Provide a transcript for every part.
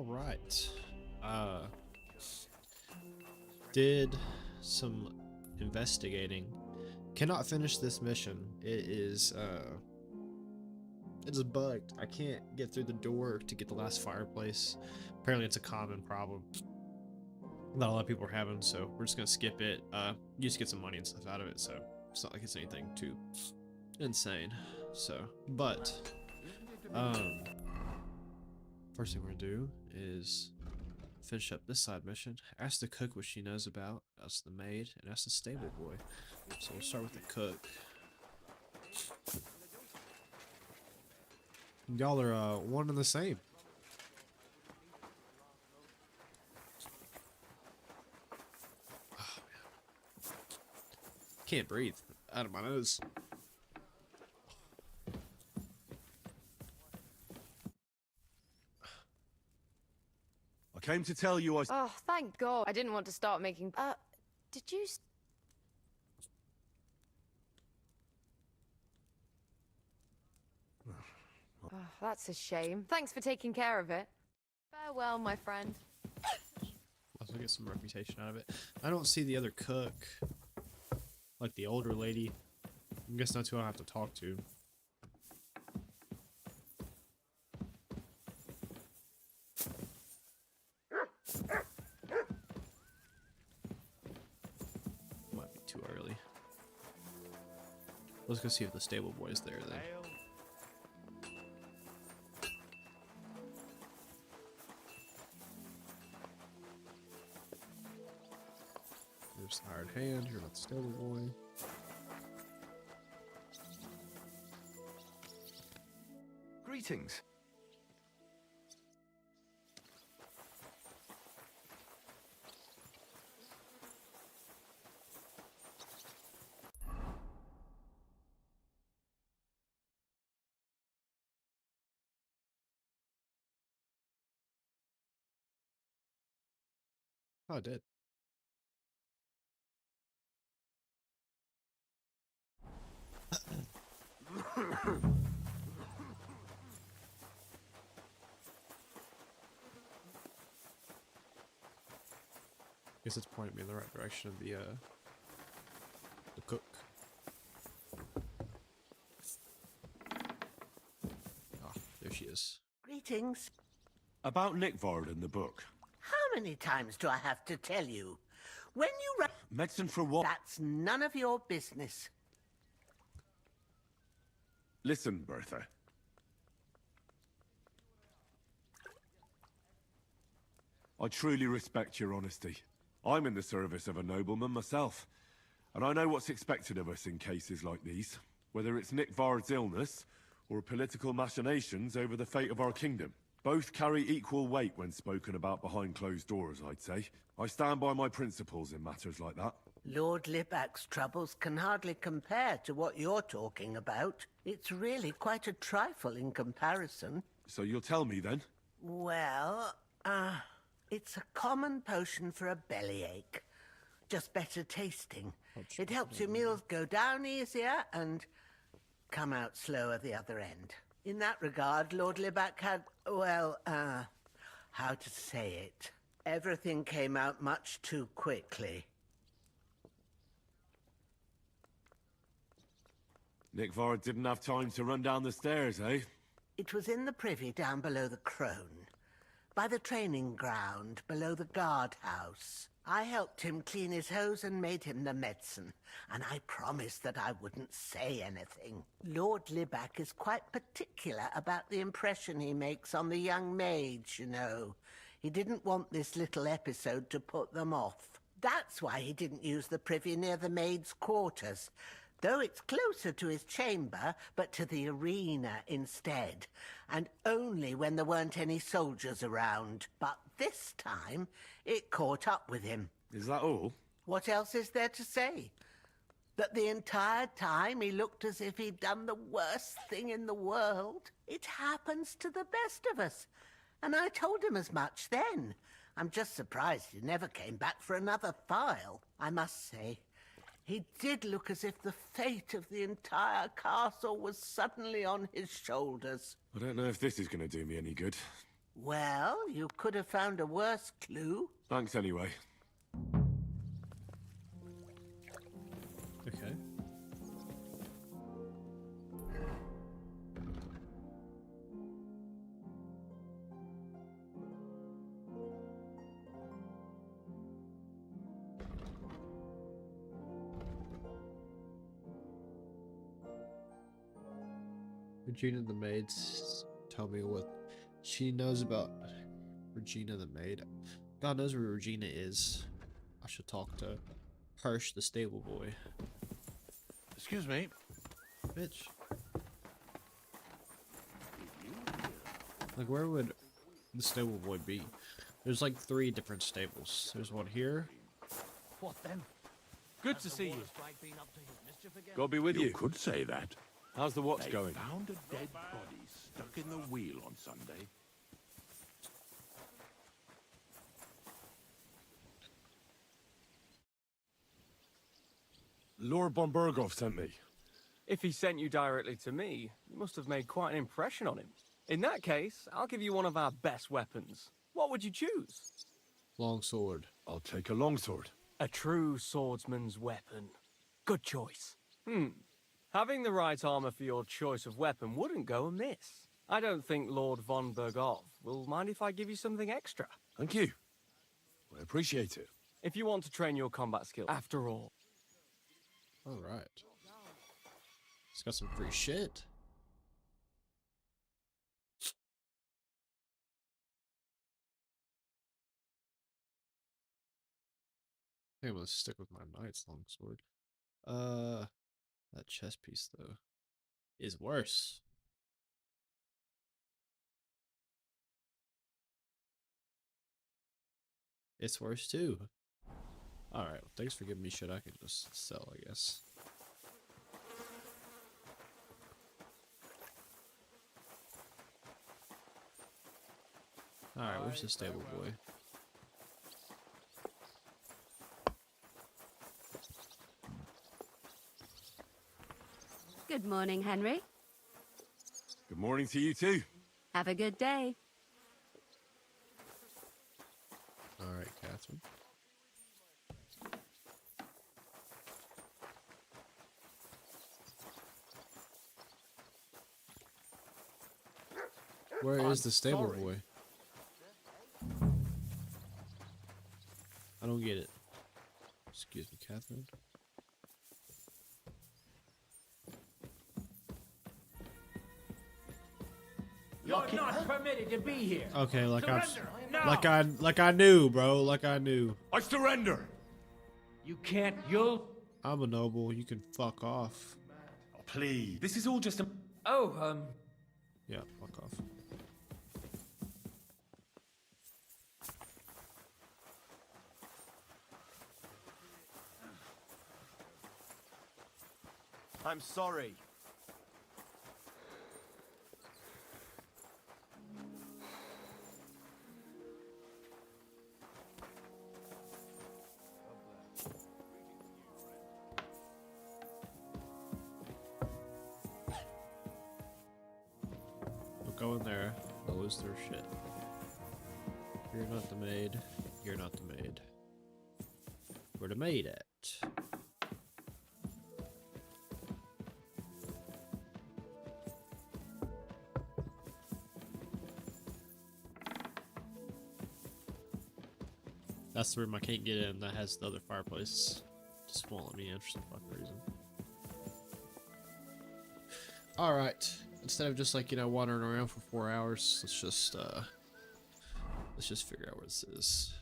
right. Uh, did some investigating. Cannot finish this mission. It is bugged. I can't get through the door to get the last fireplace. Apparently it's a common problem that a lot of people are having, so we're just gonna skip it. You just get some money and stuff out of it, so it's not like it's anything too insane. So, but first thing we're gonna do is finish up this side mission. Ask the cook what she knows about. Ask the maid, and ask the stable boy. So we'll start with the cook. Y'all are one and the same. Oh, man. Can't breathe out of my nose. I came to tell you Oh, thank God. I didn't want to start making... did you... Oh, that's a shame. Thanks for taking care of it. Farewell, my friend. Also get some reputation out of it. I don't see the other cook. Like the older lady. I guess that's who I have to talk to. Might be too early. Let's go see if the stable boy's there then. Here's the hired hand, here's the stable boy. greetings. Oh, I did. Guess it's pointing me in the right direction of the cook. Ah, there she is. Greetings. About Nick Vard in the book. How many times do I have to tell you? When you write... Medicine for what? That's none of your business. Listen, Bertha. I truly respect your honesty. I'm in the service of a nobleman myself, and I know what's expected of us in cases like these, whether it's Nick Vard's illness or political machinations over the fate of our kingdom. Both carry equal weight when spoken about behind closed doors, I'd say. I stand by my principles in matters like that. Lord Libac's troubles can hardly compare to what you're talking about. It's really quite a trifle in comparison. So you'll tell me then? Well, it's a common potion for a bellyache. Just better tasting. It helps your meals go down easier and come out slower the other end. In that regard, Lord Libac had, well, how to say it? Everything came out much too quickly. Nick Vard didn't have time to run down the stairs, eh? It was in the privy down below the Crone, by the training ground below the guardhouse. I helped him clean his hose and made him the medicine, and I promised that I wouldn't say anything. Lord Libac is quite particular about the impression he makes on the young maids, you know. He didn't want this little episode to put them off. That's why he didn't use the privy near the maids' quarters, though it's closer to his chamber, but to the arena instead, and only when there weren't any soldiers around. But this time, it caught up with him. Is that all? What else is there to say? That the entire time he looked as if he'd done the worst thing in the world. It happens to the best of us, and I told him as much then. I'm just surprised he never came back for another file. I must say, he did look as if the fate of the entire castle was suddenly on his shoulders. I don't know if this is going to do me any good. Well, you could have found a worse clue. Thanks anyway. Okay. Regina the maid, tell me what she knows about Regina the maid. God knows where Regina is. I should talk to Hirsch the stable boy. Excuse me. Bitch. Like, where would the stable boy be? There's like 3 different stables. There's one here. What then? Good to see you. God be with you. You could say that. How's the watch They going? found a dead body stuck in the wheel on Sunday. Lord von Berghoff sent me. If he sent you directly to me, you must have made quite an impression on him. In that case, I'll give you one of our best weapons. What would you choose? Long sword. I'll take a longsword. A true swordsman's weapon. Good choice. Having the right armor for your choice of weapon wouldn't go amiss. I don't think Lord von Berghoff will mind if I give you something extra. Thank you. I appreciate it. If you want to train your combat skill, after all. Alright. It's got some free shit. I think I'm gonna stick with my knight's longsword. That chest piece though is worse. It's worse too. Alright, well, thanks for giving me shit I can just sell, I guess. Alright, where's the stable boy? Good morning, Henry. Good morning to you too. Have a good day. Alright, Catherine. Where is the stable boy? I don't get it. Excuse me, Catherine. You're not permitted to be here. Okay, like Surrender. like I knew, bro. Like I knew. I surrender. You can't. You'll. I'm a noble. You can fuck off. Oh, please, this is all just a... Oh, Yeah, fuck off. I'm sorry. Don't go in there. They'll lose their shit. You're not the maid. You're not the maid. Where the maid at? That's the room I can't get in that has the other fireplace. Just won't let me in for some fucking reason. Alright. Instead of just like, you know, wandering around for 4 hours, let's just figure out where this is.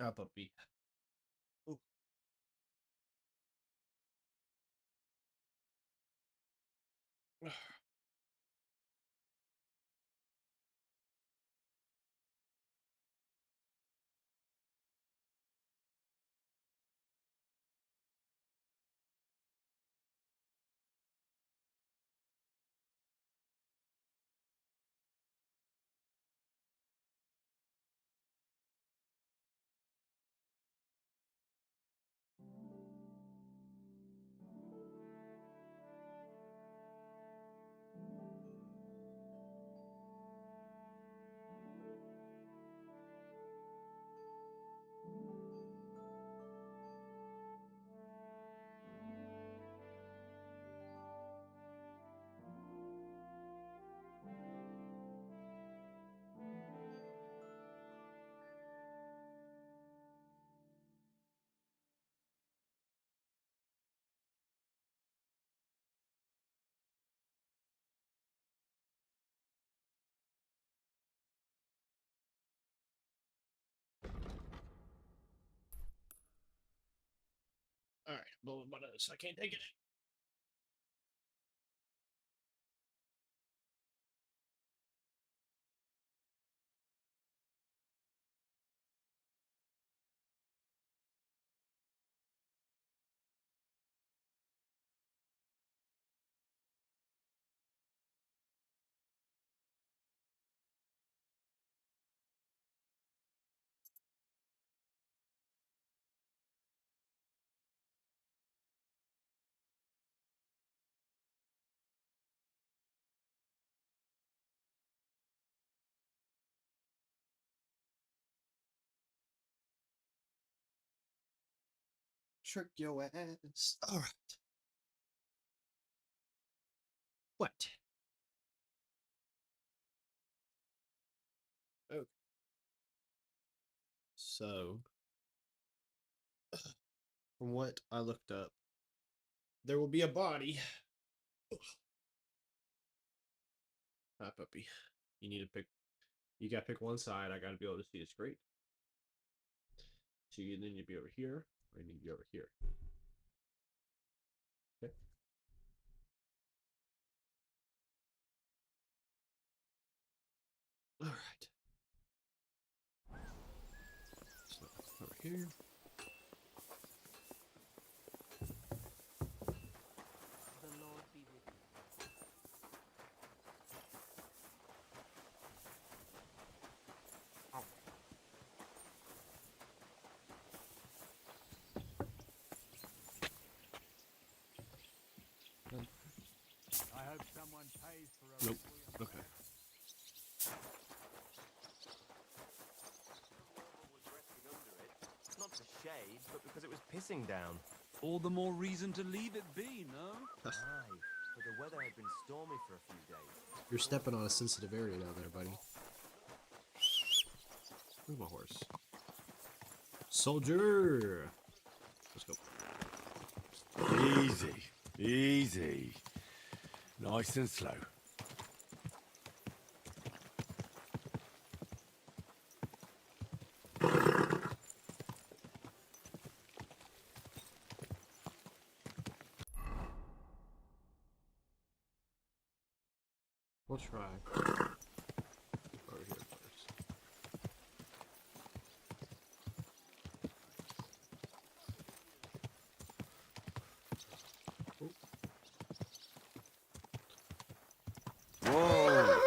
Ah, puppy. blowing my nose. I can't take it. Trick your ass. All right. What? Okay. So, from what I looked up, there will be a body. Ah, puppy. You need to pick. You gotta pick one side. I gotta be able to see it straight. So then you'd be over here, or you need to be over here. Okay. All right. So over here. The Lord be with you. I hope someone pays for a Nope. requiem. Okay. Not for shade, but because it was pissing down. All the more reason to leave it be, no? Aye, for the weather had been stormy for a few days. You're stepping on a sensitive area down there, buddy. Where's my horse? Soldier! Let's go. Easy, easy. Nice and slow. We'll try. Over here first. Whoa!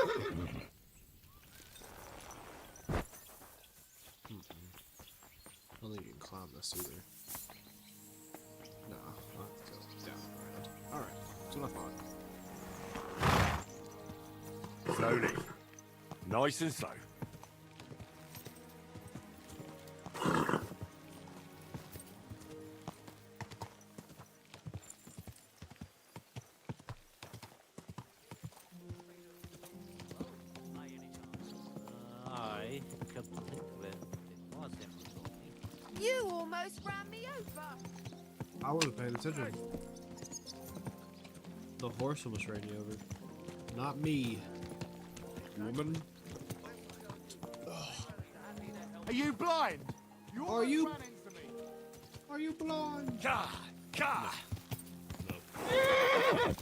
I don't think you can climb this either. No, I'll have to go down around. Alright, that's what I thought. Slowly. Nice and slow. Aye, come to think of it, it was him talking. You almost ran me over. I wasn't paying attention. The horse almost ran you over. Not me. Woman. Are you blind? You Are you- ran into me. Are you blind? Gah! Gah! No.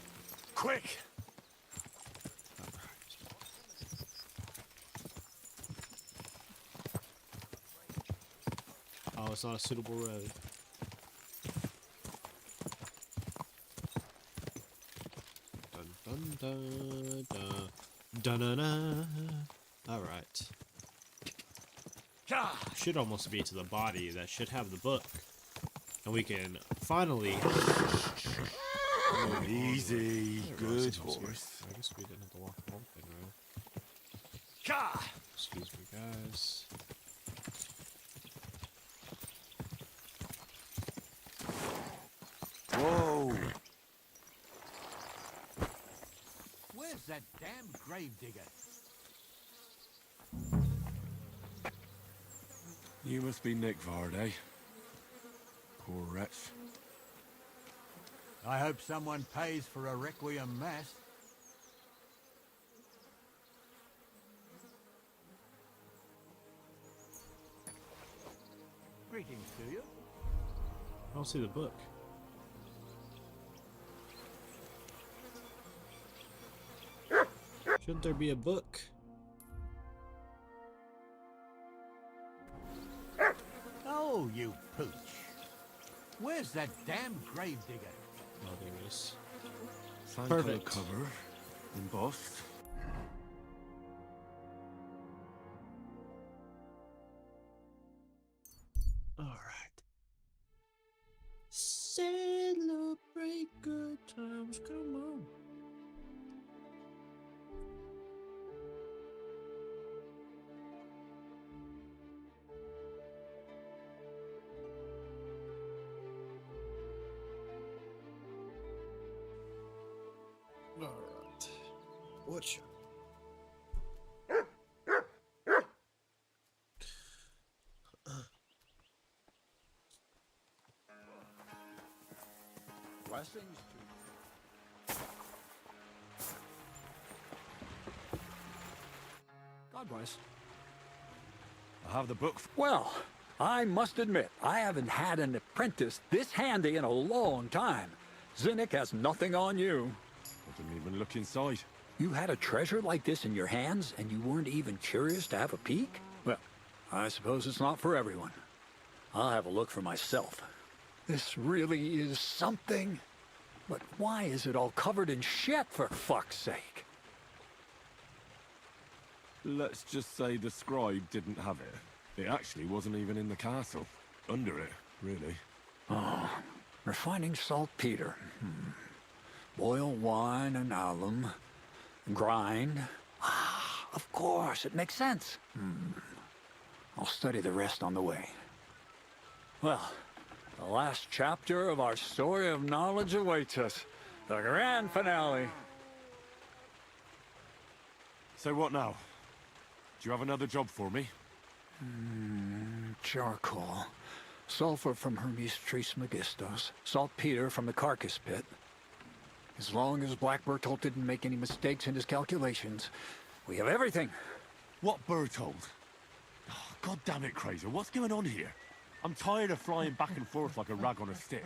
Quick! Oh, it's not a suitable road. Dun dun dun dun dun dun dun. All right. Gah! Should almost be to the body that should have the book, and we can finally. Easy. There we go, Good since I was here. horse. I guess we didn't have to walk the whole thing around. Gah! Excuse me, guys. Whoa! Where's that damn gravedigger? You must be Nick Varday. Poor wretch. I hope someone pays for a requiem mass. Greetings to you. I don't see the book. Shouldn't there be a book? Oh, you pooch. Where's that damn gravedigger? Oh, there it is. Sand Perfect. cover, embossed. All right. Celebrate good times. Come on. All right. Watch out. Blessings to God bless. I have the book. Well, I must admit, I haven't had an apprentice this handy in a long time. Zinnik has nothing on you. I didn't even look inside. You had a treasure like this in your hands, and you weren't even curious to have a peek? Well, I suppose it's not for everyone. I'll have a look for myself. This really is something. But why is it all covered in shit, for fuck's sake? Let's just say the scribe didn't have it. It actually wasn't even in the castle. Under it, really. Oh, refining saltpeter. Boil wine and alum. Grind. Ah, of course, it makes sense. I'll study the rest on the way. Well, the last chapter of our story of knowledge awaits us. The grand finale. So what now? Do you have another job for me? Charcoal. Sulfur from Hermes Trismegistos. Saltpeter from the carcass pit. As long as Black Bertolt didn't make any mistakes in his calculations, we have everything. What Bertold? Oh, God damn it, Kraser, what's going on here? I'm tired of flying back and forth like a rag on a stick.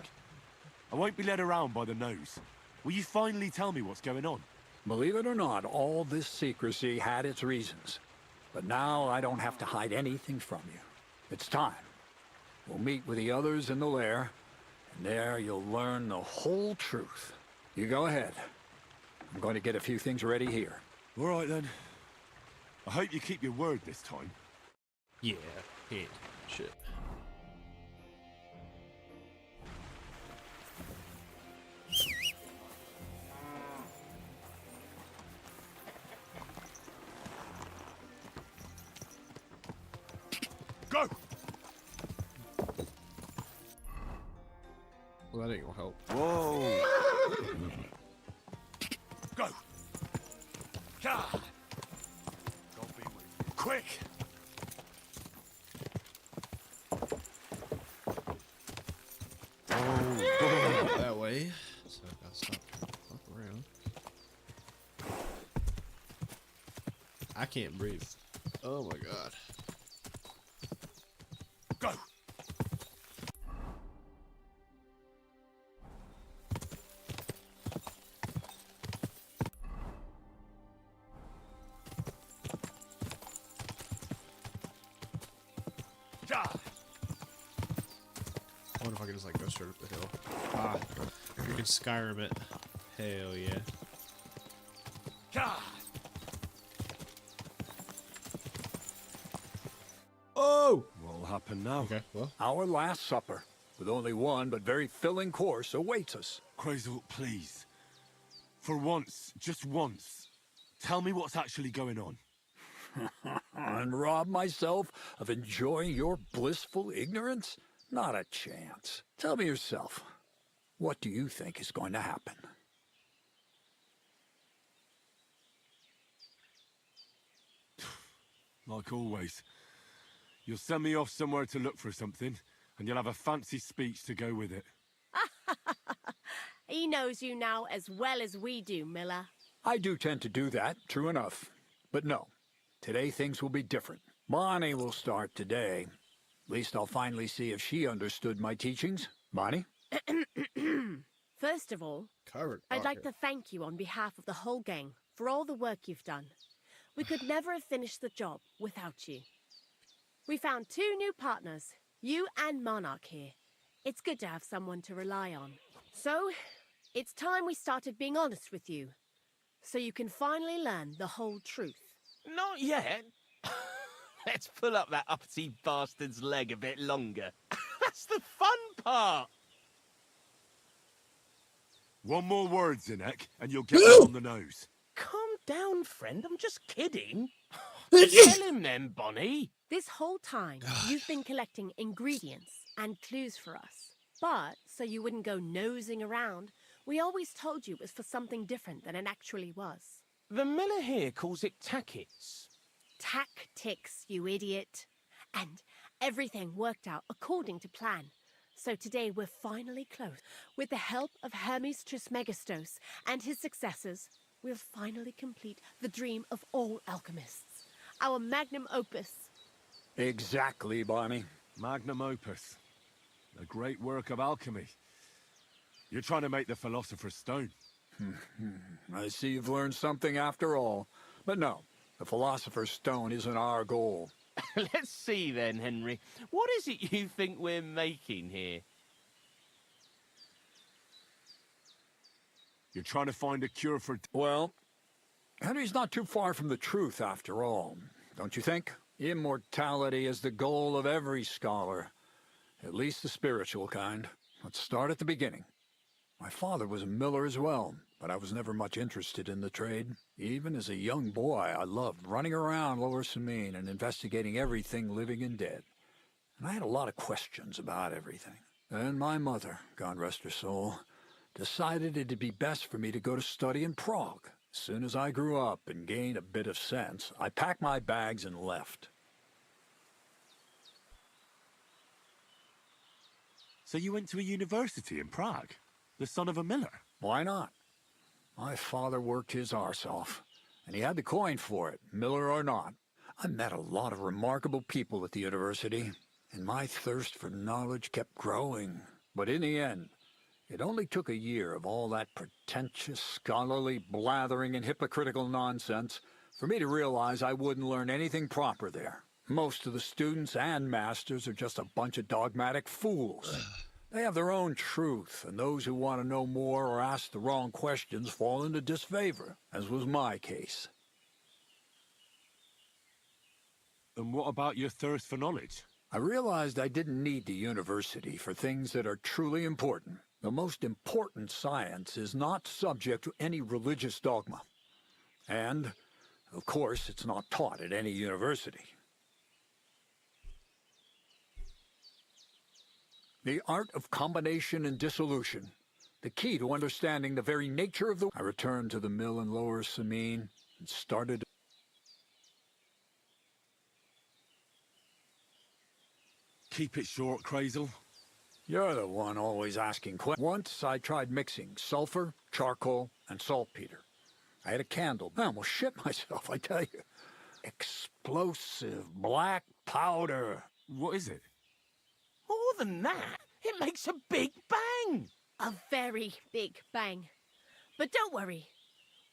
I won't be led around by the nose. Will you finally tell me what's going on? Believe it or not, all this secrecy had its reasons. But now I don't have to hide anything from you. It's time. We'll meet with the others in the lair, and there you'll learn the whole truth. You go ahead. I'm going to get a few things ready here. All right, then. I hope you keep your word this time. Yeah. Hit. Shit. Go! Well, that ain't gonna help. Whoa! Go! Ka! Don't be weak. Quick! Oh, that way. So I gotta stop around. I can't breathe. Oh my god. Go! Ja! I wonder if I can just like go straight up the hill. Ah, you can Skyrim it. Hell yeah. Ja! Oh! What'll happen now? Okay, well. Our last supper, with only one but very filling course, awaits us. Krazel, please. For once, just once, tell me what's actually going on. And rob myself of enjoying your blissful ignorance? Not a chance. Tell me yourself. What do you think is going to happen? Like always. You'll send me off somewhere to look for something, and you'll have a fancy speech to go with it. He knows you now as well as we do, Miller. I do tend to do that, true enough. But no, today things will be different. Bonnie will start today. At least I'll finally see if she understood my teachings. Bonnie? First of all, Covered. I'd like to thank you on behalf of the whole gang for all the work you've done. We could never have finished the job without you. We found 2 new partners, you and Monarch here. It's good to have someone to rely on. So, it's time we started being honest with you, so you can finally learn the whole truth. Not yet. Let's pull up that uppity bastard's leg a bit longer. That's the fun part. One more word, Zinek, and you'll get it on the nose. Calm down, friend. I'm just kidding. Tell him then, Bonnie. This whole time, you've been collecting ingredients and clues for us. But, so you wouldn't go nosing around, we always told you it was for something different than it actually was. The miller here calls it tackets. Tactics, you idiot. And everything worked out according to plan. So today we're finally close. With the help of Hermes Trismegistos and his successors, we'll finally complete the dream of all alchemists. Our magnum opus. Exactly, Bonnie. Magnum opus. A great work of alchemy. You're trying to make the Philosopher's Stone. I see you've learned something after all. But no, the Philosopher's Stone isn't our goal. Let's see then, Henry. What is it you think we're making here? You're trying to find a cure for... Well, Henry's not too far from the truth after all, don't you think? Immortality is the goal of every scholar, at least the spiritual kind. Let's start at the beginning. My father was a miller as well, but I was never much interested in the trade. Even as a young boy, I loved running around Lower Samine and investigating everything living and dead. And I had a lot of questions about everything. Then my mother, God rest her soul, decided it'd be best for me to go to study in Prague. As soon as I grew up and gained a bit of sense, I packed my bags and left. So you went to a university in Prague? The son of a miller? Why not? My father worked his arse off, and he had the coin for it, miller or not. I met a lot of remarkable people at the university, and my thirst for knowledge kept growing. But in the end, it only took a year of all that pretentious, scholarly blathering and hypocritical nonsense for me to realize I wouldn't learn anything proper there. Most of the students and masters are just a bunch of dogmatic fools. They have their own truth, and those who want to know more or ask the wrong questions fall into disfavor, as was my case. And what about your thirst for knowledge? I realized I didn't need the university for things that are truly important. The most important science is not subject to any religious dogma. And, of course, it's not taught at any university. The art of combination and dissolution, the key to understanding the very nature of the... I returned to the mill in Lower Samine and started... Keep it short, Crazel. You're the one always asking questions. Once I tried mixing sulfur, charcoal, and saltpeter. I had a candle. I almost shit myself, I tell you. Explosive black powder. What is it? More than that, it makes a big bang. A very big bang. But don't worry,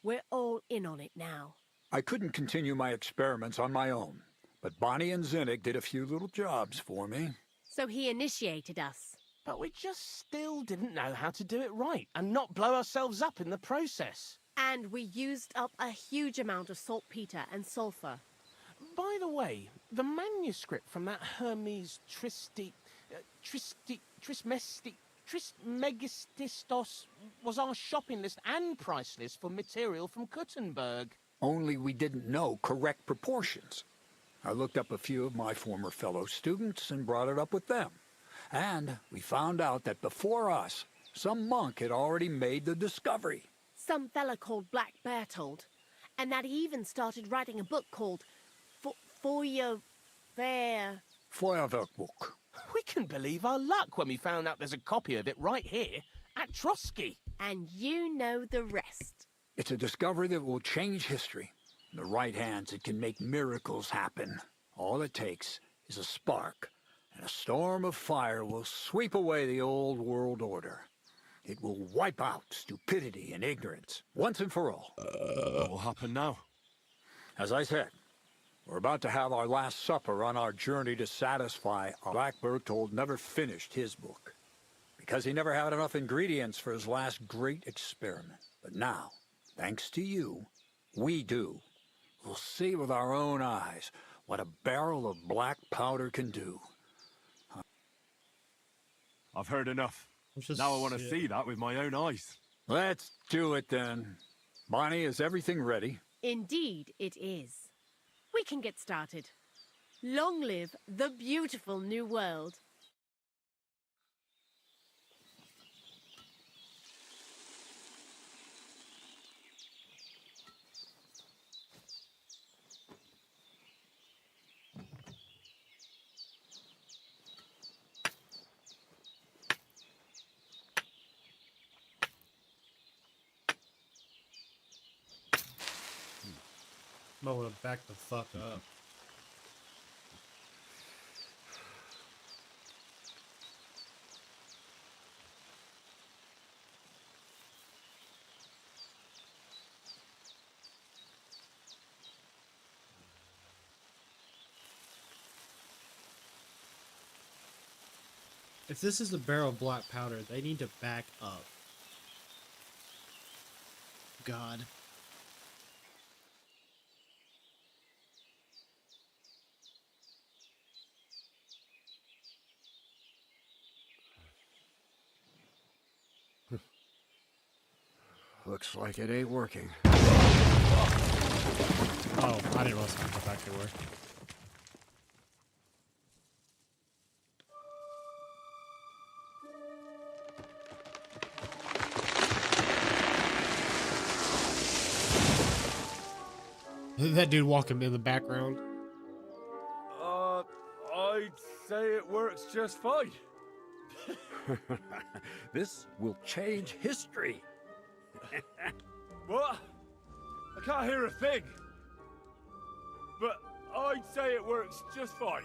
we're all in on it now. I couldn't continue my experiments on my own, but Bonnie and Zinnig did a few little jobs for me. So he initiated us. But we just still didn't know how to do it right and not blow ourselves up in the process. And we used up a huge amount of saltpeter and sulfur. By the way, the manuscript from that Hermes Trismegistos was our shopping list and price list for material from Kuttenberg. Only we didn't know correct proportions. I looked up a few of my former fellow students and brought it up with them. And we found out that before us, some monk had already made the discovery. Some fella called Black Bertold. And that he even started writing a book called Feuerwerkbuch. We couldn't believe our luck when we found out there's a copy of it right here at Trotsky. And you know the rest. It's a discovery that will change history. In the right hands, it can make miracles happen. All it takes is a spark, and a storm of fire will sweep away the old world order. It will wipe out stupidity and ignorance, once and for all. What will happen now? As I said, we're about to have our last supper on our journey to satisfy. Blackbird told never finished his book, because he never had enough ingredients for his last great experiment. But now, thanks to you, we do. We'll see with our own eyes what a barrel of black powder can do. I've heard enough. Just, Now I want to see that with my own eyes. Let's do it then. Bonnie, is everything ready? Indeed, it is. We can get started. Long live the beautiful new world. I want to back the fuck up. If this is the barrel of black powder, they need to back up. God. Looks like it ain't working. Oh, I didn't realize how back they were. That dude walking in the background. I'd say it works just fine. This will change history. What? I can't hear a thing. But I'd say it works just fine.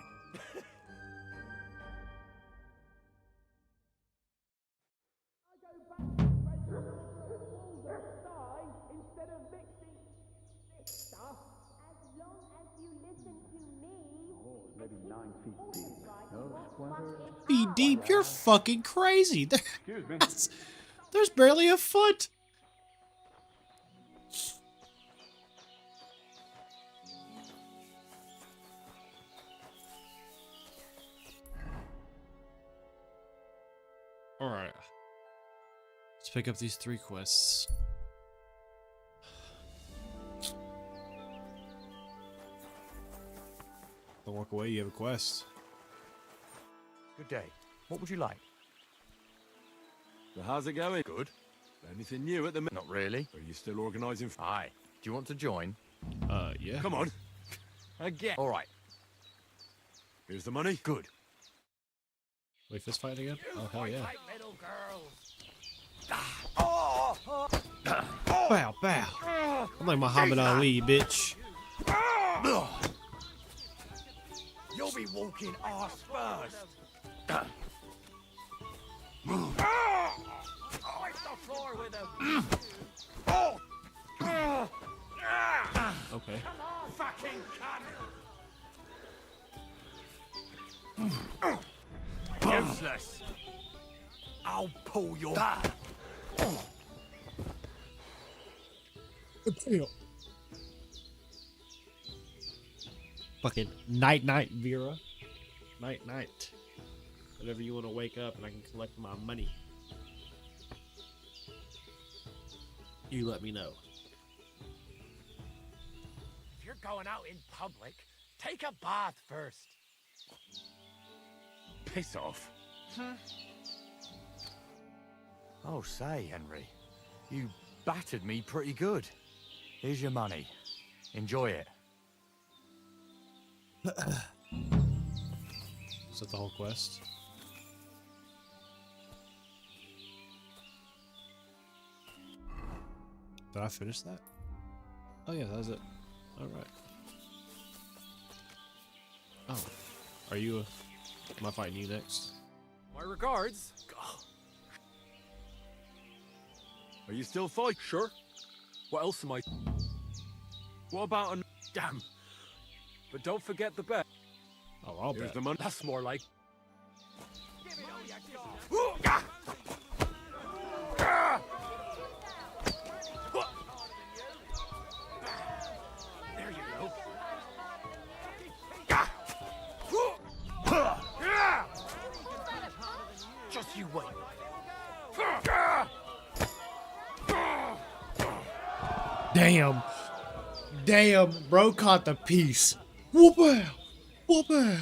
Maybe 9 feet deep. No splinters. Feet deep? You're fucking crazy. Excuse me. There's barely a foot. Alright. Let's pick up these 3 quests. Don't walk away, you have a quest. Good day. What would you like? So how's it going? Good. Anything new at the minute? Not really. Are you still organising? Aye. Do you want to join? Yeah. Come on. Again. All right. Here's the money. Good. Wait, fist fight again? Oh, hell yeah. Little girls. Bow, bow. I'm like Muhammad Ali, bitch. You'll be walking arse first. Wipe the floor with him. Okay. Fucking cunt. Useless. I'll pull your... Fucking night, Vera. Night. Whenever you want to wake up and I can collect my money. You let me know. If you're going out in public, take a bath first. Piss off. Oh, say, Henry, you battered me pretty good. Here's your money. Enjoy it. Is that the whole quest? Did I finish that? Oh yeah, that was it. Alright. Oh. Are you am I fighting you next? My regards. Are you still fighting? Sure. What else am I... What about an... Damn. But don't forget the bet. Oh, I'll Here's bet. the money. That's more like... There you go. Just you wait. Damn. Damn, bro caught the piece. Whoop-ow. Whoop-ow.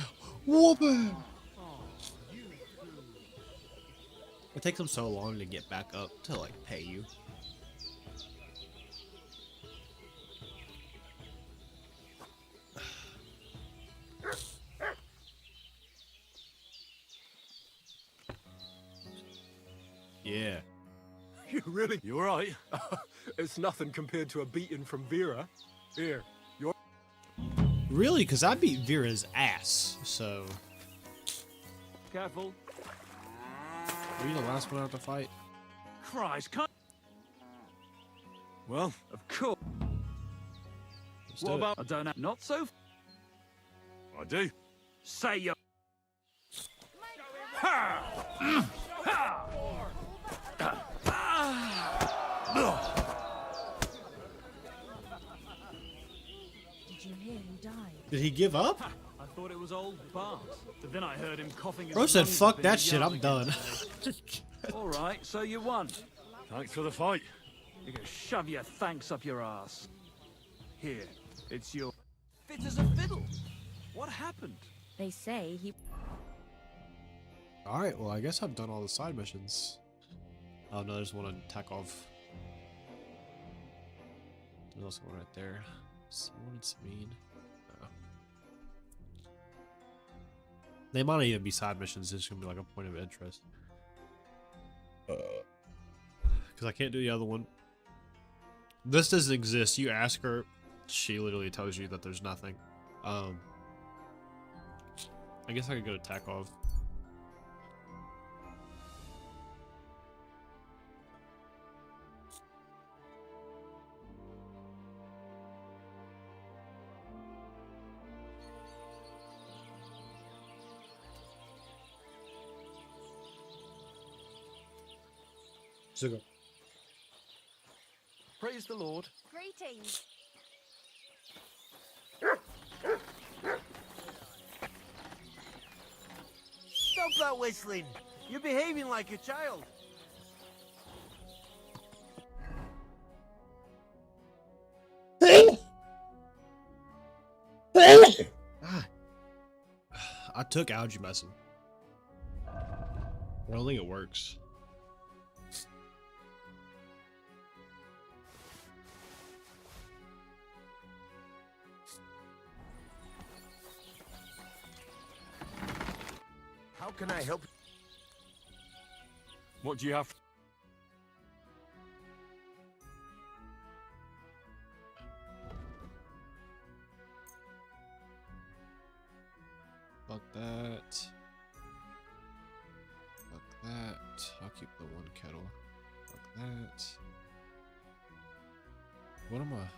Whoop-ow. It takes them so long to get back up to, like, pay you. Yeah. You really... You alright? It's nothing compared to a beating from Vera. Here, you're... Really? Because I beat Vera's ass, so... Careful. Were you the last one out to fight? Christ, can't... Well, Of course. Let's do What it. about... I don't know. Not so... I do. Say you... Did you hear who died? Did he give up? I thought it was old Bart, but then I heard him coughing. Bro said, fuck that shit, I'm done. All right, so you won. Thanks for the fight. You can shove your thanks up your ass. Here, it's your... Fit as a fiddle. What happened? They say he... Alright, well, I guess I've done all the side missions. Oh no, there's one on Takov. There's also one right there. Someone in Sabine. Oh. They might not even be side missions, it's gonna be like a point of interest. Because I can't do the other one. This doesn't exist. You ask her, she literally tells you that there's nothing. I guess I could go to Takov. Sugar. Praise the Lord. Greetings. Stop that whistling. You're behaving like a child. I took algae medicine. I don't think it works. How can I help? What do you have? Fuck that. Fuck that. I'll keep the one kettle. Fuck that. What am I?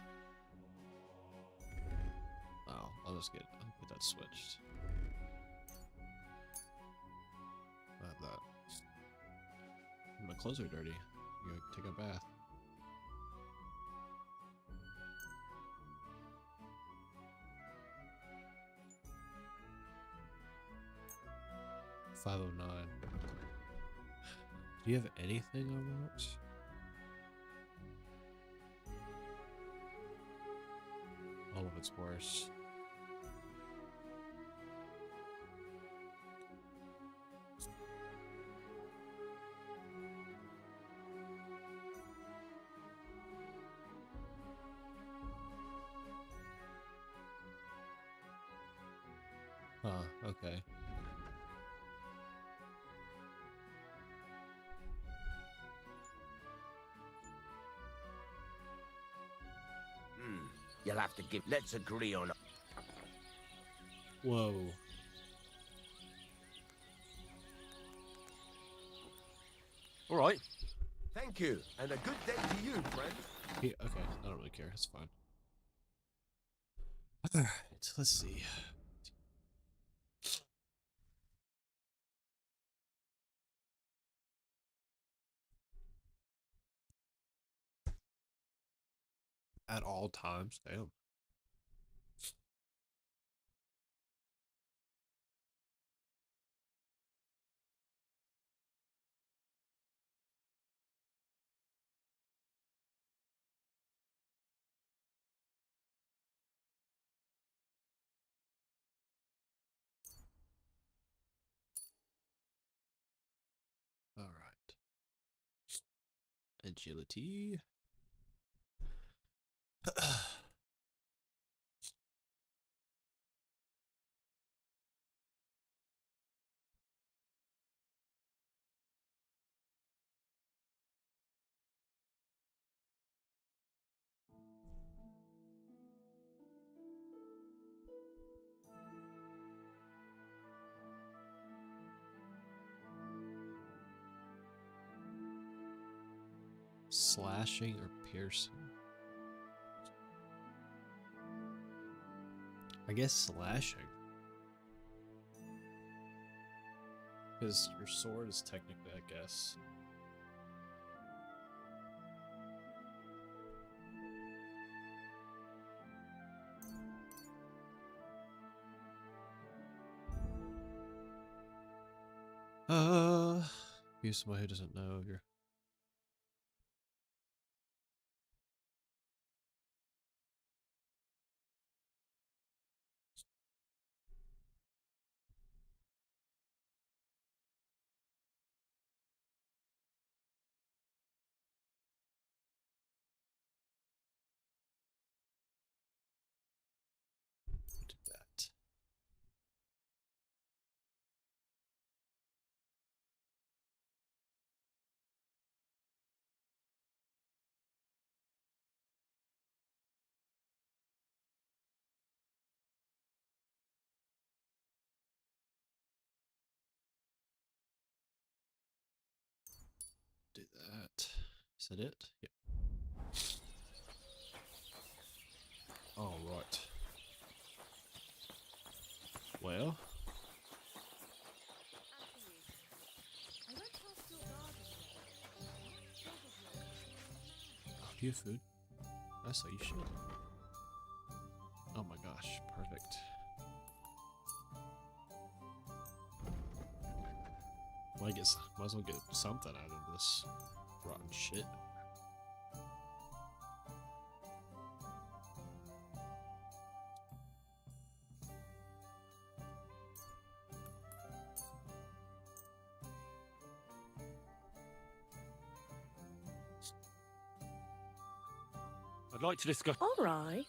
Oh, I'll get that switched. I have that. My clothes are dirty. You gotta take a bath. $509. Do you have anything I want? All of it's worse. Okay. You'll have to give. Let's agree on. Whoa. All right. Thank you, and a good day to you, friend. Yeah, okay, I don't really care. It's fine. Alright, let's see. At all times, damn. Alright. Agility. Slashing or piercing? I guess slashing. Because your sword is technically, I guess. Be somebody who doesn't know your. Do that. Do that. Is that it? Yep. All right. Well. Oh, do you have food? I saw you should. Oh my gosh, perfect. Well, I guess might as well get something out of this rotten shit. I'd like to discuss. All right.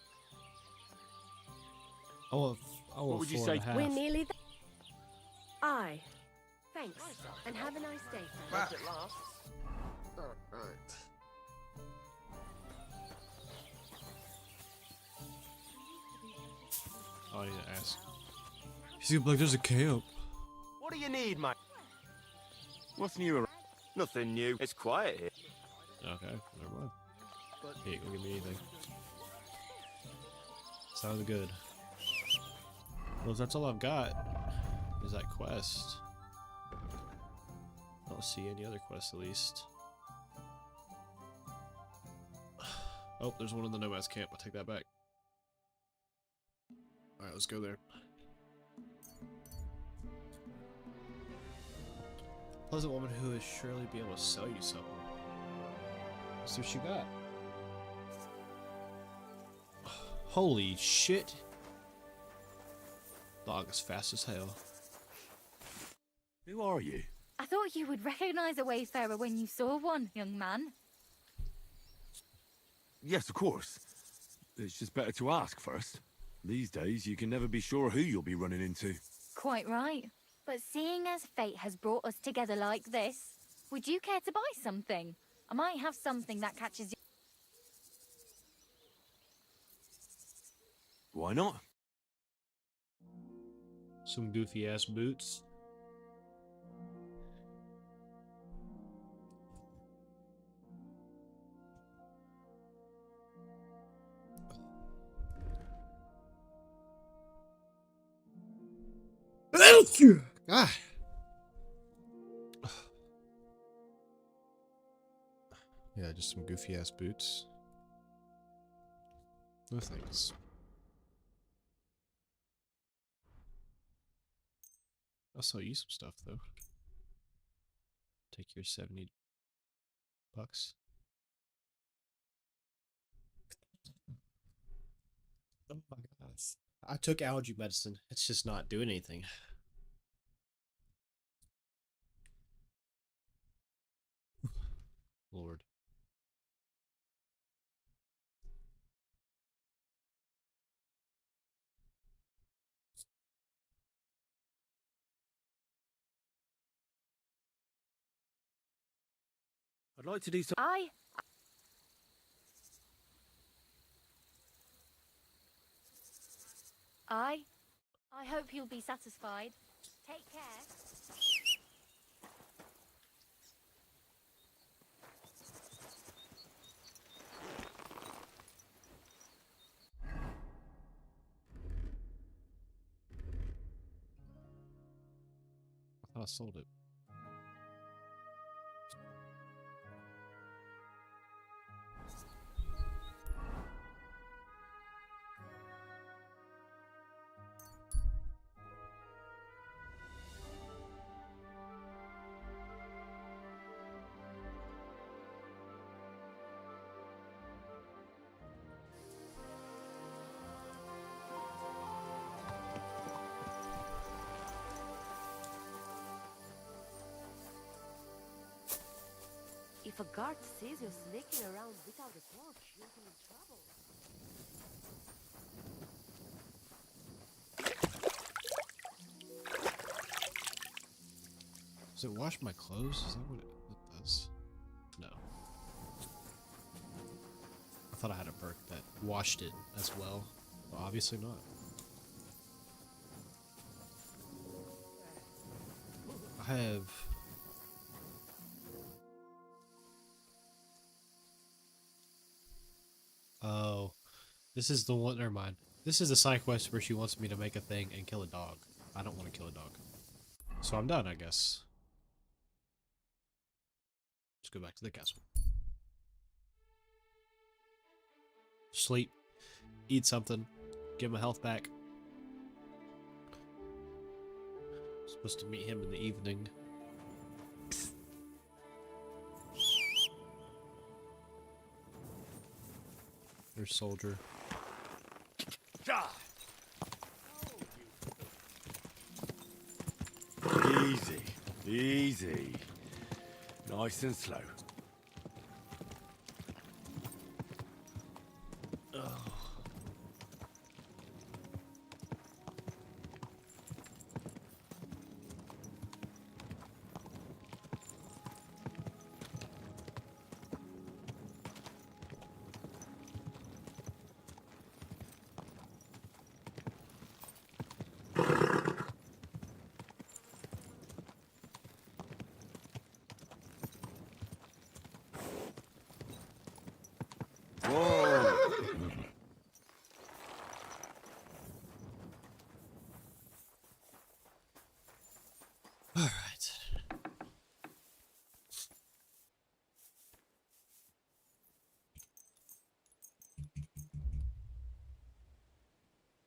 Oh, What would you say? We're nearly there. Aye. Thanks. And have a nice day, friend. It lasts. Alright. Oh, I need to ask. He's like, there's a camp. What do you need, mate? What's new around? Nothing new. It's quiet here. Okay, never mind. He ain't gonna give me anything. Sounds good. Well, that's all I've got. Is that quest. I don't see any other quests, at least. Oh, there's one in the Nomad's camp. I'll take that back. Alright, let's go there. Pleasant woman who will surely be able to sell you something. Let's see what you got. Holy shit. Dog is fast as hell. Who are you? I thought you would recognize a wayfarer when you saw one, young man. Yes, of course. It's just better to ask first. These days, you can never be sure who you'll be running into. Quite right. But seeing as fate has brought us together like this, would you care to buy something? I might have something that catches you. Why not? Some goofy ass boots. God. Yeah, just some goofy ass boots. No thanks. I'll sell you some stuff though. Take your $70. Oh my gosh. I took allergy medicine. It's just not doing anything. Lord. I'd like to do some. I hope you'll be satisfied. Take care. I thought I sold it. If a guard sees you sneaking around without a torch, you'll be in trouble. Does it wash my clothes? Is that what it does? No. I thought I had a perk that washed it as well. Well, obviously not. I have... Oh. This is the one... Never mind. This is the side quest where she wants me to make a thing and kill a dog. I don't want to kill a dog. So I'm done, I guess. Let's go back to the castle. Sleep. Eat something. Get my health back. Supposed to meet him in the evening. There's soldier. Easy. Easy. Nice and slow. Alright.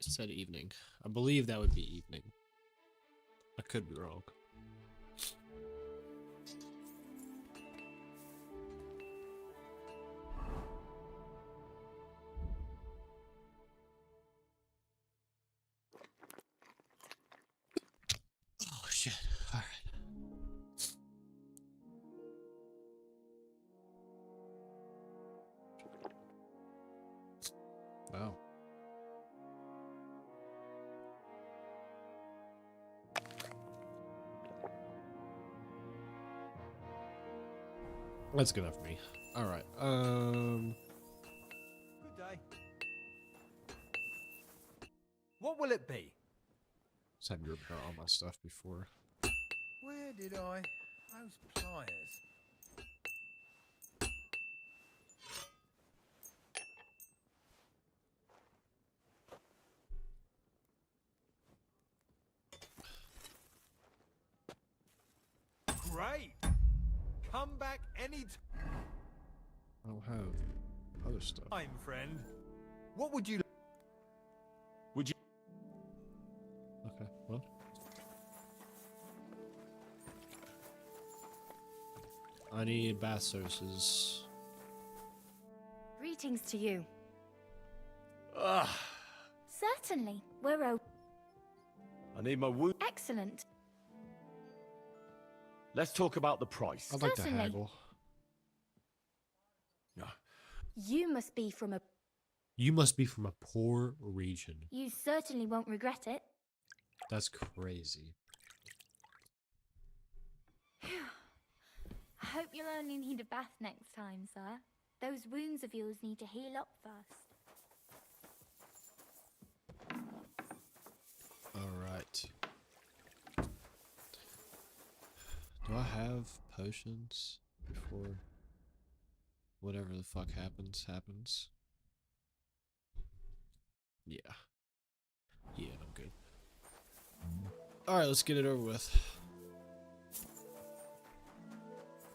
It said evening. I believe that would be evening. I could be wrong. Oh shit. Alright. Wow. That's good enough for me. Alright, Good day. What will it be? just had to repair all my stuff before. Where did I? Those pliers. Come back any I don't have other stuff. time, friend. What would you... Would you... Okay, well. I need bath services. Greetings to you. Ugh. Certainly. We're open. I need my wound. Excellent. Let's talk about the price. I'd like to Certainly. haggle. You must be from a... You must be from a poor region. You certainly won't regret it. That's crazy. I hope you'll only need a bath next time, sir. Those wounds of yours need to heal up first. Alright. Do I have potions before whatever the fuck happens? Yeah. Yeah, I'm good. Alright, let's get it over with.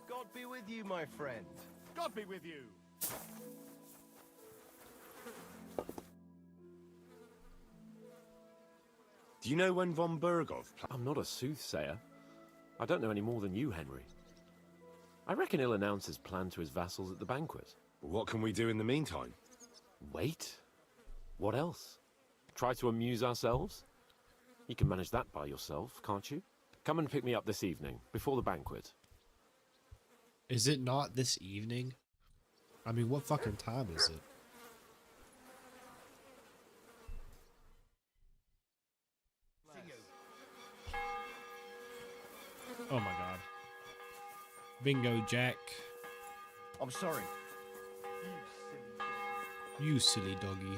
God be with you, my friend. God be with you. Do you know when von Bergov... I'm not a soothsayer. I don't know any more than you, Henry. I reckon he'll announce his plan to his vassals at the banquet. What can we do in the meantime? Wait? What else? Try to amuse ourselves? You can manage that by yourself, can't you? Come and pick me up this evening, before the banquet. Is it not this evening? I mean, what fucking time is it? Oh my god. Bingo, Jack. I'm sorry. You silly doggy.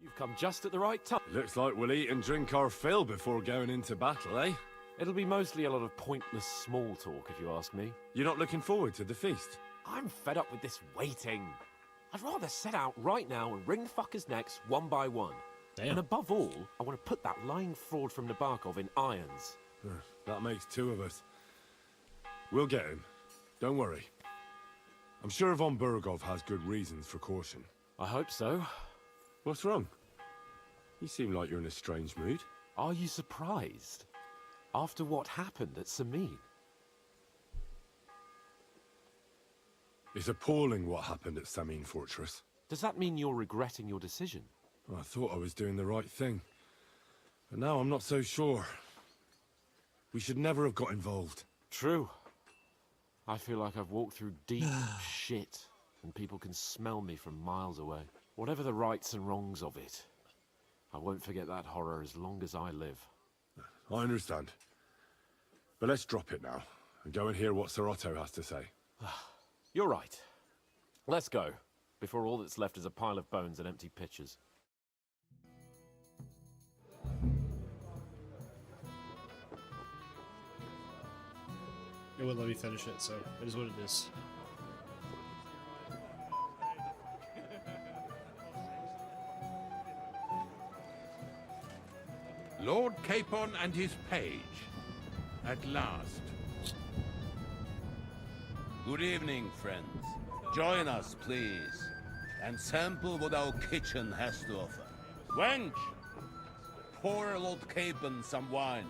You've come just at the right time. Looks like we'll eat and drink our fill before going into battle, eh? It'll be mostly a lot of pointless small talk, if you ask me. You're not looking forward to the feast? I'm fed up with this waiting. I'd rather set out right now and wring fuckers' necks one by one. Damn. And above all, I want to put that lying fraud from Nabokov in irons. That makes two of us. We'll get him. Don't worry. I'm sure von Bergov has good reasons for caution. I hope so. What's wrong? You seem like you're in a strange mood. Are you surprised? After what happened at Samin? It's appalling what happened at Samin Fortress. Does that mean you're regretting your decision? I thought I was doing the right thing. But now I'm not so sure. We should never have got involved. True. I feel like I've walked through deep shit, and people can smell me from miles away. Whatever the rights and wrongs of it, I won't forget that horror as long as I live. I understand. But let's drop it now, and go and hear what Sir Otto has to say. You're right. Let's go, before all that's left is a pile of bones and empty pitchers. It wouldn't let me finish it, so it is what it is. Lord Capon and his page. At last. Good evening, friends. Join us, please, and sample what our kitchen has to offer. Wench, pour Lord Capon some wine.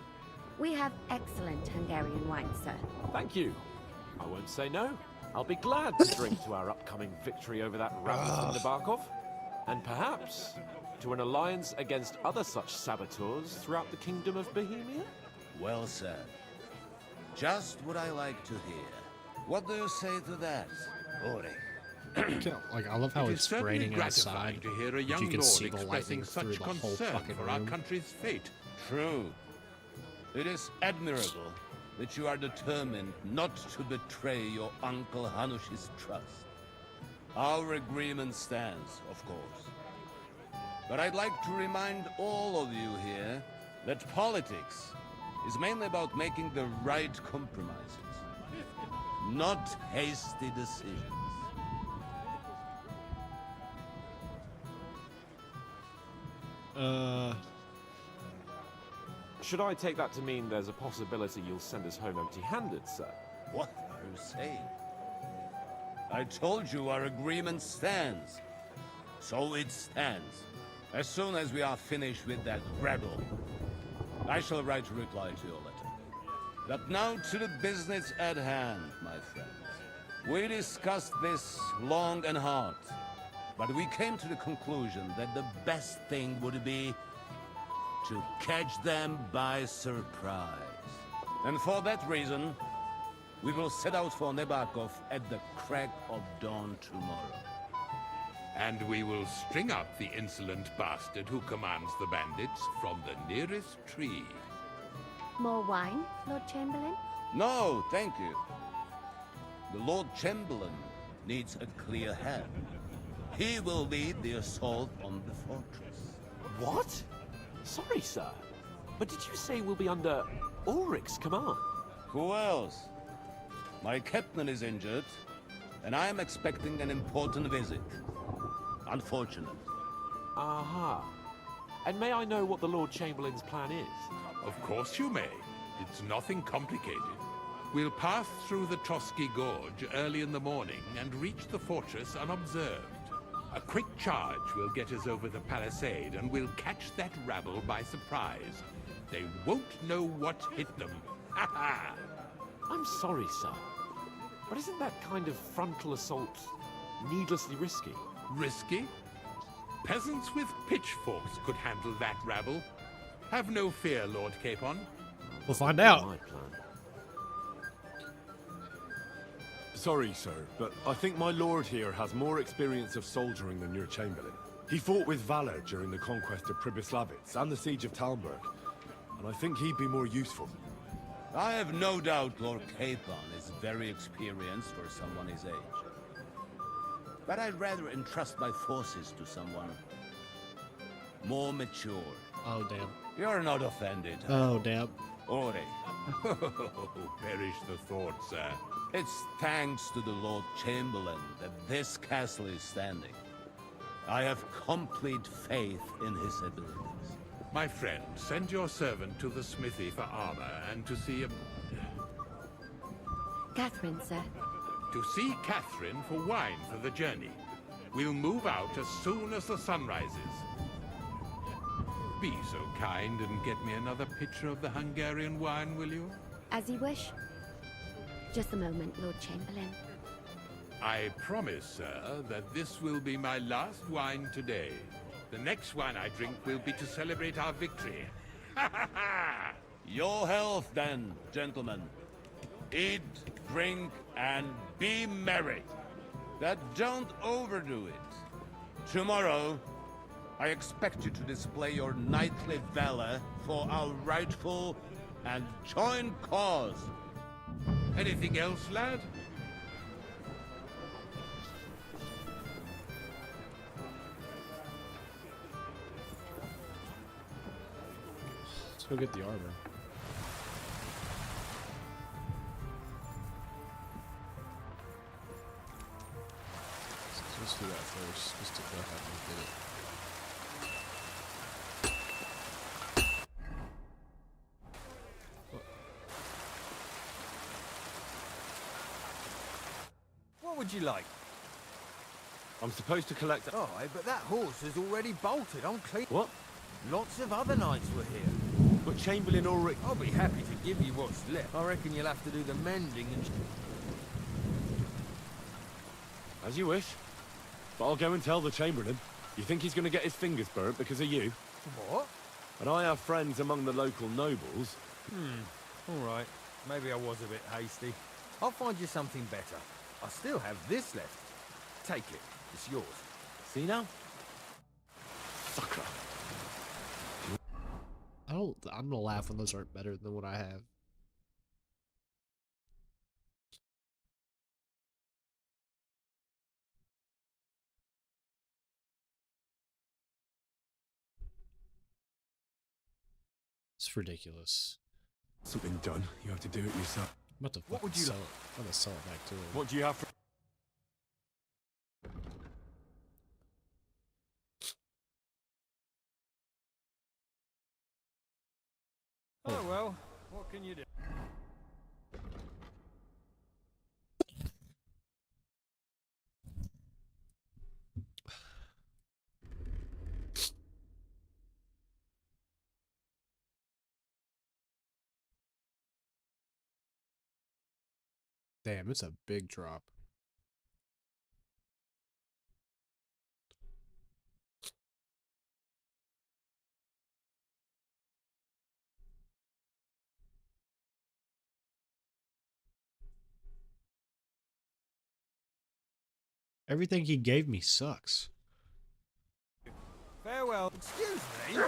We have excellent Hungarian wine, sir. Thank you. I won't say no. I'll be glad to drink to our upcoming victory over that rabbit from Nabokov, and perhaps to an alliance against other such saboteurs throughout the Kingdom of Bohemia? Well said. Just what I like to hear. What do you say to that, Ulrich? Like, I love how It it's is certainly raining gratifying outside. to hear a but young you can lord see the lightning expressing through such the whole concern fucking for our room. country's fate. True. It is admirable that you are determined not to betray your Uncle Hanush's trust. Our agreement stands, of course. But I'd like to remind all of you here that politics is mainly about making the right compromises, not hasty decisions. Should I take that to mean there's a possibility you'll send us home empty-handed, sir? What are you saying? I told you our agreement stands. So it stands. As soon as we are finished with that rabble, I shall write a reply to your letter. But now to the business at hand, my friends. We discussed this long and hard, but we came to the conclusion that the best thing would be to catch them by surprise. And for that reason, we will set out for Nebakov at the crack of dawn tomorrow. And we will string up the insolent bastard who commands the bandits from the nearest tree. More wine, Lord Chamberlain? No, thank you. The Lord Chamberlain needs a clear head. He will lead the assault on the fortress. What? Sorry, sir. But did you say we'll be under Ulrich's command? Who else? My captain is injured, and I am expecting an important visit. Unfortunate. Aha. And may I know what the Lord Chamberlain's plan is? Of course you may. It's nothing complicated. We'll pass through the Trotsky Gorge early in the morning and reach the fortress unobserved. A quick charge will get us over the palisade, and we'll catch that rabble by surprise. They won't know what hit them. Ha ha! I'm sorry, sir. But isn't that kind of frontal assault needlessly risky? Risky? Peasants with pitchforks could handle that rabble. Have no fear, Lord Capon. We'll find out. My plan. Sorry, sir, but I think my lord here has more experience of soldiering than your chamberlain. He fought with valor during the conquest of Pribyslavitz and the siege of Talmberg, and I think he'd be more useful. I have no doubt Lord Capon is very experienced for someone his age. But I'd rather entrust my forces to someone more mature. Oh, damn. You're not offended. Oh, damn. Ore. Perish the thought, sir. It's thanks to the Lord Chamberlain that this castle is standing. I have complete faith in his abilities. My friend, send your servant to the smithy for armor and to see Catherine, sir. To see Catherine for wine for the journey. We'll move out as soon as the sun rises. Be so kind and get me another pitcher of the Hungarian wine, will you? As you wish. Just a moment, Lord Chamberlain. I promise, sir, that this will be my last wine today. The next wine I drink will be to celebrate our victory. Ha ha ha! Your health, then, gentlemen. Eat, drink, and be merry. But don't overdo it. Tomorrow, I expect you to display your knightly valor for our rightful and joint cause. Anything else, lad? Let's go get the armor. Let's do that first, just to go ahead and get it. What would you like? I'm supposed to collect... All right, but that horse is already bolted. I'm clean. What? Lots of other knights were here. But Chamberlain Ulrich... I'll be happy to give you what's left. I reckon you'll have to do the mending and... As you wish. But I'll go and tell the Chamberlain. You think he's going to get his fingers burnt because of you? What? And I have friends among the local nobles. All right. Maybe I was a bit hasty. I'll find you something better. I still have this left. Take it. It's yours. See now? Sucker. I'm gonna laugh when those aren't better than what I have. It's ridiculous. Something done. You have to do it yourself. I'm about to What would fucking you sell like? it. I'm gonna sell it back to him. What do you have for... Oh well, what can you do? Damn, it's a big drop. Everything he gave me sucks. Farewell. Excuse me.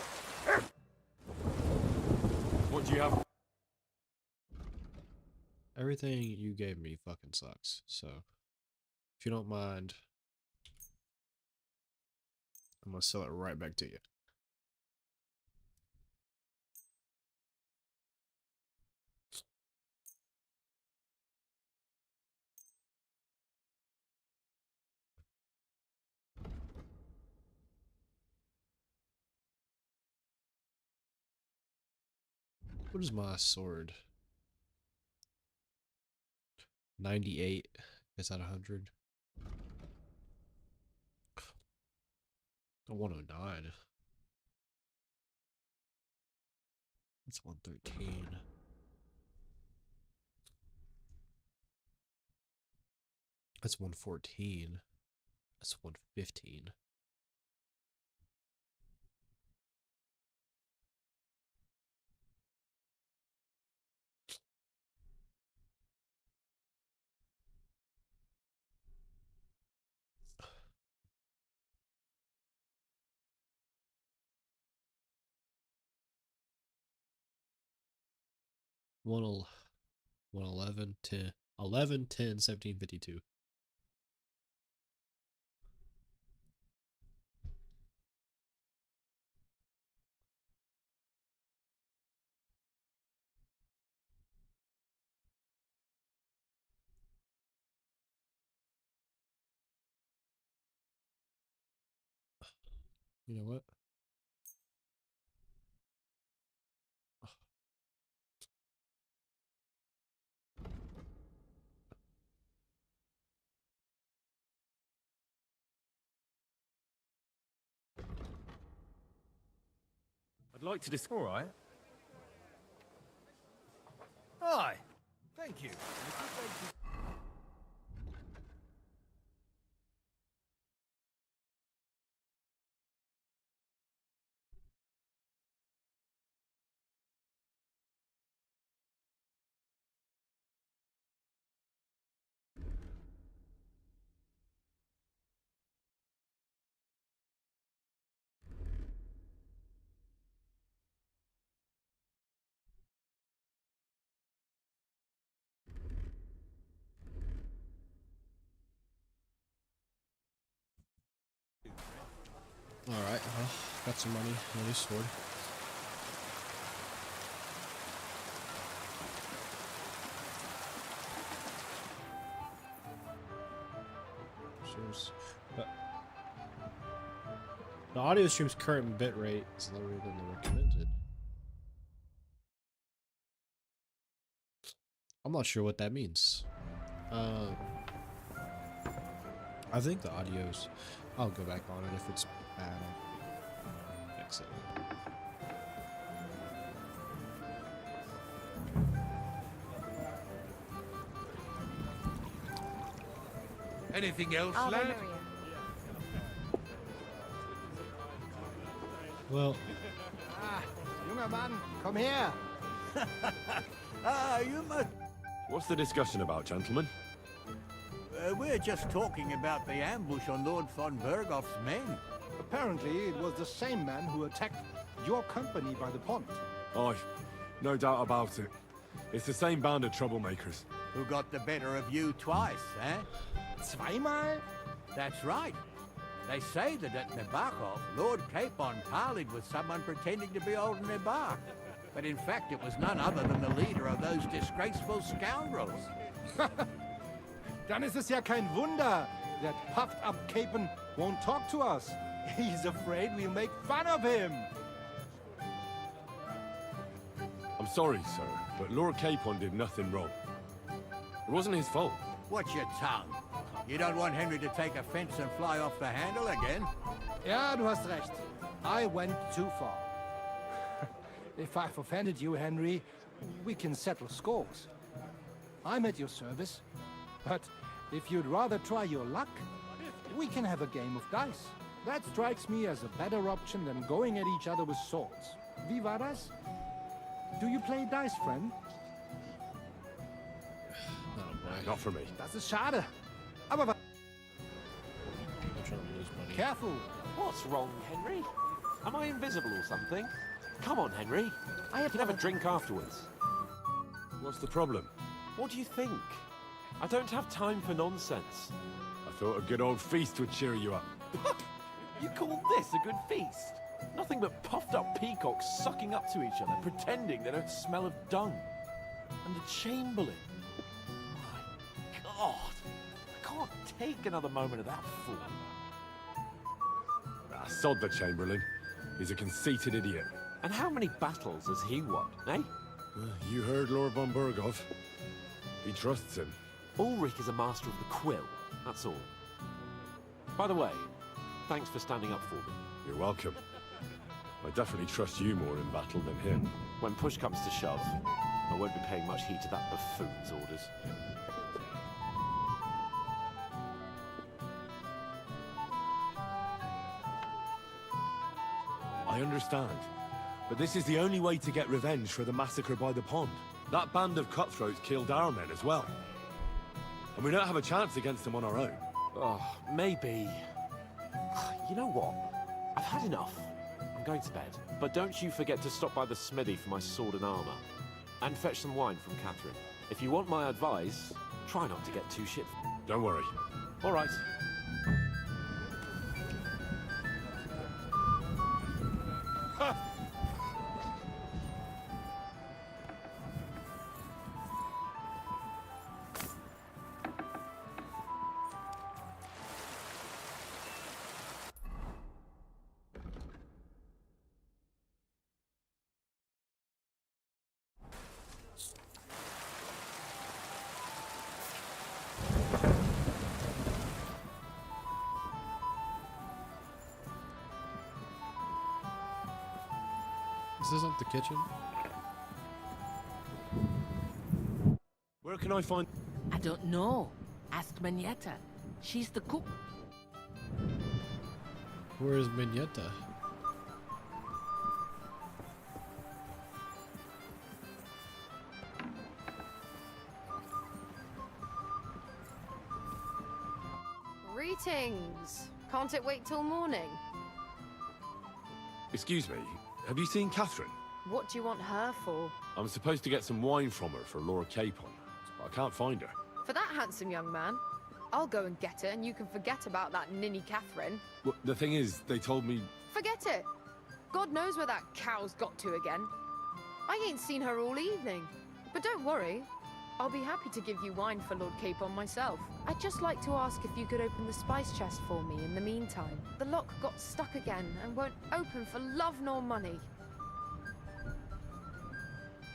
What do you have? Everything you gave me fucking sucks. So, if you don't mind, I'm gonna sell it right back to you. What is my sword? 98. Is that 100? 109. That's 113. That's 114. That's 115. One 111 10 11 10 17 52. You know what? I'd like to All right. Aye. Thank you. Alright, well, got some money. A new sword. The audio stream's current bitrate is lower than the recommended. I'm not sure what that means. I think the audio's... I'll go back on it if it's bad. I'll fix it. Anything else, Ave lad? Maria. Well... Junger Mann, komm her! You must... What's the discussion about, gentlemen? We're just talking about the ambush on Lord von Bergoff's men. Apparently, it was the same man who attacked your company by the pond. Aye, no doubt about it. It's the same band of troublemakers. Who got the better of you twice, eh? Zweimal? That's right. They say that at Nabokov, Lord Capon parleyed with someone pretending to be old Nabark. But in fact, it was none other than the leader of those disgraceful scoundrels. Dann ist es ja kein Wunder that puffed up Capon won't talk to us. He's afraid we'll make fun of him. I'm sorry, sir, but Lord Capon did nothing wrong. It wasn't his fault. Watch your tongue. You don't want Henry to take offense and fly off the handle again? Ja, du hast recht. I went too far. If I've offended you, Henry, we can settle scores. I'm at your service. But if you'd rather try your luck, we can have a game of dice. That strikes me as a better option than going at each other with swords. Wie war das? Do you play dice, friend? Not for me. Das ist schade. Aber I'm trying to lose money. careful. What's wrong, Henry? Am I invisible or something? Come on, Henry. I can have a drink afterwards. What's the problem? What do you think? I don't have time for nonsense. I thought a good old feast would cheer you up. You call this a good feast? Nothing but puffed up peacocks sucking up to each other, pretending they don't smell of dung. And a chamberlain. My God. I can't take another moment of that fool. Ah, sod the Chamberlain. He's a conceited idiot. And how many battles has he won, eh? You heard Lord von Berghoff. He trusts him. Ulrich is a master of the quill, that's all. By the way, thanks for standing up for me. You're welcome. I definitely trust you more in battle than him. When push comes to shove, I won't be paying much heed to that buffoon's orders. I understand. But this is the only way to get revenge for the massacre by the pond. That band of cutthroats killed our men as well. And we don't have a chance against them on our own. Oh, maybe. You know what? I've had enough. I'm going to bed. But don't you forget to stop by the smithy for my sword and armor. And fetch some wine from Catherine. If you want my advice, try not to get too shit. Don't worry. All right. Is this not the kitchen? Where can I find... I don't know. Ask Magneta. She's the cook. Where is Mignetta? Greetings. Can't it wait till morning? Excuse me, have you seen Catherine? What do you want her for? I'm supposed to get some wine from her for Lord Capon, but I can't find her. For that handsome young man? I'll go and get her, and you can forget about that ninny Catherine. Well, the thing is, they told me... Forget it. God knows where that cow's got to again. I ain't seen her all evening. But don't worry. I'll be happy to give you wine for Lord Capon myself. I'd just like to ask if you could open the spice chest for me in the meantime. The lock got stuck again and won't open for love nor money.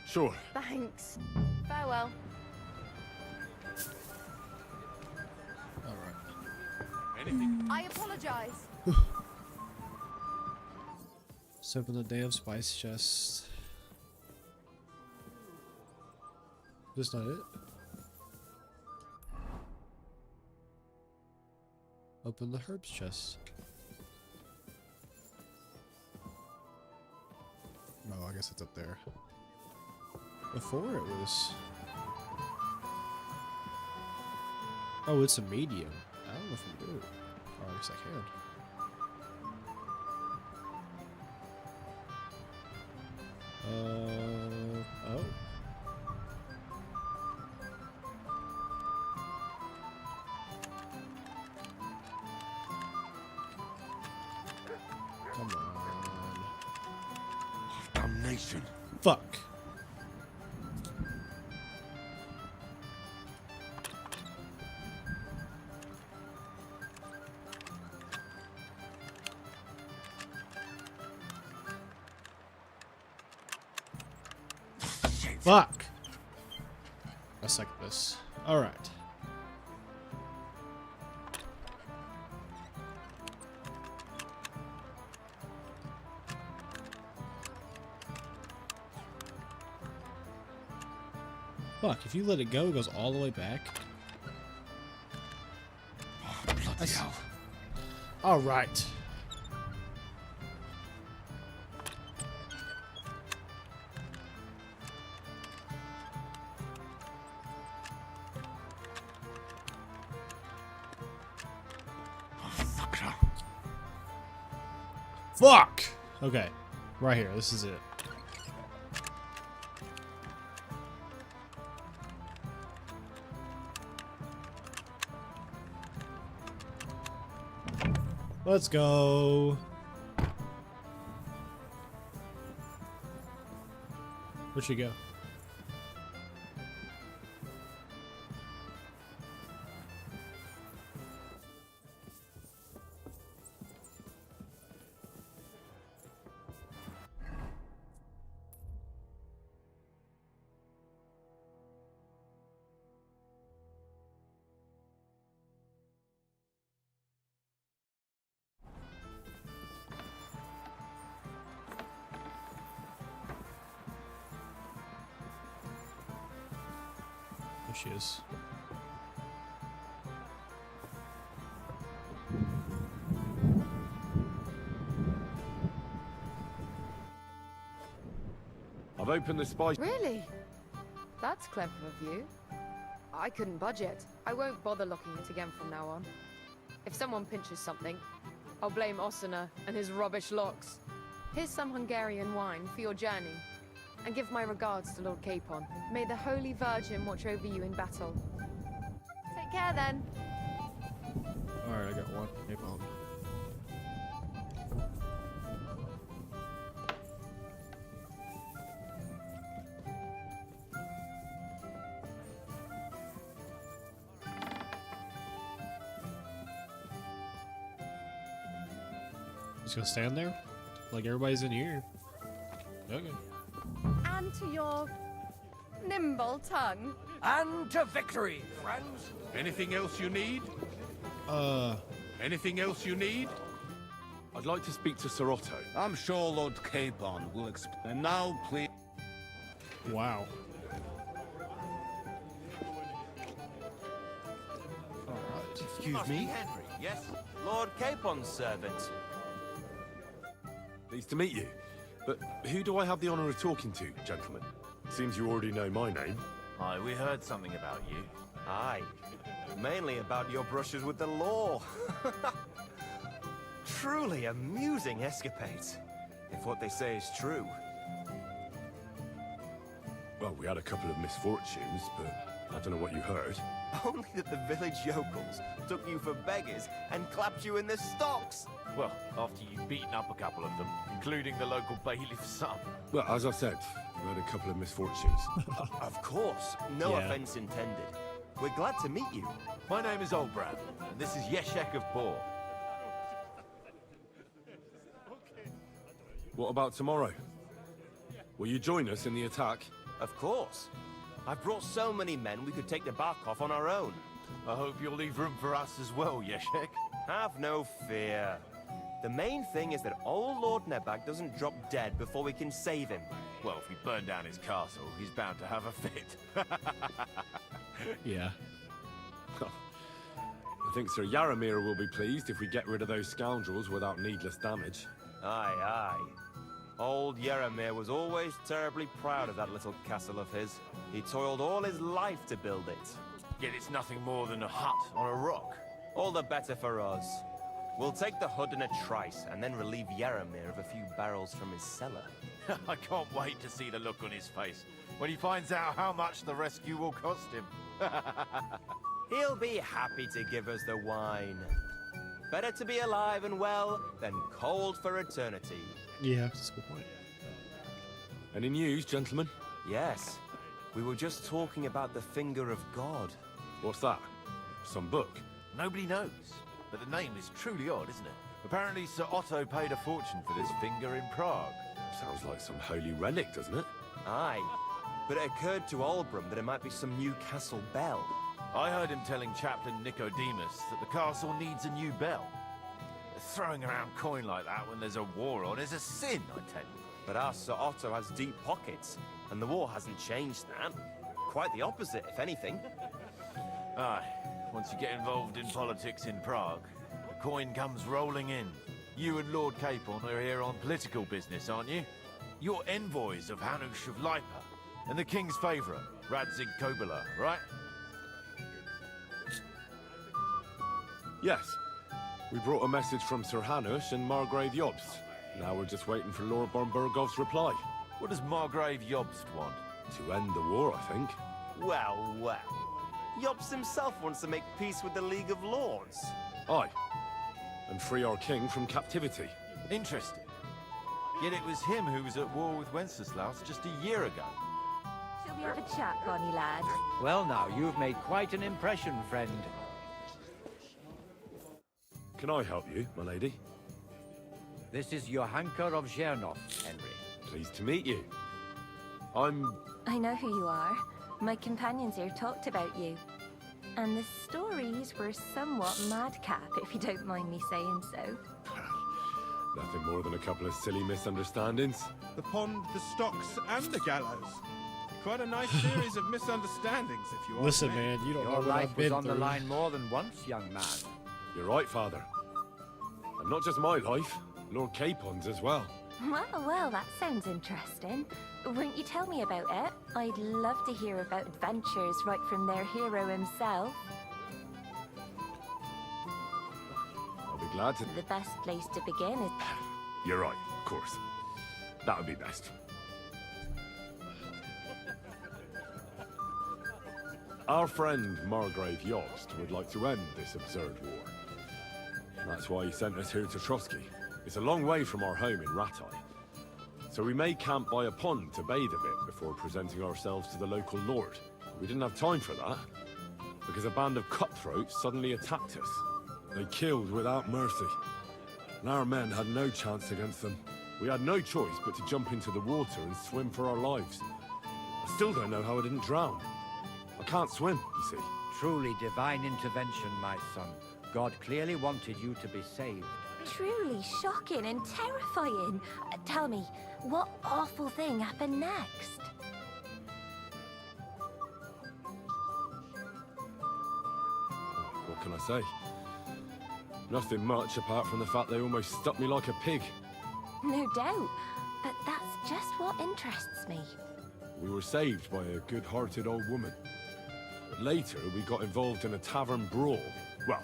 Sure. Thanks. Farewell. I apologize. Let's open the day of spice chest. Is this not it? Open the herbs chest. Oh, I guess it's up there. Before it was... Oh, it's a medium. I don't know if I can do it. Oh, I guess I can. Oh. Come on. Damnation. Fuck. Fuck! I suck at this. Alright. Fuck, if you let it go, it goes all the way back. Oh, bloody hell. Alright. Fuck! Okay. Right here. This is it. Let's go. Where'd she go? There she is. I've opened the spy... Really? That's clever of you. I couldn't budget. I won't bother locking it again from now on. If someone pinches something, I'll blame Osuna and his rubbish locks. Here's some Hungarian wine for your journey. And give my regards to Lord Capon. May the Holy Virgin watch over you in battle. Take care then. Alright, I got one. Maybe I'll... Just gonna stand there? Like everybody's in here. Okay. And to your nimble tongue. And to victory, friends! Anything else you need? Anything else you need? I'd like to speak to Sir Otto. I'm sure Lord Capon will explain. And now, please. Wow. Excuse me? Henry, yes? Lord Capon's servant. Pleased to meet you. But who do I have the honor of talking to, gentlemen? Seems you already know my name. Aye, we heard something about you. Aye. Mainly about your brushes with the law. Truly amusing escapades, if what they say is true. Well, we had a couple of misfortunes, but I don't know what you heard. Only that the village yokels took you for beggars and clapped you in the stocks. Well, after you'd beaten up a couple of them, including the local bailiff's son. Well, as I said, we had a couple of misfortunes. Of course, no Yeah. offense intended. We're glad to meet you. My name is Olbrand, and this is Yeshek of Bor. What about tomorrow? Will you join us in the attack? Of course. I've brought so many men we could take the Barkov on our own. I hope you'll leave room for us as well, Yeshek. Have no fear. The main thing is that old Lord Nebak doesn't drop dead before we can save him. Well, if we burn down his castle, he's bound to have a fit. Yeah. I think Sir Yaramir will be pleased if we get rid of those scoundrels without needless damage. Aye, aye. Old Yaramir was always terribly proud of that little castle of his. He toiled all his life to build it. Yet it's nothing more than a hut on a rock. All the better for us. We'll take the hood in a trice, and then relieve Yaramir of a few barrels from his cellar. I can't wait to see the look on his face when he finds out how much the rescue will cost him. He'll be happy to give us the wine. Better to be alive and well than cold for eternity. Yeah, that's a good point. Any news, gentlemen? Yes. We were just talking about the Finger of God. What's that? Some book? Nobody knows. But the name is truly odd, isn't it? Apparently Sir Otto paid a fortune for this finger in Prague. Sounds like some holy relic, doesn't it? Aye. but it occurred to Albram that it might be some new castle bell. I heard him telling Chaplain Nicodemus that the castle needs a new bell. Throwing around coin like that when there's a war on is a sin, I tell you. But our Sir Otto has deep pockets, and the war hasn't changed that. Quite the opposite, if anything. Aye, once you get involved in politics in Prague, the coin comes rolling in. You and Lord Capon are here on political business, aren't you? You're envoys of Hanush of Lipa, and the king's favourite, Radzig Kobyla, right? Yes. We brought a message from Sir Hanush and Margrave Jobst. Now we're just waiting for Lord von Bergov's reply. What does Margrave Jobst want? To end the war, I think. Well, well. Jobst himself wants to make peace with the League of Lords. Aye. And free our king from captivity. Interesting. Yet it was him who was at war with Wenceslaus just a year ago. Shall we have a chat, Bonnie lad? Well now, you've made quite an impression, friend. Can I help you, my lady? This is Johanka of Zhernov, Henry. Pleased to meet you. I know who you are. My companions here talked about you. And the stories were somewhat madcap, if you don't mind me saying so. Nothing more than a couple of silly misunderstandings. The pond, the stocks, and the gallows. Quite a nice series of misunderstandings, if you Listen, man, you don't know Your what life I've was been on through. the line more than once, young man. You're right, Father. And not just my life, Lord Capon's as well. Well, that sounds interesting. Won't you tell me about it? I'd love to hear about adventures right from their hero himself. I'll be glad to... The best place to begin is... You're right, of course. That would be best. Our friend Margrave Jobst would like to end this absurd war. That's why he sent us here to Trotsky. It's a long way from our home in Ratai. So we made camp by a pond to bathe a bit before presenting ourselves to the local lord. We didn't have time for that, because a band of cutthroats suddenly attacked us. They killed without mercy, and our men had no chance against them. We had no choice but to jump into the water and swim for our lives. I still don't know how I didn't drown. I can't swim, you see. Truly divine intervention, my son. God clearly wanted you to be saved. truly shocking and terrifying. Tell me, what awful thing happened next? What can I say? Nothing much apart from the fact they almost stuck me like a pig. No doubt, but that's just what interests me. We were saved by a good-hearted old woman. But later, we got involved in a tavern brawl. Well,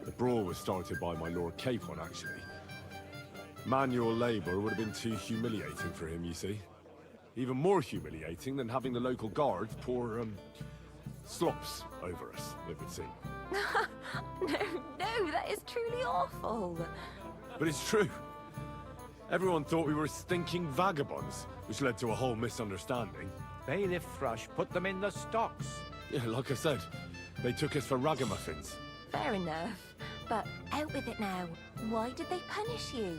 the brawl was started by my Lord Capon, actually. Manual labor would have been too humiliating for him, you see. Even more humiliating than having the local guards pour, slops over us, it would seem. No, that is truly awful. But it's true. Everyone thought we were stinking vagabonds, which led to a whole misunderstanding. Bailiff Thrush put them in the stocks. Yeah, like I said, they took us for ragamuffins. Fair enough, but out with it now. Why did they punish you?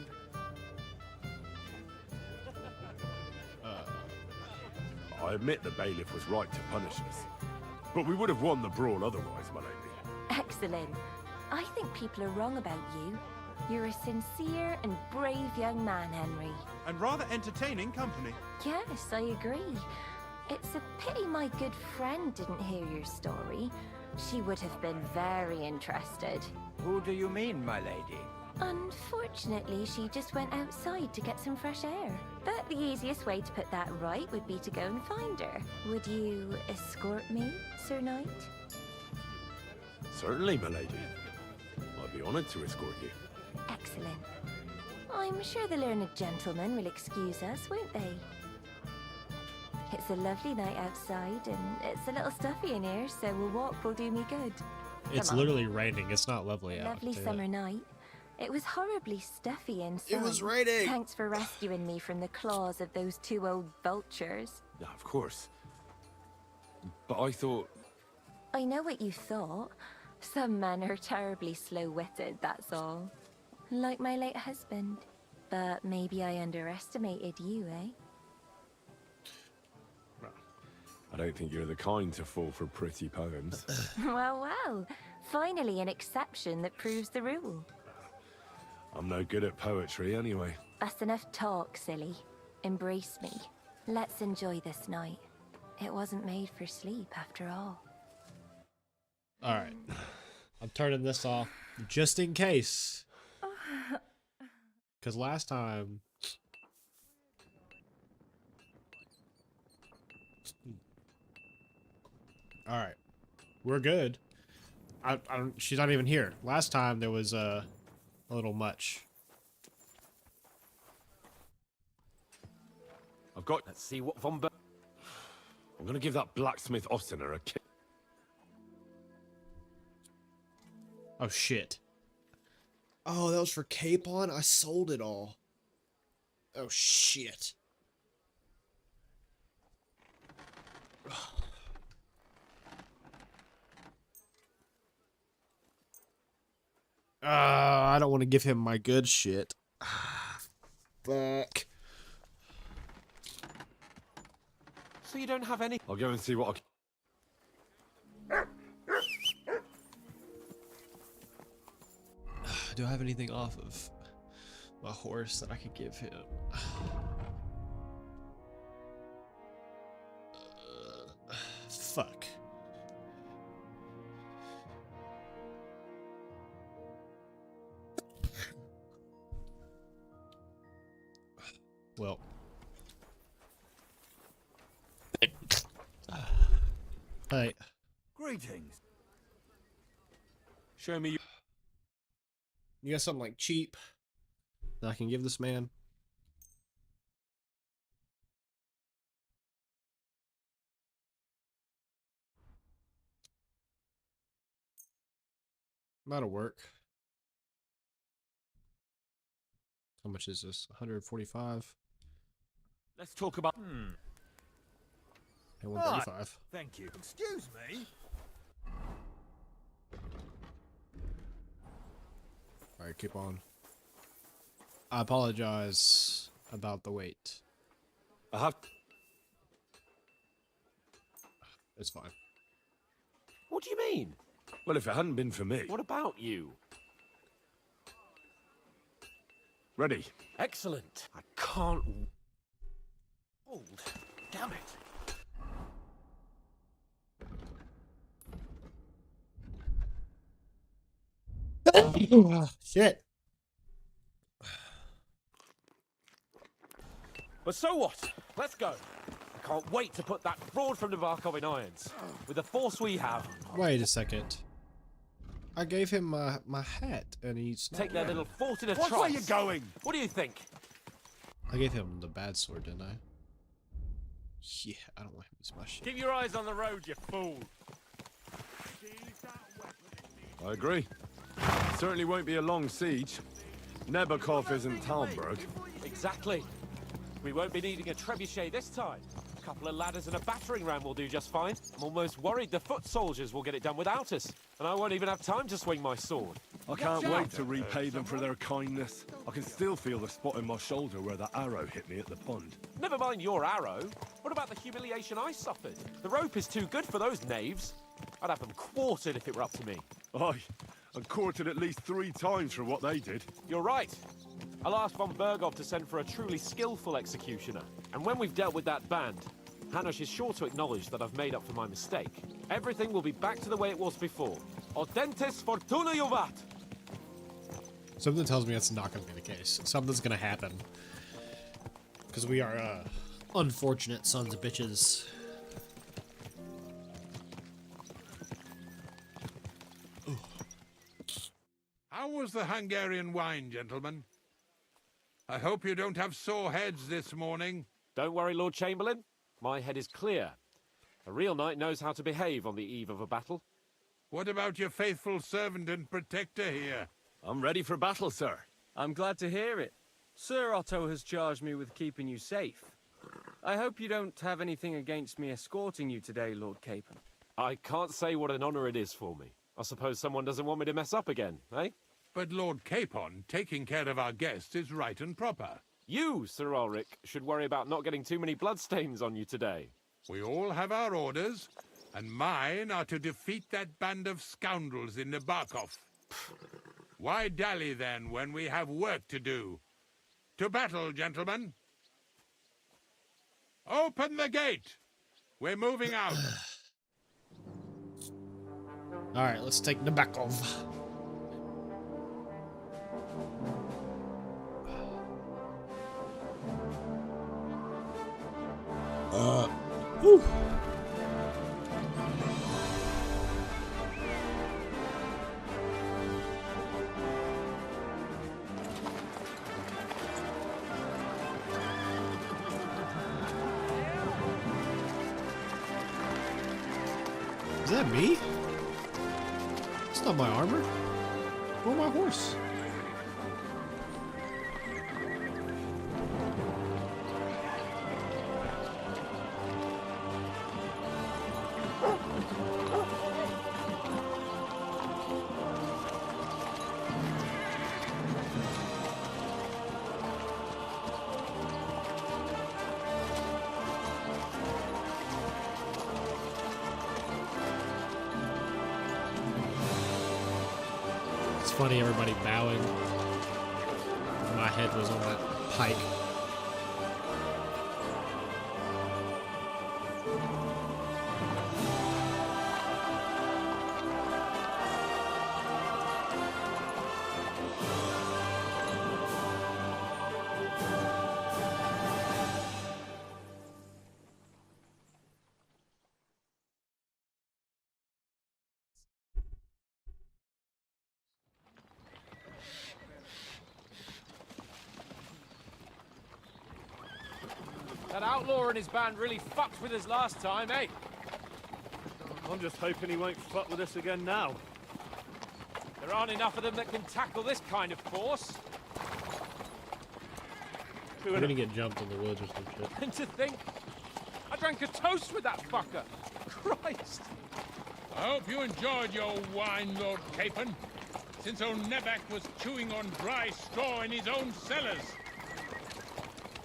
I admit the bailiff was right to punish us. But we would have won the brawl otherwise, my lady. Excellent. I think people are wrong about you. You're a sincere and brave young man, Henry. And rather entertaining company. Yes, I agree. It's a pity my good friend didn't hear your story. She would have been very interested. Who do you mean, my lady? Unfortunately, she just went outside to get some fresh air. But the easiest way to put that right would be to go and find her. Would you escort me, Sir Knight? Certainly, my lady. I'd be honored to escort you. Excellent. I'm sure the learned gentlemen will excuse us, won't they? It's a lovely night outside, and it's a little stuffy in here, so a walk will do me good. It's Come on. literally raining. It's not lovely out. Lovely summer night. It was horribly stuffy inside. It was raining! Thanks for rescuing me from the claws of those two old vultures. Yeah, of course. But I thought... I know what you thought. Some men are terribly slow-witted, that's all. Like my late husband. But maybe I underestimated you, eh? I don't think you're the kind to fall for pretty poems. Well, well. Finally an exception that proves the rule. I'm no good at poetry anyway. That's enough talk, silly. Embrace me. Let's enjoy this night. It wasn't made for sleep after all. Alright. I'm turning this off just in case. Because last time... Alright. We're good. She's not even here. Last time there was a little much. I've got... Let's see what Von Ber... I'm gonna give that blacksmith Ostener a kick. Oh, shit. Oh, that was for Capon? I sold it all. Oh, shit. I don't want to give him my good shit. Fuck. So you don't have any... I'll go and see what I... Do I have anything off of my horse that I could give him? Fuck. Well. Hey. Greetings. Show me... You got something like cheap that I can give this man? That'll work. How much is this? 145? Let's talk about... And 135. Right. Thank you. Excuse me? Alright, keep on. I apologize about the wait. I have... It's fine. What do you mean? Well, if it hadn't been for me... What about you? Ready. Excellent. I can't... Hold. Damn it. Shit. But so what? Let's go. I can't wait to put that fraud from Navarkov in irons. With the force we have. Wait a second. I gave him my hat, and he's Take their little fort in a Watch trice. where you're going! What do you think? I gave him the bad sword, didn't I? Yeah, I don't want him to smash shit. Keep your eyes on the road, you fool. I agree. Certainly won't be a long siege. Nebakov isn't Talmberg. Exactly. We won't be needing a trebuchet this time. A couple of ladders and a battering ram will do just fine. I'm almost worried the foot soldiers will get it done without us. And I won't even have time to swing my sword. I can't wait to repay them for their kindness. I can still feel the spot in my shoulder where that arrow hit me at the pond. Never mind your arrow. What about the humiliation I suffered? The rope is too good for those knaves. I'd have them quartered if it were up to me. Aye, and quartered at least 3 times for what they did. You're right. I'll ask von Bergov to send for a truly skillful executioner. And when we've dealt with that band, Hanush is sure to acknowledge that I've made up for my mistake. Everything will be back to the way it was before. Audentes fortuna juvat! Something tells me that's not going to be the case. Something's going to happen. Because we are, unfortunate sons of bitches. How was the Hungarian wine, gentlemen? I hope you don't have sore heads this morning. Don't worry, Lord Chamberlain. My head is clear. A real knight knows how to behave on the eve of a battle. What about your faithful servant and protector here? I'm ready for battle, sir. I'm glad to hear it. Sir Otto has charged me with keeping you safe. I hope you don't have anything against me escorting you today, Lord Capon. I can't say what an honor it is for me. I suppose someone doesn't want me to mess up again, eh? But Lord Capon, taking care of our guests is right and proper. You, Sir Ulrich, should worry about not getting too many bloodstains on you today. We all have our orders, and mine are to defeat that band of scoundrels in Nabokov. Why dally, then, when we have work to do? To battle, gentlemen! Open the gate! We're moving out. Alright, let's take Nabokov. Whew. Is that me? It's not my armor. Or my horse. Funny, everybody bowing. My head was on that pike. That outlaw and his band really fucked with us last time, eh? I'm just hoping he won't fuck with us again now. There aren't enough of them that can tackle this kind of force. We're gonna get jumped in the woods or some shit. And to think, I drank a toast with that fucker. Christ. I hope you enjoyed your wine, Lord Capon, since old Nebak was chewing on dry straw in his own cellars.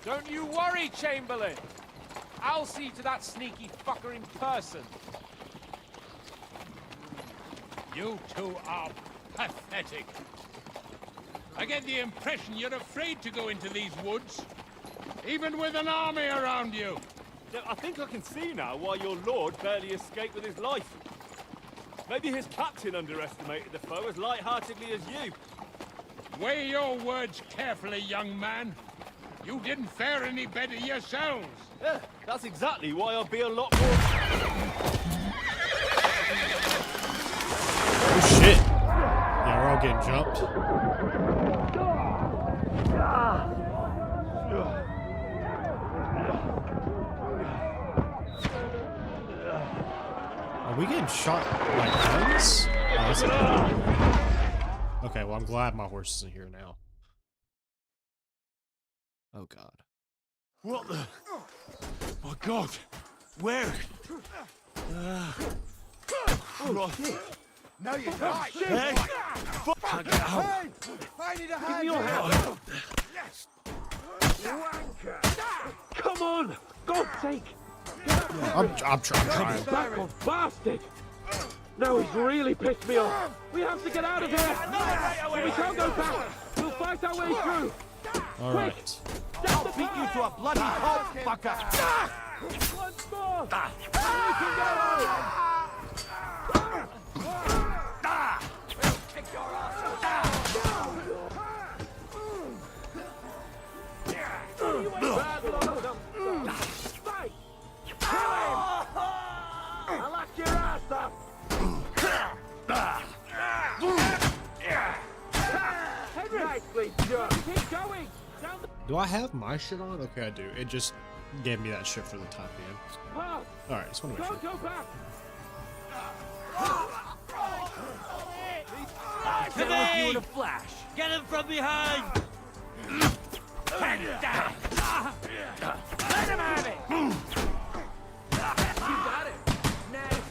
Don't you worry, Chamberlain. I'll see to that sneaky fucker in person. You two are pathetic. I get the impression you're afraid to go into these woods, even with an army around you. I think I can see now why your lord barely escaped with his life. Maybe his captain underestimated the foe as light-heartedly as you. Weigh your words carefully, young man. You didn't fare any better yourselves. Yeah, that's exactly why I'll be a lot more... Oh shit! Yeah, we're all getting jumped. Are we getting shot like guns? Oh, that's okay, well I'm glad my horse isn't here now. Oh god. What the? My god! Where? No, you're not. Hey! Fuck! Get out! I need a hand. Give me your hand! Come on! God's sake! I'm trying. Back off, bastard! Now he's really pissed me off. We have to get out of here! We can't go back! We'll fight our way through! Alright. I'll beat you to a bloody pulp, fucker! Once more! We can go! I'll lock your ass up! Henry! Nicely done! Keep going! Do I have my shit on? Okay, I do. It just gave me that shit for the time being. Alright, just want to make sure. Don't go back! Come with you in a flash! Get him from behind! Let him have it! You got it! Nice!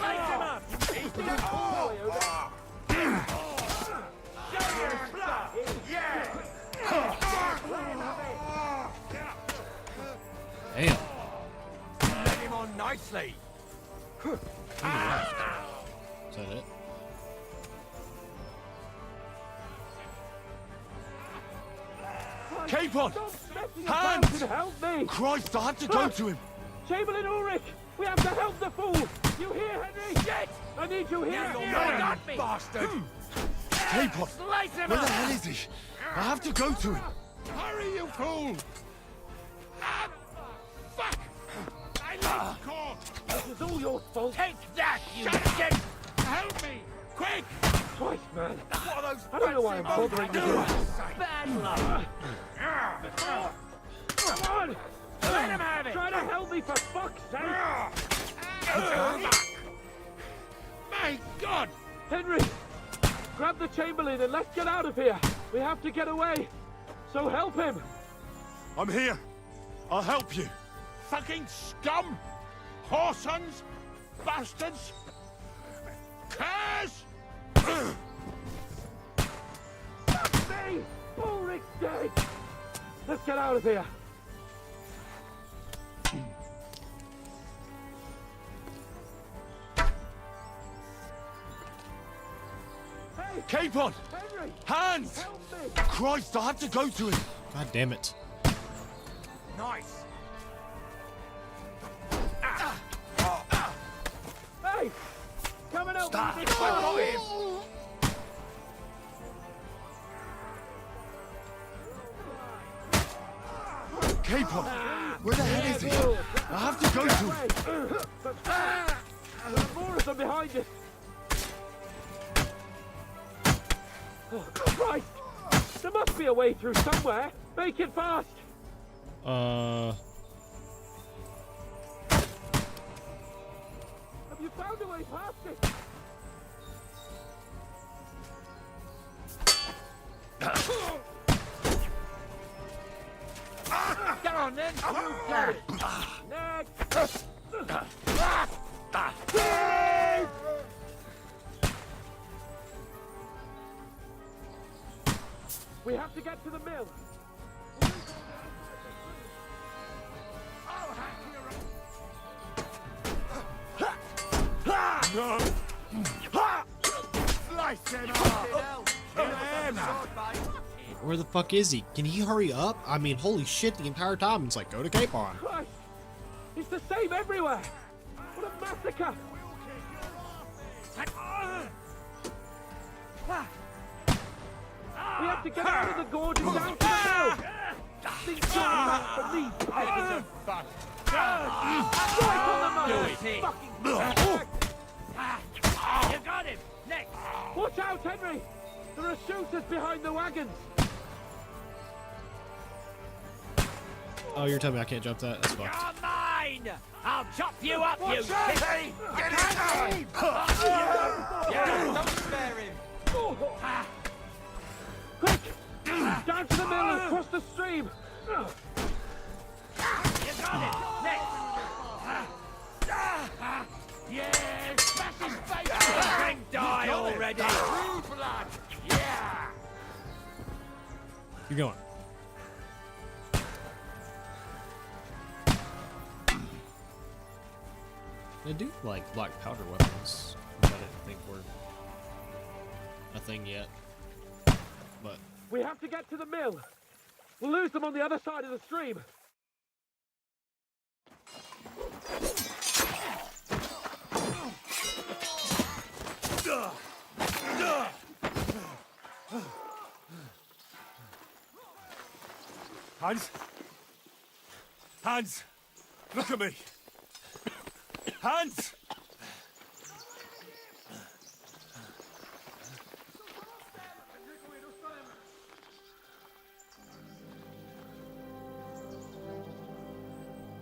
Light him up! Show your stuff! Yeah! sleeve. Is that it? Capon! Hands! Hands! Help me! Christ, I have to go to him! Chamberlain Ulrich! We have to help the fool! You hear, Henry? Shit! I need you here! You got me! Bastard! Capon! Slice him Where the up! hell is he? I have to go to him! Hurry, you fool! Ah, fuck! I lost caught! This is all your fault! Take that, you shit! Help me! Quick! Twice, man! What are those I don't know why I'm bothering you. bad luck! Come on! Let him have it! Try to help me, for fuck's sake! My God! Henry! Grab the Chamberlain and let's get out of here! We have to get away! So help him! I'm here! I'll help you! Fucking scum! Whoresons! Bastards! Curse! Fuck me! Ulrich's dead! Let's get out of here! Hey! Capon! Henry! Hands! Help me! Christ, I have to go to him! God damn it. Nice! Hey! Come and help me! I with this got one. him! Capon! Where the hell is he? I have to go to him! There are more of them behind us! Oh, Christ! There must be a way through somewhere! Make it fast! Uh, Have you found a way past it? Get on then! Next! We have to get to the mill! No! Slice him up! where the fuck is he? Can he hurry up? I mean, holy shit, the entire time it's like, go to Capon. Christ! It's the same everywhere! What a massacre! We have to get out of the gorge and down to the mill! Think back for me! Right on the money! Fucking You got him! Next! watch out, Henry! There are shooters behind the wagons! Oh, you're telling me I can't jump that? That's fucked. You're mine! I'll chop you up, you sissy! Get it down! Yeah, don't spare him! Quick! Down to the mill and cross the stream! You got it! Next! Yeah, smash his face! Bang, die already! True blood! Yeah! You're going. They do like black powder weapons, which I didn't think were a thing yet. But We have to get to the mill! We'll lose them on the other side of the stream! Hans? Hans! Look at me! Hans!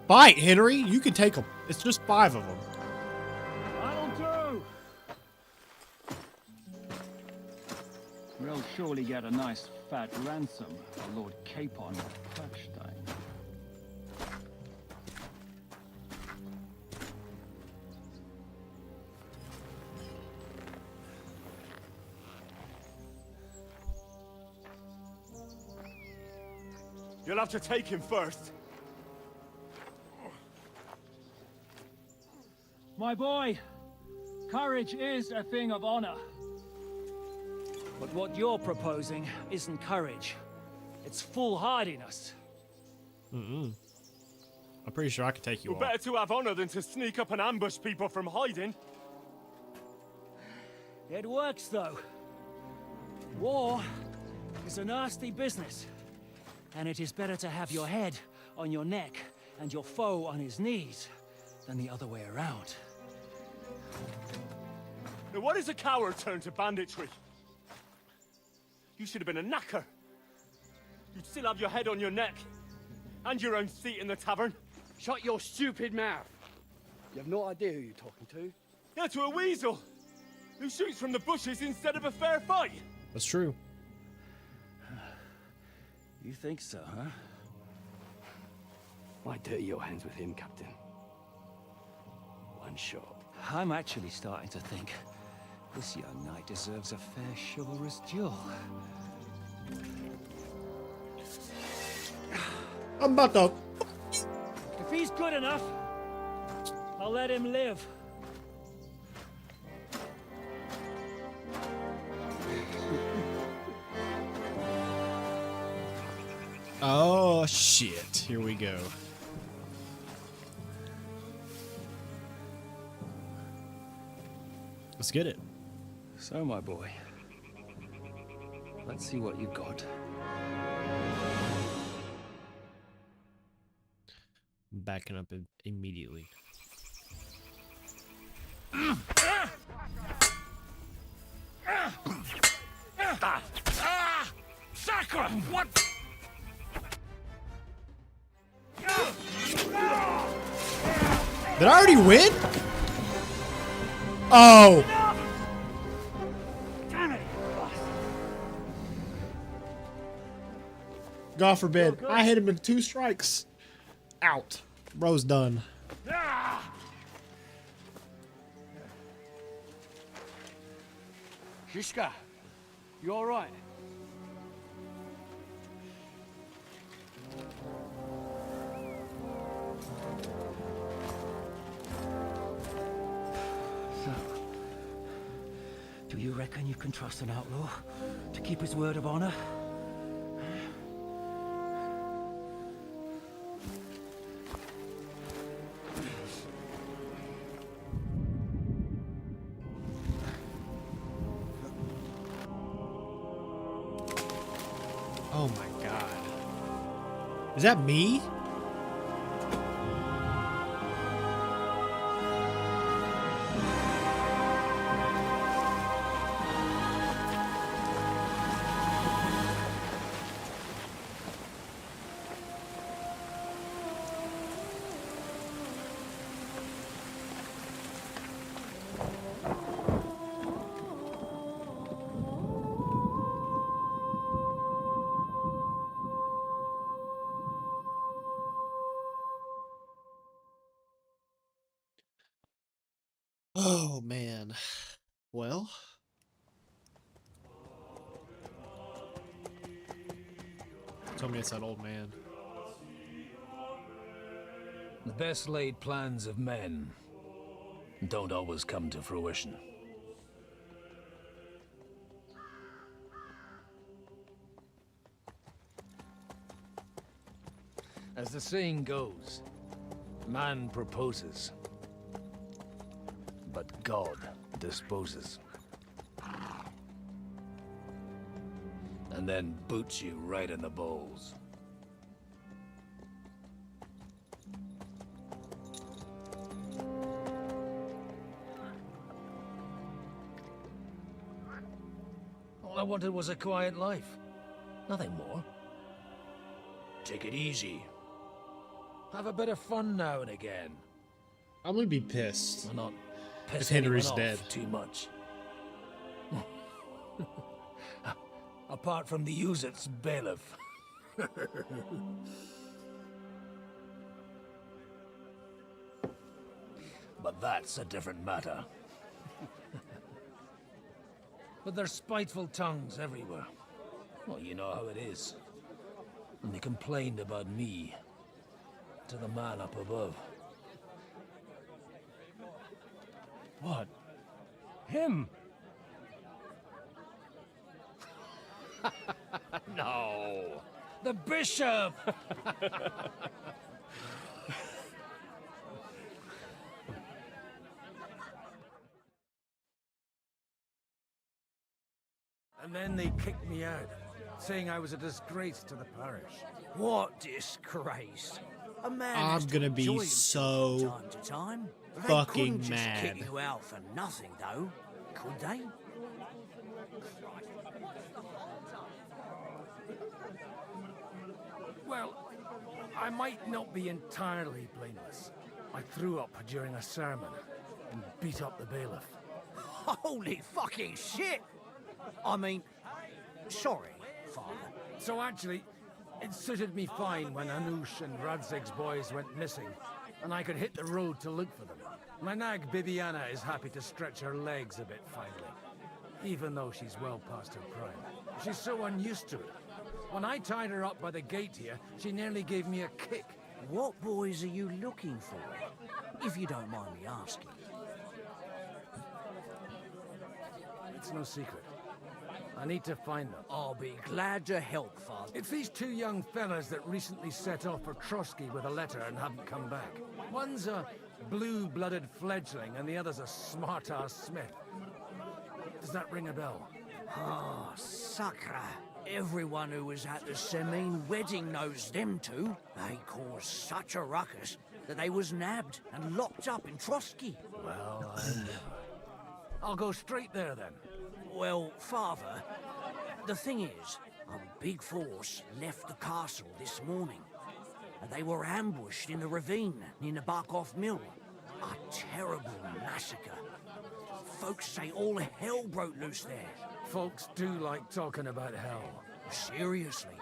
fight, Henry! You can take them. It's just 5 of them. That'll do! We'll surely get a nice fat ransom for Lord Capon of Kirkstein. You'll have to take him first. My boy, courage is a thing of honor. But what you're proposing isn't courage. It's foolhardiness. I'm pretty sure I could take you Well, all. better to have honor than to sneak up and ambush people from hiding. It works, though. War is a nasty business. And it is better to have your head on your neck and your foe on his knees than the other way around. Now, what is a coward turn to banditry? You should have been a knacker. You'd still have your head on your neck. And your own seat in the tavern. Shut your stupid mouth. You have no idea who you're talking to. Yeah, to a weasel. Who shoots from the bushes instead of a fair fight. That's true. You think so, huh? Why dirty your hands with him, Captain? One shot. I'm actually starting to think this young knight deserves a fair chivalrous duel. I'm about to... If he's good enough, I'll let him live. Oh, shit. Here we go. Let's get it. So, my boy, let's see what you got. Backing up immediately. Sacre! What? Did I already win? Oh! Damn it! God forbid. I hit him in 2 strikes. Out. Bro's done. Shishka, you all right? Do you reckon you can trust an outlaw to keep his word of honor? Oh my god. Is that me? Oh man. Well. Tell me it's that old man. The best laid plans of men don't always come to fruition. As the saying goes, man proposes, but God disposes. And then boots you right in the balls. All I wanted was a quiet life. Nothing more. Take it easy. Have a bit of fun now and again. I'm gonna be pissed. I'm not if pissing Henry's anyone dead. off too much. Apart from the use-its bailiff. But that's a different matter. But there's spiteful tongues everywhere. Well, you know how it is. And they complained about me to the man up above. What? Him? No. The bishop! And then they kicked me out, saying I was a disgrace to the parish. What disgrace? A man I'm has to gonna be enjoy himself so from time to time. They fucking couldn't just mad. kick you out for nothing, though, could they? Well, I might not be entirely blameless. I threw up during a sermon and beat up the bailiff. Holy fucking shit! I mean, sorry, Father. So actually, it suited me fine when Anush and Radzig's boys went missing, and I could hit the road to look for them. My nag Bibiana is happy to stretch her legs a bit finally, even though she's well past her prime. She's so unused to it. When I tied her up by the gate here, she nearly gave me a kick. What boys are you looking for, if you don't mind me asking? It's no secret. I need to find them. I'll be glad to help, Father. It's these two young fellas that recently set off for Trotsky with a letter and haven't come back. One's a blue-blooded fledgling and the other's a smart-ass smith. Does that ring a bell? Ah, Sakra. Everyone who was at the Semine wedding knows them two. They caused such a ruckus that they was nabbed and locked up in Trotsky. Well, I never. I'll go straight there then. Well, Father, the thing is, a big force left the castle this morning, and they were ambushed in the ravine near the Barkov Mill. A terrible massacre. Folks say all hell broke loose there. Folks do like talking about hell. Seriously.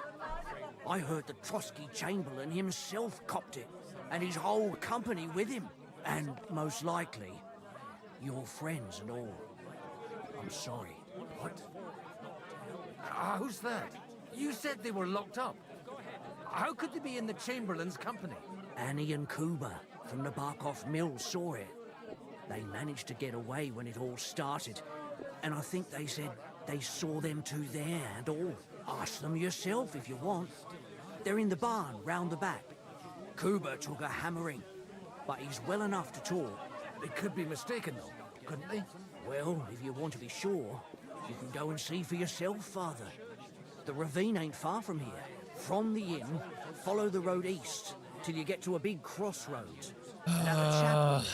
I heard the Trotsky Chamberlain himself copped it, and his whole company with him. And most likely, your friends and all. I'm sorry. What? How's that? You said they were locked up. How could they be in the Chamberlain's company? Annie and Kuba from the Barkov Mill saw it. They managed to get away when it all started, and I think they said they saw them two there and all. Ask them yourself if you want. They're in the barn round the back. Kuba took a hammering, but he's well enough to talk. They could be mistaken though, couldn't they? Well, if you want to be sure, you can go and see for yourself, Father. The ravine ain't far from here. From the inn, follow the road east till you get to a big crossroads. And at the chapel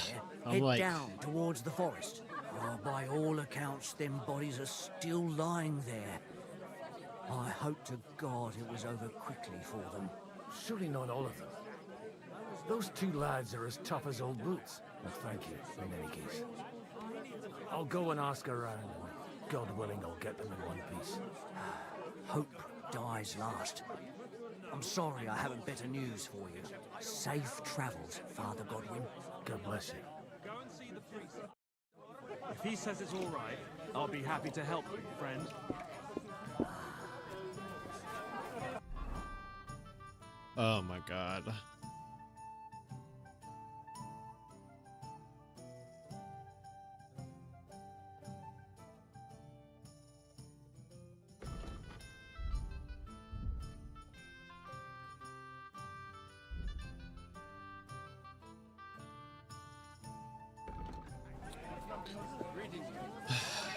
there, head down towards the forest. Oh, by all accounts, them bodies are still lying there. I hope to God it was over quickly for them. Surely not all of them. Those two lads are as tough as old boots. Well, thank you, in any case. I'll go and ask around, and God willing, I'll get them in one piece. Hope dies last. I'm sorry I haven't better news for you. Safe travels, Father Godwin. God bless you. If he says it's all right, I'll be happy to help you, friend. Oh my god.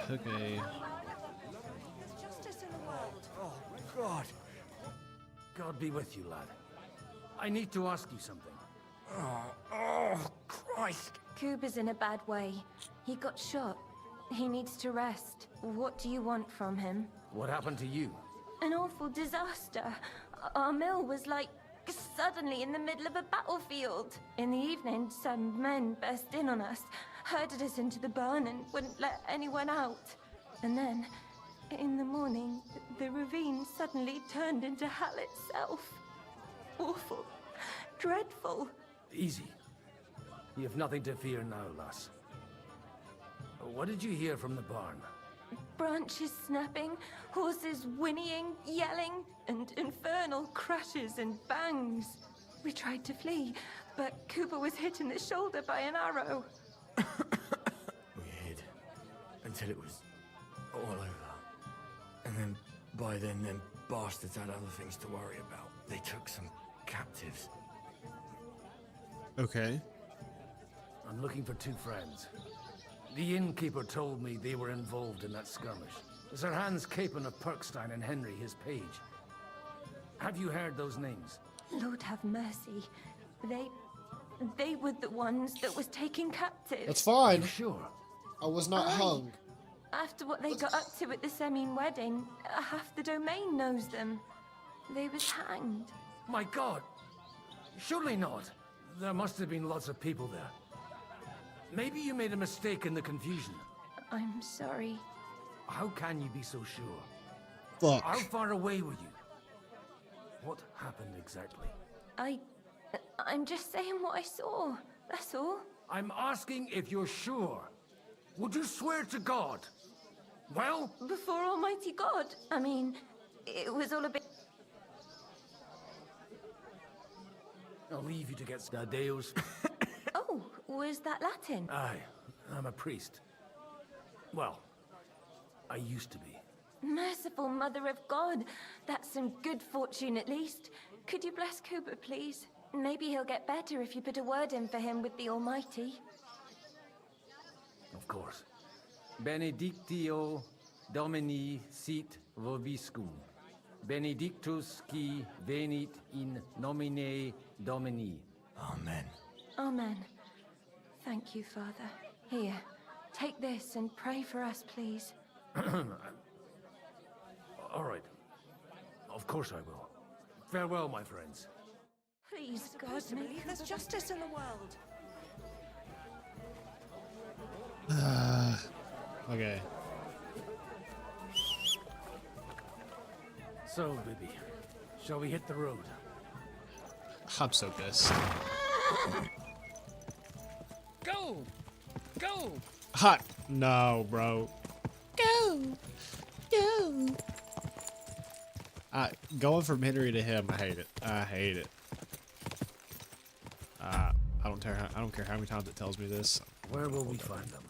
Okay. Justice in the world. Oh, God. God be with you, lad. I need to ask you something. Oh, Christ. Kuba's in a bad way. He got shot. He needs to rest. What do you want from him? What happened to you? An awful disaster. Our mill was like suddenly in the middle of a battlefield. In the evening, some men burst in on us, herded us into the barn and wouldn't let anyone out. And then, in the morning, the ravine suddenly turned into hell itself. Awful. Dreadful. Easy. You have nothing to fear now, lass. What did you hear from the barn? Branches snapping, horses whinnying, yelling, and infernal crashes and bangs. We tried to flee, but Cooper was hit in the shoulder by an arrow. till it was all over. And then, by then, them bastards had other things to worry about. They took some captives. Okay. I'm looking for two friends. The innkeeper told me they were involved in that skirmish. Sir Hans Capon of Perkstein and Henry, his page. Have you heard those names? Lord have mercy. They were the ones that was taken captive. That's fine. You sure? I was not hung. After what they got up to at the Semine wedding, half the domain knows them. They was hanged. My God! Surely not. There must have been lots of people there. Maybe you made a mistake in the confusion. I'm sorry. How can you be so sure? Fuck. How far away were you? What happened exactly? I'm just saying what I saw. That's all. I'm asking if you're sure. Would you swear to God? Well? Before Almighty God. I mean, it was all a bit... I'll leave you to get Deus. Oh, was that Latin? Aye, I'm a priest. Well, I used to be. Merciful Mother of God. That's some good fortune at least. Could you bless Cooper, please? Maybe he'll get better if you put a word in for him with the Almighty. Of course. Benedictio Domini sit vobiscum. Benedictus qui venit in nomine Domini. Amen. Amen. Thank you, Father. Here, take this and pray for us, please. All right. Of course I will. Farewell, my friends. Please, God, Supposed to believe there's justice in the world. Okay. So, Bibby, shall we hit the road? I'm so pissed. Go! Go! Hot. No, bro. Go! Go! Going from Henry to him, I hate it. I hate it. I don't care how many times it tells me this. Where will we find them?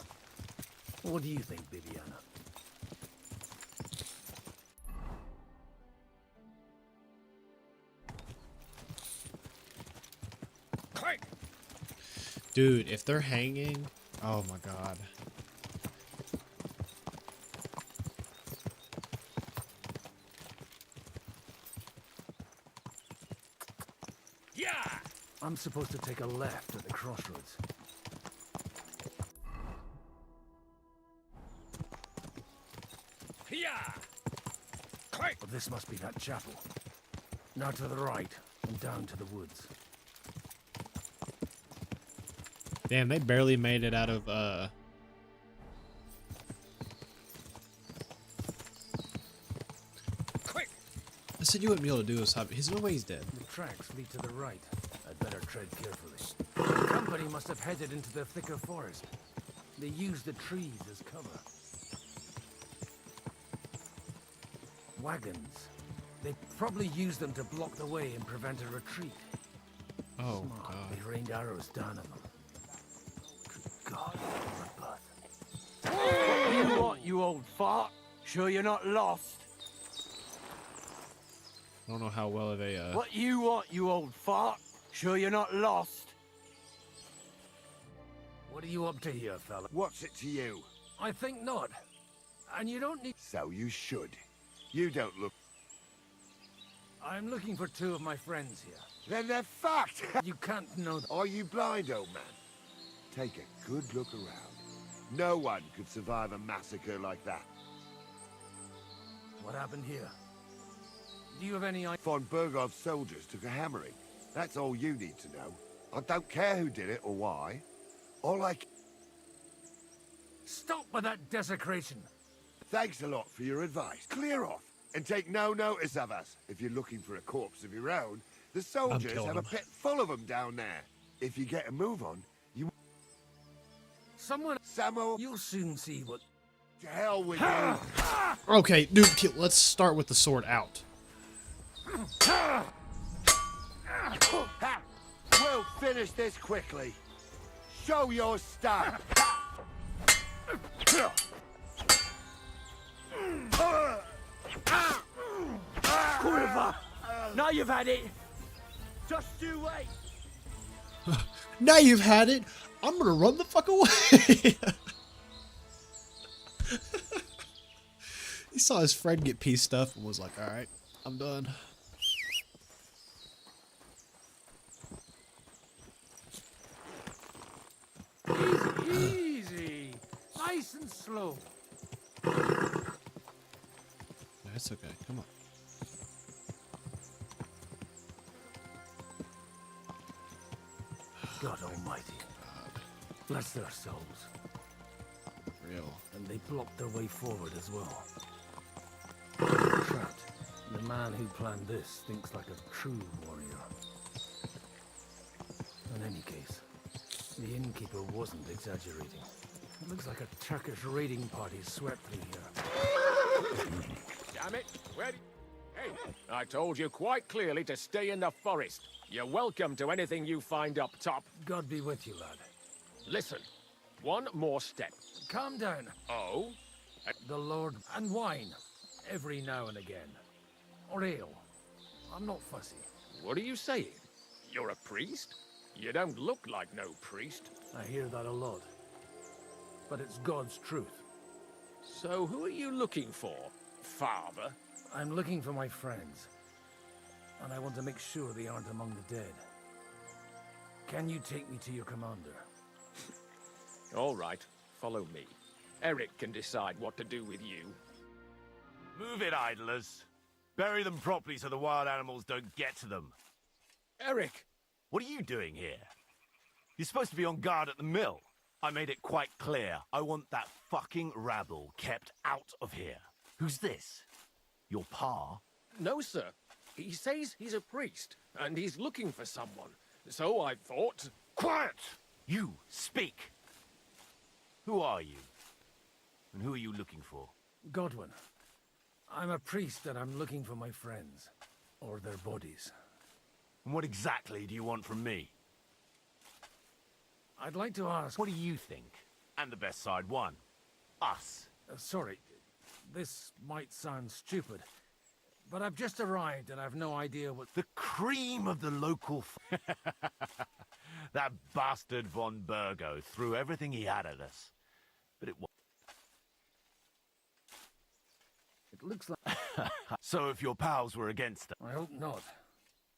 What do you think, Bibiana? Quick! Dude, if they're hanging, oh my god. Yeah! I'm supposed to take a left at the crossroads. Yeah! Quick! Well, this must be that chapel. Now to the right and down to the woods. Damn, they barely made it out of, Quick! I said you wouldn't be able to do this. He's no way he's dead. The tracks lead to the right. I'd better tread carefully. The company must have headed into the thicker forest. They used the trees as cover. Wagons. They probably used them to block the way and prevent a retreat. Oh, Smart. God. They rained arrows down at them. Good God, bloodbath. What you want, you old fart? Sure you're not lost? I don't know how well they, What you want, you old fart? Sure you're not lost? What are you up to here, fella? What's it to you? I think not. And you don't need... So you should. You don't look... I'm looking for two of my friends here. Then they're fucked! You can't know... Are you blind, old man? Take a good look around. No one could survive a massacre like that. What happened here? Do you have any idea? Von Bergov's soldiers took a hammering. That's all you need to know. I don't care who did it or why. All I... Stop with that desecration! Thanks a lot for your advice. Clear off and take no notice of us. If you're looking for a corpse of your own, the soldiers killing have a him. pit full of them down there. If you get a move on, you... Someone... Samo... You'll soon see what... To hell with you! Okay, dude, let's start with the sword out. We'll finish this quickly. Show your stuff. Quiver! Now you've had it! Just you wait! Now you've had it. I'm gonna run the fuck away. He saw his friend get pieced up and was like, all right, I'm done. Easy. Nice and slow. That's okay. Come on. God almighty. Bless their souls. Real. And they blocked their way forward as well. Trapped. The man who planned this thinks like a true warrior. In any case, the innkeeper wasn't exaggerating. It looks like a Turkish raiding party swept through here. Damn it! Hey, I told you quite clearly to stay in the forest. You're welcome to anything you find up top. God be with you, lad. Listen, one more step. Calm down. Oh? The Lord and wine, every now and again. Or ale. I'm not fussy. What are you saying? You're a priest? You don't look like no priest. I hear that a lot. But it's God's truth. So who are you looking for, Father? I'm looking for my friends. And I want to make sure they aren't among the dead. Can you take me to your commander? All right, follow me. Eric can decide what to do with you. Move it, idlers. Bury them properly so the wild animals don't get to them. Eric! What are you doing here? You're supposed to be on guard at the mill. I made it quite clear. I want that fucking rabble kept out of here. Who's this? Your pa? No, sir. He says he's a priest, and he's looking for someone. So I thought... Quiet! You, speak! Who are you? And who are you looking for? Godwin. I'm a priest and I'm looking for my friends. Or their bodies. And what exactly do you want from me? I'd like to ask... What do you think? And the best side won. Us. Sorry. This might sound stupid. But I've just arrived and I've no idea what... The cream of the local... That bastard von Burgo threw everything he had at us. But it was... It looks like... So if your pals were against us... I hope not.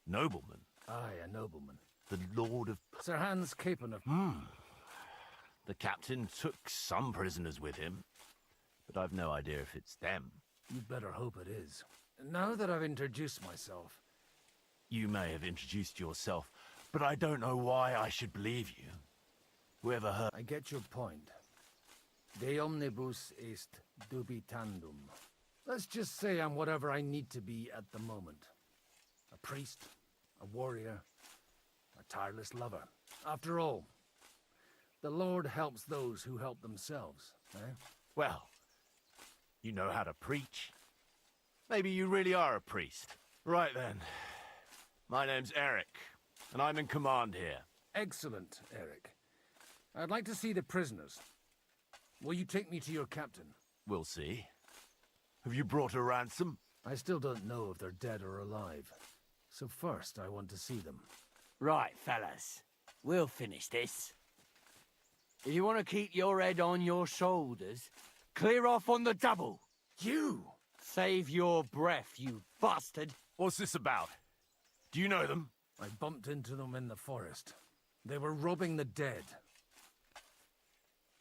Nobleman? Aye, a nobleman. The Lord of... Sir Hans Capon of... The captain took some prisoners with him. But I've no idea if it's them. You'd better hope it is. Now that I've introduced myself... You may have introduced yourself, but I don't know why I should believe you. Whoever heard... I get your point. De omnibus est dubitandum. Let's just say I'm whatever I need to be at the moment. A priest, a warrior, a tireless lover. After all, the Lord helps those who help themselves, eh? Well, you know how to preach. Maybe you really are a priest. Right then. My name's Eric, and I'm in command here. Excellent, Eric. I'd like to see the prisoners. Will you take me to your captain? We'll see. Have you brought a ransom? I still don't know if they're dead or alive. So first, I want to see them. Right, fellas. We'll finish this. If you want to keep your head on your shoulders, clear off on the double. You! Save your breath, you bastard. What's this about? Do you know them? I bumped into them in the forest. They were robbing the dead.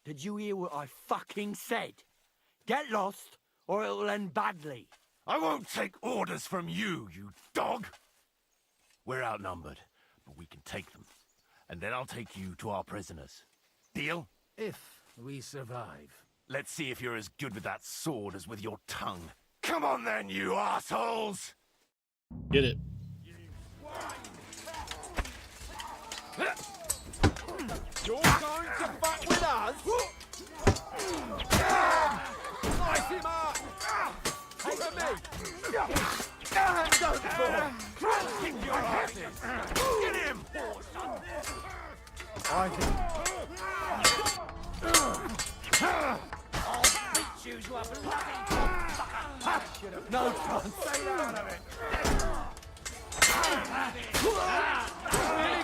Did you hear what I fucking said? Get lost, or it'll end badly. I won't take orders from you, you dog! We're outnumbered, but we can take them. And then I'll take you to our prisoners. Deal? If we survive. Let's see if you're as good with that sword as with your tongue. Come on then, you assholes! Get it. You're going to fight with us? Slice him up! Over me! Don't fall! Kick your asses! Get him! I think... I'll beat you to a bloody fucker! He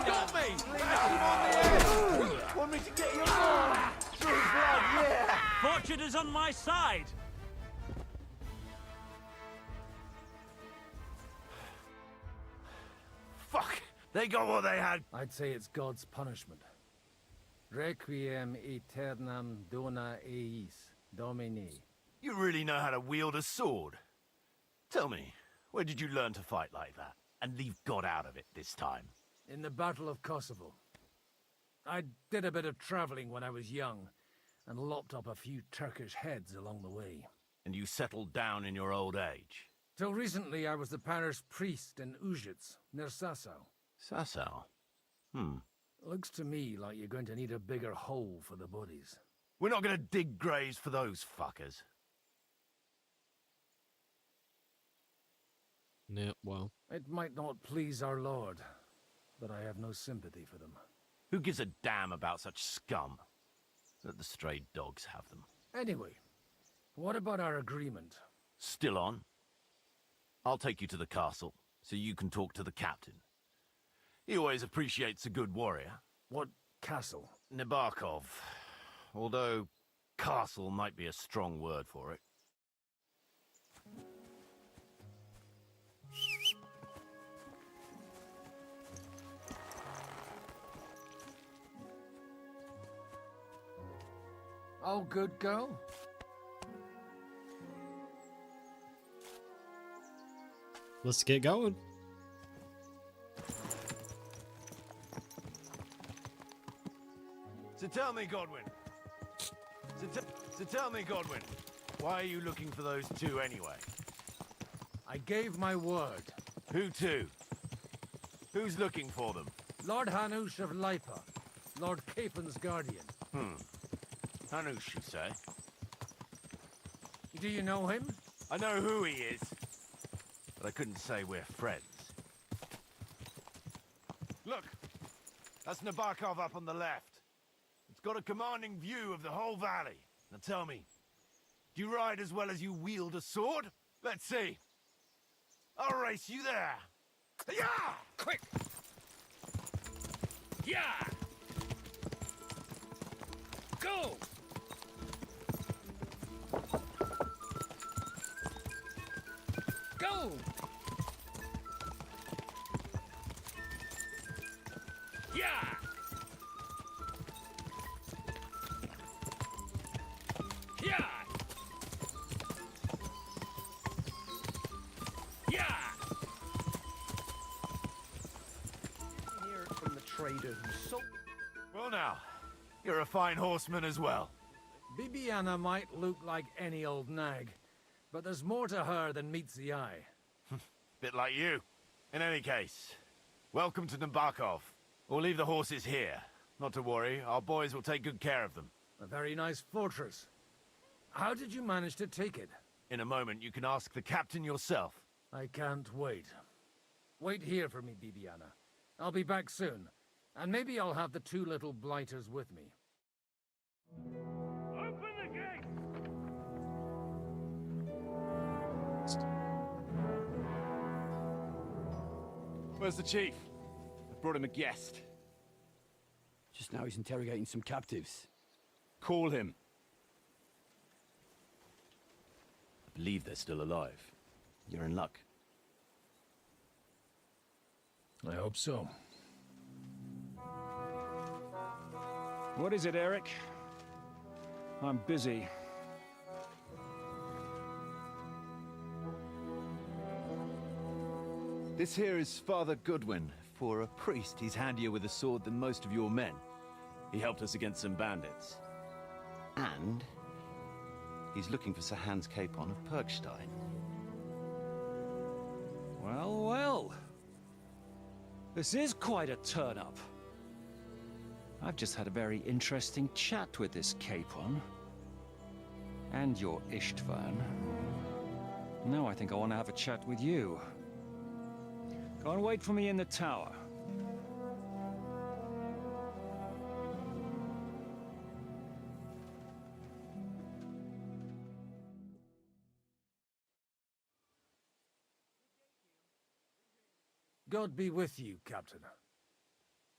got me! Hit him on the head! Want me to get your sword? Through blood, yeah! Fortune is on my side. Fuck! They got what they had. I'd say it's God's punishment. Requiem aeternam dona eis, Domini. You really know how to wield a sword. Tell me, where did you learn to fight like that? And leave God out of it this time? In the Battle of Kosovo. I did a bit of traveling when I was young, and lopped up a few Turkish heads along the way. And you settled down in your old age? Till recently, I was the parish priest in Užice, near Sasau. Sasau? Looks to me like you're going to need a bigger hole for the bodies. We're not gonna dig graves for those fuckers. Yeah, well. It might not please our Lord, but I have no sympathy for them. Who gives a damn about such scum? Let the stray dogs have them. Anyway, what about our agreement? Still on? I'll take you to the castle, so you can talk to the captain. He always appreciates a good warrior. What castle? Nabokov. Although, castle might be a strong word for it. All good, girl? Let's get going. So tell me, Godwin. So tell me, Godwin. Why are you looking for those two anyway? I gave my word. Who to? Who's looking for them? Lord Hanush of Lipa, Lord Capen's guardian. Hanush, you say? Do you know him? I know who he is, but I couldn't say we're friends. Look, that's Nabokov up on the left. It's got a commanding view of the whole valley. Now tell me, do you ride as well as you wield a sword? Let's see. I'll race you there. Yeah! Quick! Yeah! Go! Go! Yeah! Yeah! Yeah! Hear it from the trader who sold. Well now, you're a fine horseman as well. Bibiana might look like any old nag, but there's more to her than meets the eye. Bit like you. In any case, welcome to Nabokov. We'll leave the horses here. Not to worry, our boys will take good care of them. A very nice fortress. How did you manage to take it? In a moment, you can ask the captain yourself. I can't wait. Wait here for me, Bibiana. I'll be back soon. And maybe I'll have the two little blighters with me. Open the gate! Where's the chief? I brought him a guest. Just now he's interrogating some captives. Call him. I believe they're still alive. You're in luck. I hope so. What is it, Eric? I'm busy. This here is Father Goodwin. For a priest, he's handier with a sword than most of your men. He helped us against some bandits. And he's looking for Sir Hans Capon of Perkstein. Well, well. This is quite a turn-up. I've just had a very interesting chat with this Capon. And your Ishtvan. Now I think I want to have a chat with you. Go and wait for me in the tower. God be with you, Captain.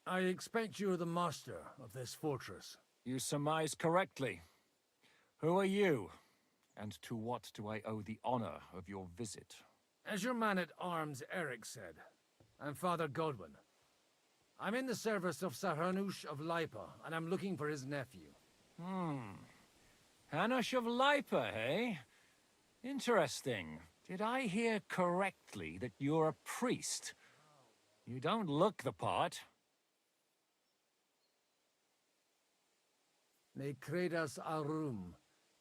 I expect you're the master of this fortress. You surmise correctly. Who are you? And to what do I owe the honor of your visit? As your man-at-arms Eric said, I'm Father Godwin. I'm in the service of Sir Hanush of Lipa, and I'm looking for his nephew. Hanush of Lipa, eh? Interesting. Did I hear correctly that you're a priest? You don't look the part. Ne credas aurum,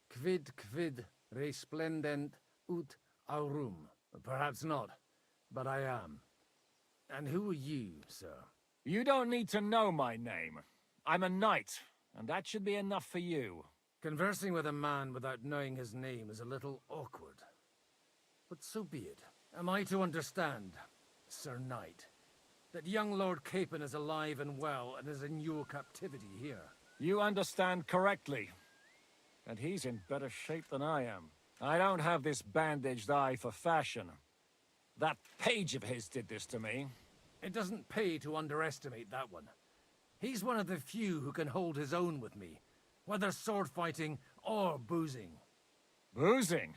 quid resplendent ut aurum. Perhaps not, but I am. And who are you, sir? You don't need to know my name. I'm a knight, and that should be enough for you. Conversing with a man without knowing his name is a little awkward. But so be it. Am I to understand, Sir Knight, that young Lord Capon is alive and well and is in your captivity here? You understand correctly. And he's in better shape than I am. I don't have this bandaged eye for fashion. That page of his did this to me. It doesn't pay to underestimate that one. He's one of the few who can hold his own with me, whether sword fighting or boozing. Boozing?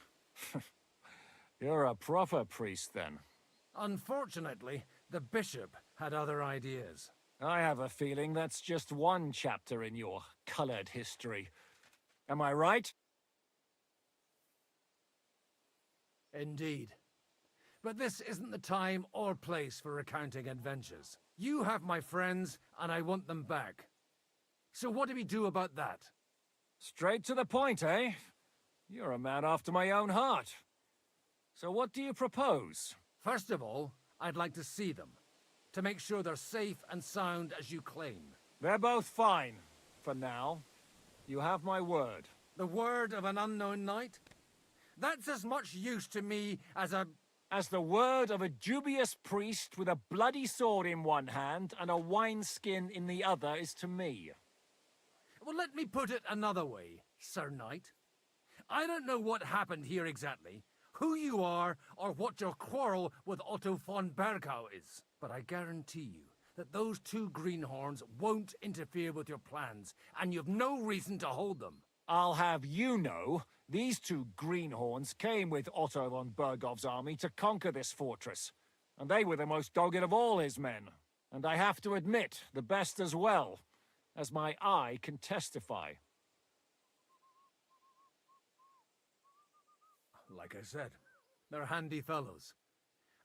You're a proper priest, then. Unfortunately, the bishop had other ideas. I have a feeling that's just one chapter in your colored history. Am I right? Indeed. But this isn't the time or place for recounting adventures. You have my friends, and I want them back. So what do we do about that? Straight to the point, eh? You're a man after my own heart. So what do you propose? First of all, I'd like to see them, to make sure they're safe and sound as you claim. They're both fine, for now. You have my word. The word of an unknown knight? That's as much use to me as the word of a dubious priest with a bloody sword in one hand and a wineskin in the other is to me. Well, let me put it another way, Sir Knight. I don't know what happened here exactly, who you are, or what your quarrel with Otto von Bergau is. But I guarantee you that those two greenhorns won't interfere with your plans, and you've no reason to hold them. I'll have you know, these two greenhorns came with Otto von Bergov's army to conquer this fortress, and they were the most dogged of all his men. And I have to admit, the best as well, as my eye can testify. Like I said, they're handy fellows.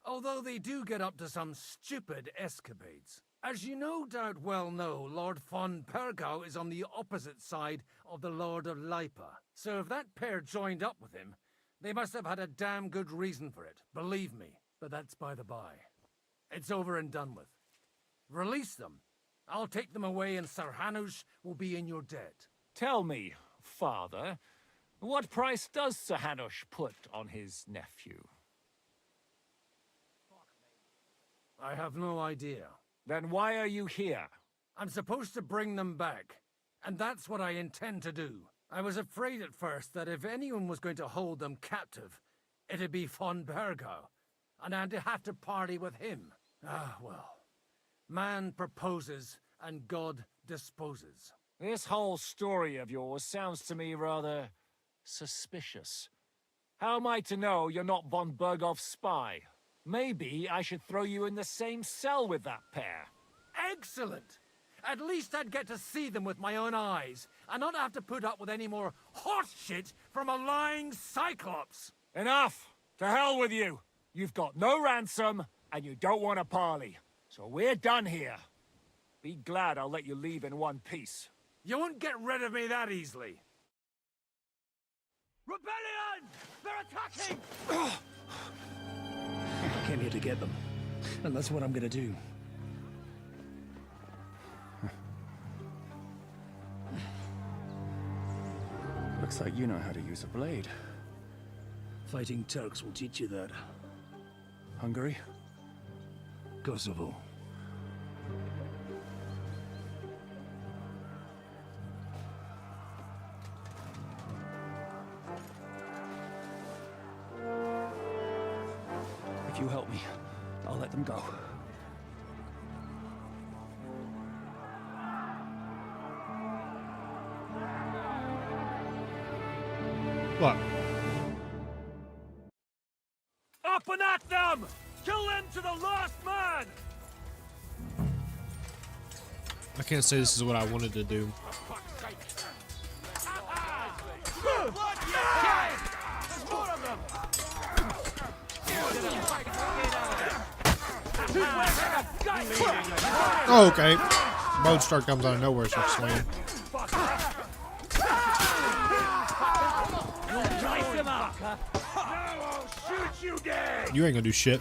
Although they do get up to some stupid escapades. As you no doubt well know, Lord von Bergau is on the opposite side of the Lord of Lipa. So if that pair joined up with him, they must have had a damn good reason for it, believe me. But that's by the by. It's over and done with. Release them. I'll take them away and Sir Hanush will be in your debt. Tell me, Father, what price does Sir Hanush put on his nephew? I have no idea. Then why are you here? I'm supposed to bring them back, and that's what I intend to do. I was afraid at first that if anyone was going to hold them captive, it'd be von Bergau, and I'd have to party with him. Ah, well. Man proposes, and God disposes. This whole story of yours sounds to me rather suspicious. How am I to know you're not von Bergov's spy? Maybe I should throw you in the same cell with that pair. Excellent! At least I'd get to see them with my own eyes, and not have to put up with any more horse shit from a lying cyclops! Enough! To hell with you! You've got no ransom, and you don't want a parley. So we're done here. Be glad I'll let you leave in one piece. You won't get rid of me that easily. Rebellion! They're attacking! I came here to get them, and that's what I'm gonna do. Looks like you know how to use a blade. Fighting Turks will teach you that. Hungary? Kosovo. If you help me, I'll let them go. What? Up and at them! Kill them to the last man! I can't say this is what I wanted to do. Oh, okay. Lodestar comes out of nowhere, so swinging. You ain't gonna do shit.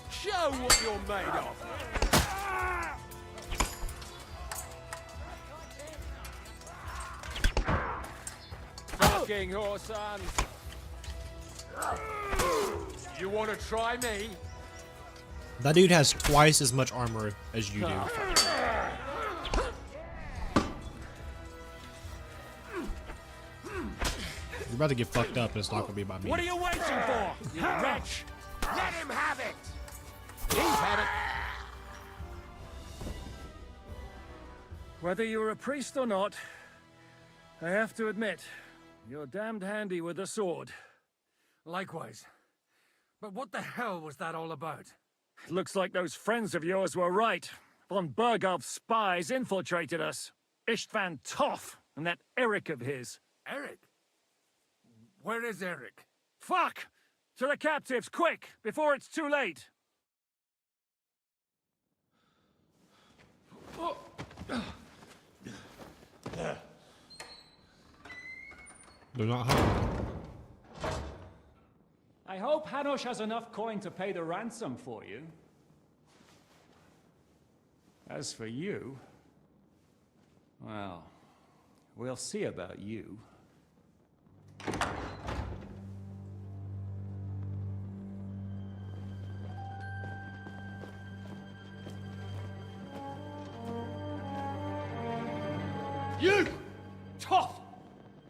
Show what you're made of. Fucking Horsan. You want to try me? That dude has twice as much armor as you do. You're about to get fucked up, and it's not gonna be by me. What are you waiting for, you wretch? Let him have it. He's had it. Whether you're a priest or not, I have to admit, you're damned handy with a sword. Likewise. But what the hell was that all about? It looks like those friends of yours were right. Von Berghoff's spies infiltrated us. Istvan Toth and that Eric of his. Eric? Where is Eric? Fuck! To the captives, quick, before it's too late! They're not home. I hope Hanush has enough coin to pay the ransom for you. As for you, well, we'll see about you. You! Tough!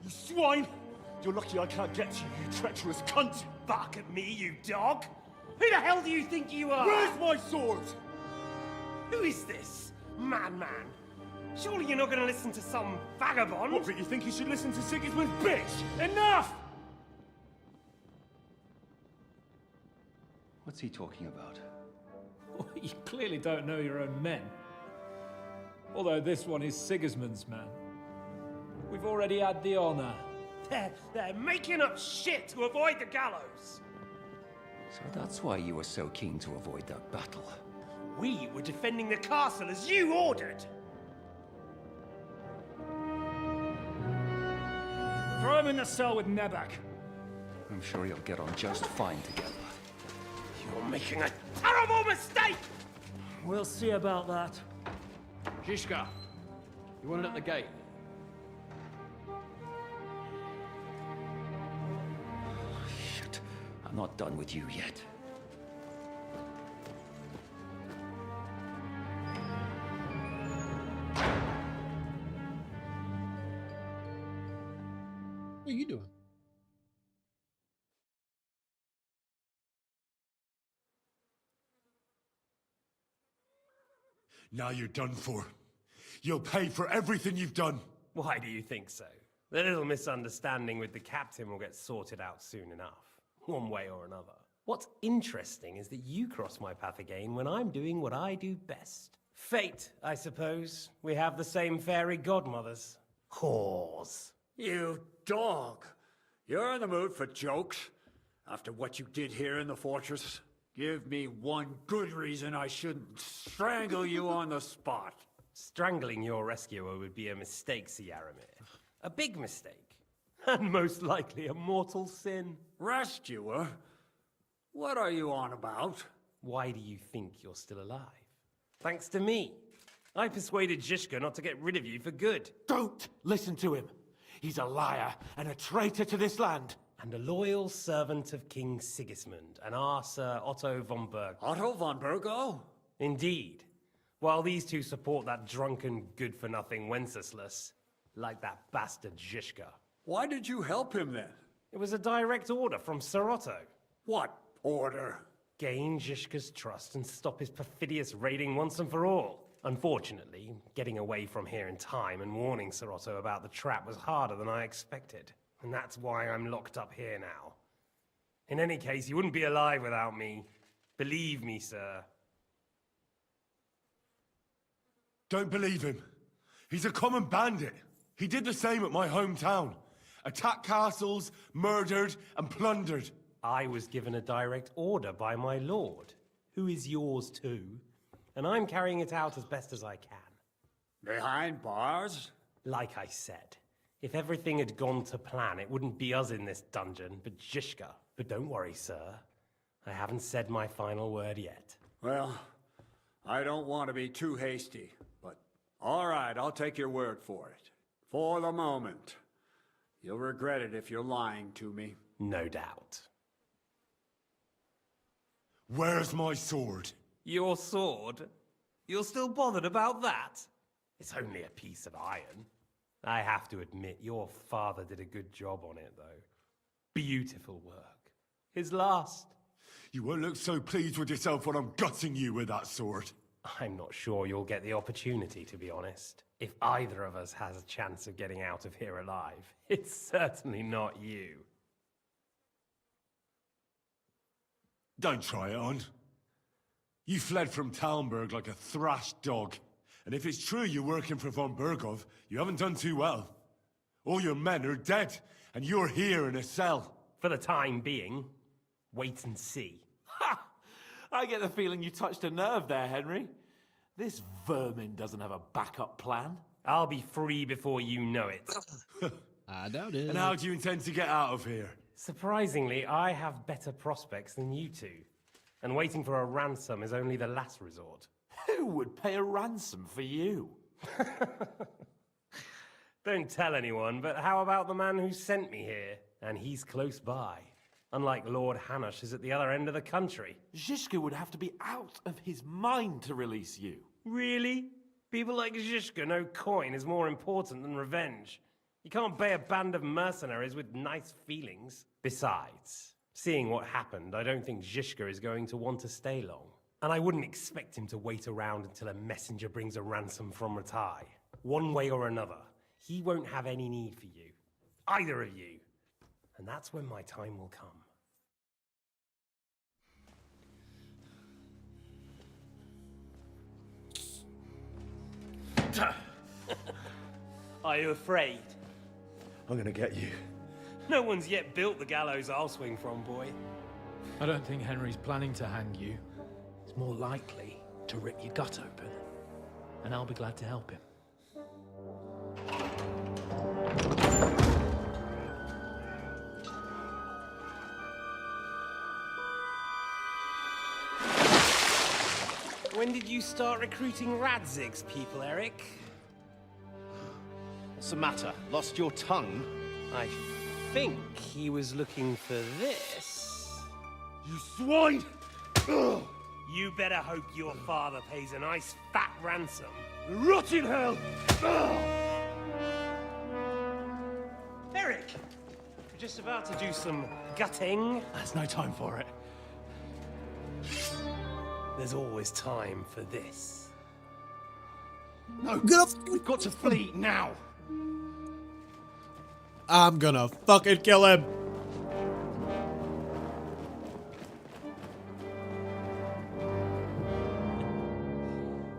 You swine! You're lucky I can't get to you, you treacherous cunt! Bark at me, you dog! Who the hell do you think you are? Where's my sword? Who is this? Madman! Surely you're not gonna listen to some vagabond? What, but you think you should listen to Sigismund's bitch? Enough! What's he talking about? You clearly don't know your own men. Although this one is Sigismund's man. We've already had the honor. They're making up shit to avoid the gallows! So that's why you were so keen to avoid that battle. We were defending the castle as you ordered! Throw him in the cell with Nebak. I'm sure you'll get on just fine together. You're making a terrible mistake! We'll see about that. Zizka, you want it at the gate? Shit, I'm not done with you yet. What are you doing? Now you're done for. You'll pay for everything you've done. Why do you think so? The little misunderstanding with the captain will get sorted out soon enough, one way or another. What's interesting is that you cross my path again when I'm doing what I do best. Fate, I suppose. We have the same fairy godmothers. Whores. You dog! You're in the mood for jokes? After what you did here in the fortress? Give me one good reason I shouldn't strangle you on the spot. Strangling your rescuer would be a mistake, Yaramir. A big mistake. And most likely a mortal sin. Rescuer? What are you on about? Why do you think you're still alive? Thanks to me. I persuaded Zizka not to get rid of you for good. Don't listen to him. He's a liar and a traitor to this land. And a loyal servant of King Sigismund and our Sir Otto von Berg. Otto von Bergo? Indeed. While these two support that drunken, good-for-nothing Wenceslas, like that bastard Zizka. Why did you help him then? It was a direct order from Sir Otto. What order? gain Zhishka's trust and stop his perfidious raiding once and for all. Unfortunately, getting away from here in time and warning Sir Otto about the trap was harder than I expected, and that's why I'm locked up here now. In any case, you wouldn't be alive without me. Believe me, sir. Don't believe him. He's a common bandit. He did the same at my hometown. Attacked castles, murdered, and plundered. I was given a direct order by my lord, who is yours too, and I'm carrying it out as best as I can. Behind bars? Like I said, if everything had gone to plan, it wouldn't be us in this dungeon, but Zhishka. But don't worry, sir. I haven't said my final word yet. Well, I don't want to be too hasty, but all right, I'll take your word for it. For the moment. You'll regret it if you're lying to me. No doubt. Where's my sword? Your sword? You're still bothered about that? It's only a piece of iron. I have to admit, your father did a good job on it, though. Beautiful work. His last. You won't look so pleased with yourself when I'm gutting you with that sword. I'm not sure you'll get the opportunity, to be honest. If either of us has a chance of getting out of here alive, it's certainly not you. Don't try it on. You fled from Talmberg like a thrashed dog. And if it's true you're working for von Bergov, you haven't done too well. All your men are dead, and you're here in a cell. For the time being, wait and see. Ha! I get the feeling you touched a nerve there, Henry. This vermin doesn't have a backup plan. I'll be free before you know it. I doubt it. And how do you intend to get out of here? Surprisingly, I have better prospects than you two. And waiting for a ransom is only the last resort. Who would pay a ransom for you? Don't tell anyone, but how about the man who sent me here? And he's close by. Unlike Lord Hanush is at the other end of the country. Zhishka would have to be out of his mind to release you. Really? People like Zhishka know coin is more important than revenge. You can't pay a band of mercenaries with nice feelings. Besides, seeing what happened, I don't think Zhishka is going to want to stay long. And I wouldn't expect him to wait around until a messenger brings a ransom from Ratai. One way or another, he won't have any need for you. Either of you. And that's when my time will come. Are you afraid? I'm gonna get you. No one's yet built the gallows I'll swing from, boy. I don't think Henry's planning to hang you. He's more likely to rip your gut open. And I'll be glad to help him. When did you start recruiting Radzig's people, Eric? What's the matter? Lost your tongue? I think he was looking for this. You swine! Ugh. You better hope your father pays a nice fat ransom. Rot in hell! Eric! We're just about to do some gutting. There's no time for it. There's always time for this. No, we've got to flee now. I'm gonna fucking kill him.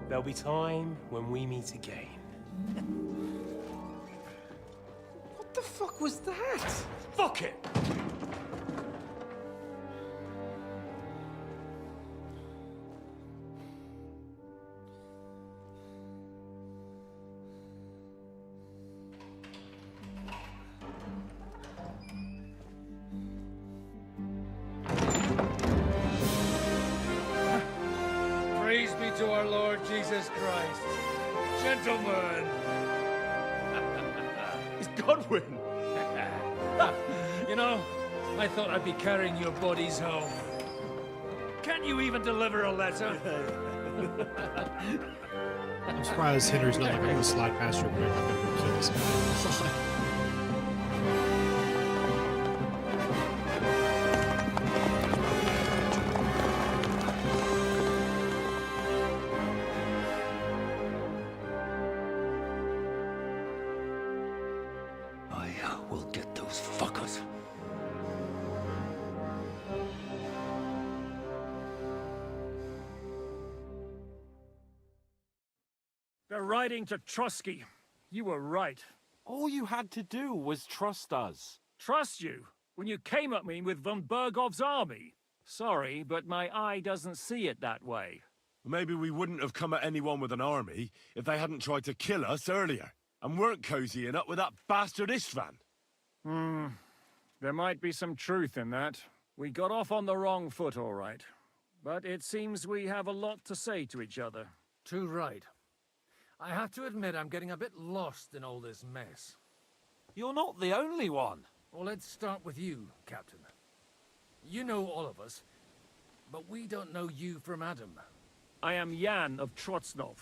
There'll be time when we meet again. What the fuck was that? Fuck it! Praise be to our Lord Jesus Christ. Gentlemen! It's Godwin! You know, I thought I'd be carrying your bodies home. Can't you even deliver a letter? I'm surprised Henry's not like, I'm gonna slide past your quick. I'm gonna kill this guy. will get those fuckers. They're riding to Trotsky. You were right. All you had to do was trust us. Trust you? When you came at me with von Bergov's army? Sorry, but my eye doesn't see it that way. Maybe we wouldn't have come at anyone with an army if they hadn't tried to kill us earlier, and weren't cozying up with that bastard Istvan. There might be some truth in that. We got off on the wrong foot, all right. But it seems we have a lot to say to each other. Too right. I have to admit I'm getting a bit lost in all this mess. You're not the only one. Well, let's start with you, Captain. You know all of us, but we don't know you from Adam. I am Jan of Trotsnov,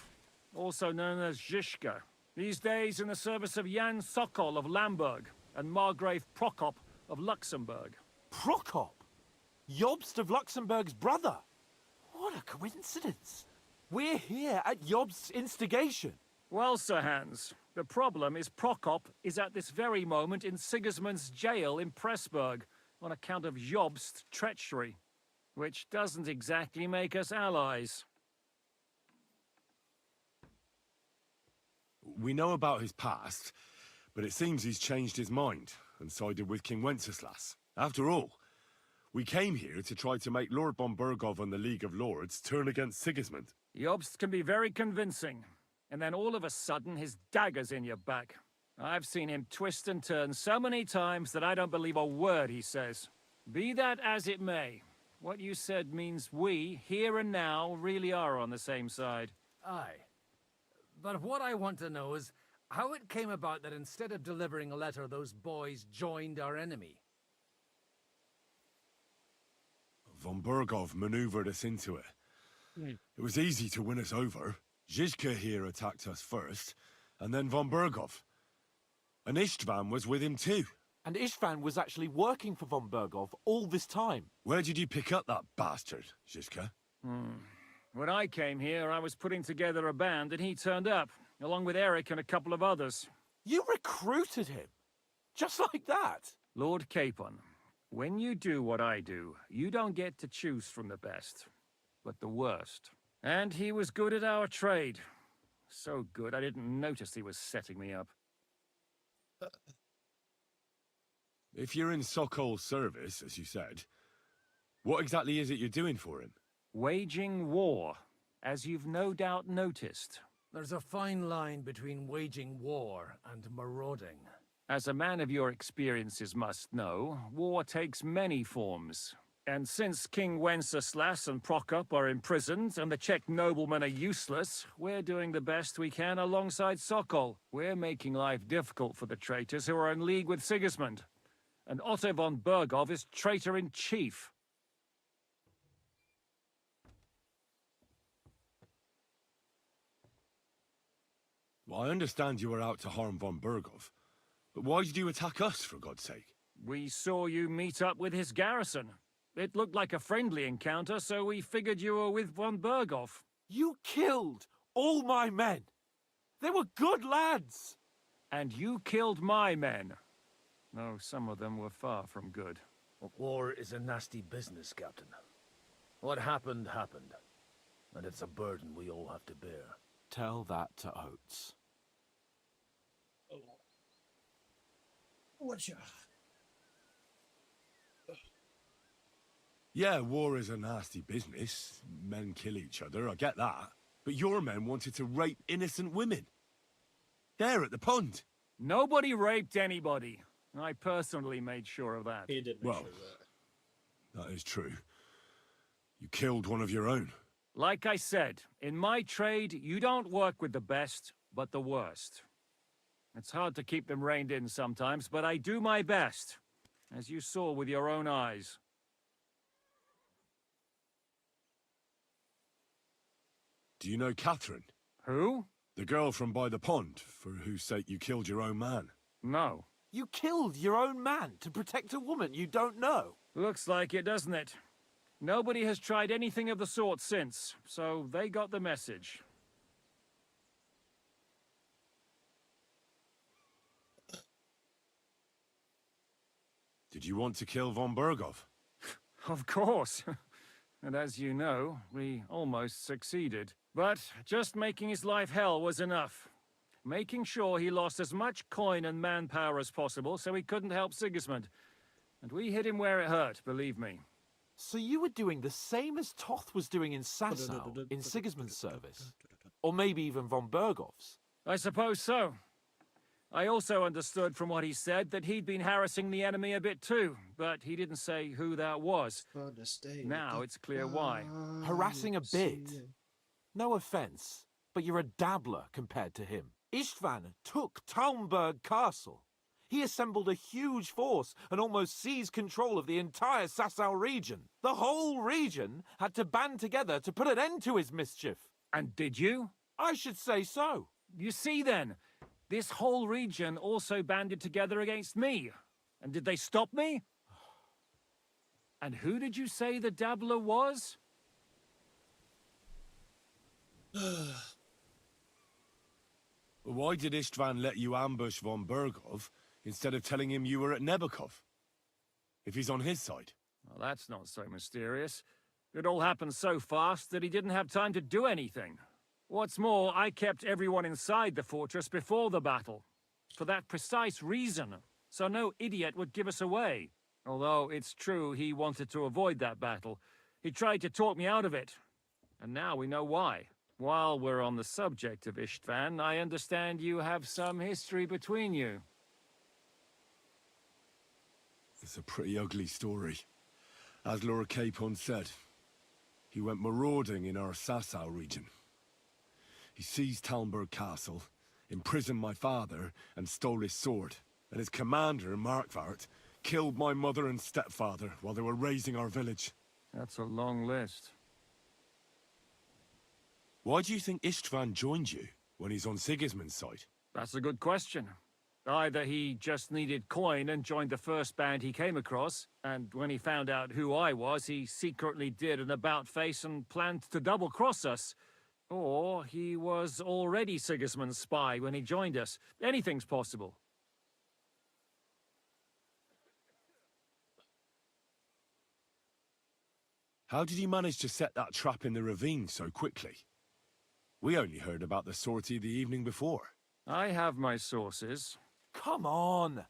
also known as Zhishka. These days in the service of Jan Sokol of Lamberg and Margrave Prokop of Luxembourg. Prokop? Jobst of Luxembourg's brother? What a coincidence. We're here at Jobst's instigation. Well, Sir Hans, the problem is Prokop is at this very moment in Sigismund's jail in Pressburg on account of Jobst's treachery, which doesn't exactly make us allies. We know about his past, but it seems he's changed his mind and sided with King Wenceslas. After all, we came here to try to make Lord von Bergov and the League of Lords turn against Sigismund. Jobst can be very convincing, and then all of a sudden his dagger's in your back. I've seen him twist and turn so many times that I don't believe a word he says. Be that as it may, what you said means we, here and now, really are on the same side. Aye. But what I want to know is how it came about that instead of delivering a letter, those boys joined our enemy. Von Bergov maneuvered us into it. It was easy to win us over. Zhizka here attacked us first, and then von Bergov. And Istvan was with him too. And Istvan was actually working for von Bergov all this time. Where did you pick up that bastard, Zhizka? When I came here, I was putting together a band, and he turned up, along with Eric and a couple of others. You recruited him? Just like that? Lord Capon, when you do what I do, you don't get to choose from the best, but the worst. And he was good at our trade. So good, I didn't notice he was setting me up. If you're in Sokol's service, as you said, what exactly is it you're doing for him? Waging war, as you've no doubt noticed. There's a fine line between waging war and marauding. As a man of your experiences must know, war takes many forms. And since King Wenceslas and Prokop are imprisoned and the Czech noblemen are useless, we're doing the best we can alongside Sokol. We're making life difficult for the traitors who are in league with Sigismund. And Otto von Bergov is traitor-in-chief. Well, I understand you were out to harm von Bergov, but why did you attack us, for God's sake? We saw you meet up with his garrison. It looked like a friendly encounter, so we figured you were with von Bergov. You killed all my men. They were good lads. And you killed my men. No, some of them were far from good. War is a nasty business, Captain. What happened, happened. And it's a burden we all have to bear. Tell that to Oates. What's your... Yeah, war is a nasty business. Men kill each other, I get that. But your men wanted to rape innocent women. There at the pond. Nobody raped anybody. I personally made sure of that. He did make sure of that. That is true. You killed one of your own. Like I said, in my trade, you don't work with the best, but the worst. It's hard to keep them reined in sometimes, but I do my best, as you saw with your own eyes. Do you know Catherine? Who? The girl from by the pond, for whose sake you killed your own man. No. You killed your own man to protect a woman you don't know. Looks like it, doesn't it? Nobody has tried anything of the sort since, so they got the message. Did you want to kill von Berghoff? Of course. And as you know, we almost succeeded. But just making his life hell was enough. Making sure he lost as much coin and manpower as possible so he couldn't help Sigismund. And we hit him where it hurt, believe me. So you were doing the same as Toth was doing in Sasau, in Sigismund's service? Or maybe even von Berghoff's? I suppose so. I also understood from what he said that he'd been harassing the enemy a bit too, but he didn't say who that was. Now it's clear why. Harassing a bit? No offense, but you're a dabbler compared to him. Istvan took Talmberg Castle. He assembled a huge force and almost seized control of the entire Sasau region. The whole region had to band together to put an end to his mischief. And did you? I should say so. You see then, this whole region also banded together against me. And did they stop me? And who did you say the dabbler was? Why did Istvan let you ambush von Berghoff instead of telling him you were at Nebukov? If he's on his side. Well, that's not so mysterious. It all happened so fast that he didn't have time to do anything. What's more, I kept everyone inside the fortress before the battle. For that precise reason, so no idiot would give us away. Although it's true he wanted to avoid that battle. He tried to talk me out of it. And now we know why. While we're on the subject of Istvan, I understand you have some history between you. It's a pretty ugly story. As Lord Capon said, he went marauding in our Sasau region. He seized Talmberg Castle, imprisoned my father, and stole his sword. And his commander, Markvart, killed my mother and stepfather while they were raising our village. That's a long list. Why do you think Istvan joined you when he's on Sigismund's side? That's a good question. Either he just needed coin and joined the first band he came across, and when he found out who I was, he secretly did an about-face and planned to double-cross us. Or he was already Sigismund's spy when he joined us. Anything's possible. How did you manage to set that trap in the ravine so quickly? We only heard about the sortie the evening before. I have my sources. Come on!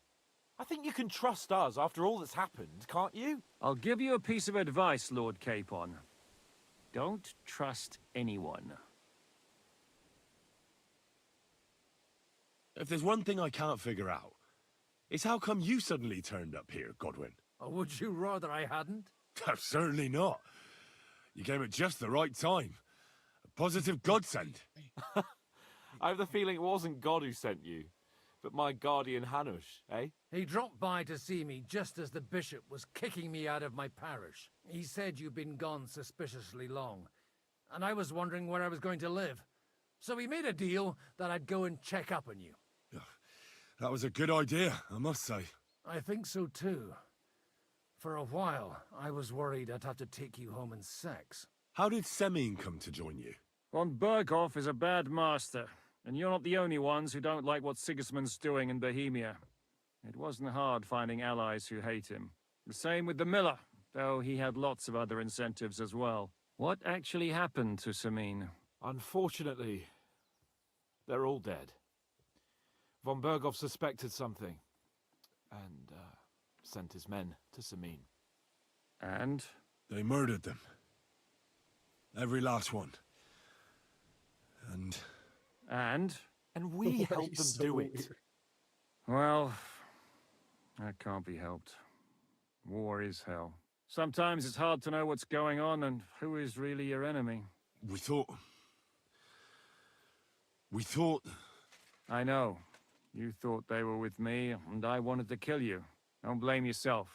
I think you can trust us after all that's happened, can't you? I'll give you a piece of advice, Lord Capon. Don't trust anyone. If there's one thing I can't figure out, it's how come you suddenly turned up here, Godwin? Or would you rather I hadn't? Certainly not. You came at just the right time. A positive godsend. I have the feeling it wasn't God who sent you, but my guardian Hanush, eh? He dropped by to see me just as the bishop was kicking me out of my parish. He said you'd been gone suspiciously long, and I was wondering where I was going to live. So we made a deal that I'd go and check up on you. That was a good idea, I must say. I think so too. For a while, I was worried I'd have to take you home in sex. How did Semine come to join you? Von Berghoff is a bad master, and you're not the only ones who don't like what Sigismund's doing in Bohemia. It wasn't hard finding allies who hate him. The same with the miller, though he had lots of other incentives as well. What actually happened to Semine? Unfortunately, they're all dead. Von Berghoff suspected something, and sent his men to Semine. And? They murdered them. Every last one. And? And we helped them do it. Well, that can't be helped. War is hell. Sometimes it's hard to know what's going on and who is really your enemy. We thought... I know. You thought they were with me, and I wanted to kill you. Don't blame yourself.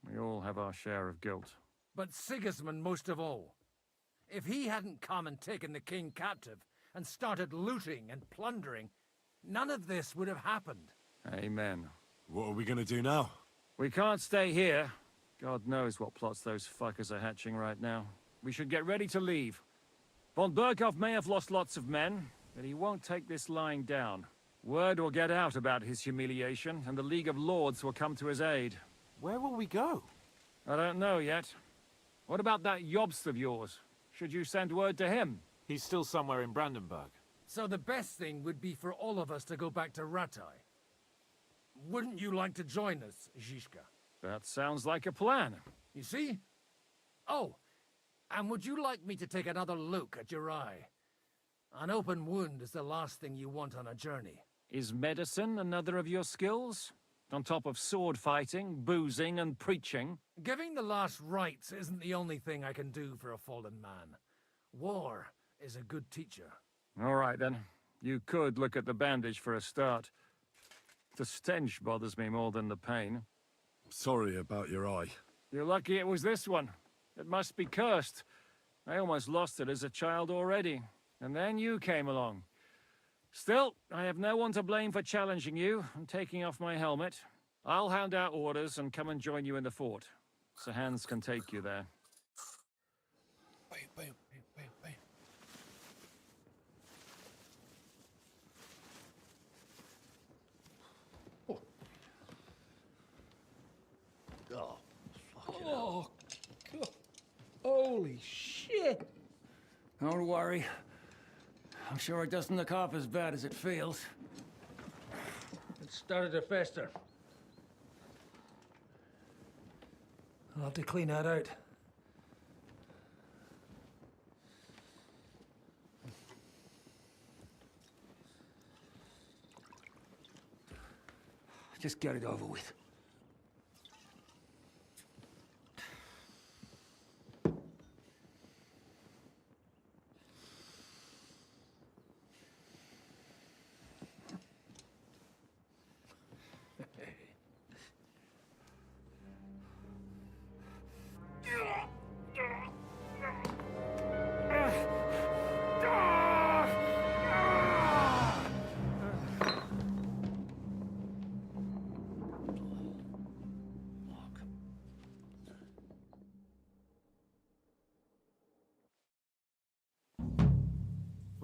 We all have our share of guilt. But Sigismund most of all. If he hadn't come and taken the king captive, and started looting and plundering, none of this would have happened. Amen. What are we gonna do now? We can't stay here. God knows what plots those fuckers are hatching right now. We should get ready to leave. Von Berghoff may have lost lots of men, but he won't take this lying down. Word will get out about his humiliation, and the League of Lords will come to his aid. Where will we go? I don't know yet. What about that Jobst of yours? Should you send word to him? He's still somewhere in Brandenburg. So the best thing would be for all of us to go back to Ratai. Wouldn't you like to join us, Zizka? That sounds like a plan. You see? Oh, and would you like me to take another look at your eye? An open wound is the last thing you want on a journey. Is medicine another of your skills? On top of sword fighting, boozing, and preaching? Giving the last rites isn't the only thing I can do for a fallen man. War is a good teacher. All right, then. You could look at the bandage for a start. The stench bothers me more than the pain. Sorry about your eye. You're lucky it was this one. It must be cursed. I almost lost it as a child already. And then you came along. Still, I have no one to blame for challenging you and taking off my helmet. I'll hand out orders and come and join you in the fort. Sir Hans can take you there. Oh, oh, God. Holy shit! Don't worry. I'm sure it doesn't look half as bad as it feels. It started to fester. I'll have to clean that out. Just get it over with.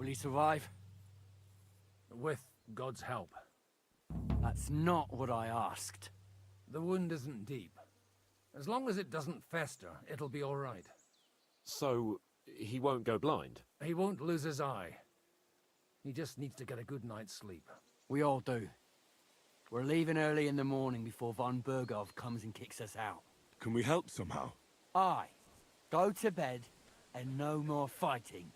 Will he survive? With God's help. That's not what I asked. The wound isn't deep. As long as it doesn't fester, it'll be all right. So, he won't go blind? He won't lose his eye. He just needs to get a good night's sleep. We all do. We're leaving early in the morning before von Burgov comes and kicks us out. Can we help somehow? Aye. Go to bed and no more fighting.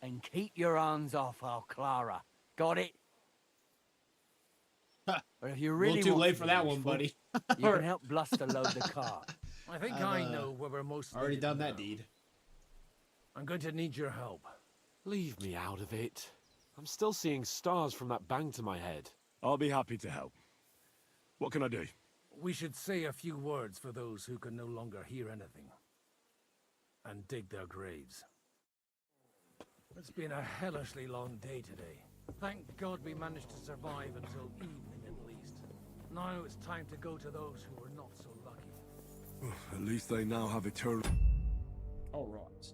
And keep your hands off our Clara. Got it? But if you really too want late to for be that one, useful, buddy. you can help Bluster load the cart. I think I've, I know where we're most already needed done that now. deed. I'm going to need your help. Leave me out of it. I'm still seeing stars from that bang to my head. I'll be happy to help. What can I do? We should say a few words for those who can no longer hear anything. And dig their graves. It's been a hellishly long day today. Thank God we managed to survive until evening at least. Now it's time to go to those who were not so lucky. At least they now have eternal... All right.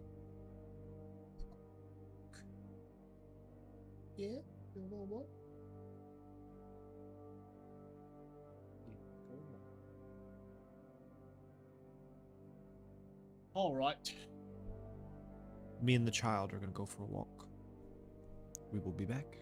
Yeah. What? All right. Me and the child are gonna go for a walk. We will be back.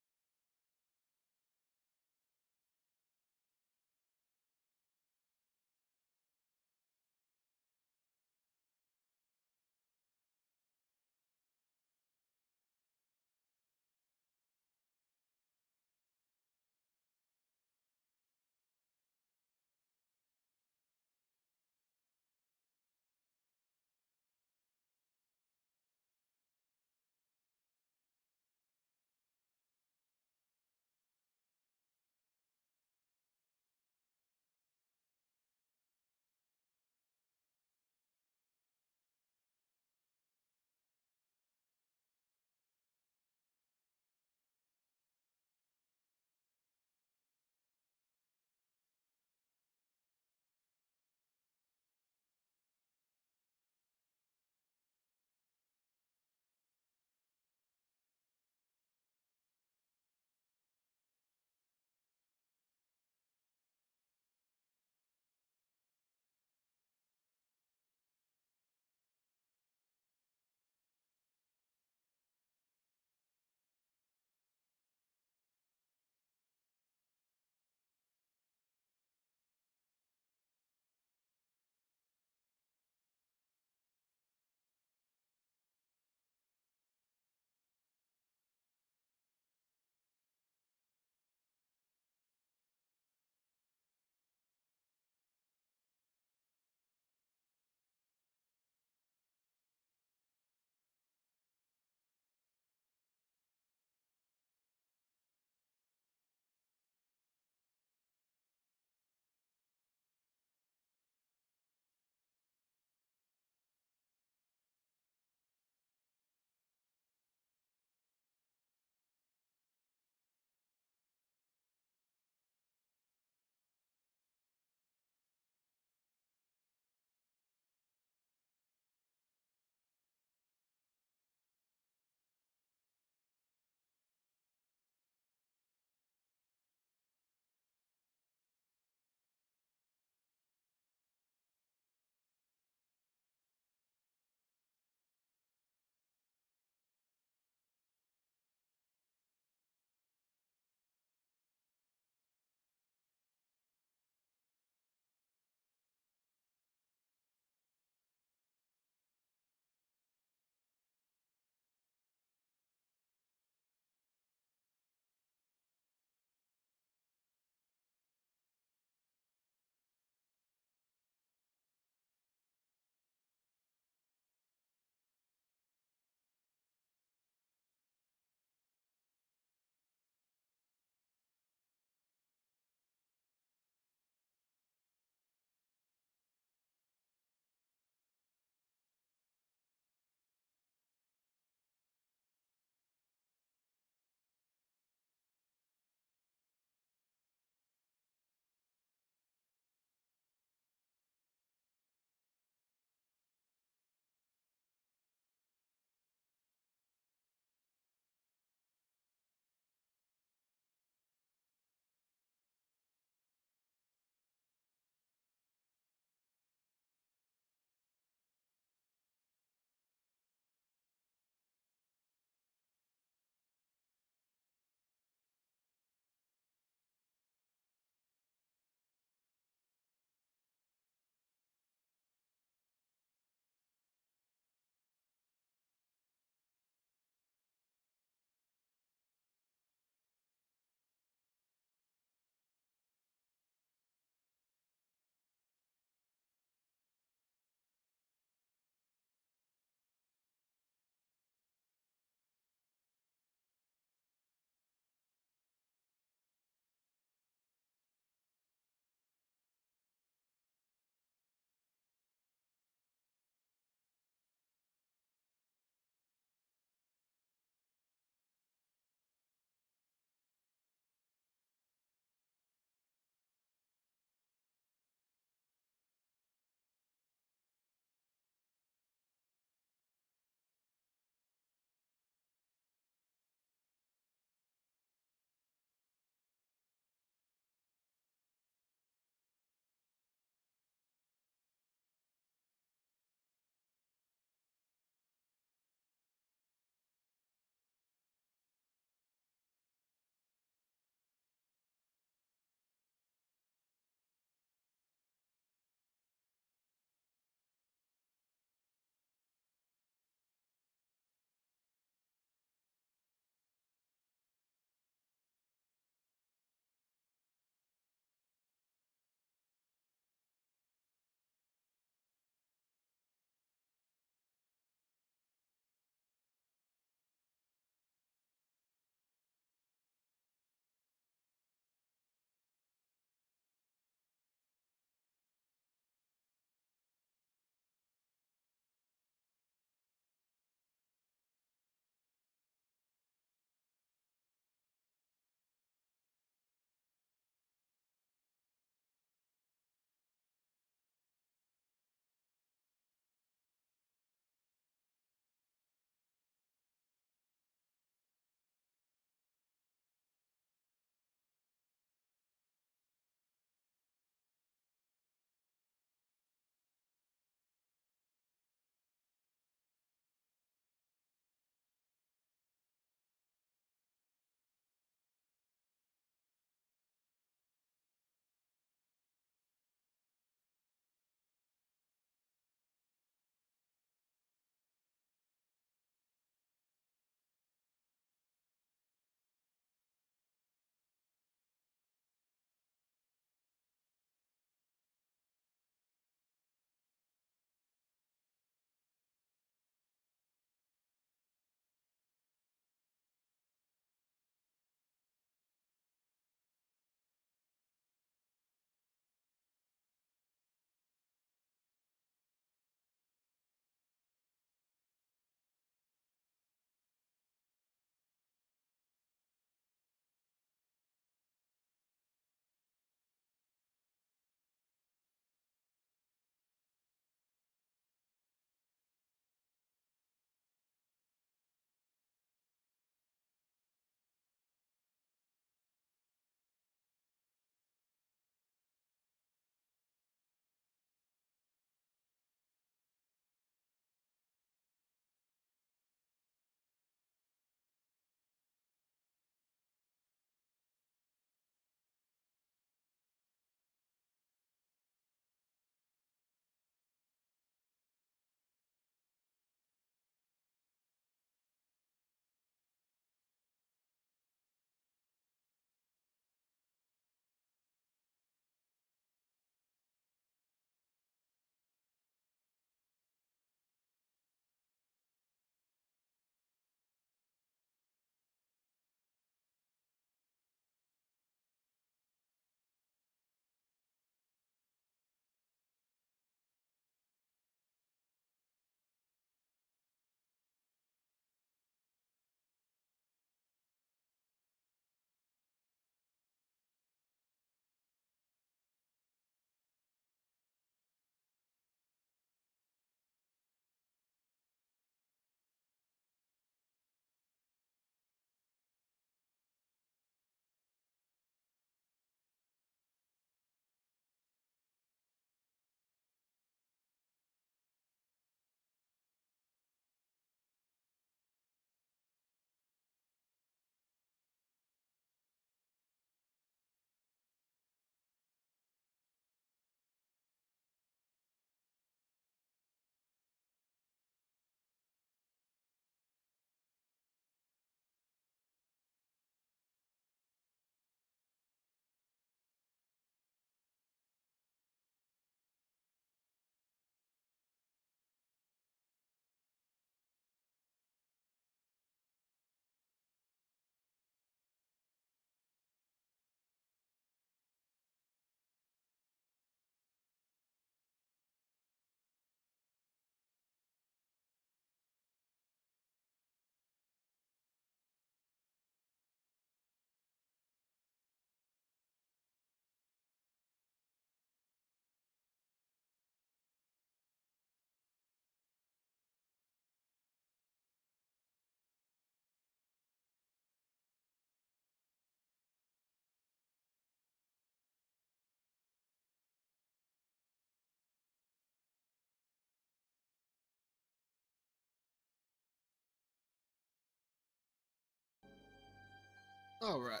All right.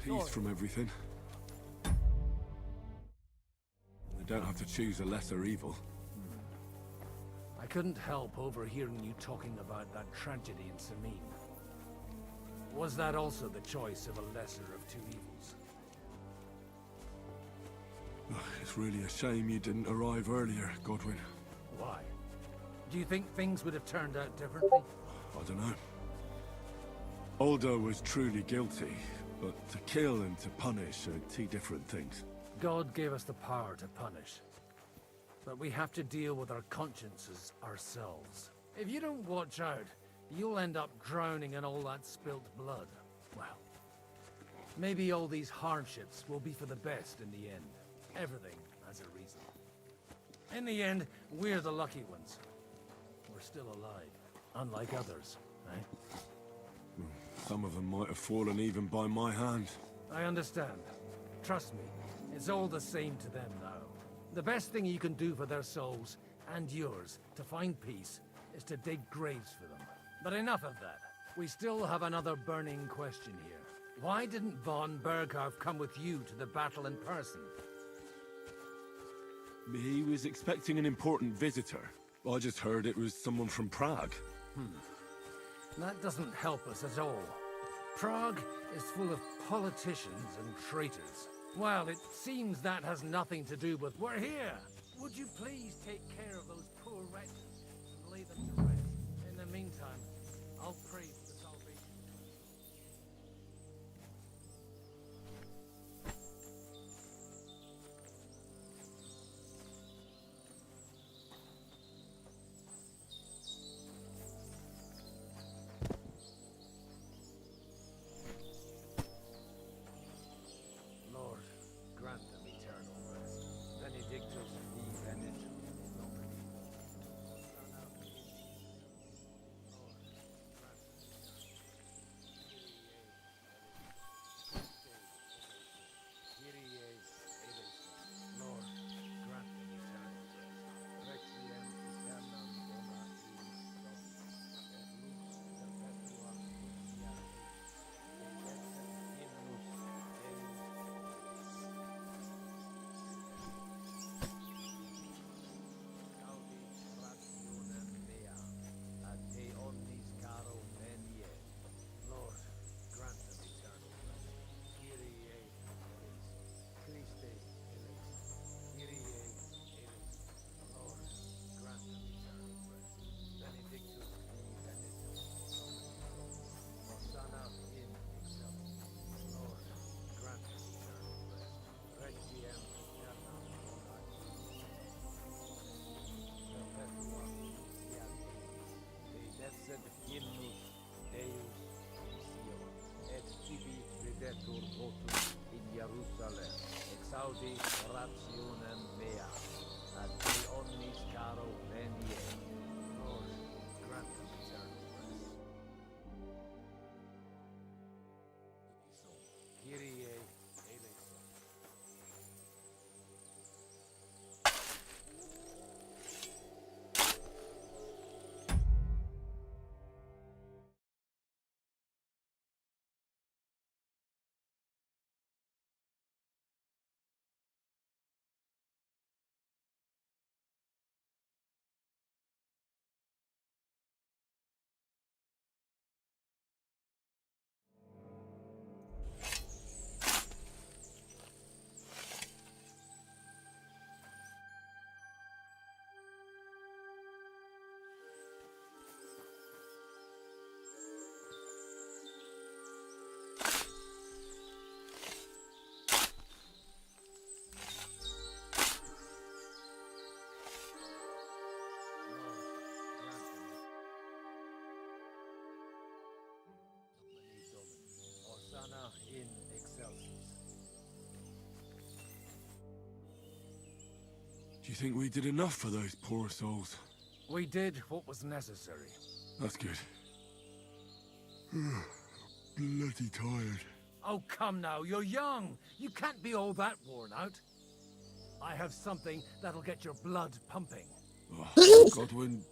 Peace from everything. They don't have to choose a lesser evil. I couldn't help overhearing you talking about that tragedy in Samin. Was that also the choice of a lesser of two evils? It's really a shame you didn't arrive earlier, Godwin. Why? Do you think things would have turned out differently? I don't know. Aldo was truly guilty, but to kill and to punish are two different things. God gave us the power to punish. But we have to deal with our consciences ourselves. If you don't watch out, you'll end up drowning in all that spilt blood. Well, maybe all these hardships will be for the best in the end. Everything has a reason. In the end, we're the lucky ones. We're still alive, unlike others, eh? Some of them might have fallen even by my hand. I understand. Trust me, it's all the same to them now. The best thing you can do for their souls, and yours, to find peace, is to dig graves for them. But enough of that. We still have another burning question here. Why didn't von Berghoff come with you to the battle in person? He was expecting an important visitor. I just heard it was someone from Prague. That doesn't help us at all. Prague is full of politicians and traitors. Well, it seems that has nothing to do with... We're here! Would you please take care of those poor wretches and lay them to rest? In the meantime, I'll pray for the salvation. Lord, grant them eternal rest. Benedictus vi venit. Lord, grant them eternal rest. Requiem aeternam dona Lord, grant them eternal rest. Kyrie eleison. Christe eleison. Kyrie eleison. Lord, grant them eternal rest. Benedictus vi venit. Hosanna in excelsis. Lord, grant them eternal rest. Requiem aeternam dona perpetua fiat Dedesset hymnus Deus Sion, et tibi videtur votus in Jerusalem, exaudi rationem mea, ad te omnis caro venie. Lord, grant them eternal rest. Kyrie Do you think we did enough for those poor souls? We did what was necessary. That's good. Bloody tired. Oh, come now, you're young. You can't be all that worn out. I have something that'll get your blood pumping. Oh, Godwin...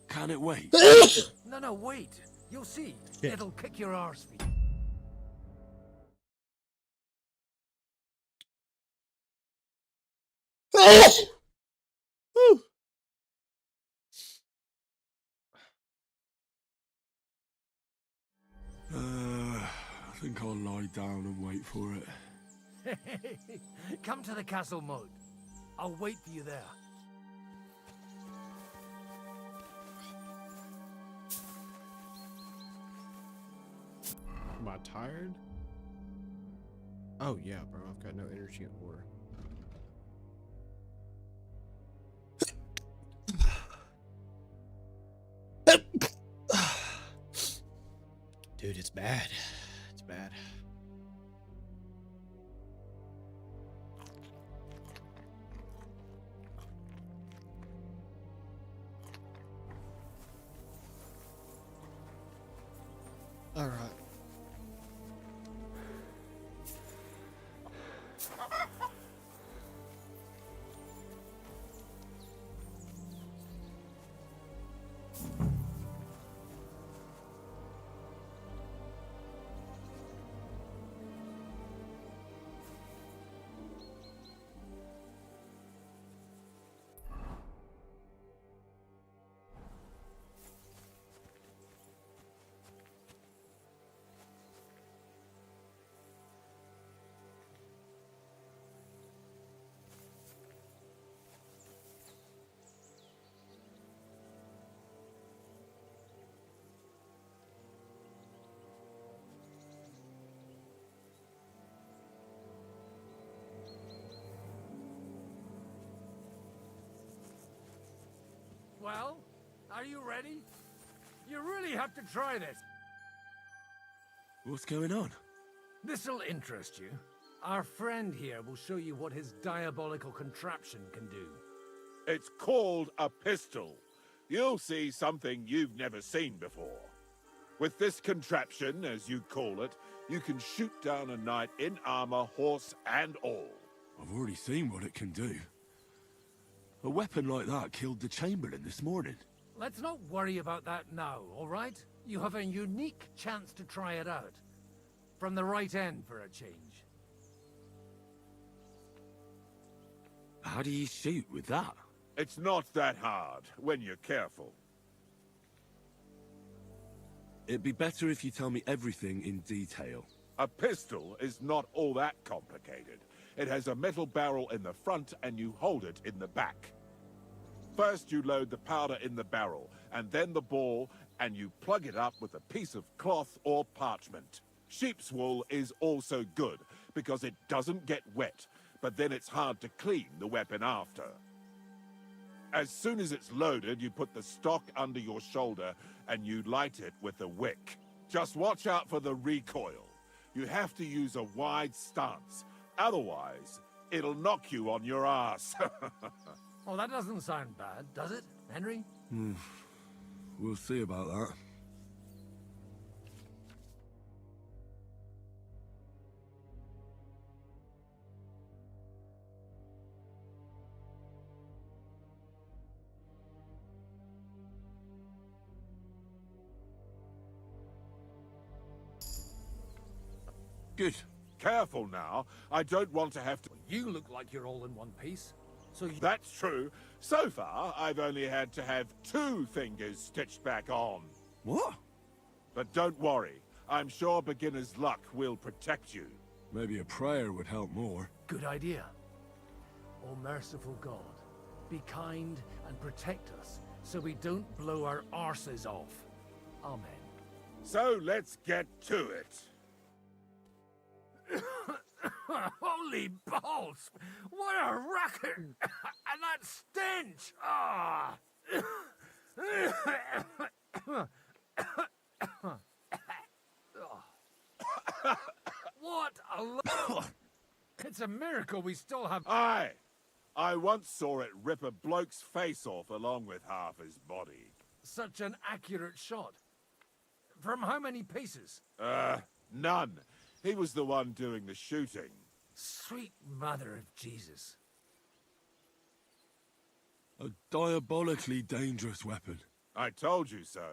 Can it wait? No, wait. You'll see. Yeah. It'll kick your arse feet. I think I'll lie down and wait for it. Come to the castle moat. I'll wait for you there. Am I tired? Oh yeah, bro. I've got no energy or. Dude, it's bad. It's bad. All right. Well, are you ready? You really have to try this. What's going on? This'll interest you. Our friend here will show you what his diabolical contraption can do. It's called a pistol. You'll see something you've never seen before. With this contraption, as you call it, you can shoot down a knight in armor, horse and all. I've already seen what it can do. A weapon like that killed the Chamberlain this morning. Let's not worry about that now, all right? You have a unique chance to try it out. From the right end for a change. How do you shoot with that? It's not that hard, when you're careful. It'd be better if you tell me everything in detail. A pistol is not all that complicated. It has a metal barrel in the front and you hold it in the back. First you load the powder in the barrel, and then the ball, and you plug it up with a piece of cloth or parchment. Sheep's wool is also good, because it doesn't get wet, but then it's hard to clean the weapon after. As soon as it's loaded, you put the stock under your shoulder, and you light it with a wick. Just watch out for the recoil. You have to use a wide stance. Otherwise, it'll knock you on your ass. Well, that doesn't sound bad, does it, Henry? We'll see about that. Good. Careful now. I don't want to have to... You look like you're all in one piece. So you... That's true. So far, I've only had to have 2 fingers stitched back on. What? But don't worry. I'm sure beginner's luck will protect you. Maybe a prayer would help more. Good idea. O merciful God, be kind and protect us so we don't blow our arses off. Amen. So let's get to it. Holy balls! What a racket! And that stench! Ah! What a It's a miracle we still have... Aye! I once saw it rip a bloke's face off along with half his body. Such an accurate shot. From how many pieces? None. He was the one doing the shooting. Sweet mother of Jesus. A diabolically dangerous weapon. I told you so.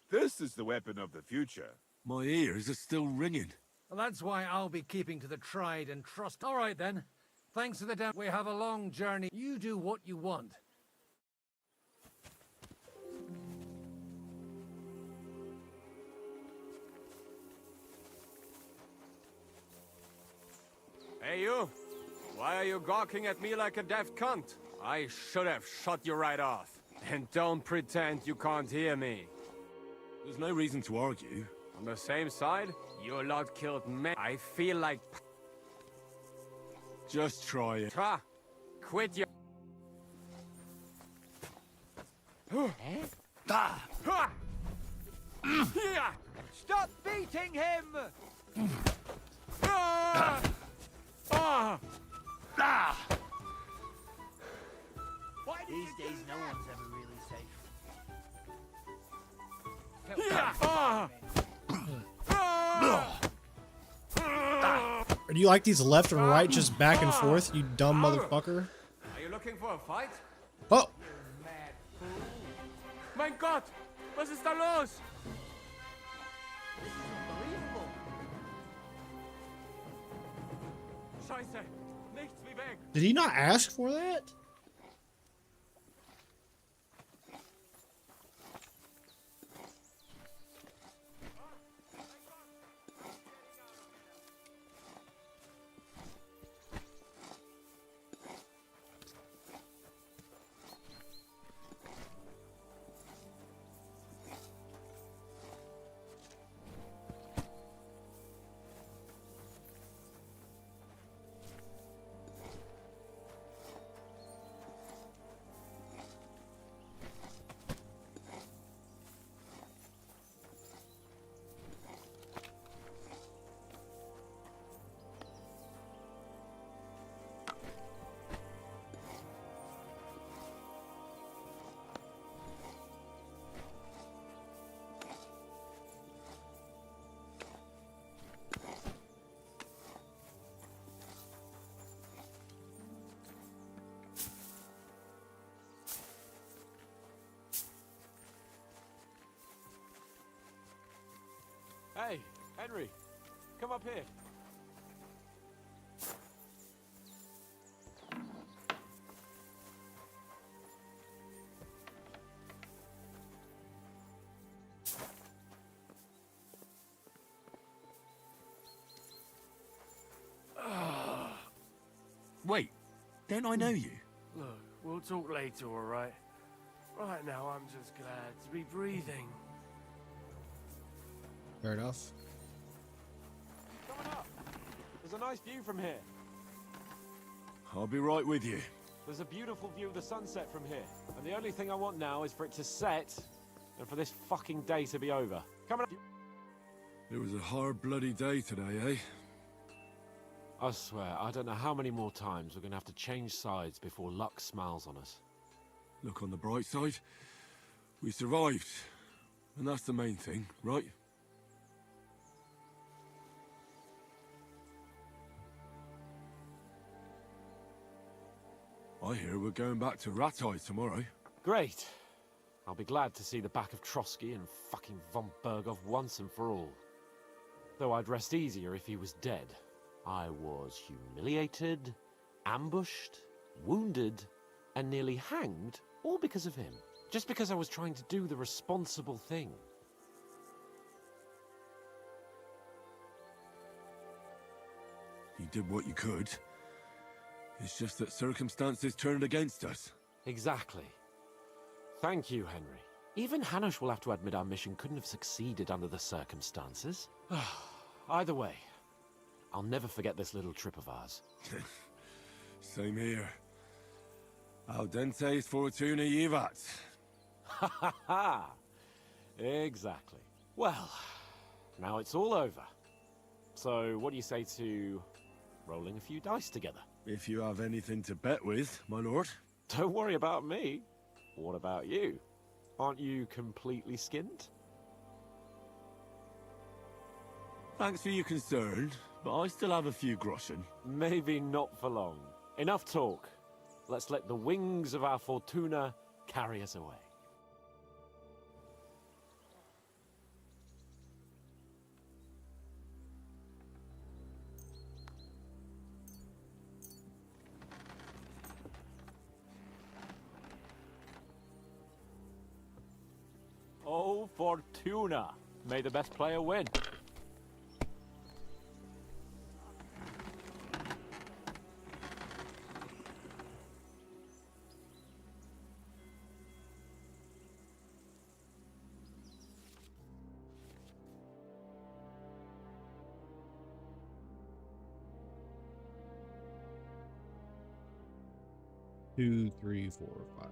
This is the weapon of the future. My ears are still ringing. Well, that's why I'll be keeping to the tried and trust. All right, then. Thanks for the damn... We have a long journey. You do what you want. Hey, you! Why are you gawking at me like a deaf cunt? I should have shot you right off. And don't pretend you can't hear me. There's no reason to argue. On the same side, you lot killed me. I feel like... Just try it. Tra! Quit your... Stop beating him! These days, no one's ever really safe. Do you like these left and right just back and forth, you dumb motherfucker? Are you looking for a fight? Oh! Mein Gott! Was ist da los? Scheiße! Nichts wie weg! Did he not ask for that? Hey, Henry, come up here. Wait, don't I know you? Look, we'll talk later, all right? Right now, I'm just glad to be breathing. Fair enough. Coming up. There's a nice view from here. I'll be right with you. There's a beautiful view of the sunset from here. And the only thing I want now is for it to set and for this fucking day to be over. Coming up. It was a hard bloody day today, eh? I swear, I don't know how many more times we're gonna have to change sides before luck smiles on us. Look on the bright side. We survived. And that's the main thing, right? I hear we're going back to Rattay tomorrow. Great. I'll be glad to see the back of Trotsky and fucking von Berghoff once and for all. Though I'd rest easier if he was dead. I was humiliated, ambushed, wounded, and nearly hanged, all because of him. Just because I was trying to do the responsible thing. You did what you could. It's just that circumstances turned against us. Exactly. Thank you, Henry. Even Hanush will have to admit our mission couldn't have succeeded under the circumstances. Either way, I'll never forget this little trip of ours. Same here. Al dentes fortuna jivat. Ha ha ha! Exactly. Well, now it's all over. So, what do you say to rolling a few dice together. If you have anything to bet with, my lord. Don't worry about me. What about you? Aren't you completely skinned? Thanks for your concern, but I still have a few groschen. Maybe not for long. Enough talk. Let's let the wings of our Fortuna carry us away. Oh, Fortuna! May the best player win. Two, three, four, five.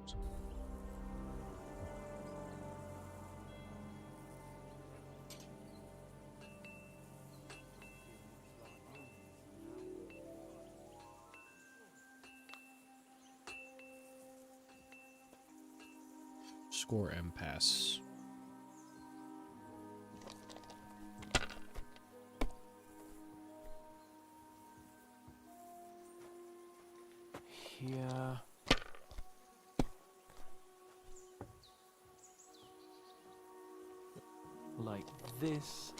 Score impasse. Here. Like this.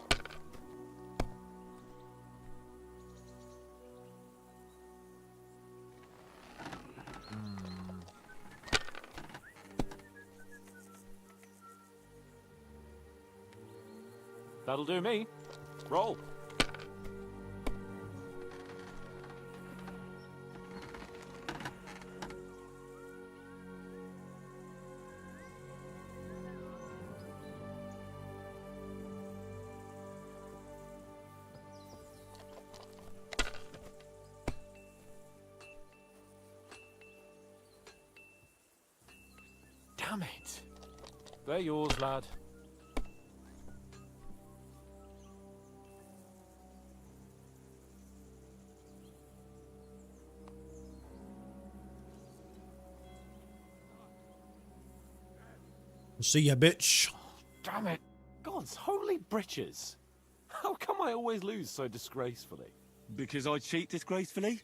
That'll do me. Roll. Damn it. They're yours, lad. See ya, bitch. Damn it. God's holy britches. How come I always lose so disgracefully? Because I cheat disgracefully?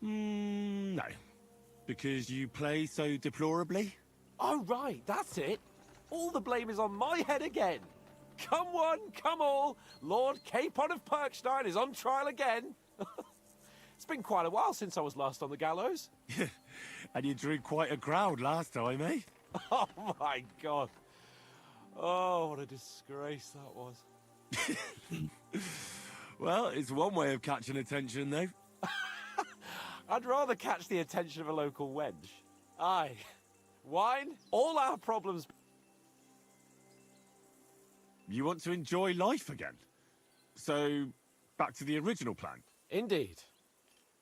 No. Because you play so deplorably? Oh, right, that's it. All the blame is on my head again. Come one, come all. Lord Capon of Perkstein is on trial again. It's been quite a while since I was last on the gallows. And you drew quite a crowd last time, eh? Oh, my God. Oh, what a disgrace that was. Well, it's one way of catching attention, though. I'd rather catch the attention of a local wench. Aye. Wine, all our problems. You want to enjoy life again? So, back to the original plan? Indeed.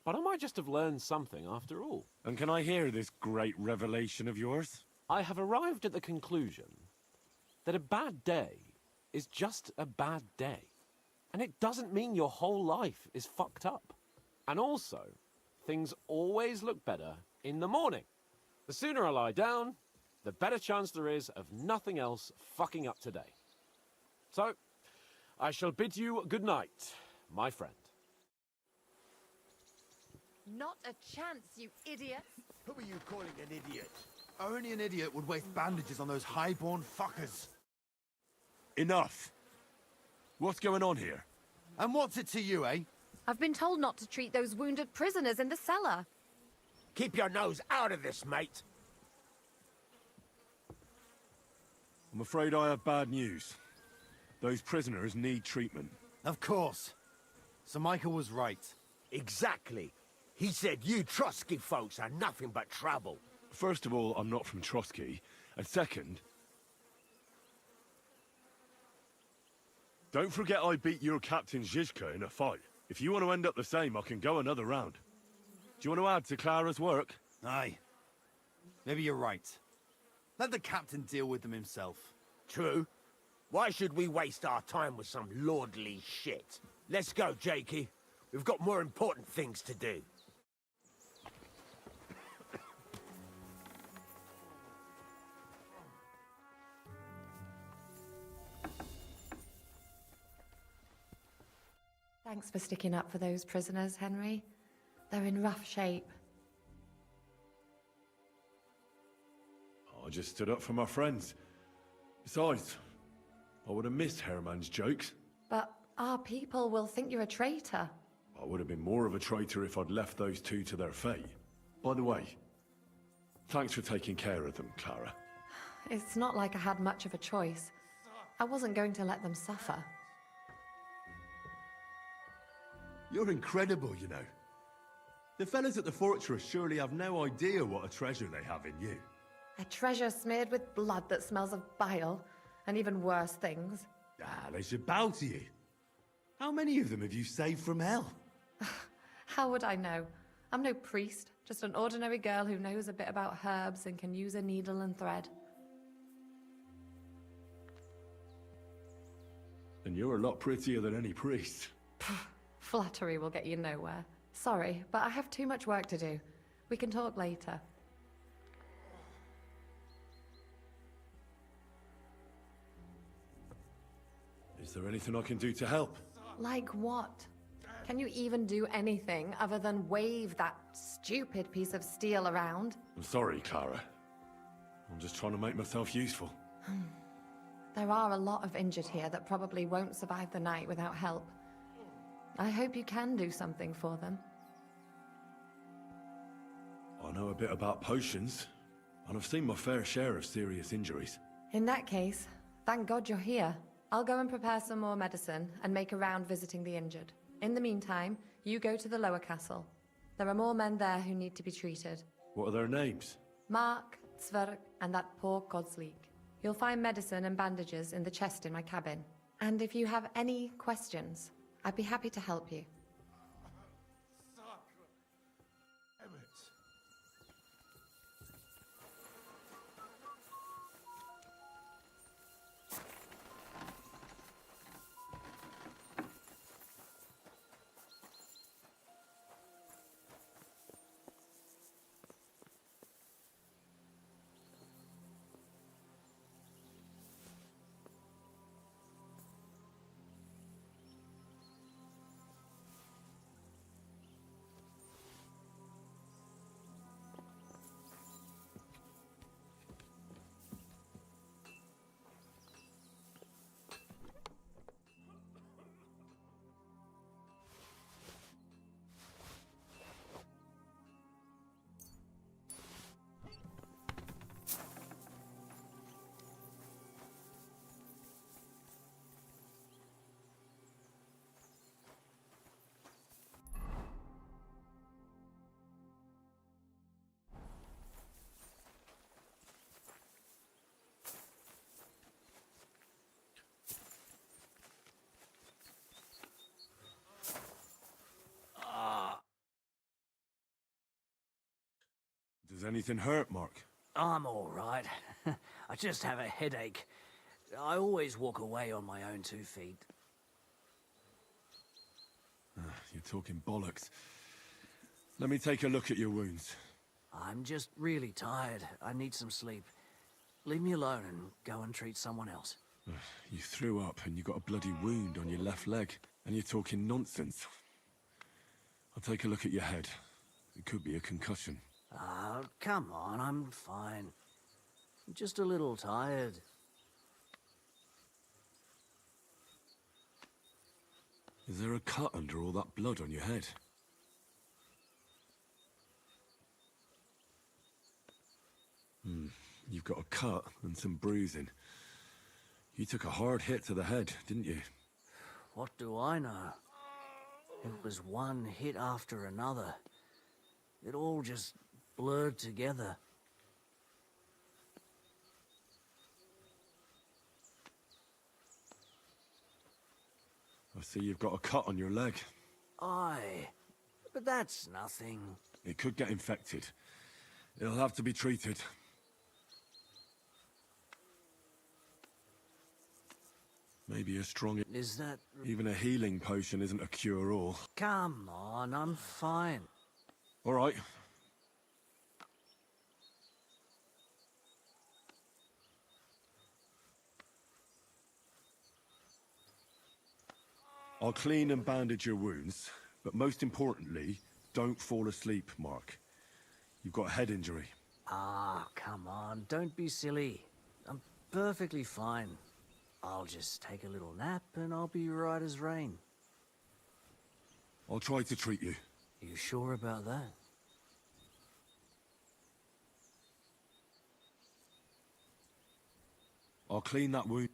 But I might just have learned something after all. And can I hear this great revelation of yours? I have arrived at the conclusion that a bad day is just a bad day. And it doesn't mean your whole life is fucked up. And also, things always look better in the morning. The sooner I lie down, the better chance there is of nothing else fucking up today. So, I shall bid you good night, my friend. Not a chance, you idiot. Who are you calling an idiot? Only an idiot would waste bandages on those highborn fuckers. Enough! What's going on here? And what's it to you, eh? I've been told not to treat those wounded prisoners in the cellar. Keep your nose out of this, mate. I'm afraid I have bad news. Those prisoners need treatment. Of course. Sir Michael was right. Exactly. He said you Trotsky folks are nothing but trouble. First of all, I'm not from Trotsky. And second, don't forget I beat your Captain Zizka in a fight. If you want to end up the same, I can go another round. Do you want to add to Clara's work? Aye. Maybe you're right. Let the captain deal with them himself. True. Why should we waste our time with some lordly shit? Let's go, Jakey. We've got more important things to do. Thanks for sticking up for those prisoners, Henry. They're in rough shape. I just stood up for my friends. Besides, I would have missed Herman's jokes. But our people will think you're a traitor. I would have been more of a traitor if I'd left those two to their fate. By the way, thanks for taking care of them, Clara. It's not like I had much of a choice. I wasn't going to let them suffer. You're incredible, you know. The fellas at the fortress surely have no idea what a treasure they have in you. A treasure smeared with blood that smells of bile, and even worse things. Ah, they should bow to you. How many of them have you saved from hell? How would I know? I'm no priest, just an ordinary girl who knows a bit about herbs and can use a needle and thread. And you're a lot prettier than any priest. Flattery will get you nowhere. Sorry, but I have too much work to do. We can talk later. Is there anything I can do to help? Like what? Can you even do anything other than wave that stupid piece of steel around? I'm sorry, Clara. I'm just trying to make myself useful. There are a lot of injured here that probably won't survive the night without help. I hope you can do something for them. I know a bit about potions, and I've seen my fair share of serious injuries. In that case, thank God you're here. I'll go and prepare some more medicine and make a round visiting the injured. In the meantime, you go to the lower castle. There are more men there who need to be treated. What are their names? Mark, Zverk, and that poor Godsleek. You'll find medicine and bandages in the chest in my cabin. And if you have any questions, I'd be happy to help you. Does anything hurt, Mark? I'm all right. I just have a headache. I always walk away on my own 2 feet. You're talking bollocks. Let me take a look at your wounds. I'm just really tired. I need some sleep. Leave me alone and go and treat someone else. You threw up and you got a bloody wound on your left leg, and you're talking nonsense. I'll take a look at your head. It could be a concussion. Ah, come on, I'm fine. I'm just a little tired. Is there a cut under all that blood on your head? You've got a cut and some bruising. You took a hard hit to the head, didn't you? What do I know? It was one hit after another. It all just blurred together. I see you've got a cut on your leg. Aye, but that's nothing. It could get infected. It'll have to be treated. Maybe a strong... Is that... Even a healing potion isn't a cure-all. Come on, I'm fine. All right. I'll clean and bandage your wounds, but most importantly, don't fall asleep, Mark. You've got a head injury. Ah, come on, don't be silly. I'm perfectly fine. I'll just take a little nap and I'll be right as rain. I'll try to treat you. You sure about that? I'll clean that wound.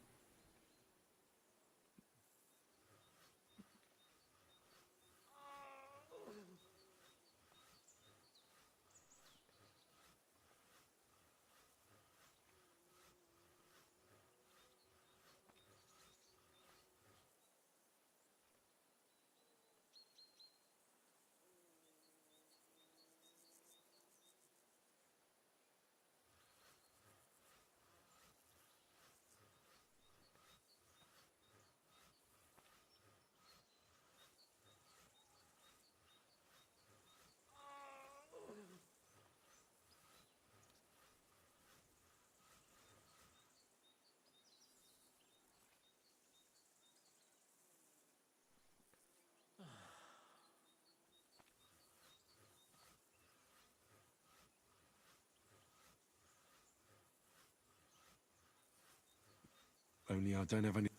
Only I don't have any...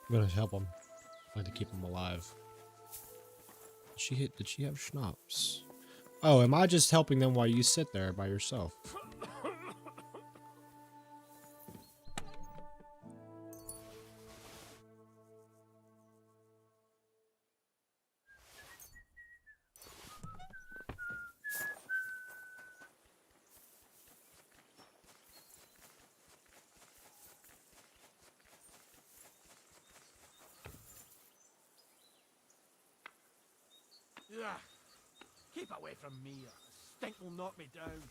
I'm gonna help him. I like to keep him alive. Did she have schnapps? Oh, am I just helping them while you sit there by yourself? Ugh. Keep away from me, or the stink will knock me down.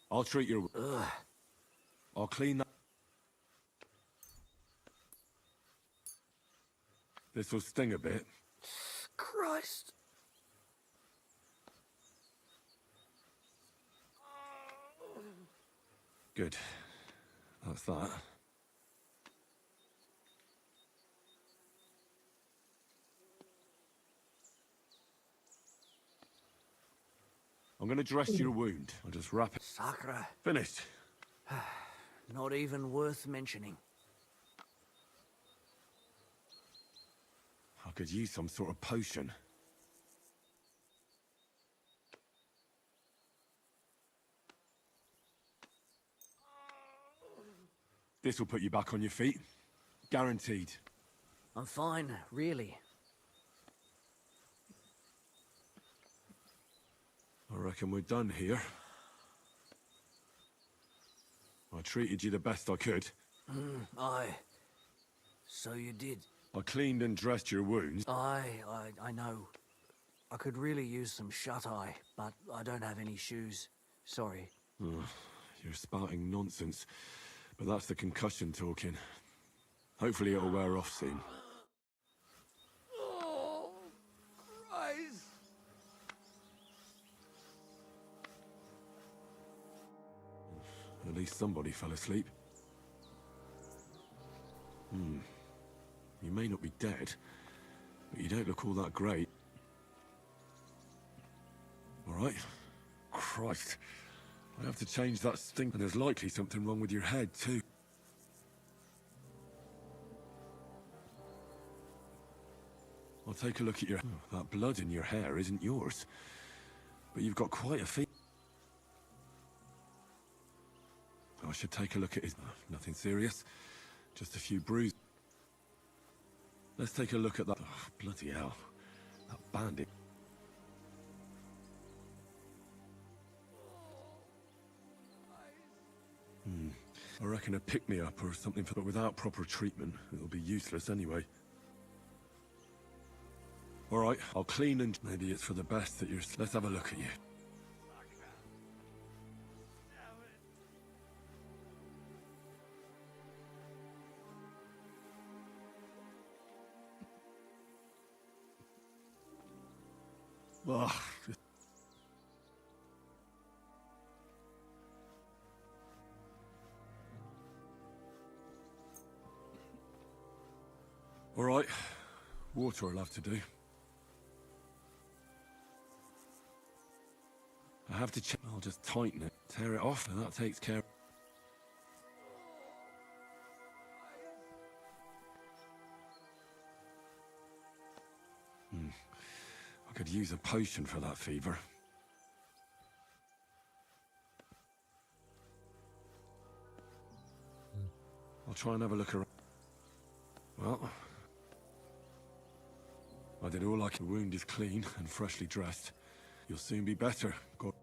I'll treat your... I'll clean that... This will sting a bit. Christ. Good. That's that. I'm gonna dress your wound. I'll just wrap it. Sacre. Finished. Not even worth mentioning. I could use some sort of potion. This will put you back on your feet. Guaranteed. I'm fine, really. I reckon we're done here. I treated you the best I could. Aye. So you did. I cleaned and dressed your wounds. I know. I could really use some shut-eye, but I don't have any shoes. Sorry. You're spouting nonsense. But that's the concussion talking. Hopefully it'll wear off soon. Oh, Christ. At least somebody fell asleep. You may not be dead, but you don't look all that great. All right? Christ. I have to change that stink, and there's likely something wrong with your head, too. I'll take a look at your... that blood in your hair isn't yours. But you've got quite a feet. I should take a look at his... nothing serious. Just a few bruises. Let's take a look at that... oh, bloody hell. That bandit. I reckon a pick-me-up or something, but without proper treatment, it'll be useless anyway. All right, I'll clean and maybe it's for the best that you're... Let's have a look at you. Ugh. All right, water will have to do. I have to check. I'll just tighten it, tear it off, and that takes care. I could use a potion for that fever. I'll try and have a look around. Well, I did all I could. The wound is clean and freshly dressed. You'll soon be better. God.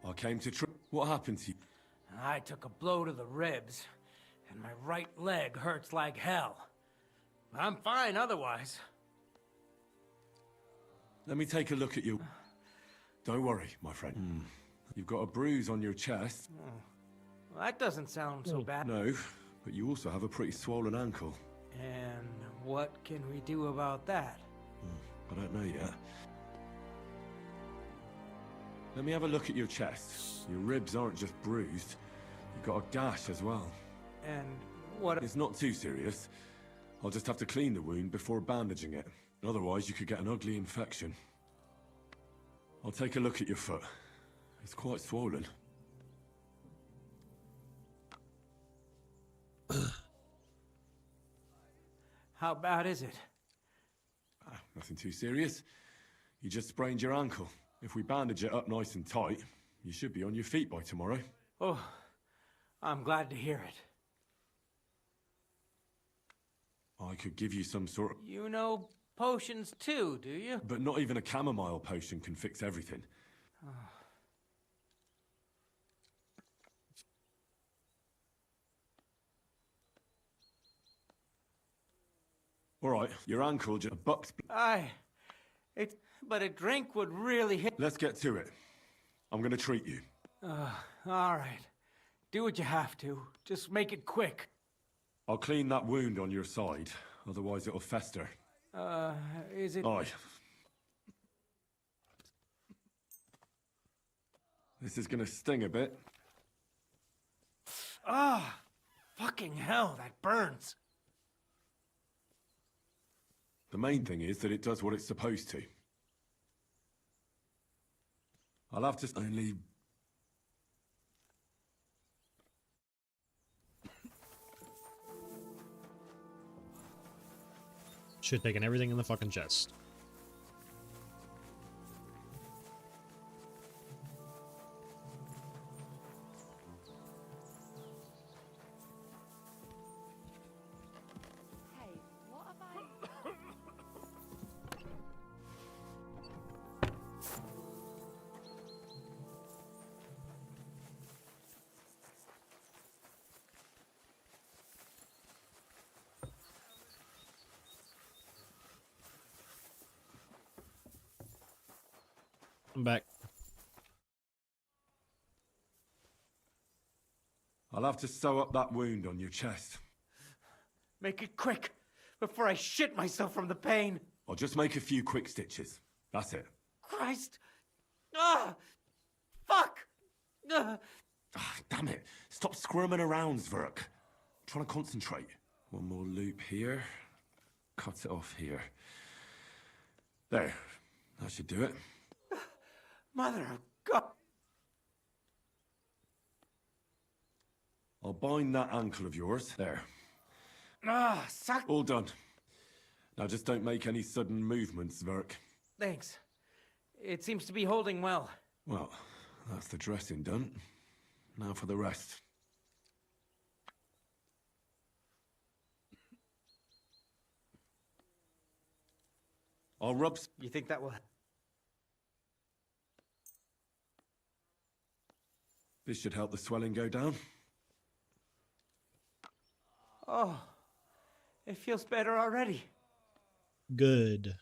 I came to What happened to you? I took a blow to the ribs, and my right leg hurts like hell. I'm fine otherwise. Let me take a look at you. Don't worry, my friend. You've got a bruise on your chest. Well, that doesn't sound so bad. No, but you also have a pretty swollen ankle. And what can we do about that? I don't know yet. Let me have a look at your chest. Your ribs aren't just bruised. You've got a gash as well. And what... It's not too serious. I'll just have to clean the wound before bandaging it. Otherwise, you could get an ugly infection. I'll take a look at your foot. It's quite swollen. How bad is it? Nothing too serious. You just sprained your ankle. If we bandage it up nice and tight, you should be on your feet by tomorrow. Oh, I'm glad to hear it. I could give you some sort of... You know potions too, do you? But not even a chamomile potion can fix everything. All right, your ankle just... A buck's... But a drink would really hit... Let's get to it. I'm gonna treat you. All right. Do what you have to. Just make it quick. I'll clean that wound on your side, otherwise it'll fester. Is it... Aye. This is gonna sting a bit. Fucking hell, that burns. The main thing is that it does what it's supposed to. I'll have to only... Should have taken everything in the fucking chest. Hey, what have I... I'm back. I'll have to sew up that wound on your chest. Make it quick, before I shit myself from the pain. I'll just make a few quick stitches. That's it. Christ! Fuck! Damn it. Stop squirming around, Zverk. I'm trying to concentrate. One more loop here. Cut it off here. There. That should do it. Mother of God! I'll bind that ankle of yours. There. Suck! All done. Now just don't make any sudden movements, Zverk. Thanks. It seems to be holding well. Well, that's the dressing done. Now for the rest. I'll rub... You think that will... This should help the swelling go down. Oh, it feels better already. Good.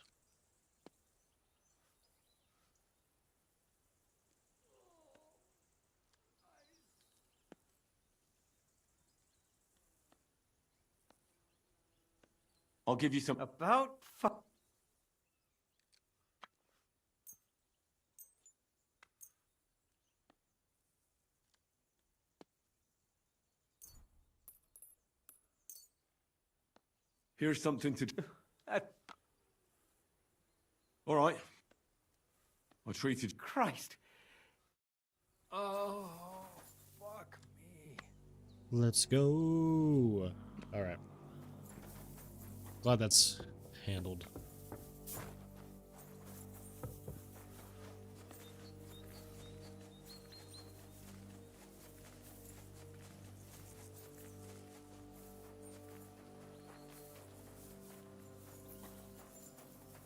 I'll give you some... About Here's something to... All right. I treated... Christ. Oh, fuck me. Let's go. All right. Glad that's handled.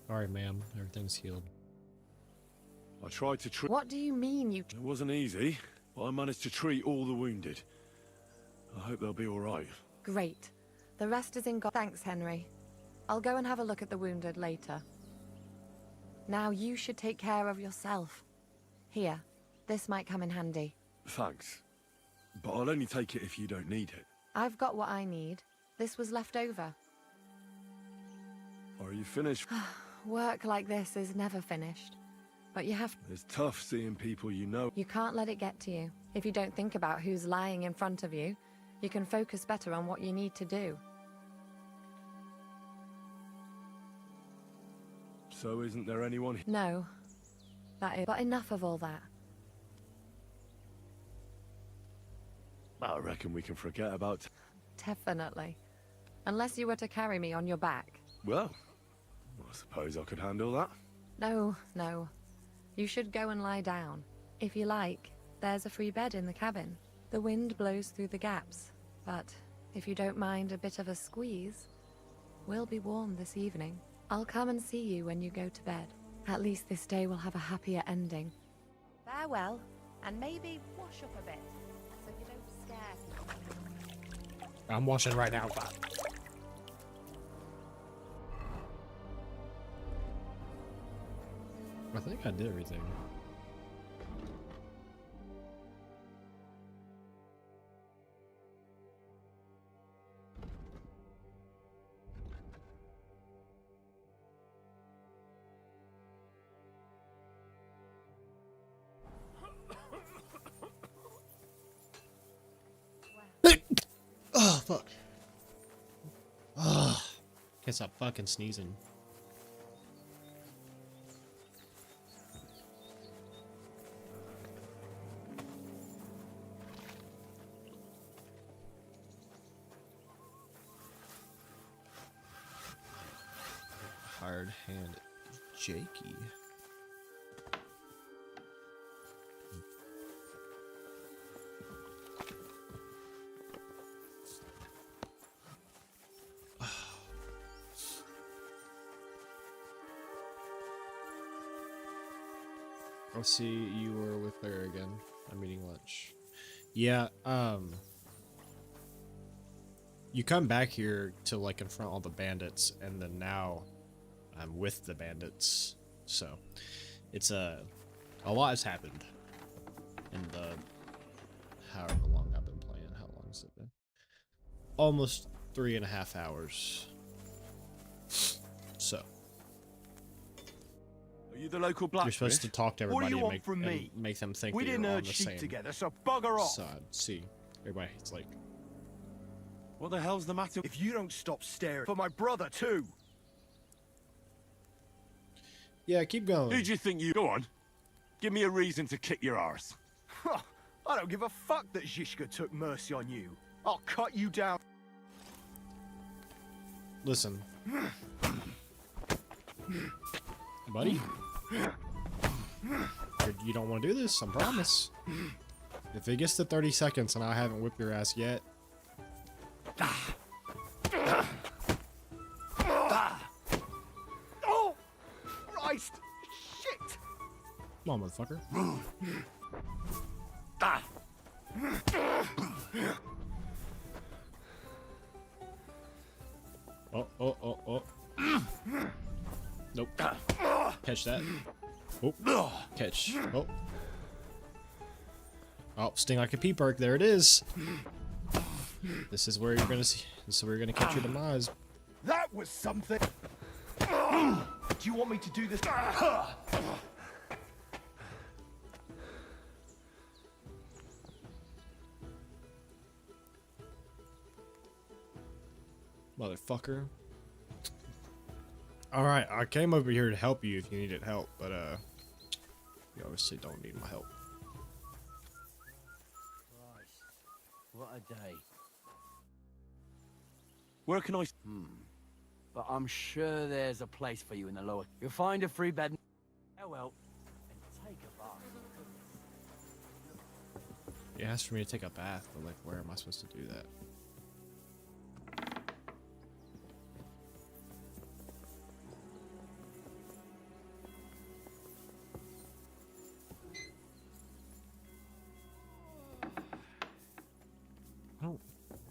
All right, ma'am. Everything's healed. I tried to treat... What do you mean you... It wasn't easy, but I managed to treat all the wounded. I hope they'll be all right. Great. The rest is in God. Thanks, Henry. I'll go and have a look at the wounded later. Now you should take care of yourself. Here, this might come in handy. Thanks. But I'll only take it if you don't need it. I've got what I need. This was left over. Are you finished? Work like this is never finished. But you have... It's tough seeing people you know. You can't let it get to you. If you don't think about who's lying in front of you, you can focus better on what you need to do. So isn't there anyone... No. That is... But enough of all that. I reckon we can forget about... Definitely. Unless you were to carry me on your back. Well, I suppose I could handle that. No, no. You should go and lie down. If you like, there's a free bed in the cabin. The wind blows through the gaps, but if you don't mind a bit of a squeeze, we'll be warm this evening. I'll come and see you when you go to bed. At least this day will have a happier ending. Farewell, and maybe wash up a bit, so you don't scare. I'm washing right now. I think I did everything. Oh, fuck. Oh, can't stop fucking sneezing. Hard hand Jakey. I'll see you were with her again. I'm eating lunch. Yeah, you come back here to like confront all the bandits, and then now I'm with the bandits. So it's a lot has happened in the however long I've been playing. How long has it been? Almost 3.5 hours. So are you the local blacksmith? You're supposed to talk to everybody What do you want and from me? make them think We that didn't you're on urge the sheep same together, so bugger off. side. See, everybody, it's like, what the hell's the matter? If you don't stop staring for my brother too. yeah, keep going. Who do you think you... Go on. Give me a reason to kick your arse. I don't give a fuck that Zizka took mercy on you. I'll cut you down. Listen, buddy. You don't want to do this, I promise. If it gets to 30 seconds and I haven't whipped your ass yet. Oh! Christ! Shit! Come on, motherfucker. Oh. Nope. Catch that. Oh. Catch. Oh. Oh, sting like a pea perk. There it is. This is where you're gonna see. This is where you're gonna catch your demise. That was something. Do you want me to do this? Motherfucker. Alright, I came over here to help you if you needed help, but you obviously don't need my help. Christ, what a day. Where can I... But I'm sure there's a place for you in the lower. You'll find a free bed. Oh well, and take a bath. He asked for me to take a bath, but like, where am I supposed to do that?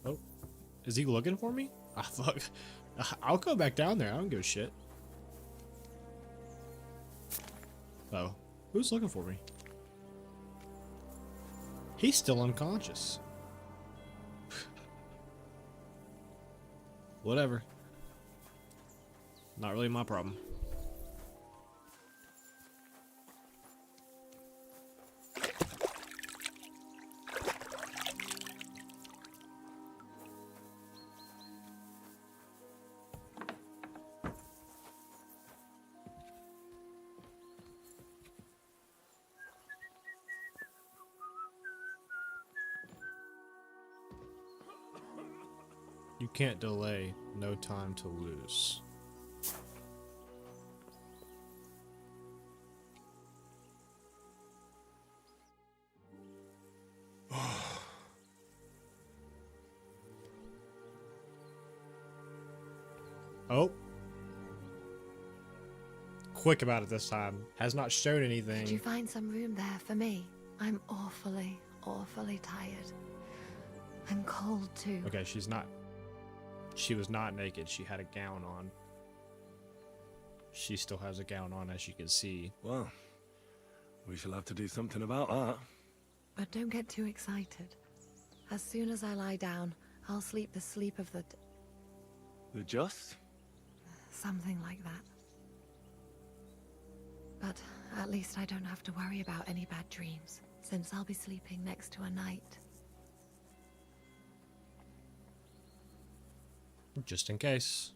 Oh, is he looking for me? Ah, fuck. I'll go back down there. I don't give a shit. Oh, who's looking for me? He's still unconscious. Whatever. Not really my problem. You can't delay, no time to lose. Oh. Quick about it this time. Has not shown anything. Could you find some room there for me? I'm awfully, awfully tired. I'm cold too. Okay, she's not. She was not naked. She had a gown on. She still has a gown on, as you can see. Well, we shall have to do something about that. But don't get too excited. As soon as I lie down, I'll sleep the sleep of the... The just? Something like that. But at least I don't have to worry about any bad dreams, since I'll be sleeping next to a knight. Just in case.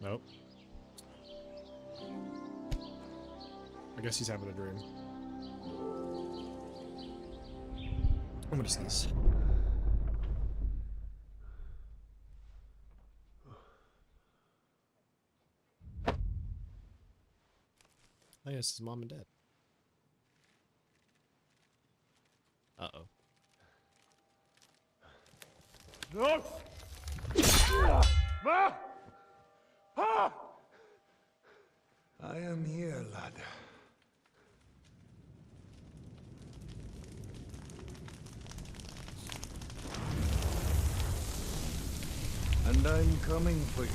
Nope. I guess he's having a dream. I'm gonna sneeze. Oh, yes, his mom and dad. Uh-oh. No! Ma! Pa! I am here, lad. And I'm coming for you.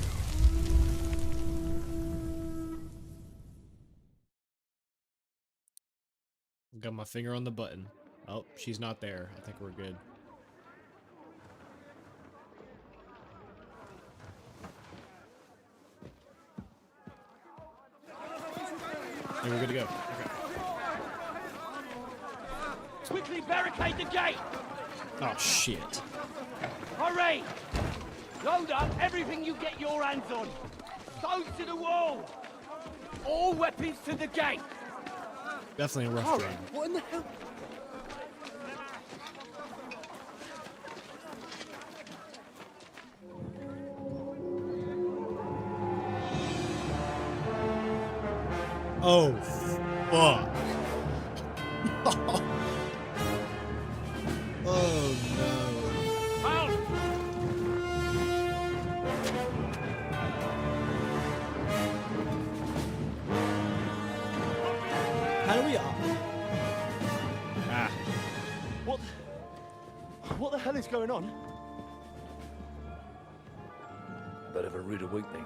Got my finger on the button. Oh, she's not there. I think we're good. Hey, we're good to go. Okay. Quickly barricade the gate! Oh, shit. Hurry! Load up everything you get your hands on. Stones to the wall! All weapons to the gate! Definitely a rough dream. What in the hell? Oh, fuck. Oh, no. Out! How do we up? Ah. What the hell is going on? A bit of a rude awakening.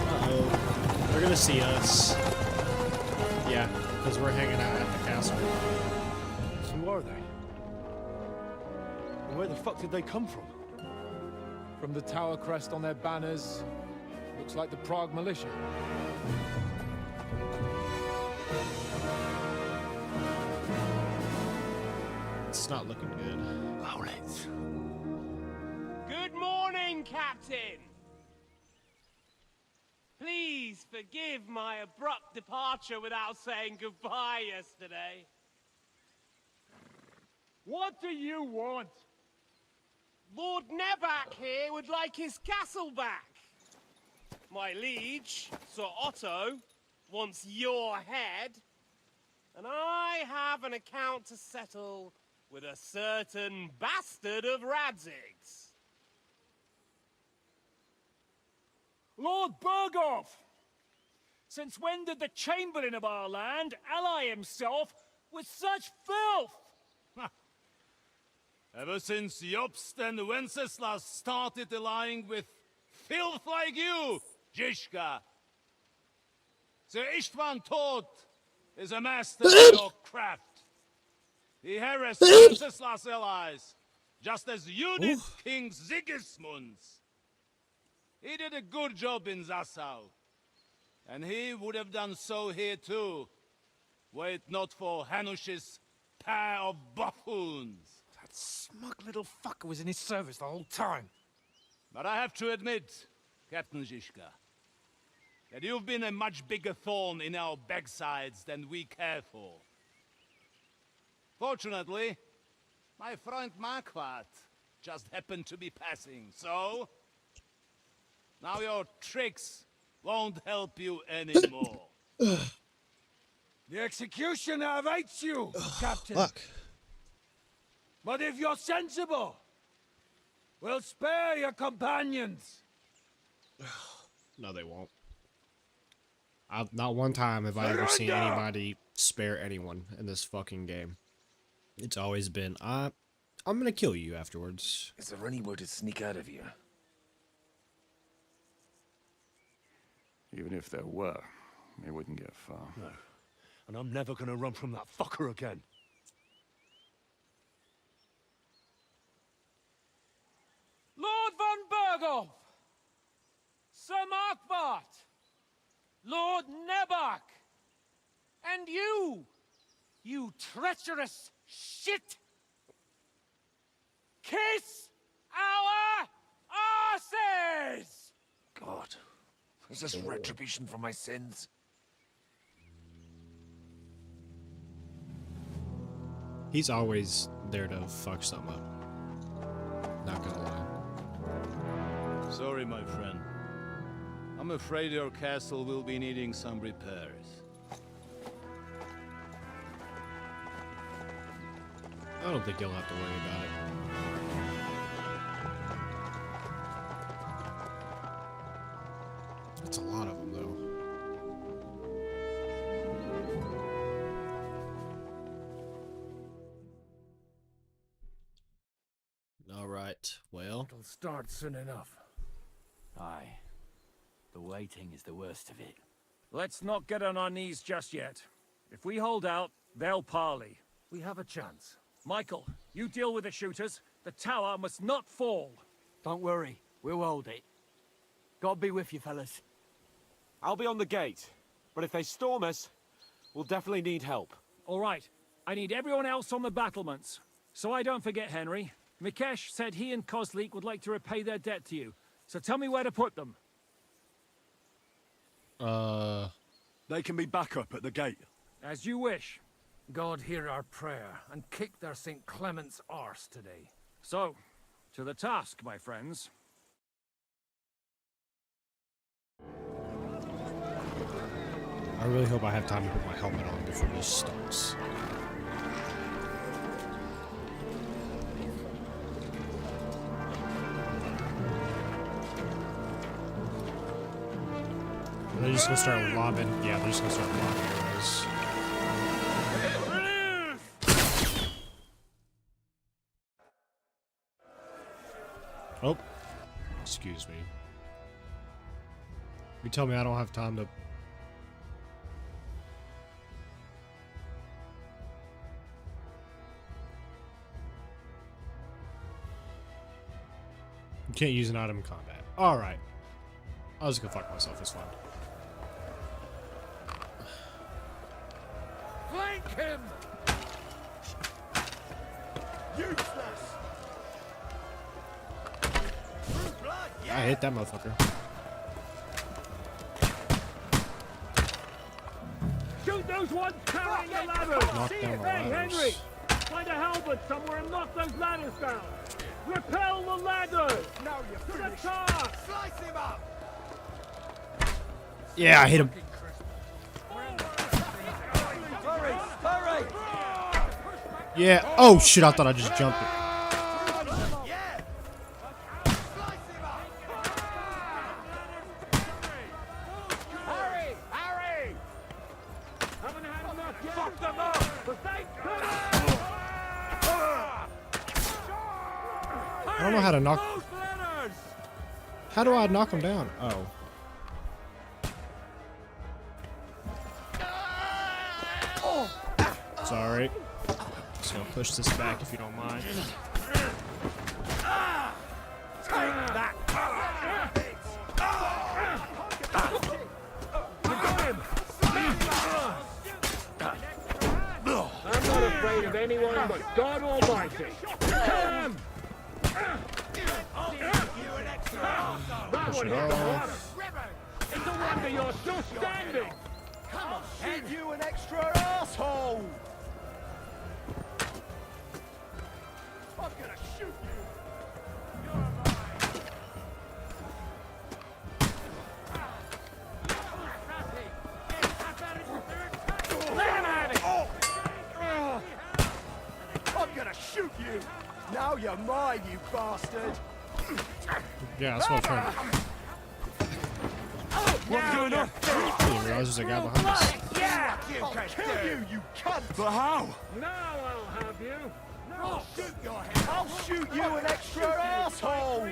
Uh-oh. They're gonna see us. Yeah, because we're hanging out at the castle. So who are they? And where the fuck did they come from? From the tower crest on their banners, looks like the Prague militia. It's not looking good. Bullets. Good morning, Captain! Please forgive my abrupt departure without saying goodbye yesterday. What do you want? Lord Nebak here would like his castle back. My liege, Sir Otto, wants your head. And I have an account to settle with a certain bastard of Radzig's. Lord Berghoff! Since when did the Chamberlain of our land ally himself with such filth? Ever since Jobst and Wenceslas started allying with filth like you, Zizka. Sir Istvan Tod is a master of your craft. He harassed Wenceslas' allies, just as you did King Sigismund's. He did a good job in Zassau, and he would have done so here too, were it not for Hanush's pair of buffoons. That smug little fucker was in his service the whole time. But I have to admit, Captain Zizka, that you've been a much bigger thorn in our backsides than we care for. Fortunately, my friend Marquardt just happened to be passing, so... now your tricks won't help you anymore. The executioner awaits you, Captain. Fuck. But if you're sensible, we'll spare your companions. No, they won't. Not one time have I ever seen anybody spare anyone in this fucking game. It's always been, I'm gonna kill you afterwards. Is there any way to sneak out of here? Even if there were, we wouldn't get far. No. And I'm never gonna run from that fucker again. Lord von Berghoff! Sir Marquardt! Lord Nebak! And you treacherous shit! Kiss our asses! God, is this retribution for my sins? He's always there to fuck something up. Not gonna lie. Sorry, my friend. I'm afraid your castle will be needing some repairs. I don't think you'll have to worry about it. That's a lot of them, though. All right, well. It'll start soon enough. Aye. The waiting is the worst of it. Let's not get on our knees just yet. If we hold out, they'll parley. We have a chance. Michael, you deal with the shooters. The tower must not fall. Don't worry, we'll hold it. God be with you, fellas. I'll be on the gate, but if they storm us, we'll definitely need help. All right, I need everyone else on the battlements. So I don't forget, Henry. Mikesh said he and Kozlik would like to repay their debt to you. So tell me where to put them. They can be back up at the gate. As you wish. God hear our prayer and kick their St. Clement's arse today. So, to the task, my friends. I really hope I have time to put my helmet on before this starts. They're just gonna start lobbing. Yeah, they're just gonna start lobbing arrows. Oh, excuse me. You tell me I don't have time to. You can't use an item in combat. Alright. I was gonna fuck myself, it's fine. Flank him! Useless! I hit that motherfucker. Shoot those ones carrying the ladders! Knock down the Hey, ladders. Henry! Find a halberd somewhere and knock those ladders down! Repel the ladders! Now you're To the finished! task! Slice him up! Yeah, I hit him. Hurry! Hurry! Yeah. Oh shit, I thought I just jumped it. Hurry! Hurry! Haven't had enough yet! Fuck them up! For thank I don't know how to knock. How do I knock him down? Oh. Sorry. Just gonna push this back if you don't mind. Take that! I'm not afraid of anyone but God Almighty. Come! That one hit the water. It's a wonder you're still standing. Come on, shoot you an extra asshole! I'm gonna shoot you! I'm gonna shoot you! Now you're mine, you bastard! Yeah, that's what I'm trying to. What's going on? I didn't realize there's a guy behind us. Yeah! I'll kill you, you cunt! But how? Now I'll have you. I'll shoot your head! I'll shoot you an extra asshole!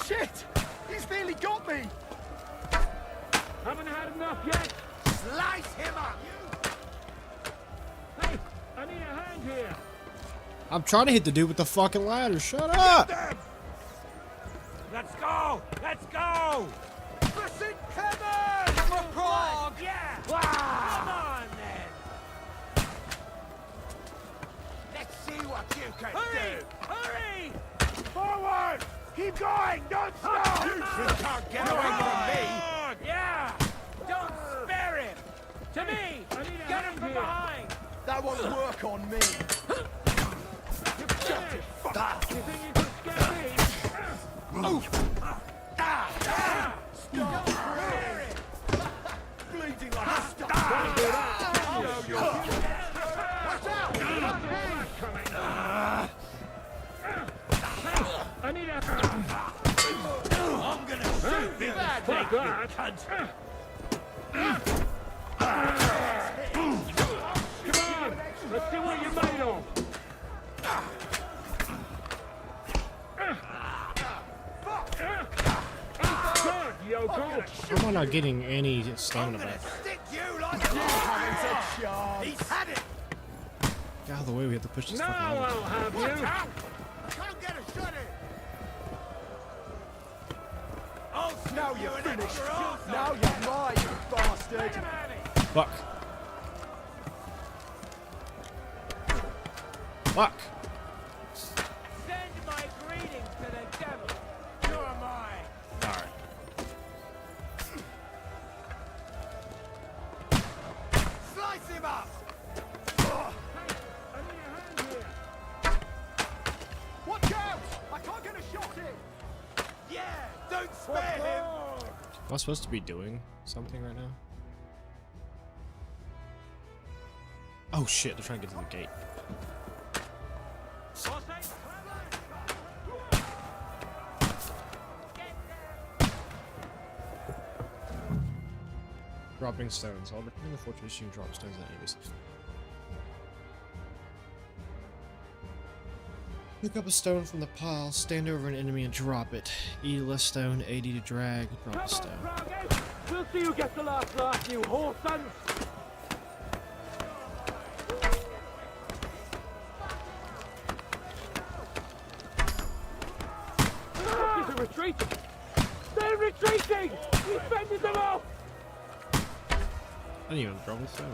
Shit! He's nearly got me! Haven't had enough yet. Slice him up! Hey, I need a hand here. I'm trying to hit the dude with the fucking ladder. Shut up! Let's go! Let's go! For St. Clement! For Prague! Yeah! Come on, then! Let's see what you can do! Hurry! Forward! Keep going! Don't stop! You can't get away from me! Yeah! Don't spare him! To me! Get him from behind! That won't work on me! Shut it! Fuck! You think you can scare me? Oof! Stop! Bleeding like a stop! Watch out! I need a... I'm gonna shoot you! Fuck that! Come on! Let's see what you're made of! Good, Yoko! How am I not getting any stamina back? Stick you like you haven't a chance! He's had it! Get out of the way, we have to push this Now fucking ladder. I'll have you! I can't get a shot in! Oh, now you're finished! Now you're mine, you bastard! Fuck. Fuck. Send my greetings to the devil! You're mine! Alright. Slice him up! Watch out! I can't get a shot in! Yeah! Don't spare him! Am I supposed to be doing something right now? Oh shit, they're trying to get to the gate. Dropping stones. While returning the fortress, you can drop stones at enemies. Pick up a stone from the pile, stand over an enemy and drop it. Eat a less stone, 80 to drag, drop the stone. We'll see who gets the last laugh, you whore sons! They're retreating! They're retreating! We fended them off! I didn't even drop the stone.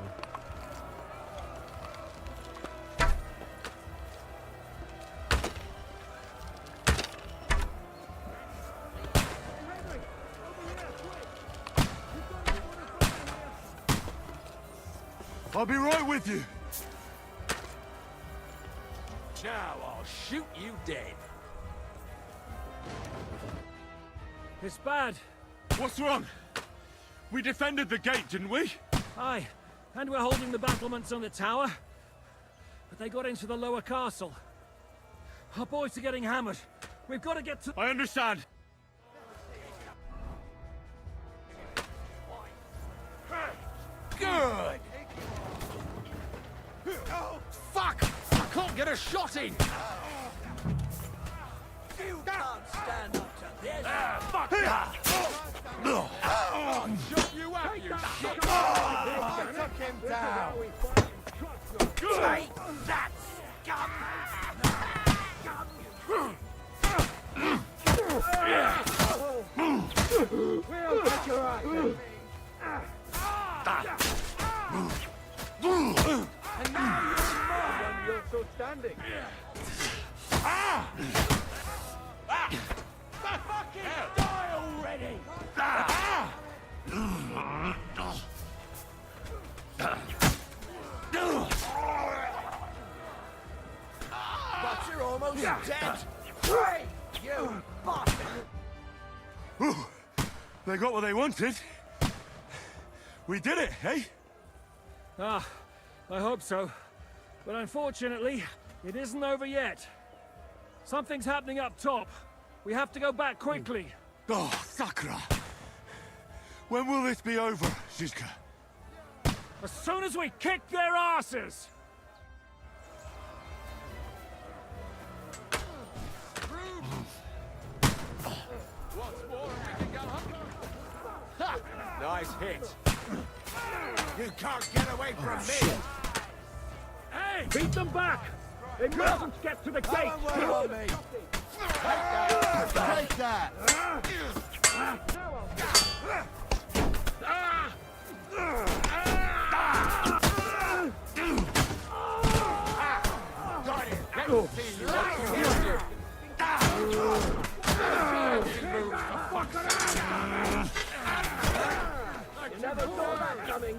I'll be right with you. Now I'll shoot you dead. It's bad. What's wrong? We defended the gate, didn't we? Aye, and we're holding the battlements on the tower. But they got into the lower castle. Our boys are getting hammered. We've got to get to... I understand. Good! Oh, fuck! I can't get a shot in! You can't stand up to this! Fuck that! I'll shut you out, you shit! I took him down! Take that, scum! We'll get your ass! And now you're mine when you're still standing. Fucking die already! But you're almost dead! Hey, you bastard! They got what they wanted. We did it, eh? Ah, I hope so. But unfortunately, it isn't over yet. Something's happening up top. We have to go back quickly. Oh, Sakura! When will this be over, Zizka? As soon as we kick their asses! Nice hit. You can't get away from me! Hey! Beat them back! They mustn't get to the gate! Have a word on me! Take that! Got it! Let me see you what you can do! You never saw that coming!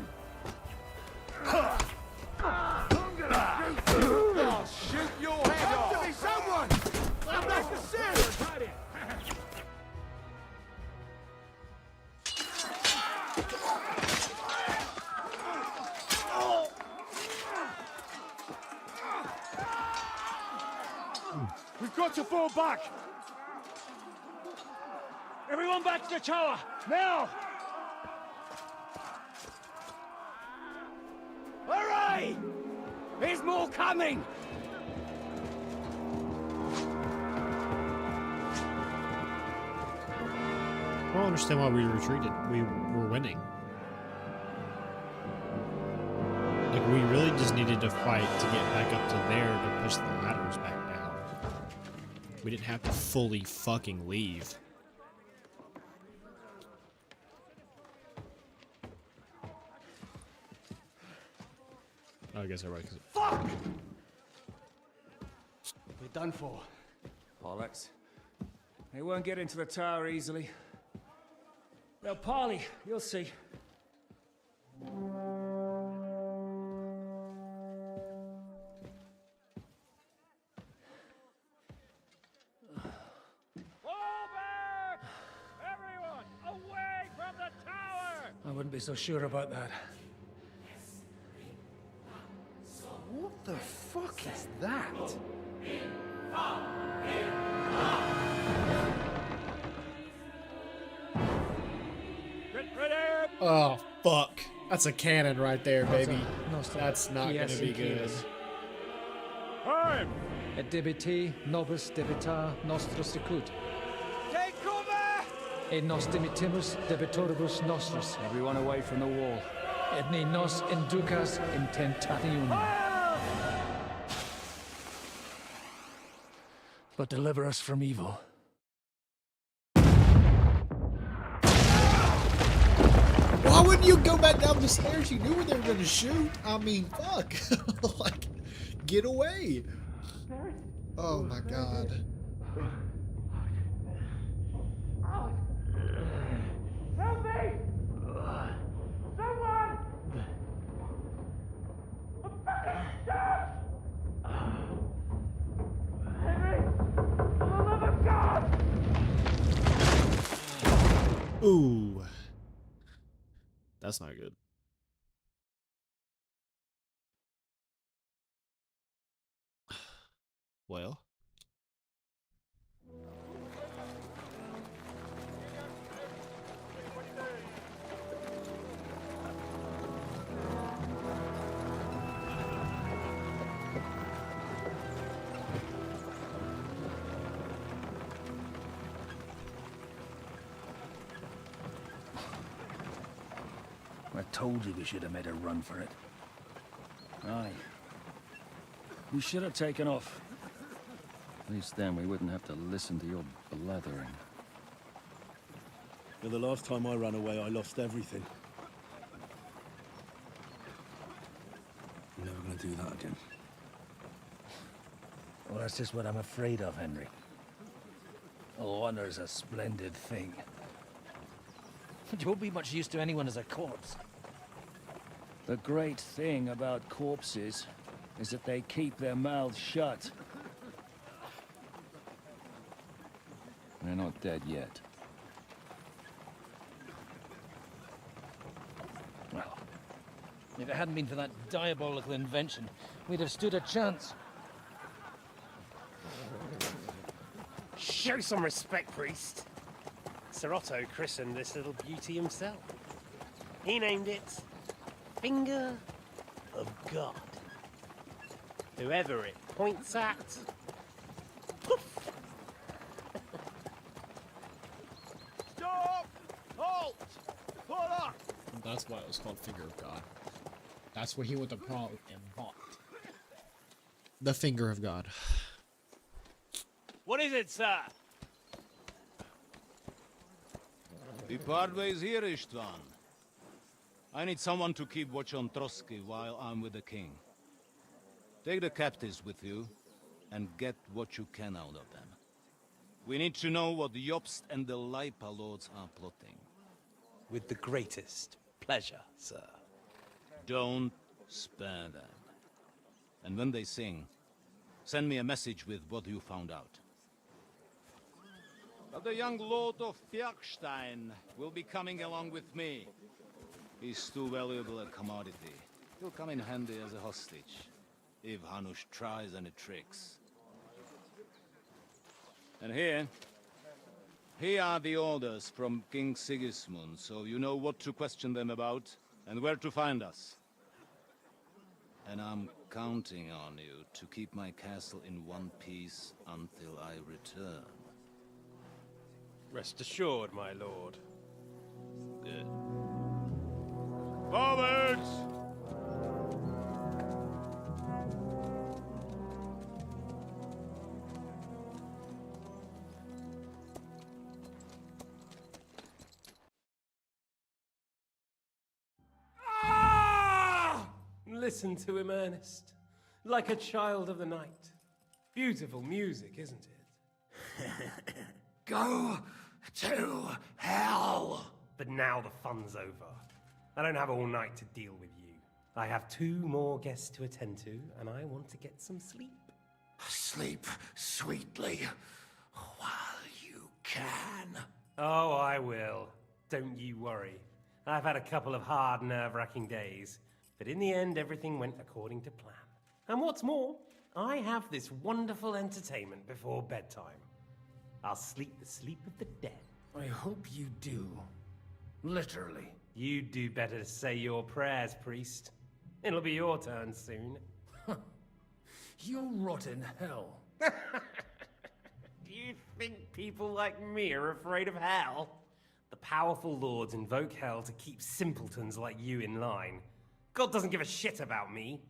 I'll shoot your head off! Have to be someone! I'm like the sin! We've got to fall back! Everyone back to the tower! Now! Hooray! There's more coming! I don't understand why we retreated. We were winning. Like, we really just needed to fight to get back up to there to push the ladders back down. We didn't have to fully fucking leave. Oh, I guess everybody. Fuck! We're done for. Bollocks. They won't get into the tower easily. They'll parley, you'll see. be so sure about that. What the fuck is that? Oh, fuck. That's a cannon right there, baby. That's not gonna Yes, be it good. is. Et debiti nobis debita nostros sicut. Take cover! Et nos dimitimus debitoribus nostris. Everyone away from the wall. Et ne nos inducas in tentationem. But deliver us from evil. Why wouldn't you go back down the stairs? You knew where they were gonna shoot. I mean, fuck. Like, get away. Oh my god. Help me! Someone! I'm fucking stuck! Henry! For the love of God! Ooh. That's not good. Well. I told you we should have made a run for it. Aye. We should have taken off. At least then we wouldn't have to listen to your blathering. The last time I ran away, I lost everything. I'm never gonna do that again. Well, that's just what I'm afraid of, Henry. Honor's a splendid thing. You won't be much use to anyone as a corpse. The great thing about corpses is that they keep their mouths shut. They're not dead yet. Well, if it hadn't been for that diabolical invention, we'd have stood a chance. Show some respect, priest. Sir Otto christened this little beauty himself. He named it Finger of God. Whoever it points at, poof! Stop! Halt! Pull up! That's why it was called Finger of God. That's where he went to Prague and bought. The Finger of God. What is it, sir? We part ways here, Istvan. I need someone to keep watch on Trotsky while I'm with the king. Take the captives with you, and get what you can out of them. We need to know what the Jobst and the Leipa lords are plotting. With the greatest pleasure, sir. Don't spare them. And when they sing, send me a message with what you found out. But the young lord of Bjergstein will be coming along with me. He's too valuable a commodity. He'll come in handy as a hostage, if Hanush tries any tricks. And here are the orders from King Sigismund, so you know what to question them about, and where to find us. And I'm counting on you to keep my castle in one piece until I return. Rest assured, my lord. Good. Forwards! Listen to him, Ernest. Like a child of the night. Beautiful music, isn't it? Go to hell! But now the fun's over. I don't have all night to deal with you. I have 2 more guests to attend to, and I want to get some sleep. Sleep sweetly while you can. Oh, I will. Don't you worry. I've had a couple of hard, nerve-wracking days, but in the end, everything went according to plan. And what's more, I have this wonderful entertainment before bedtime. I'll sleep the sleep of the dead. I hope you do. Literally. You'd do better to say your prayers, priest. It'll be your turn soon. You rot in hell. Do you think people like me are afraid of hell? The powerful lords invoke hell to keep simpletons like you in line. God doesn't give a shit about me,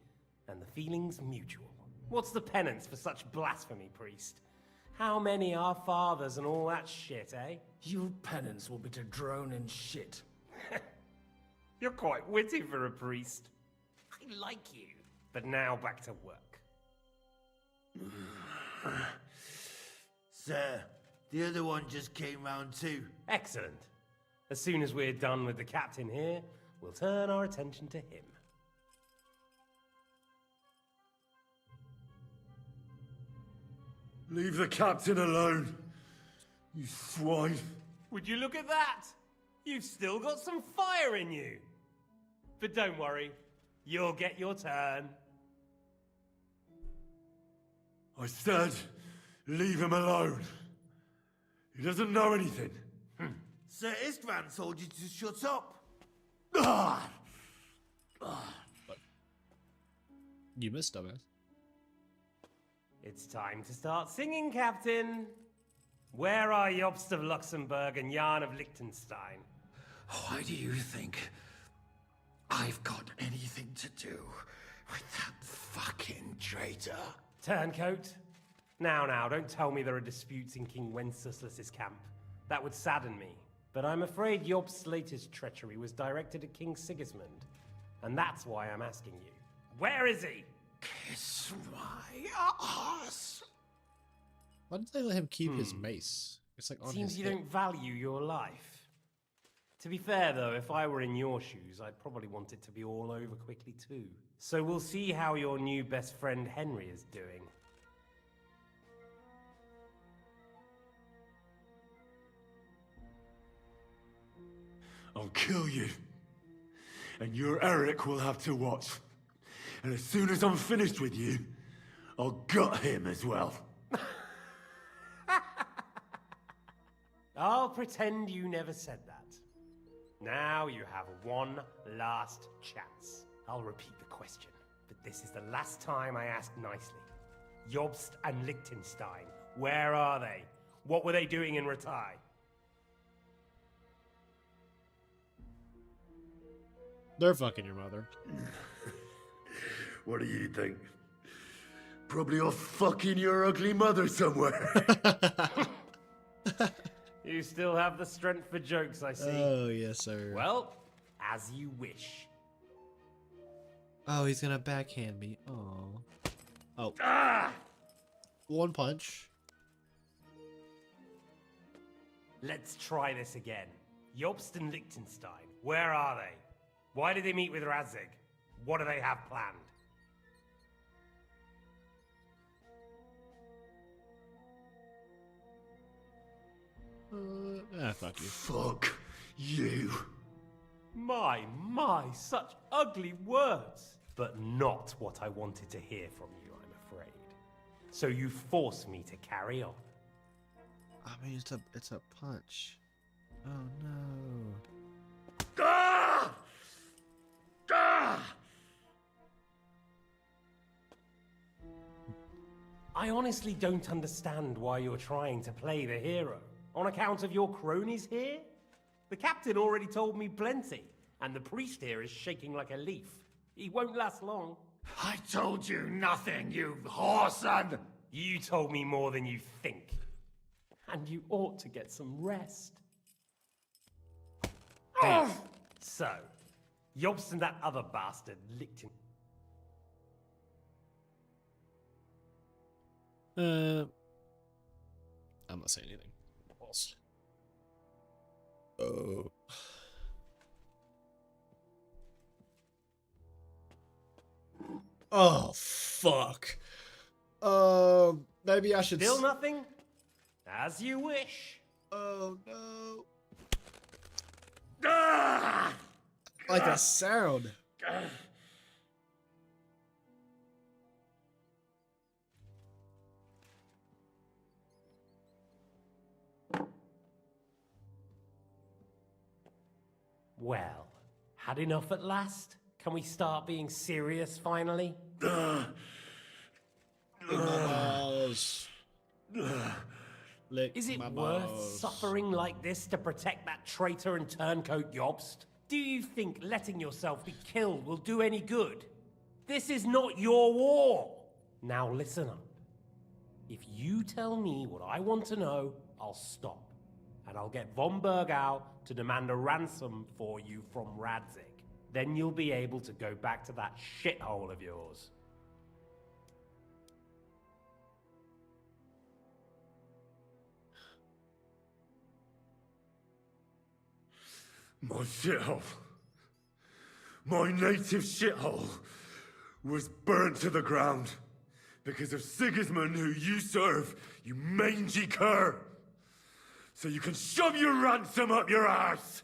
and the feeling's mutual. What's the penance for such blasphemy, priest? How many are fathers and all that shit, eh? Your penance will be to drown in shit. You're quite witty for a priest. I like you. But now back to work. Sir, the other one just came round too. Excellent. As soon as we're done with the captain here, we'll turn our attention to him. Leave the captain alone, you swine. Would you look at that? You've still got some fire in you. But don't worry, you'll get your turn. I said, leave him alone. He doesn't know anything. Sir Istvan told you to shut up. You missed, dumbass. It's time to start singing, Captain. Where are Jobst of Luxembourg and Jan of Liechtenstein? Why do you think I've got anything to do with that fucking traitor? Turncoat. Now, don't tell me there are disputes in King Wenceslas's camp. That would sadden me. But I'm afraid Jobst's latest treachery was directed at King Sigismund. And that's why I'm asking you. Where is he? Kiss my ass. Why did they let him keep his mace? It's like on Seems his you hip. don't value your life. To be fair, though, if I were in your shoes, I'd probably want it to be all over quickly, too. So we'll see how your new best friend Henry is doing. I'll kill you. And your Eric will have to watch. And as soon as I'm finished with you, I'll gut him as well. I'll pretend you never said that. Now you have one last chance. I'll repeat the question, but this is the last time I ask nicely. Jobst and Liechtenstein, where are they? What were they doing in Ratai? They're fucking your mother. What do you think? Probably off fucking your ugly mother somewhere. You still have the strength for jokes, I see. Oh, yes, sir. Well, as you wish. Oh, he's gonna backhand me. Oh. Oh. Ah! One punch. Let's try this again. Jobst and Liechtenstein, where are they? Why did they meet with Radzig? What do they have planned? Fuck you. Fuck you. My, such ugly words. But not what I wanted to hear from you, I'm afraid. So you force me to carry on. I mean, it's a punch. Oh no. Ah! Ah! I honestly don't understand why you're trying to play the hero. On account of your cronies here? The captain already told me plenty, and the priest here is shaking like a leaf. He won't last long. I told you nothing, you whoreson! You told me more than you think. And you ought to get some rest. So, Jobst and that other bastard licked him. I'm not saying anything. False. Oh. Oh, fuck. Maybe I should... Still nothing? As you wish. Oh, no. Ah! Like a sound. Well, had enough at last? Can we start being serious finally? Lick Is it my worth balls. suffering like this to protect that traitor and turncoat Jobst? Do you think letting yourself be killed will do any good? This is not your war! Now listen up. If you tell me what I want to know, I'll stop. And I'll get von Bergau to demand a ransom for you from Radzig. Then you'll be able to go back to that shithole of yours. My shithole. My native shithole was burnt to the ground because of Sigismund, who you serve, you mangy cur. So you can shove your ransom up your arse.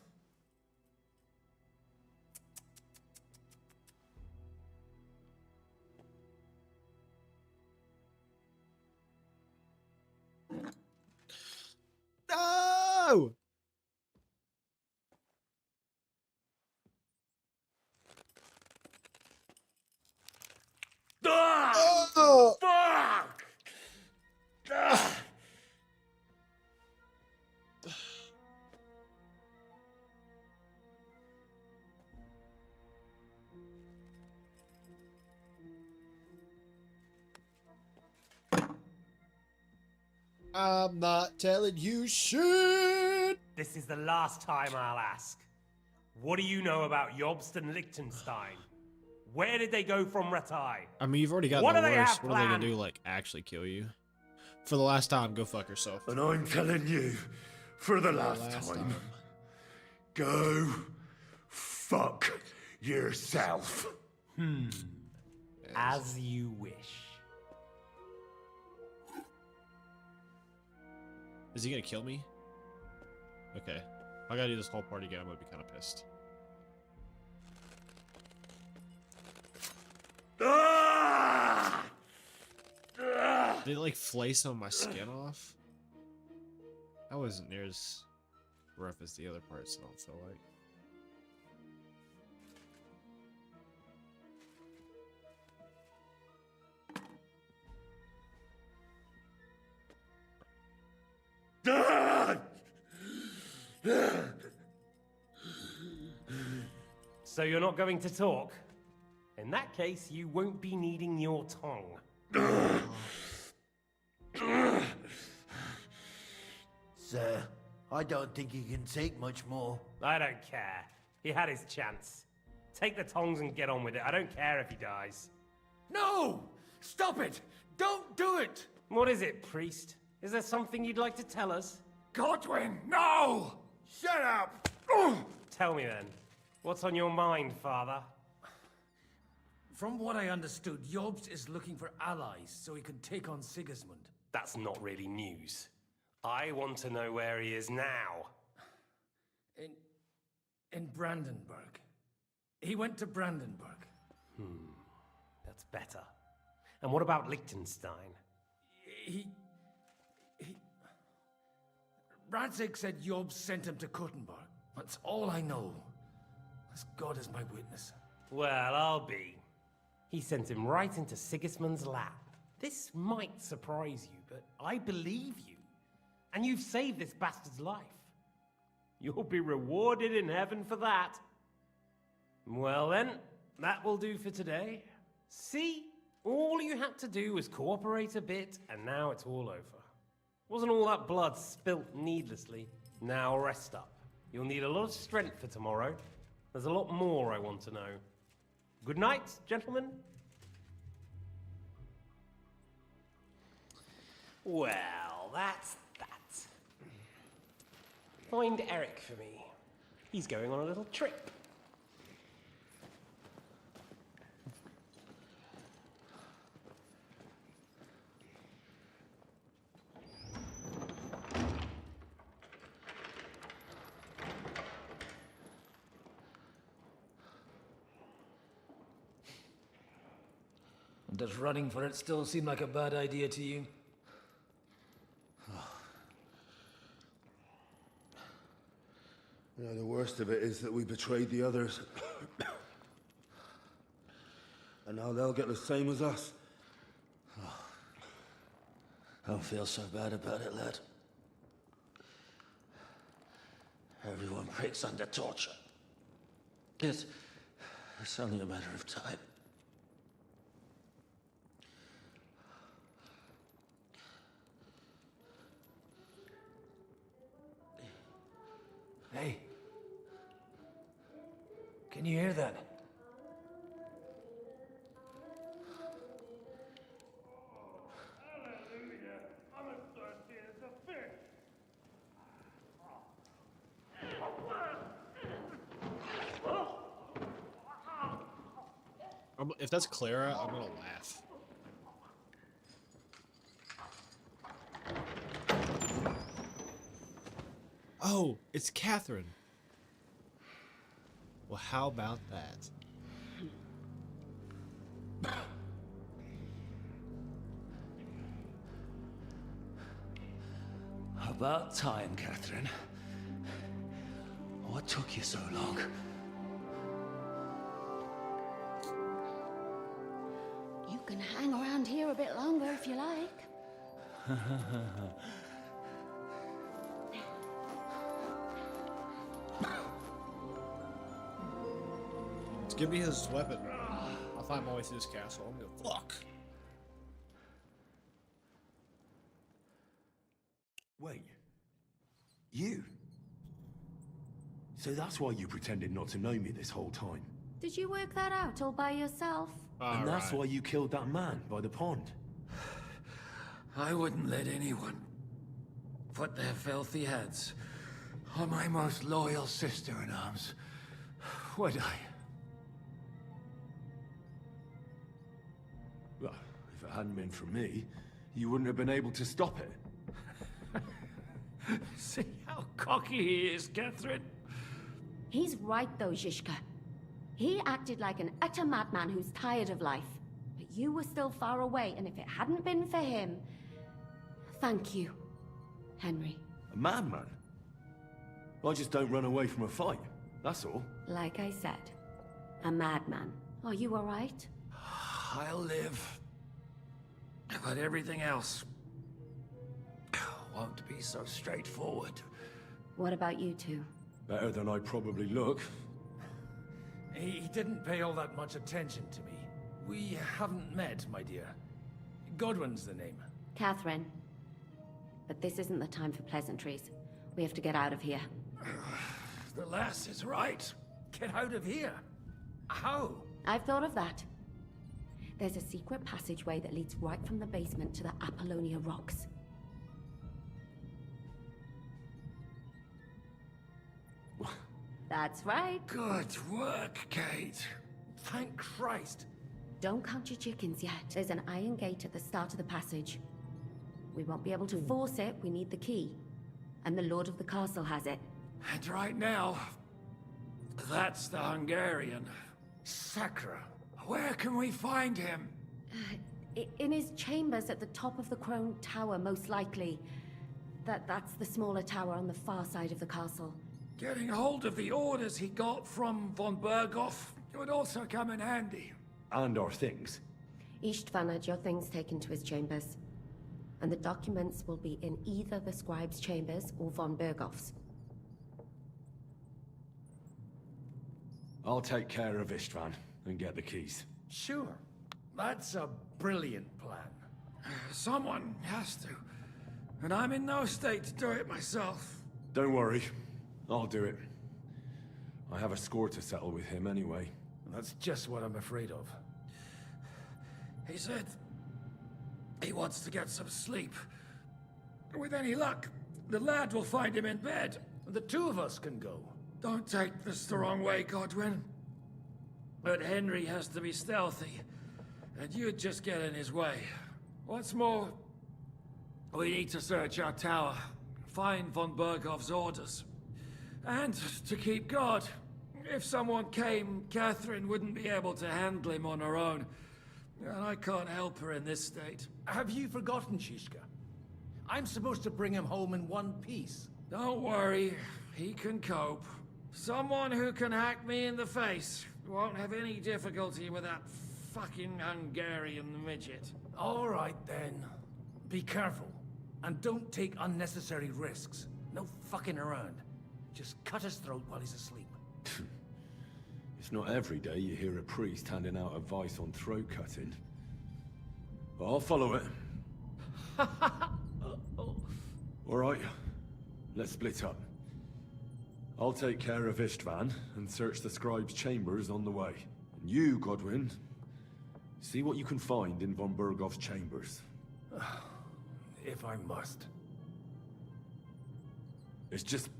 No! Ah! Oh! Fuck! Ah! I'm not telling you shit. This is the last time I'll ask. What do you know about Jobst and Liechtenstein? Where did they go from Ratai? I mean, you've already got What the do they worst. have What are they gonna planned? do? Like, actually kill you? For the last time, go fuck yourself. And I'm telling you, for the last time, go fuck yourself. As you wish. Is he gonna kill me? Okay. If I gotta do this whole part again, I'm gonna be kind of pissed. Ah! Ah! Did it like flay some of my skin off? That wasn't near as rough as the other parts, I don't feel like. Ah! So you're not going to talk? In that case, you won't be needing your tongue. Sir, I don't think he can take much more. I don't care. He had his chance. Take the tongs and get on with it. I don't care if he dies. No! Stop it! Don't do it! What is it, priest? Is there something you'd like to tell us? Godwin, no! Shut up! Tell me then. What's on your mind, father? From what I understood, Jobst is looking for allies so he can take on Sigismund. That's not really news. I want to know where he is now. In Brandenburg. He went to Brandenburg. That's better. And what about Liechtenstein? He... Radzig said Jobst sent him to Kuttenberg. That's all I know. As God is my witness. Well, I'll be. He sent him right into Sigismund's lap. This might surprise you, but I believe you. And you've saved this bastard's life. You'll be rewarded in heaven for that. Well then, that will do for today. See? All you had to do was cooperate a bit, and now it's all over. Wasn't all that blood spilt needlessly. Now rest up. You'll need a lot of strength for tomorrow. There's a lot more I want to know. Good night, gentlemen. Well, that's that. Find Eric for me. He's going on a little trip. And does running for it still seem like a bad idea to you? You know, the worst of it is that we betrayed the others. And now they'll get the same as us. Don't feel so bad about it, lad. Everyone breaks under torture. It's only a matter of time. Hey. Can you hear that? If that's Clara, I'm gonna laugh. Oh, it's Catherine. Well, how about that? About time, Catherine. What took you so long? You can hang around here a bit longer if you like. Just give me his weapon. I'll find my way through this castle. I'm gonna fuck. Wait. You? So that's why you pretended not to know me this whole time? Did you work that out all by yourself? And that's why you killed that man by the pond? I wouldn't let anyone put their filthy heads on my most loyal sister-in-arms, would I? Well, if it hadn't been for me, you wouldn't have been able to stop it. See how cocky he is, Catherine? He's right though, Zhishka. He acted like an utter madman who's tired of life. But you were still far away, and if it hadn't been for him... Thank you, Henry. A madman? I just don't run away from a fight, that's all. Like I said, a madman. Are you alright? I'll live. But everything else won't be so straightforward. What about you two? Better than I probably look. He didn't pay all that much attention to me. We haven't met, my dear. Godwin's the name. Catherine. But this isn't the time for pleasantries. We have to get out of here. The lass is right. Get out of here? How? I've thought of that. There's a secret passageway that leads right from the basement to the Apollonia Rocks. That's right. Good work, Kate. Thank Christ. Don't count your chickens yet. There's an iron gate at the start of the passage. We won't be able to force it. We need the key. And the Lord of the Castle has it. And right now, that's the Hungarian. Sakra. Where can we find him? In his chambers at the top of the Crone Tower, most likely. That's the smaller tower on the far side of the castle. Getting hold of the orders he got from von Berghoff would also come in handy. And our things. Istvan had your things taken to his chambers. And the documents will be in either the scribe's chambers or von Berghoff's. I'll take care of Istvan and get the keys. Sure. That's a brilliant plan. Someone has to. And I'm in no state to do it myself. Don't worry. I'll do it. I have a score to settle with him anyway. That's just what I'm afraid of. He said he wants to get some sleep. With any luck, the lad will find him in bed. The two of us can go. Don't take this the wrong way, Godwin. But Henry has to be stealthy, and you'd just get in his way. What's more, we need to search our tower, find von Berghoff's orders. And to keep guard. If someone came, Catherine wouldn't be able to handle him on her own. And I can't help her in this state. Have you forgotten, Shishka? I'm supposed to bring him home in one piece. Don't worry, he can cope. Someone who can hack me in the face won't have any difficulty with that fucking Hungarian midget. All right, then. Be careful. And don't take unnecessary risks. No fucking around. Just cut his throat while he's asleep. It's not every day you hear a priest handing out advice on throat cutting. But I'll follow it. Alright, let's split up. I'll take care of Istvan and search the scribe's chambers on the way. And you, Godwin, see what you can find in von Bergov's chambers. If I must. It's just...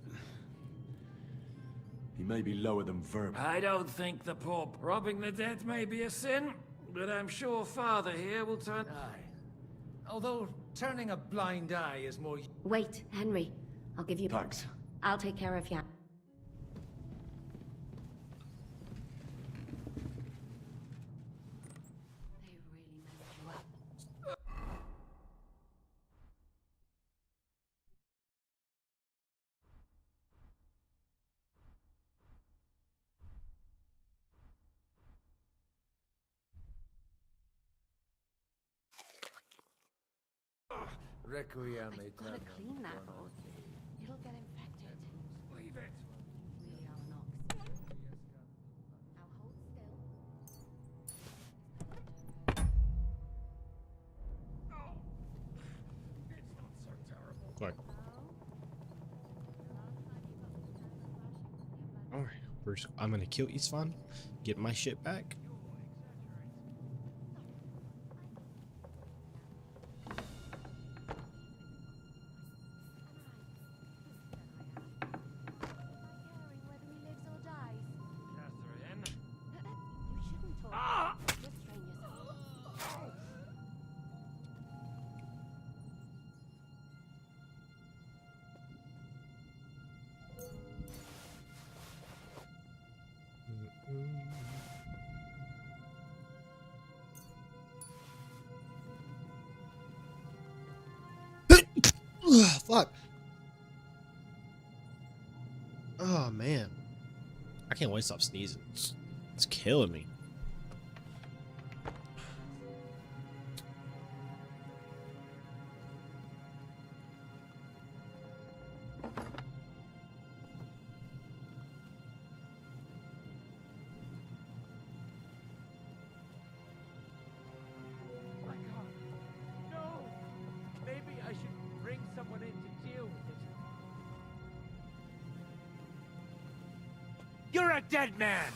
he may be lower than Verb. I don't think the Pope. Robbing the dead may be a sin, but I'm sure Father here will turn... Aye. Although turning a blind eye is more... Wait, Henry. I'll give you... Thanks. I'll take care of you. They really messed you up. Requiem I've got to clean that, or it'll get infected. Leave it. We are not. Now hold still. It's not so terrible. Quick. Alright, first I'm gonna kill Istvan, get my shit back. Fuck. Oh man. I can't wait to stop sneezing. It's killing me. You're a dead man!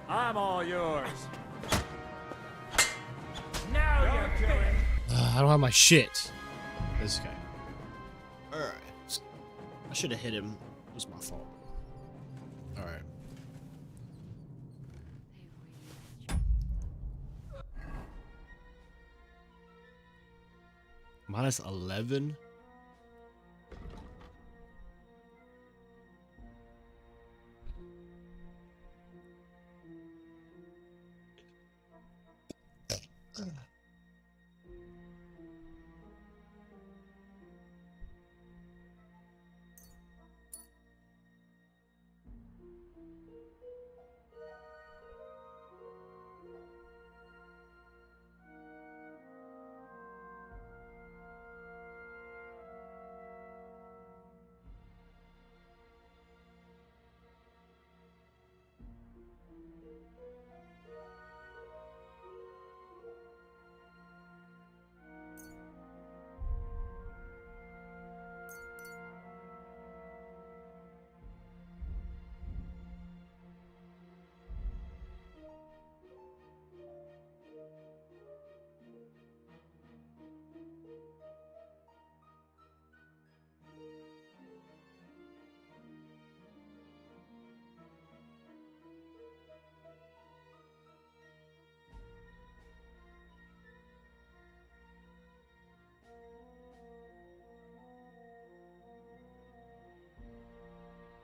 I'm all yours. Now you're doing it! I don't have my shit. This guy. Alright. I should have hit him. It was my fault. Alright. Minus 11?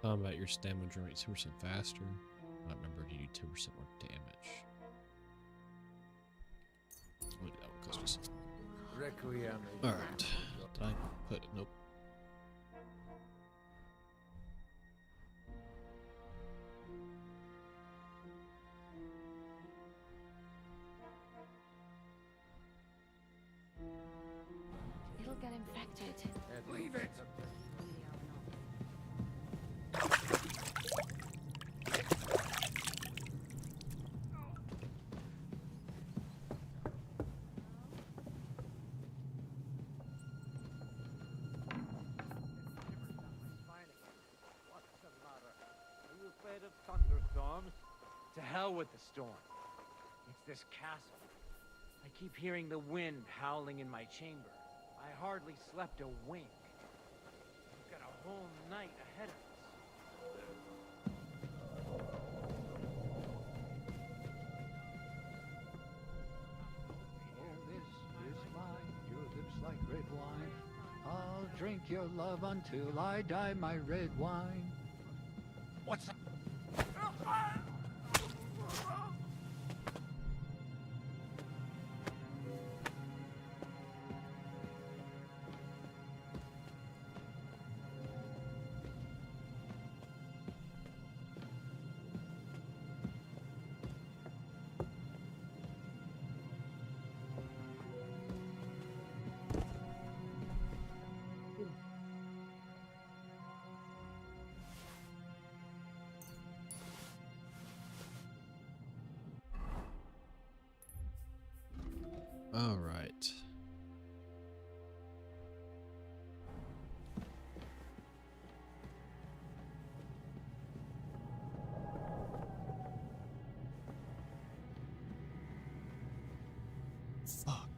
Combat, your stamina drains 10% faster. Not remember, you do 10% more damage. What did that one cost us? Requiem. Alright. Did I put... Nope. It'll get infected. Leave it! Thunderstorms? To hell with the storm. It's this castle. I keep hearing the wind howling in my chamber. I hardly slept a wink. We've got a whole night ahead of us. Oh, this is mine, your lips like red wine. I'll drink your love until I die, my red wine. What's that? All right. Fuck.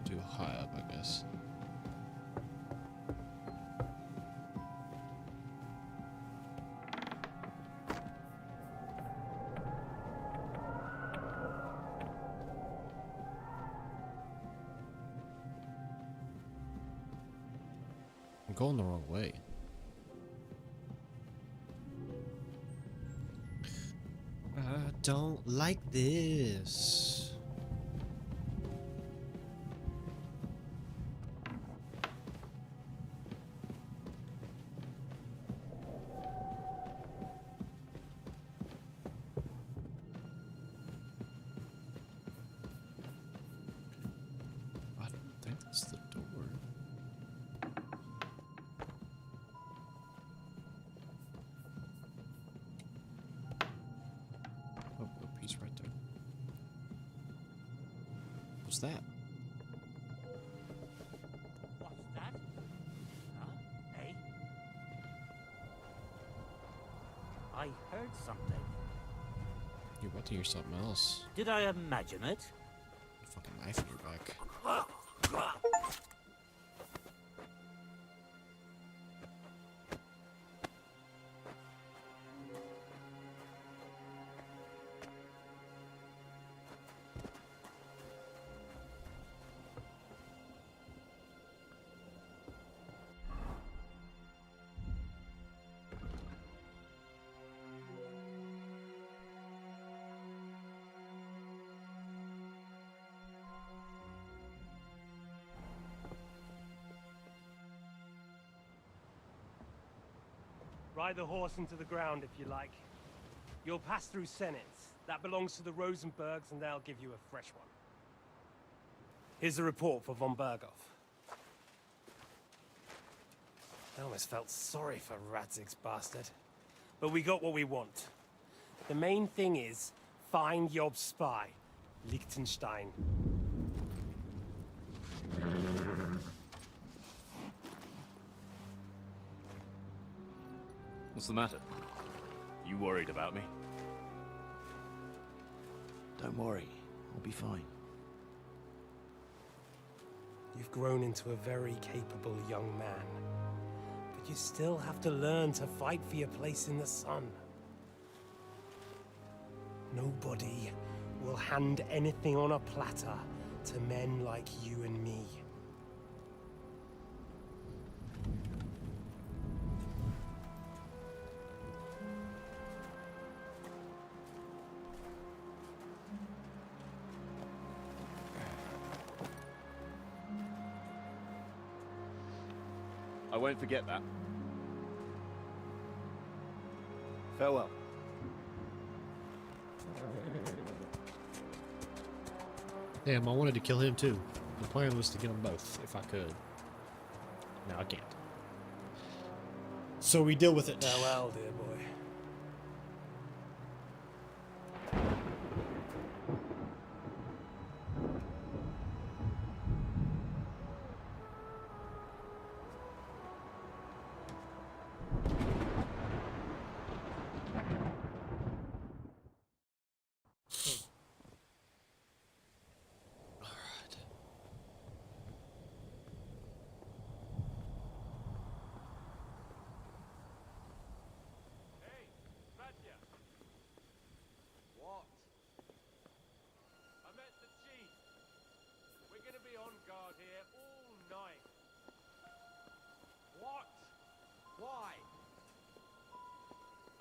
Too high up, I guess. I'm going the wrong way. I don't like this. I don't think that's the door. Oh, a piece right there. What's that? What's that? Huh? Hey? I heard something. You're about to hear something else. Did I imagine it? A fucking knife in your back. Ride the horse into the ground if you like. You'll pass through Senates. That belongs to the Rosenbergs, and they'll give you a fresh one. Here's a report for von Berghoff. I almost felt sorry for Radzig's bastard. But we got what we want. The main thing is, find Job's spy, Liechtenstein. What's the matter? You worried about me? Don't worry, I'll be fine. You've grown into a very capable young man. But you still have to learn to fight for your place in the sun. Nobody will hand anything on a platter to men like you and me. I won't forget that. Farewell. Damn, I wanted to kill him too. The plan was to kill them both, if I could. Now I can't. So we deal with it. Farewell, dear boy. What? I met the chief. We're gonna be on guard here all night. What? Why?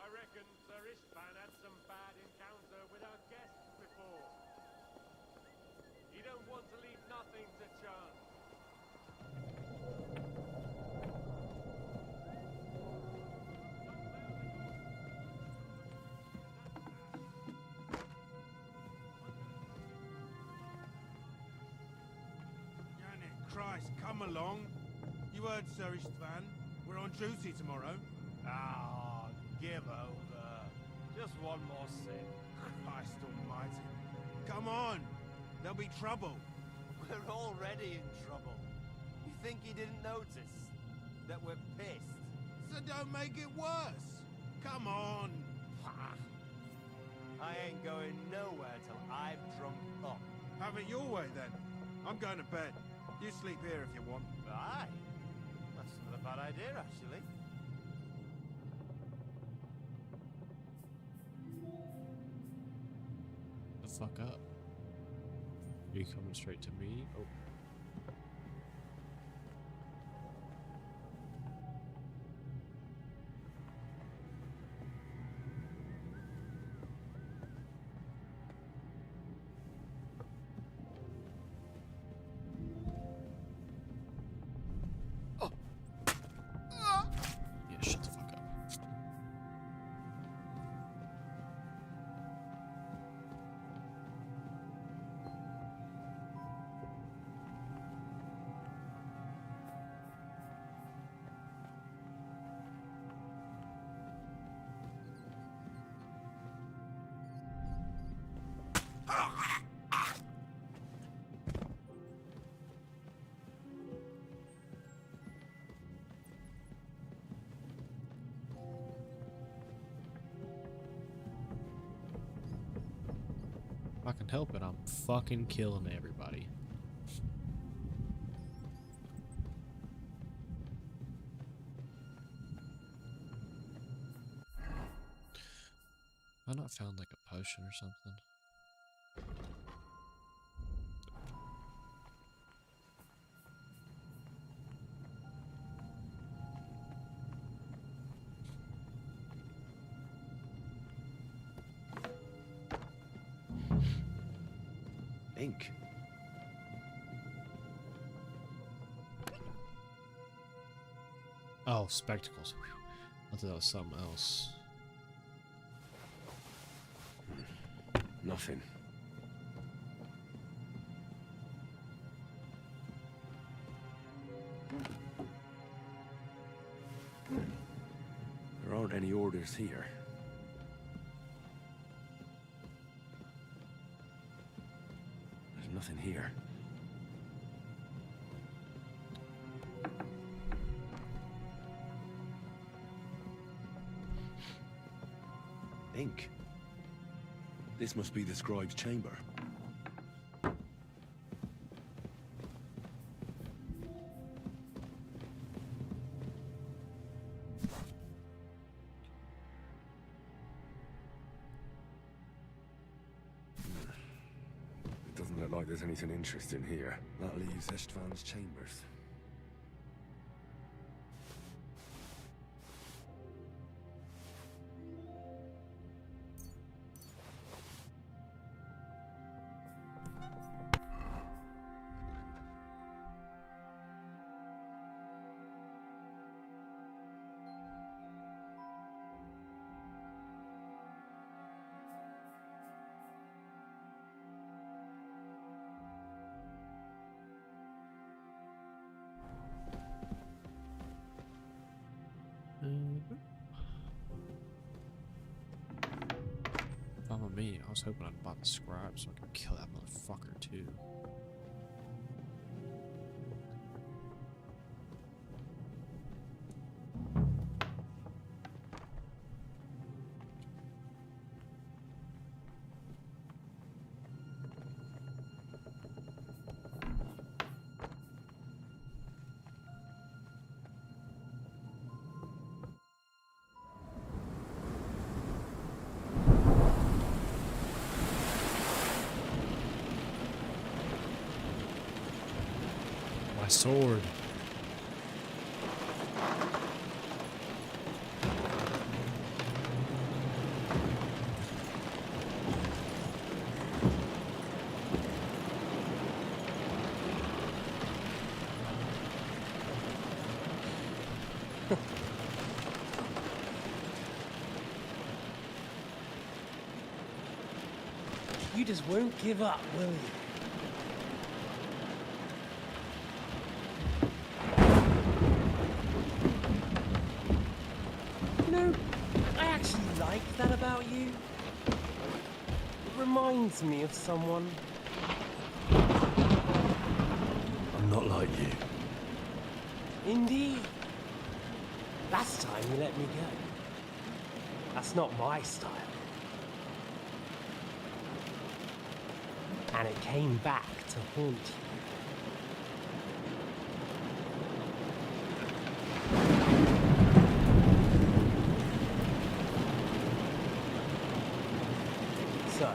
I reckon Sir Istvan had some bad encounter with our guests before. He don't want to leave nothing to chance. Christ, come along. You heard Sir Istvan. We're on duty tomorrow. Ah, give over. Just one more sip. Christ almighty. Come on. There'll be trouble. We're already in trouble. You think he didn't notice that we're pissed? So don't make it worse. Come on. I ain't going nowhere till I've drunk up. Have it your way then. I'm going to bed. You sleep here if you want. Aye. That's not a bad idea, actually. The fuck up. Are you coming straight to me? Oh. Yeah, shut the fuck up. If I can help it, I'm fucking killing everybody. Have I not found like a potion or something? Ink. Oh, spectacles. Whew. I thought that was something else. Nothing. There aren't any orders here. There's nothing here. Ink. This must be the scribe's chamber. look like there's anything interesting here. That leaves Istvan's chambers. Follow me. I was hoping I'd bought the scribe so I could kill that motherfucker too. My sword. You just won't give up, will you? You know, I actually like that about you. It reminds me of someone. I'm not like you. Indeed. Last time you let me go. That's not my style. And it came back to haunt you. So,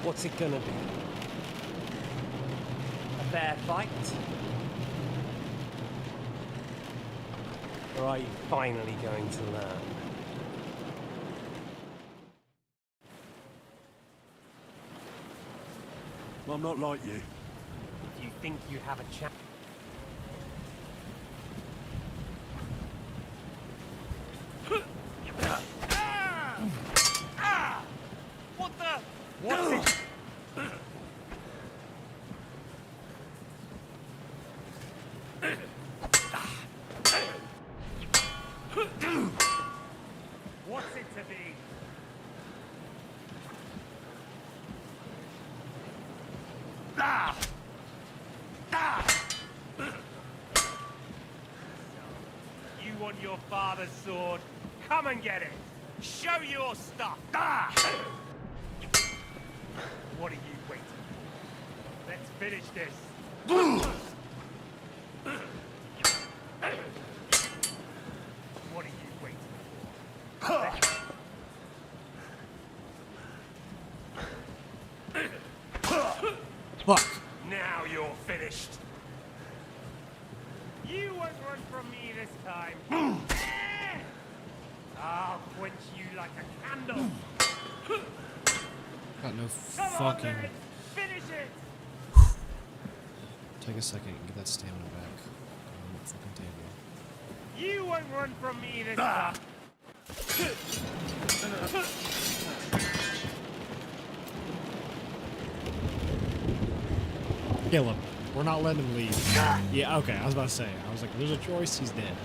what's it gonna be? A fair fight? Or are you finally going to learn? I'm not like you. Do you think you have a chance? What the? What's it? What's it to be? You want your father's sword? Come and get it! Show your stuff! What are you waiting for? Let's finish this! What are you waiting for? Fuck. Now you're finished. You won't run from me this time. I'll quench you like a candle. Got no Come on, fucking. then. Finish it. Take a second and get that stamina back. On the fucking table. You won't run from me this time. Kill him. We're not letting him leave. Yeah, okay, I was about to say. I was like, there's a choice, he's dead.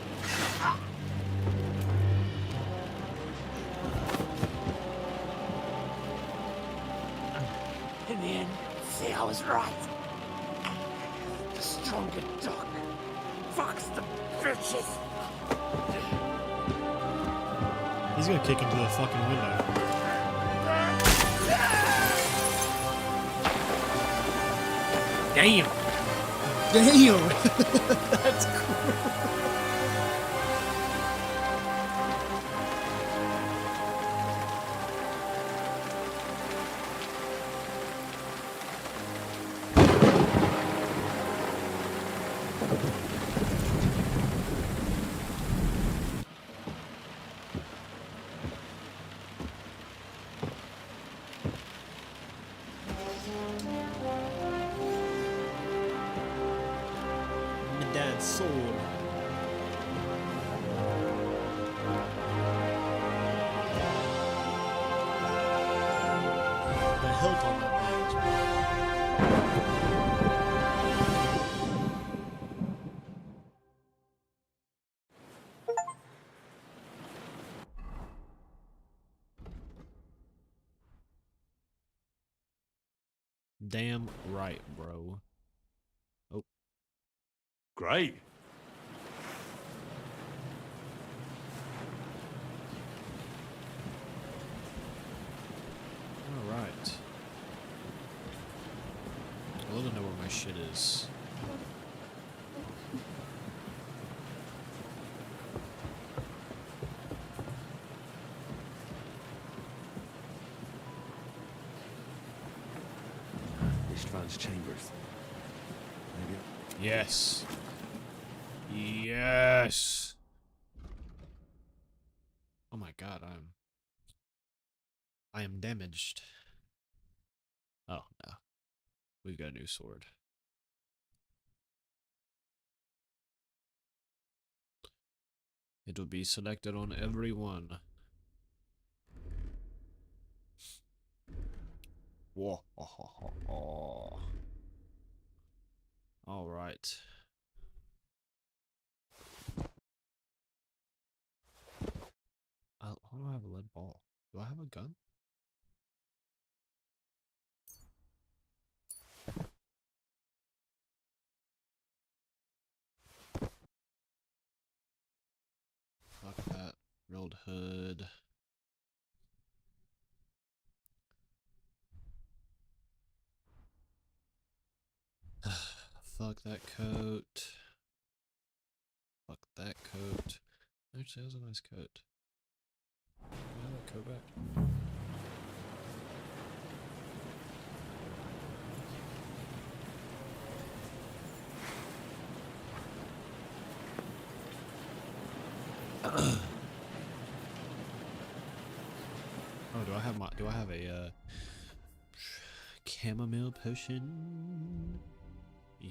In the end, see, I was right. The stronger dog fucks the bitches. He's gonna kick into the fucking window. Damn! Damn! That's cool. sword. The hilt on that thing is damn right, bro. Oh. Great. All right. I want to know where my shit is. Ishtvan's chambers. Maybe. Yes. Yes. Oh my god, I am damaged. Oh no. We've got a new sword. It will be selected on every one. Whoa. All right. Why do I have a lead ball? Do I have a gun? Fuck that. Rolled hood. Fuck that coat. Fuck that coat. Actually, that was a nice coat. Can I have that coat back? Oh, do I have a chamomile potion? Yeah.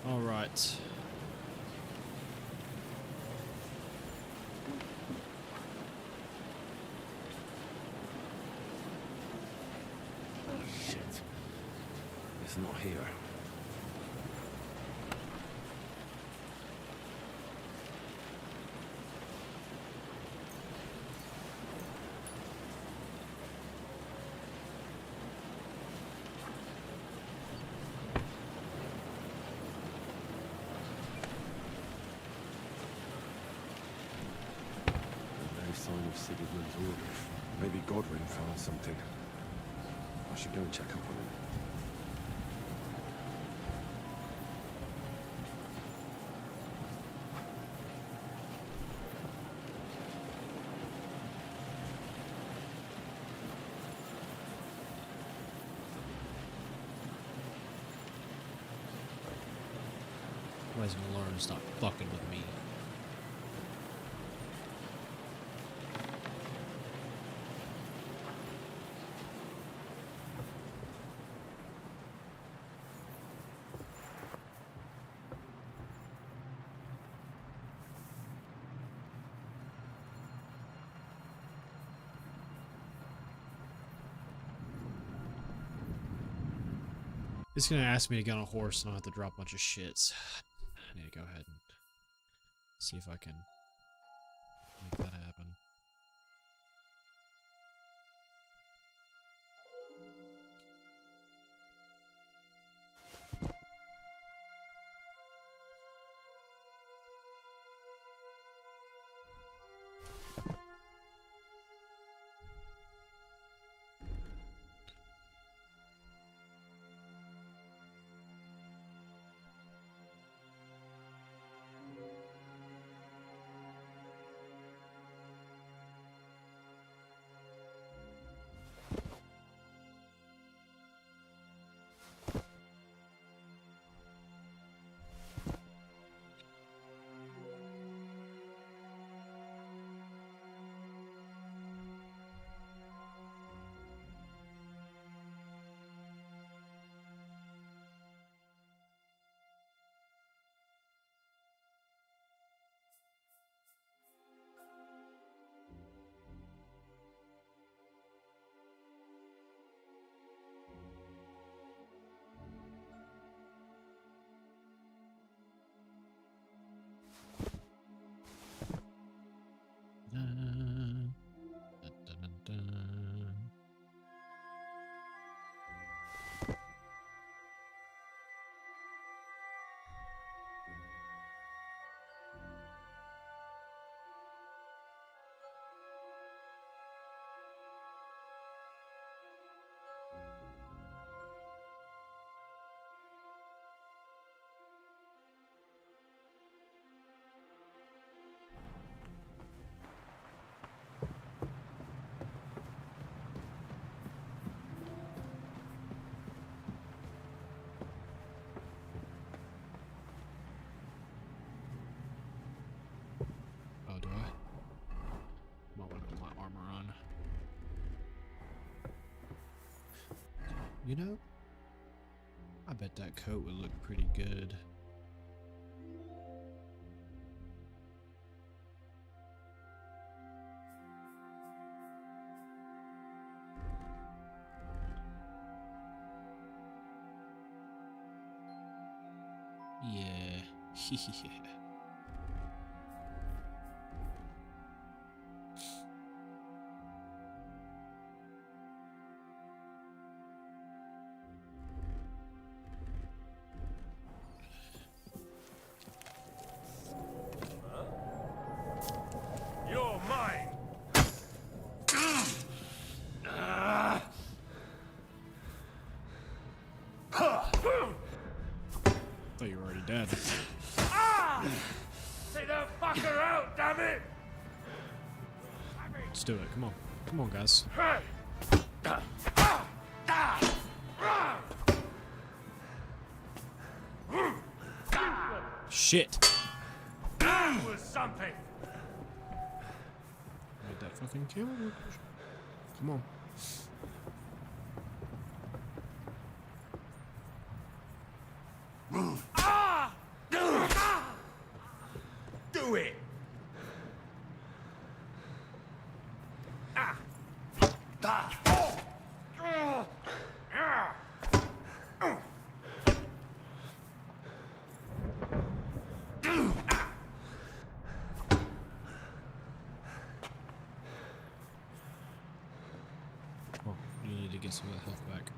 All right. Shit. It's not here. No sign of Sigismund's orders. Maybe Godwin found something. I should go and check up on him. Why is Lauren stop fucking with me? It's gonna ask me to get on a horse and I'll have to drop a bunch of shits. I need to go ahead and see if I can make that happen. You know, I bet that coat would look pretty good. Yeah. Yeah. You're mine! Thought you were already dead. Ah! Take that fucker out, damn it! Let's do it. Come on. Come on, guys. Shit. That was something! Get that fucking kill. Come on. Ah! Do it! Ah! Ah! Oh, you need to get some of that health back.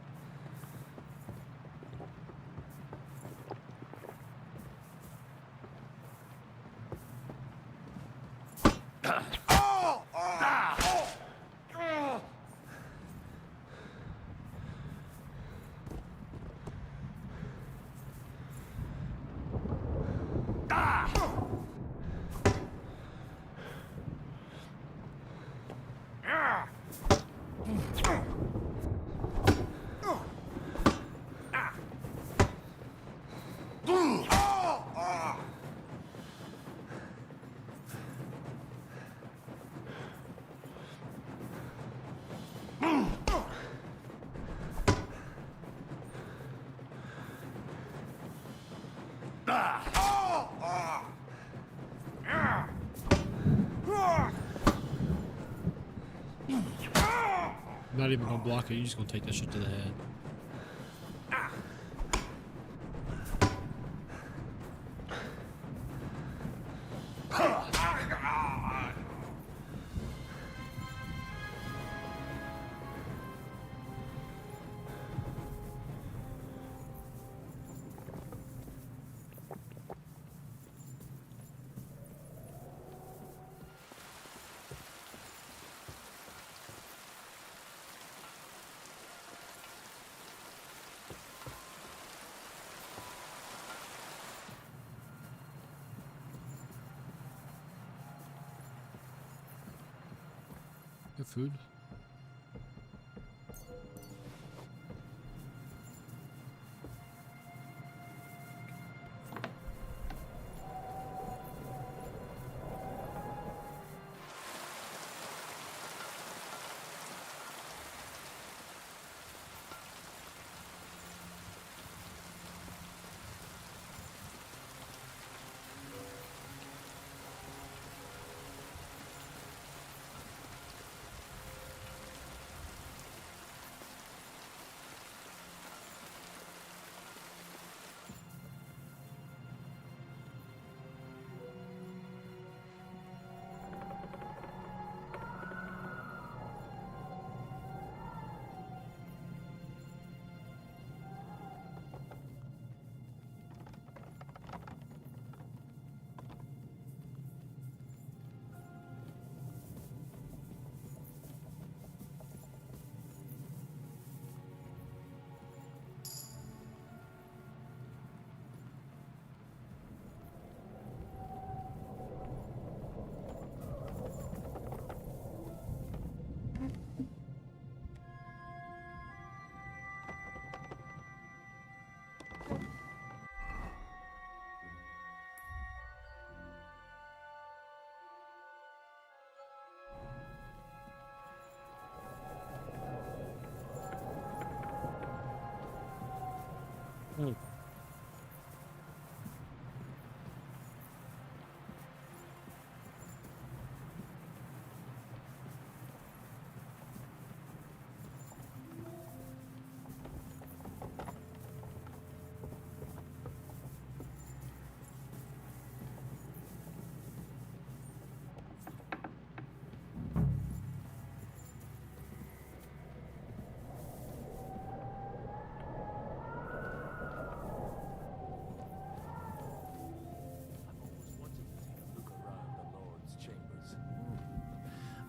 I'm not even gonna block it, you're just gonna take that shit to the head. Good food.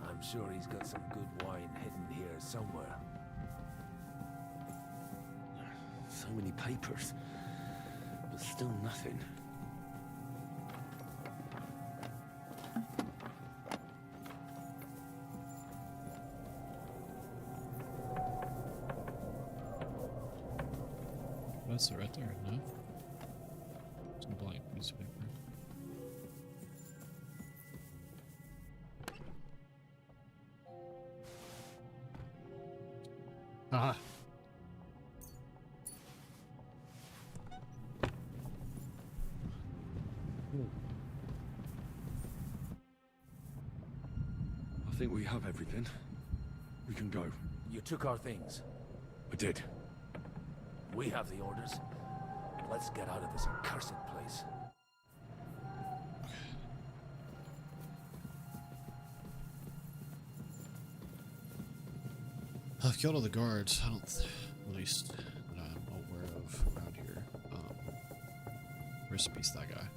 I'm sure he's got some good wine hidden here somewhere. So many papers, but still nothing. That's it right there, no? It's a blank piece of paper. Ah. I think we have everything. We can go. You took our things. I did. We have the orders. Let's get out of this accursed place. I've killed all the guards. I don't, at least that I'm aware of around here. Rest in peace, that guy.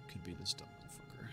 Could be this dumb motherfucker.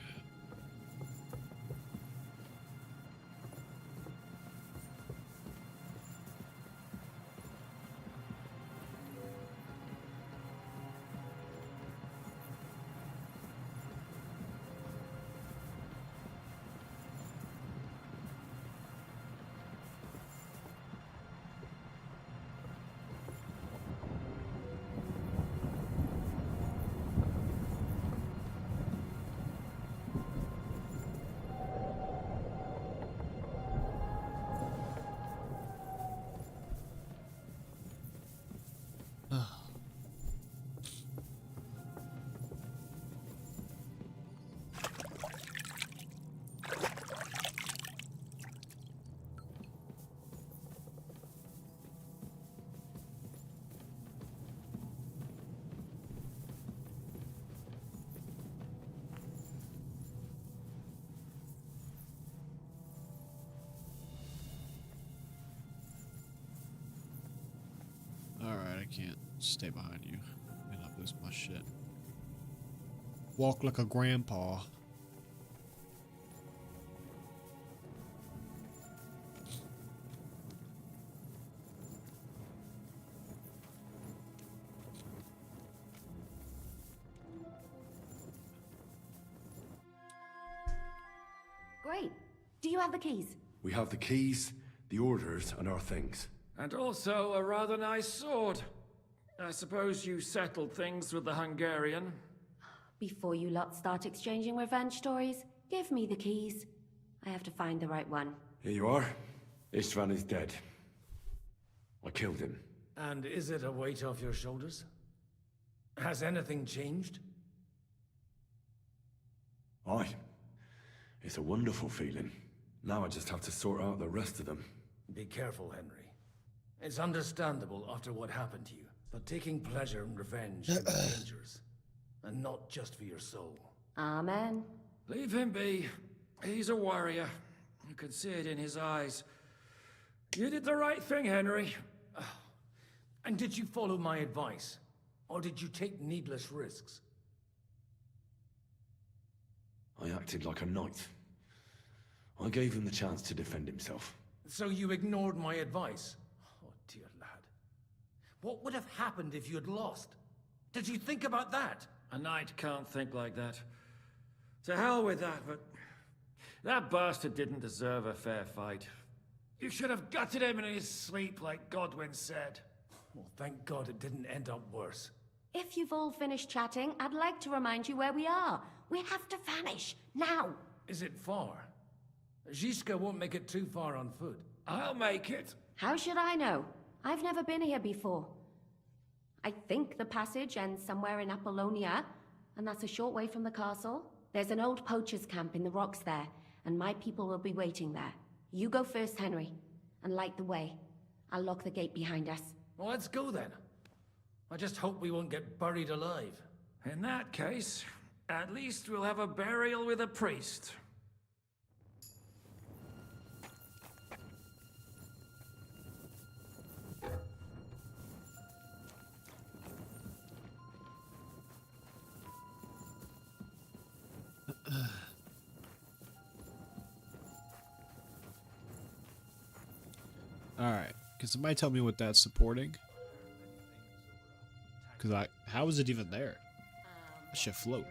Alright, I can't stay behind you and not lose my shit. Walk like a grandpa. Great. Do you have the keys? We have the keys, the orders, and our things. And also a rather nice sword. I suppose you settled things with the Hungarian. Before you lot start exchanging revenge stories, give me the keys. I have to find the right one. Here you are. Istvan is dead. I killed him. And is it a weight off your shoulders? Has anything changed? Aye. It's a wonderful feeling. Now I just have to sort out the rest of them. Be careful, Henry. It's understandable after what happened to you, but taking pleasure in revenge can be dangerous. And not just for your soul. Amen. Leave him be. He's a warrior. You can see it in his eyes. You did the right thing, Henry. And did you follow my advice? Or did you take needless risks? I acted like a knight. I gave him the chance to defend himself. So you ignored my advice? Oh, dear lad. What would have happened if you had lost? Did you think about that? A knight can't think like that. To hell with that, but... that bastard didn't deserve a fair fight. You should have gutted him in his sleep, like Godwin said. Well, thank God it didn't end up worse. If you've all finished chatting, I'd like to remind you where we are. We have to vanish, now! Is it far? Zizka won't make it too far on foot. I'll make it. How should I know? I've never been here before. I think the passage ends somewhere in Apollonia, and that's a short way from the castle. There's an old poacher's camp in the rocks there, and my people will be waiting there. You go first, Henry, and light the way. I'll lock the gate behind us. Well, let's go then. I just hope we won't get buried alive. In that case, at least we'll have a burial with a priest. Alright, can somebody tell me what that's supporting? Because how is it even there? It should float.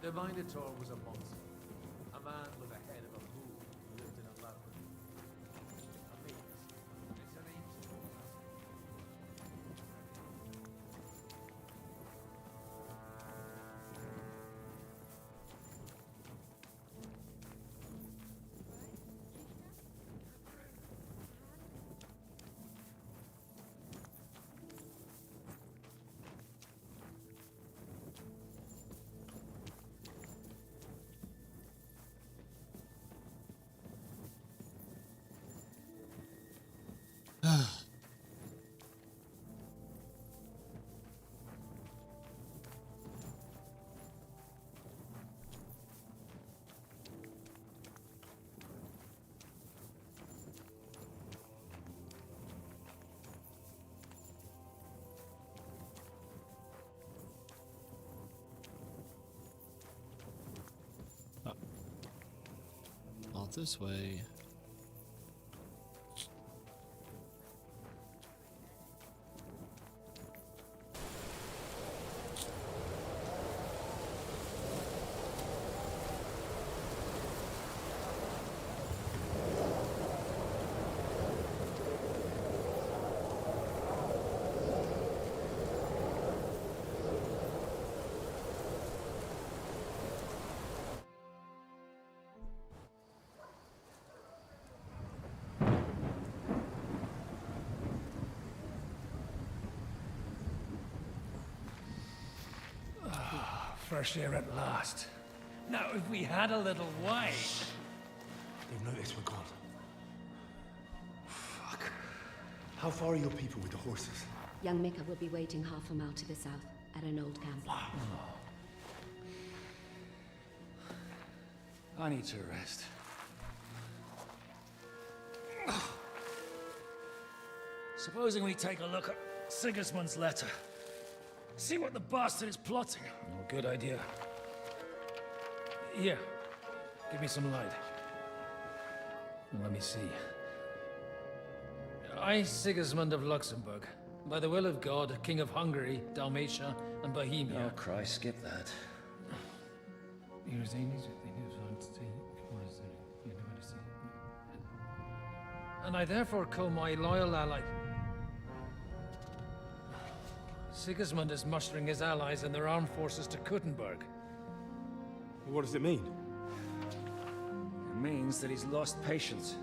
The Minotaur was a monster. A man with a head of a bull who lived in a labyrinth. A maze. It's an ancient Not this way. fresh air at last. Now, if we had a little wine... They've noticed we're gone. Fuck. How far are your people with the horses? Young Mika will be waiting half a mile to the south, at an old camp. I need to rest. Supposing we take a look at Sigismund's letter. See what the bastard is plotting. Oh, good idea. Here, give me some light. Let me see. I, Sigismund of Luxembourg, by the will of God, King of Hungary, Dalmatia, and Bohemia. Oh, Christ, skip that. And I therefore call my loyal ally... Sigismund is mustering his allies and their armed forces to Kuttenberg. What does it mean? It means that he's lost patience.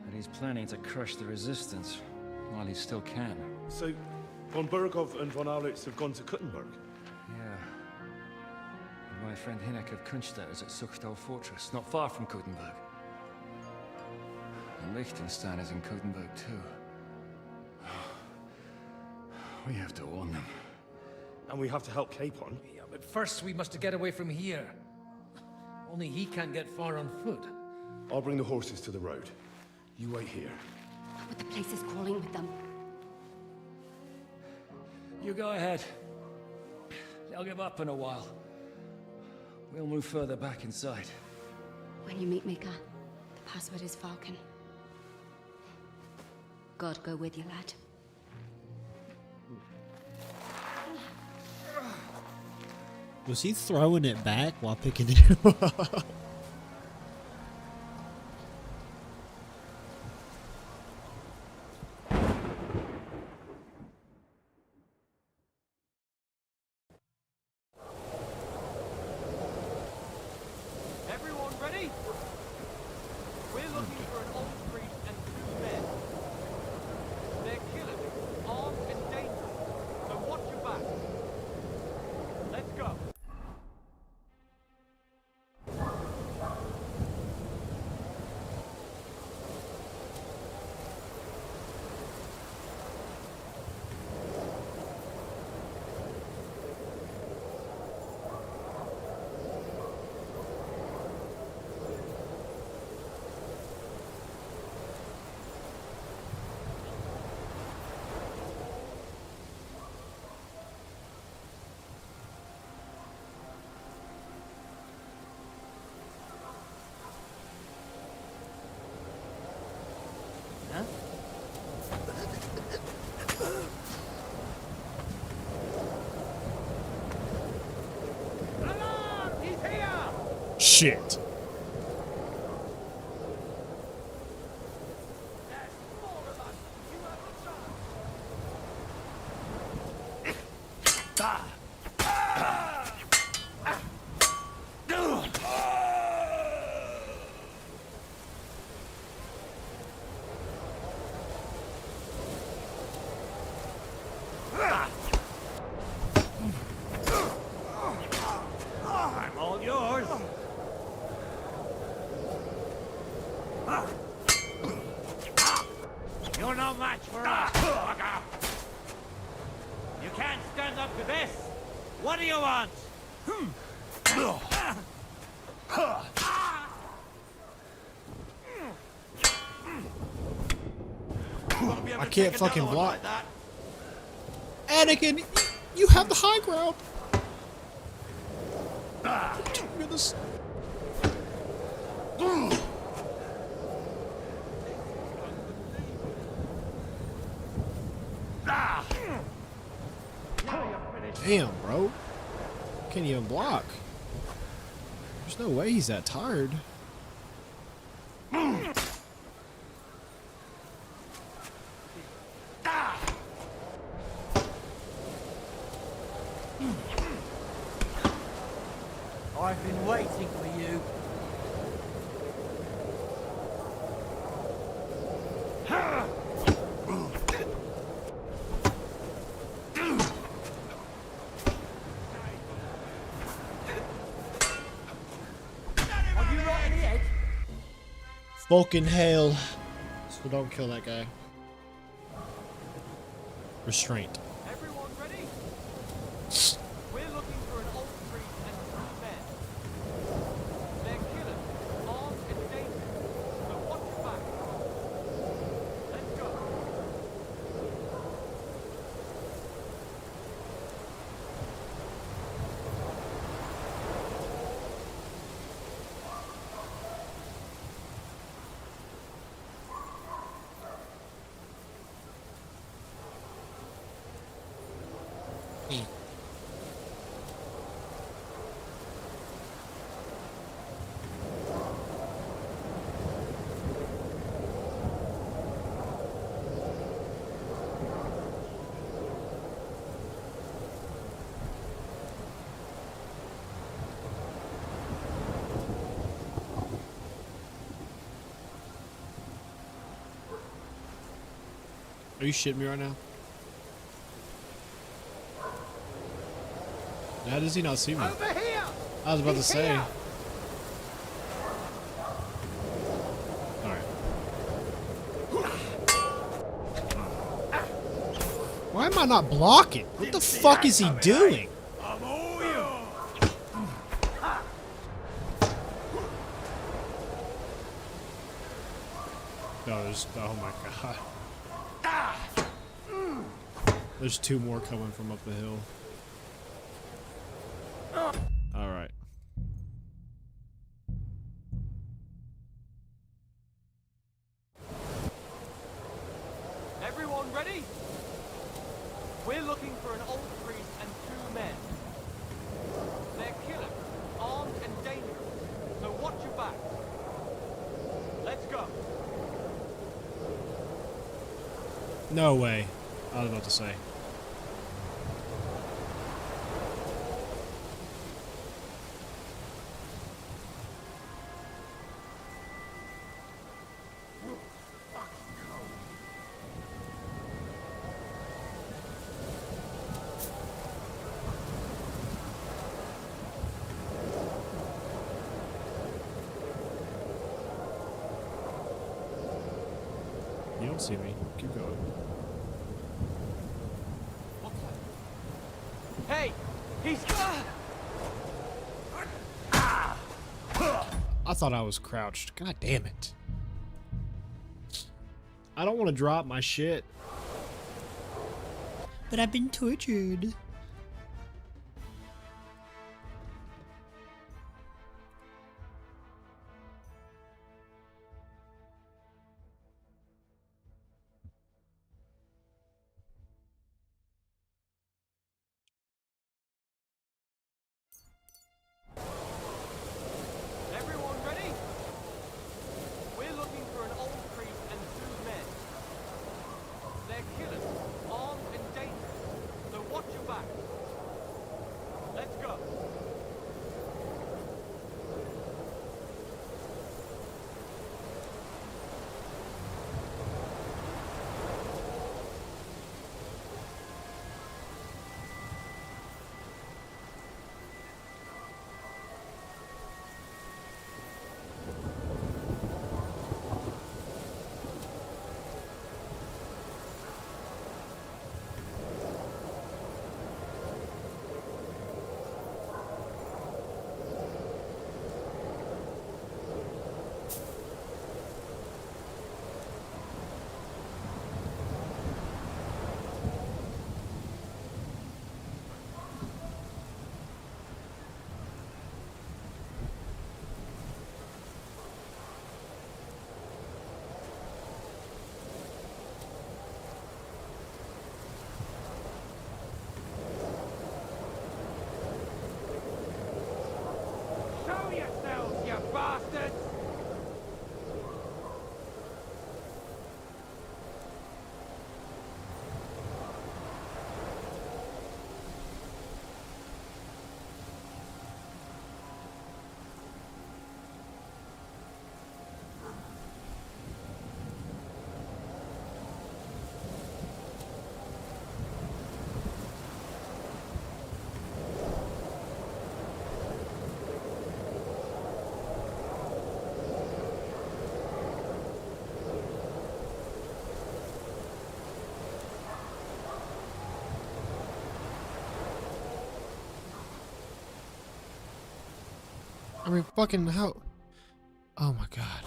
And he's planning to crush the resistance while he still can. So, von Burgov and von Aulitz have gone to Kuttenberg? Yeah. And my friend Hinek of Kunstadt is at Suchtal Fortress, not far from Kuttenberg. And Liechtenstein is in Kuttenberg too. We have to warn them. And we have to help Capon? Yeah, but first we must get away from here. Only he can't get far on foot. I'll bring the horses to the road. You wait here. But the place is crawling with them. You go ahead. They'll give up in a while. We'll move further back inside. When you meet Mika, the password is Falcon. God go with you, lad. Was he throwing it back while picking it up? Shit. I'm all yours. You're no match for us. You can't stand up to this. What do you want? I can't fucking block. Anakin, you have the high ground. Goodness. Damn, bro. Can't even block. There's no way he's that tired. I've been waiting for you. Are you right in the head? Fucking hell. So don't kill that guy. Restraint. Everyone ready? We're looking for an old priest and two men. They're killers, armed and dangerous. So watch your back. Let's go. Are you shitting me right now? How does he not see me? Over here! I was about to He's say. here! Alright. Why am I not blocking? What the fuck is he doing? I'm all yours. No, there's. Oh my god. There's two more coming from up the hill. Alright. Everyone ready? We're looking for an old priest and two men. They're killers, armed and dangerous. So watch your back. Let's go. No way. I was about to say. You don't see me. Keep going. Hey, he's. I thought I was crouched. God damn it. I don't want to drop my shit. But I've been tortured. I mean, fucking how? Oh my god.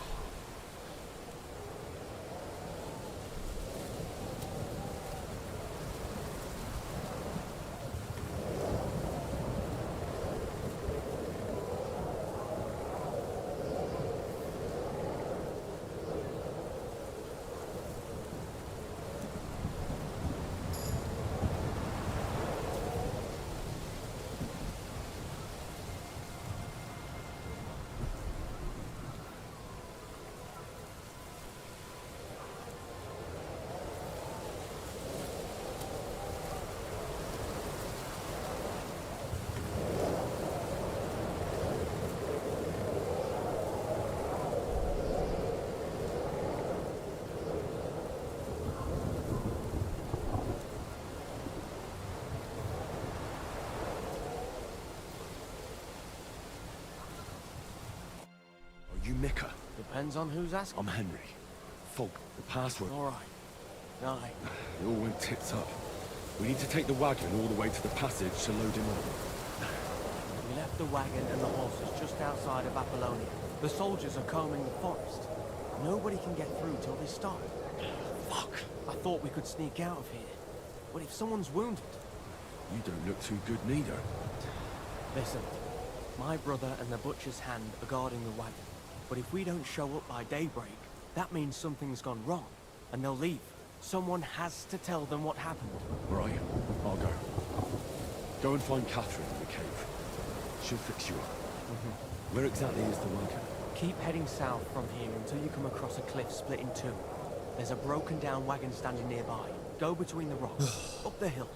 Are you Mika? Depends on who's asking. I'm Henry. Fog, the password. All right. Aye. It all went tits up. We need to take the wagon all the way to the passage to load him up. We left the wagon and the horses just outside of Apollonia. The soldiers are combing the forest. Nobody can get through till they stop. Fuck. I thought we could sneak out of here. But if someone's wounded... You don't look too good neither. Listen, my brother and the butcher's hand are guarding the wagon. But if we don't show up by daybreak, that means something's gone wrong, and they'll leave. Someone has to tell them what happened. Right, I'll go. Go and find Catherine in the cave. She'll fix you up. Where exactly is the wagon? Keep heading south from here until you come across a cliff split in two. There's a broken down wagon standing nearby. Go between the rocks, up the hill,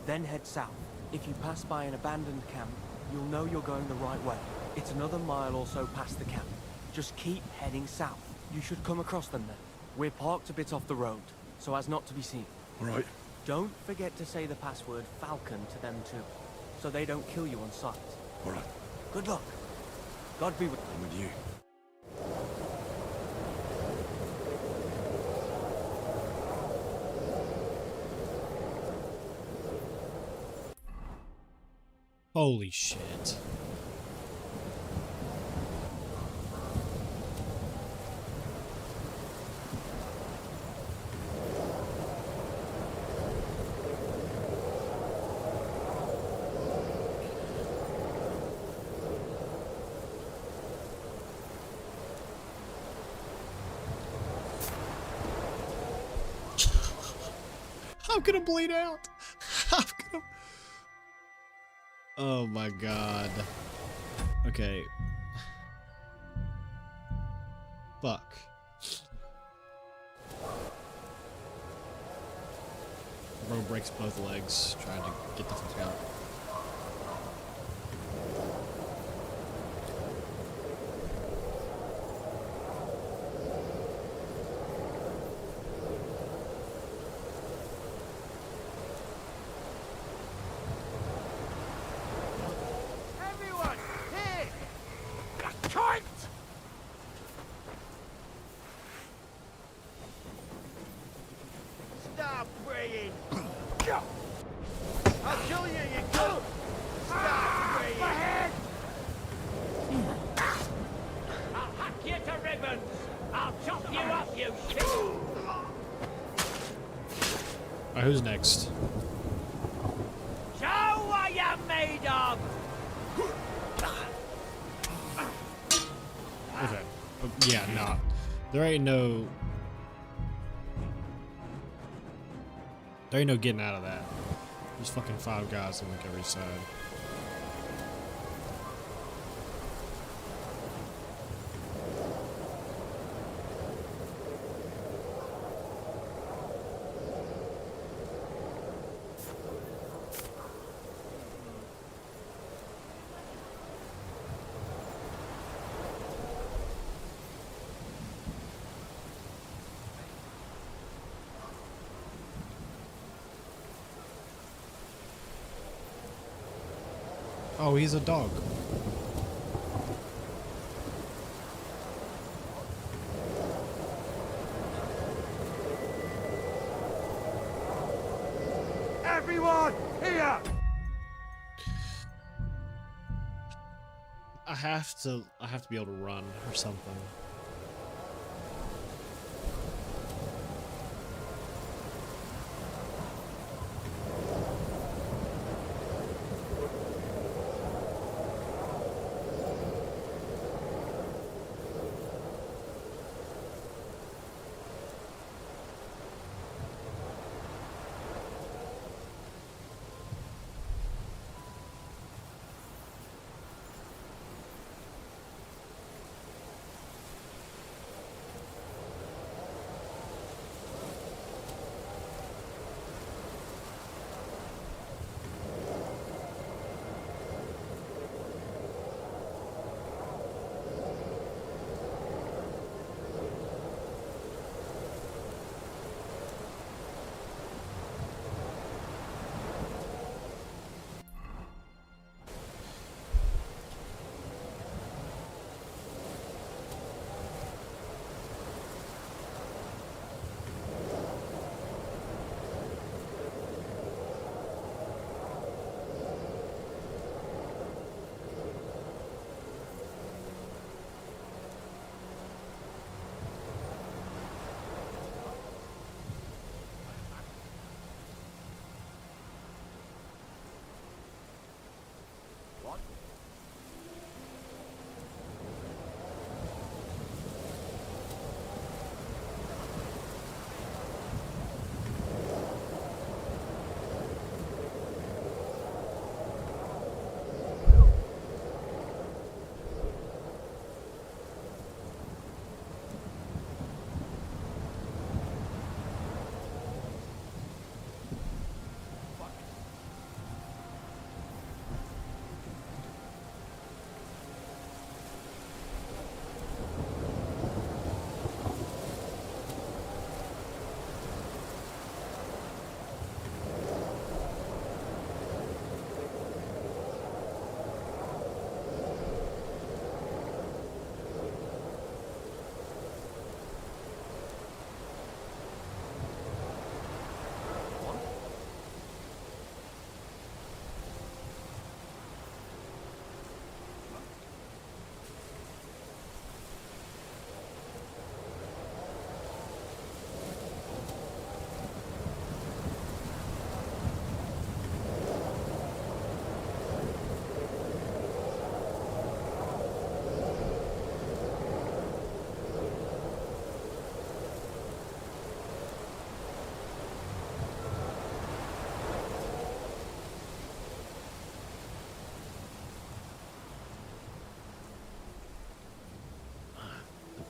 then head south. If you pass by an abandoned camp, you'll know you're going the right way. It's another mile or so past the camp. Just keep heading south. You should come across them then. We're parked a bit off the road, so as not to be seen. Right. Don't forget to say the password Falcon to them too, so they don't kill you on sight. All right. Good luck. God be with I'm with you. Holy shit. I'm gonna bleed out. I'm gonna... Oh my god. Okay. Fuck. Bro breaks both legs trying to get the fuck out. Stop praying! I'll kill you, you goat! Stop praying! My head! I'll hack you to ribbons! I'll chop you up, you shit! Alright, who's next? Show what you're made of! Okay. Yeah, nah. There ain't no getting out of that. There's fucking 5 guys on like every side. Oh, he's a dog. Everyone, here! I have to be able to run or something.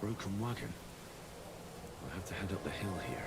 Broken wagon. I'll have to head up the hill here.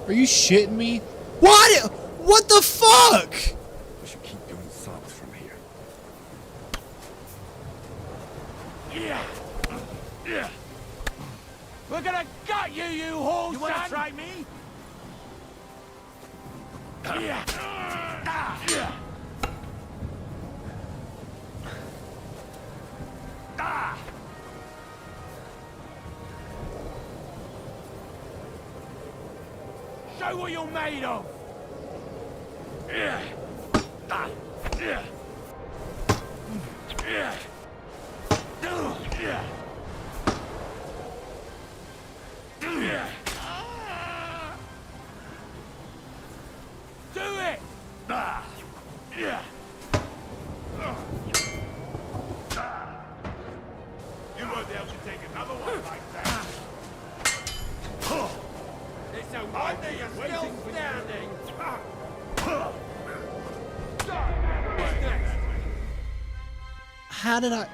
Are you shitting me? What? What the fuck? We should keep going south from here. Yeah. We're gonna gut you, you whore, You wanna try me? Yeah. Show what you're made of! How did I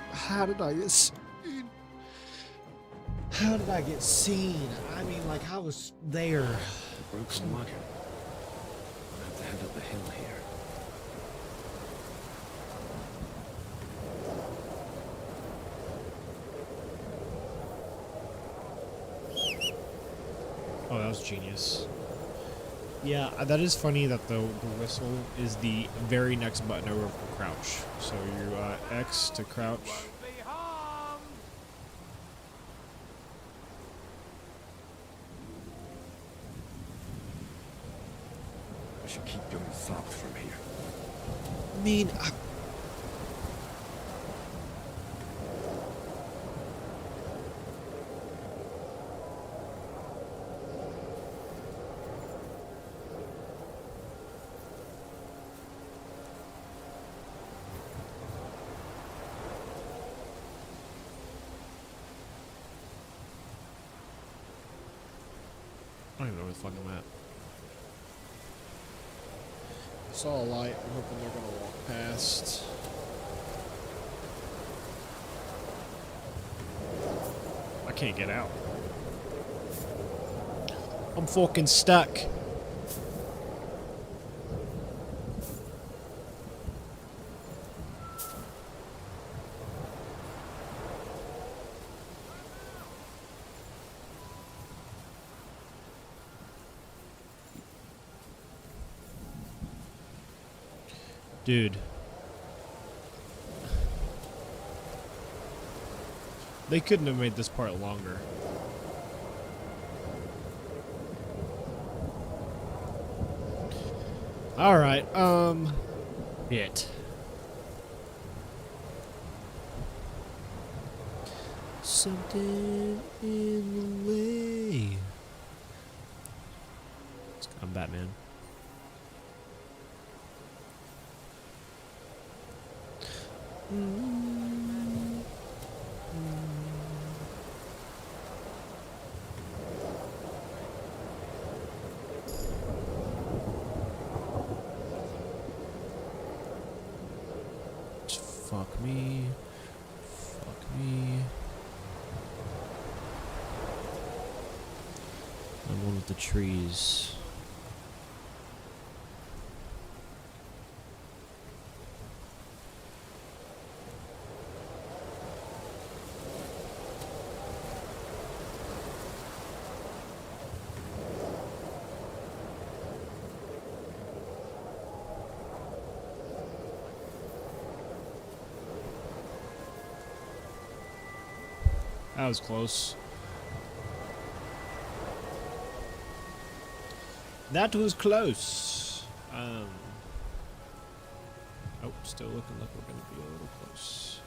get seen? How did I get seen? I mean, like, I was there. The broken wagon. I'll have to head up the hill here. Oh, that was genius. Yeah, that is funny that the whistle is the very next button over from crouch. So you X to crouch. I should keep going south from here. I mean, I don't even know where the fuck I'm at. I saw a light. I'm hoping they're gonna walk past. I can't get out. I'm fucking stuck. Dude. They couldn't have made this part longer. Alright, shit. Something in the way. I'm Batman. Fuck me. Fuck me. I'm one with the trees. That was close. That was close. Oh, still looking like we're gonna be a little close.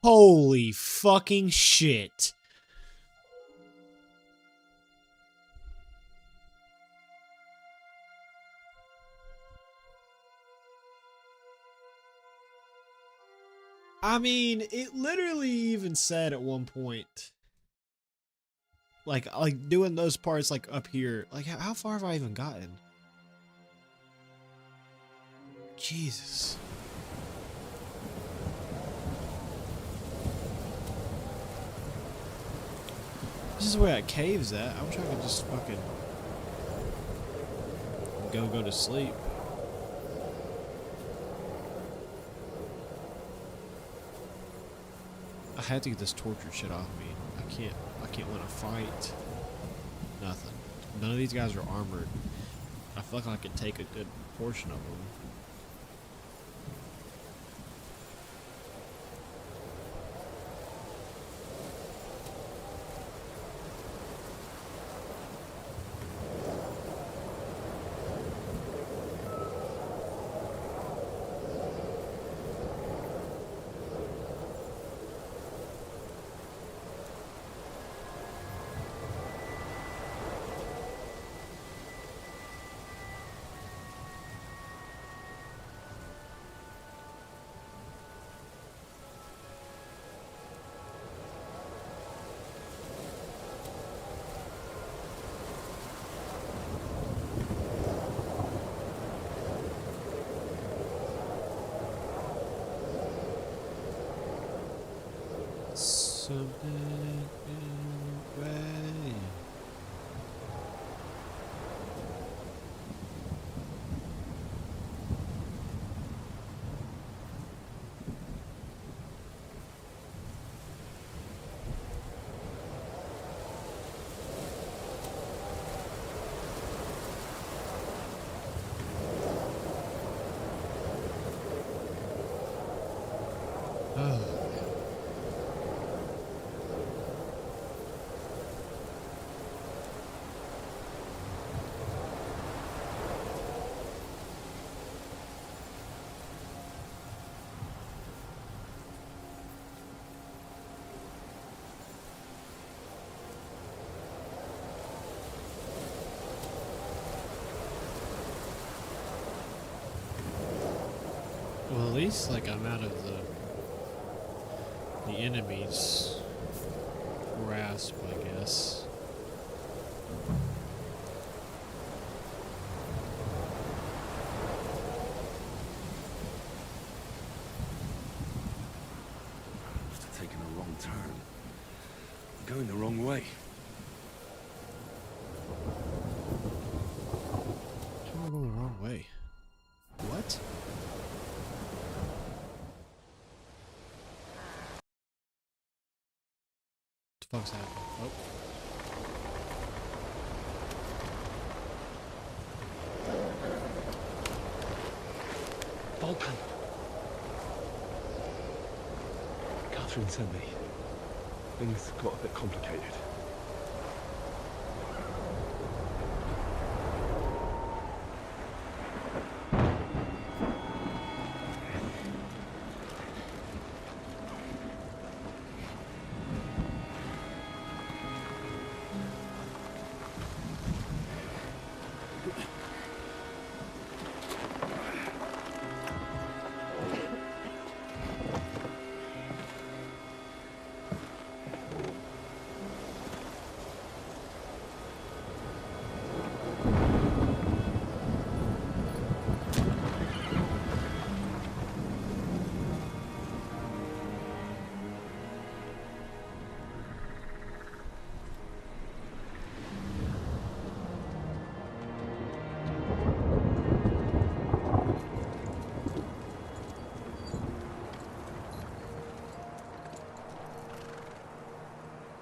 Holy fucking shit. I mean, it literally even said at one point, like doing those parts like up here, like how far have I even gotten? Jesus. This is where that cave's at. I wish I could just fucking go to sleep. I had to get this tortured shit off me. I can't win a fight. Nothing. None of these guys are armored. I feel like I could take a good portion of them. something in way. Well, at least like I'm out of the enemy's grasp, I guess. Must have taken a wrong turn. I'm going the wrong way. I'm going the wrong way. What? What the fuck's happening? Oh. Vulcan! Catherine sent me. Things got a bit complicated.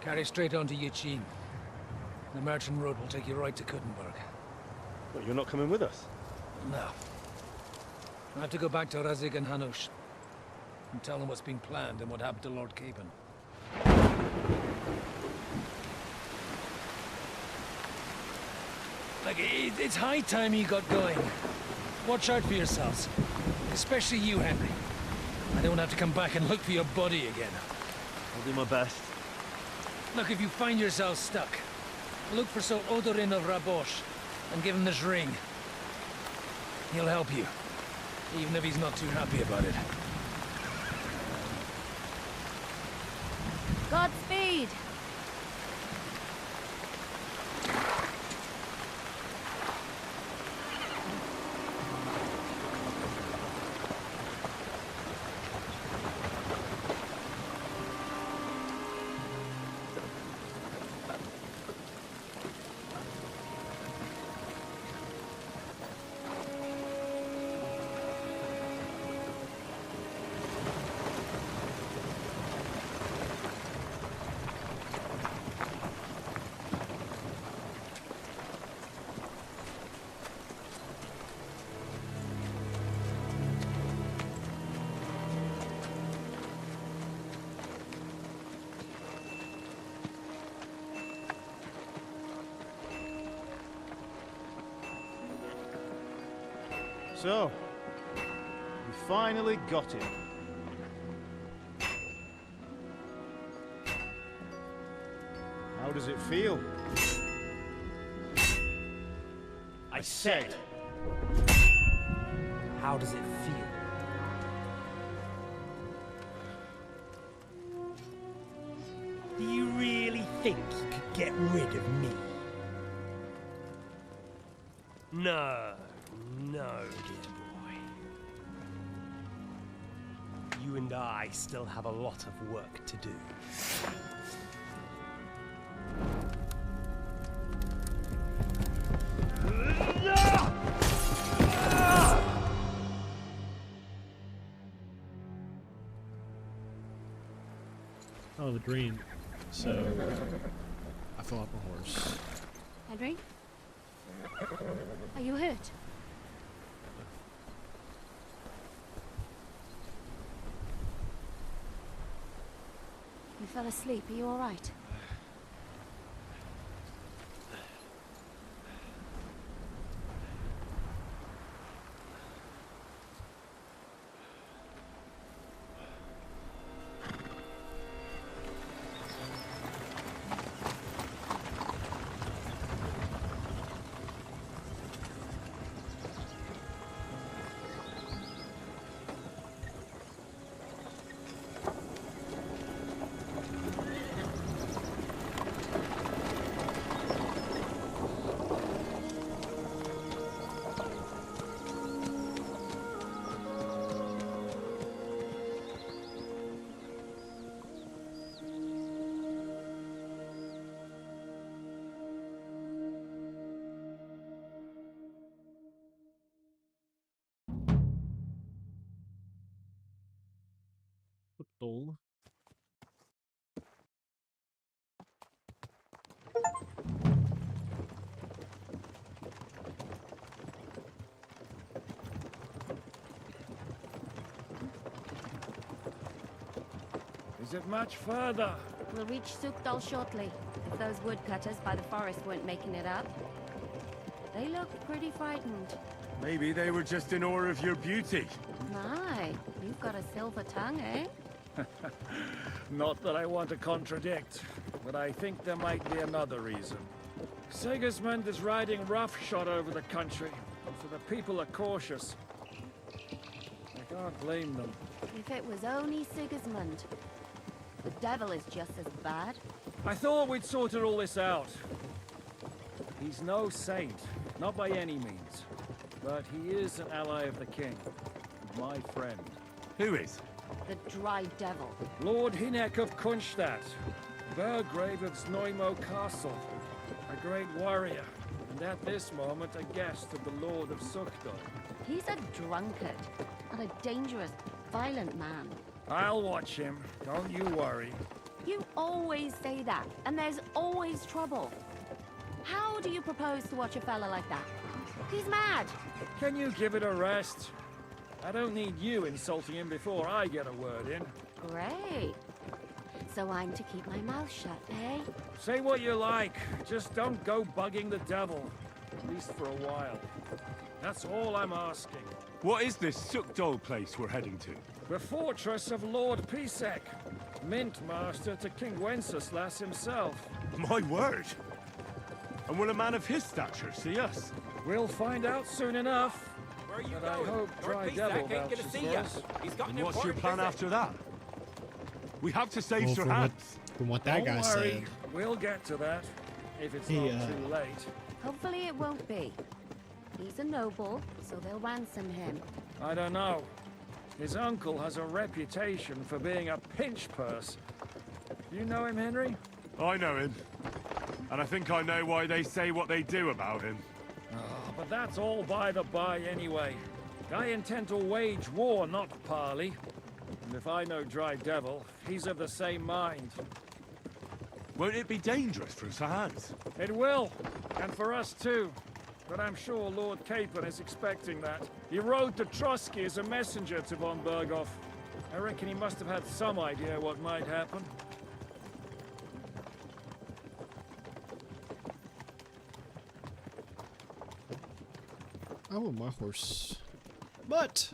Carry straight on to Yuchin. The merchant road will take you right to Kuttenberg. But you're not coming with us? No. I have to go back to Razik and Hanush and tell them what's been planned and what happened to Lord Capon. Like, it's high time you got going. Watch out for yourselves. Especially you, Henry. I don't have to come back and look for your body again. I'll do my best. Look, if you find yourself stuck, look for Sir Odorin of Rabosh and give him this ring. He'll help you, even if he's not too happy about it. Godspeed! So, we finally got him. How does it feel? I said, how does it feel? Do you really think you could get rid of me? No, no, dear boy. You and I still have a lot of work to do. Oh, the dream. So, I fell off a horse. Henry? Are you hurt? You fell asleep. Are you all right? Football. Is it much further? We'll reach Sukdal shortly, if those woodcutters by the forest weren't making it up. They look pretty frightened. Maybe they were just in awe of your beauty. My, you've got a silver tongue, eh? Not that I want to contradict, but I think there might be another reason. Sigismund is riding roughshod over the country, so the people are cautious. I can't blame them. If it was only Sigismund. The devil is just as bad. I thought we'd sorted all this out. He's no saint, not by any means. But he is an ally of the king. My friend. Who is? The Dry Devil. Lord Hinek of Kunstadt, Burgrave of Znojmo Castle, a great warrior, and at this moment a guest of the Lord of Sukdal. He's a drunkard, and a dangerous, violent man. I'll watch him, don't you worry. You always say that, and there's always trouble. How do you propose to watch a fella like that? He's mad. Can you give it a rest? I don't need you insulting him before I get a word in. Great. So I'm to keep my mouth shut, eh? Say what you like, just don't go bugging the devil. At least for a while. That's all I'm asking. What is this Sukdal place we're heading to? The fortress of Lord Pisek, Mint Master to King Wenceslas himself. My word! And will a man of his stature see us? We'll find out soon enough. Where are you but going? I hope Lord Dry Pisek Devil ain't gonna vouches see for ya. us. He's got And an what's your important plan visit. after that? We have to save Sir from Hans. from what that guy Don't worry, said. we'll get to that. If it's He, not too late. Hopefully it won't be. He's a noble, so they'll ransom him. I don't know. His uncle has a reputation for being a pinch purse. You know him, Henry? I know him. And I think I know why they say what they do about him. Oh, but that's all by the by anyway. I intend to wage war, not parley. And if I know Dry Devil, he's of the same mind. Won't it be dangerous for Sir Hans? It will, and for us too. But I'm sure Lord Capon is expecting that. He rode to Trotsky as a messenger to von Berghoff. I reckon he must have had some idea what might happen. Oh, my horse. But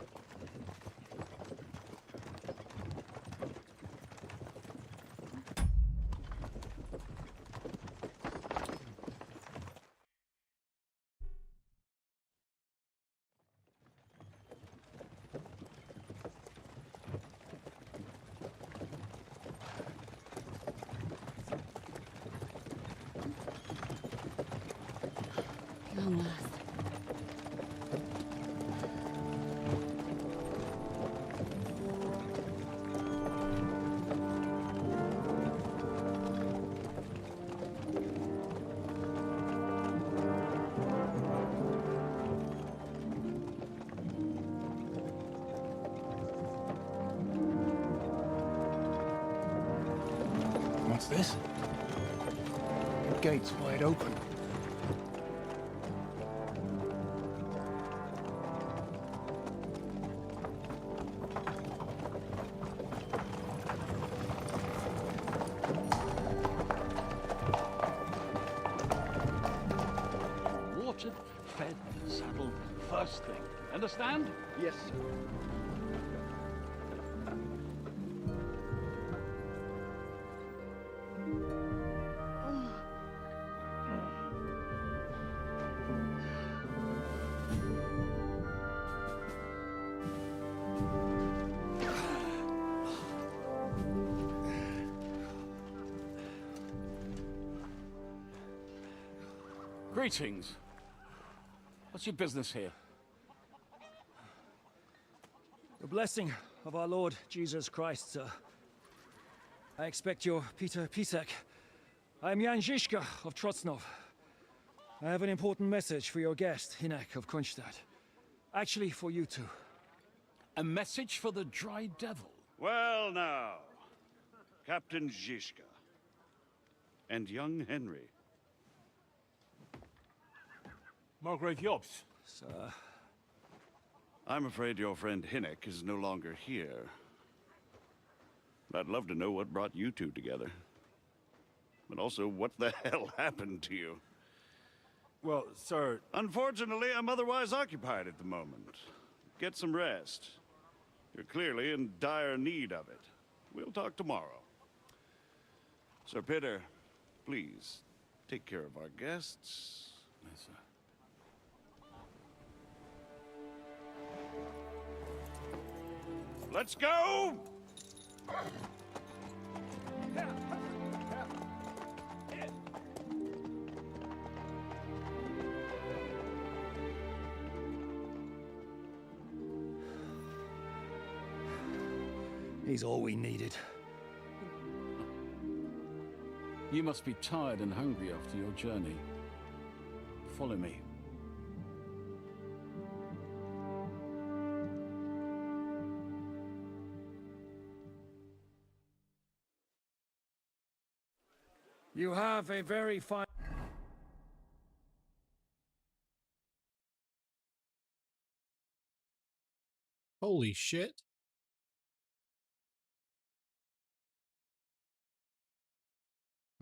Long last. What's this? The gate's wide open. Watered, fed, saddled, first thing. Understand? Yes, sir. Greetings. What's your business here? The blessing of our Lord Jesus Christ, sir. I expect you're Peter Pisek. I am Jan Žižka of Trocnov. I have an important message for your guest, Hinek of Kronstadt. Actually, for you two. A message for the Dry Devil? Well now, Captain Žižka. And young Henry. Margrave Jobs. Sir. I'm afraid your friend Hinek is no longer here. But I'd love to know what brought you two together. But also, what the hell happened to you? Well, sir... Unfortunately, I'm otherwise occupied at the moment. Get some rest. You're clearly in dire need of it. We'll talk tomorrow. Sir Peter, please, take care of our guests. Yes, sir. Let's go! He's all we needed. You must be tired and hungry after your journey. Follow me. You have a very fine... Holy shit.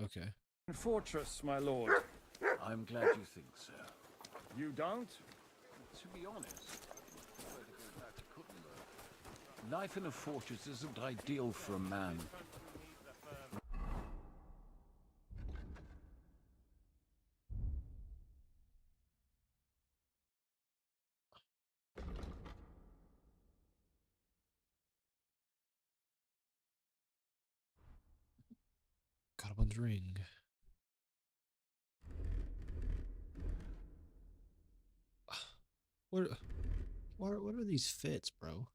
Okay. fortress, my lord. I'm glad you think so. You don't? To be honest, I prefer to go back to Kuttenberg. Life in a fortress isn't ideal for a man. Godwin's ring. What are these fits, bro?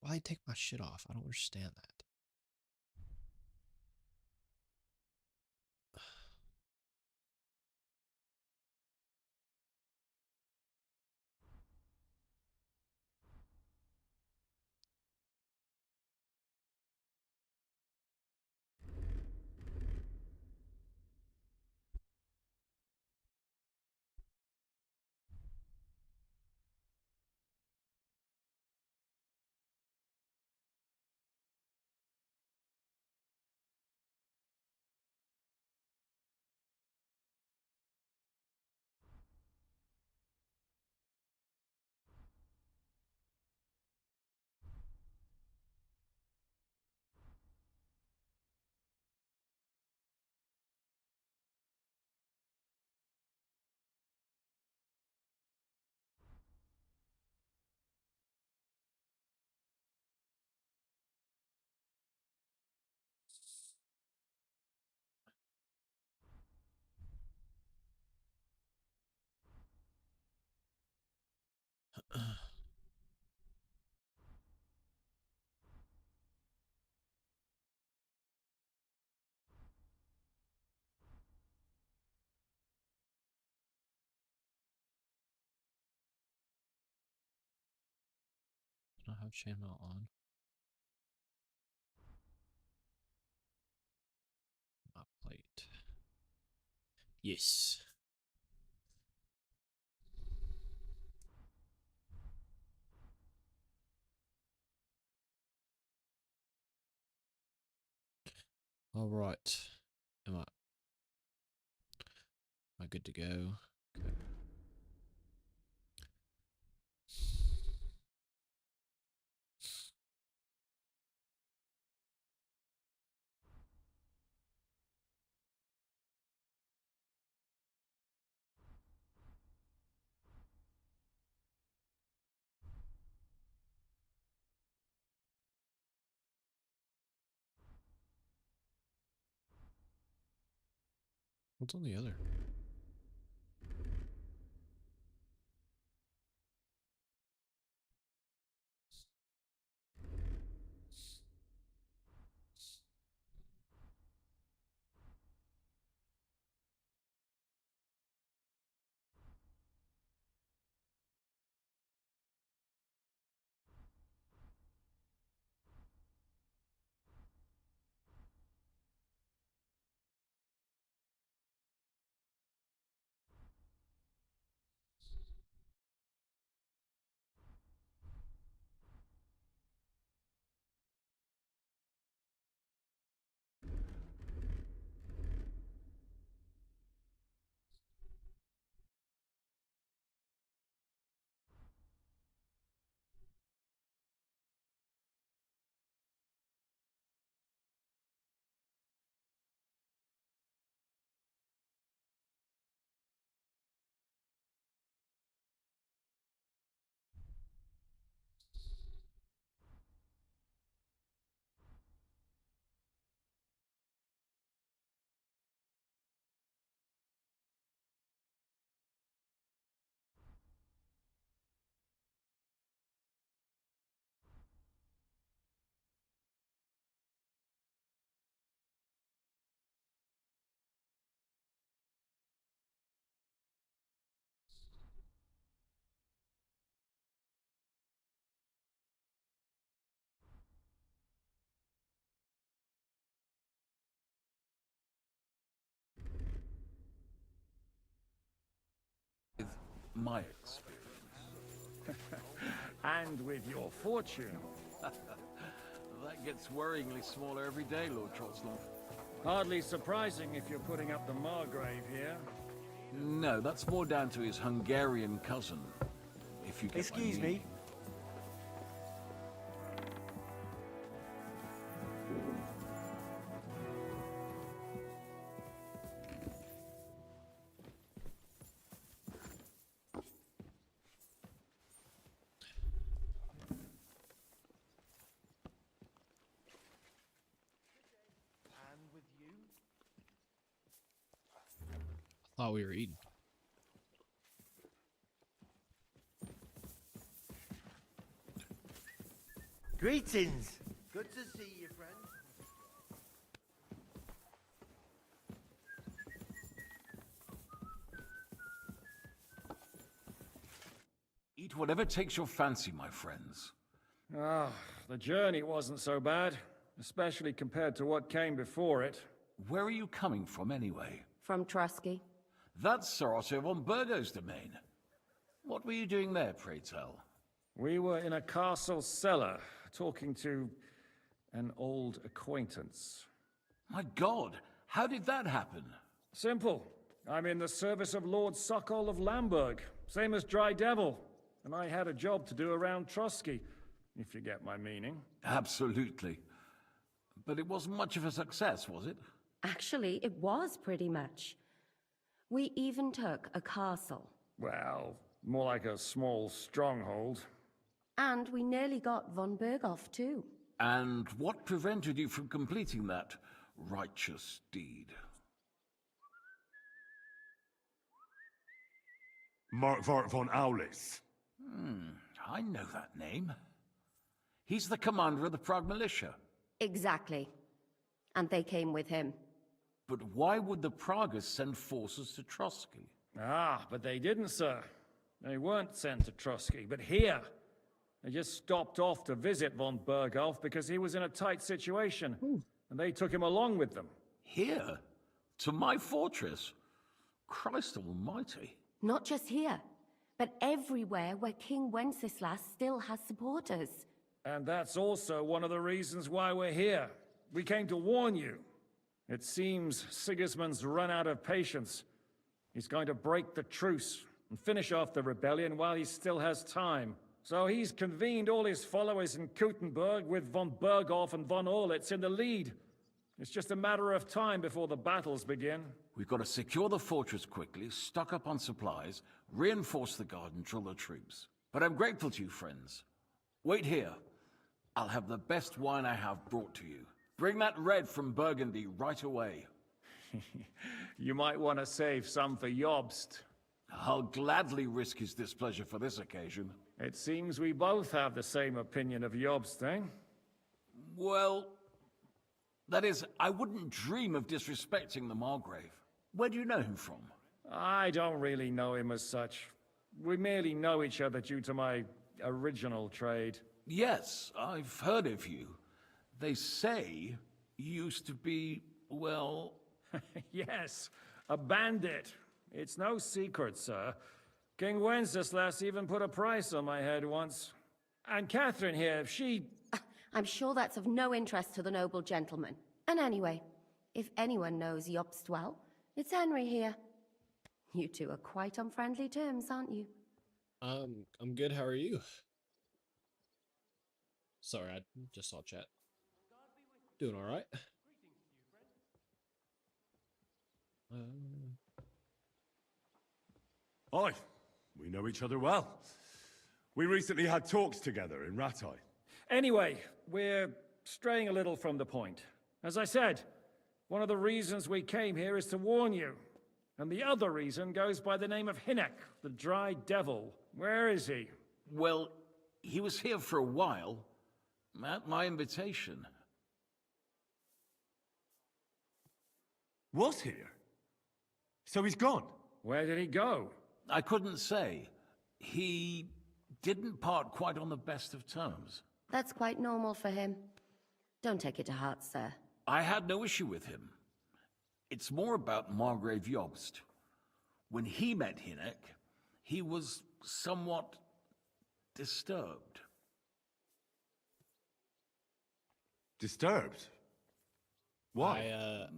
Why take my shit off? I don't understand that. I don't have chainmail on. Yes. All right. Am I good to go? Okay. What's on the other? With my experience. And with your fortune. That gets worryingly smaller every day, Lord Trotzlov. Hardly surprising if you're putting up the Margrave here. No, that's more down to his Hungarian cousin. If you get Excuse me. Thought we were eating. Greetings. Good to see you, friend. Eat whatever takes your fancy, my friends. Ah, the journey wasn't so bad, especially compared to what came before it. Where are you coming from, anyway? From Trusky. That's Sir Otto von Burgo's domain. What were you doing there, pray tell? We were in a castle cellar, talking to an old acquaintance. My God, how did that happen? Simple. I'm in the service of Lord Sokol of Lamberg, same as Dry Devil, and I had a job to do around Trusky, if you get my meaning. Absolutely. But it wasn't much of a success, was it? Actually, it was pretty much. We even took a castle. Well, more like a small stronghold. And we nearly got von Berghoff, too. And what prevented you from completing that righteous deed? Markvart von Aulis. I know that name. He's the commander of the Prague militia. Exactly. And they came with him. But why would the Praguers send forces to Trusky? Ah, but they didn't, sir. They weren't sent to Trusky, but here. They just stopped off to visit von Berghoff because he was in a tight situation, and they took him along with them. Here? To my fortress? Christ almighty. Not just here, but everywhere where King Wenceslas still has supporters. And that's also one of the reasons why we're here. We came to warn you. It seems Sigismund's run out of patience. He's going to break the truce and finish off the rebellion while he still has time. So he's convened all his followers in Kuttenberg with von Berghoff and von Orlitz in the lead. It's just a matter of time before the battles begin. We've got to secure the fortress quickly, stock up on supplies, reinforce the guard and drill the troops. But I'm grateful to you, friends. Wait here. I'll have the best wine I have brought to you. Bring that red from Burgundy right away. You might want to save some for Jobst. I'll gladly risk his displeasure for this occasion. It seems we both have the same opinion of Jobst, eh? Well, that is, I wouldn't dream of disrespecting the Margrave. Where do you know him from? I don't really know him as such. We merely know each other due to my original trade. Yes, I've heard of you. They say you used to be, well... Yes, a bandit. It's no secret, sir. King Wenceslas even put a price on my head once. And Catherine here, she... I'm sure that's of no interest to the noble gentleman. And anyway, if anyone knows Jobst well, it's Henry here. You two are quite on friendly terms, aren't you? I'm good. How are you? Sorry, I just saw chat. Doing all right. Aye, we know each other well. We recently had talks together in Rattay. Anyway, we're straying a little from the point. As I said, one of the reasons we came here is to warn you. And the other reason goes by the name of Hinnek, the Dry Devil. Where is he? Well, he was here for a while, at my invitation. Was here? So he's gone? Where did he go? I couldn't say. He didn't part quite on the best of terms. That's quite normal for him. Don't take it to heart, sir. I had no issue with him. It's more about Margrave Jobst. When he met Hinnek, he was somewhat disturbed. Disturbed? Why?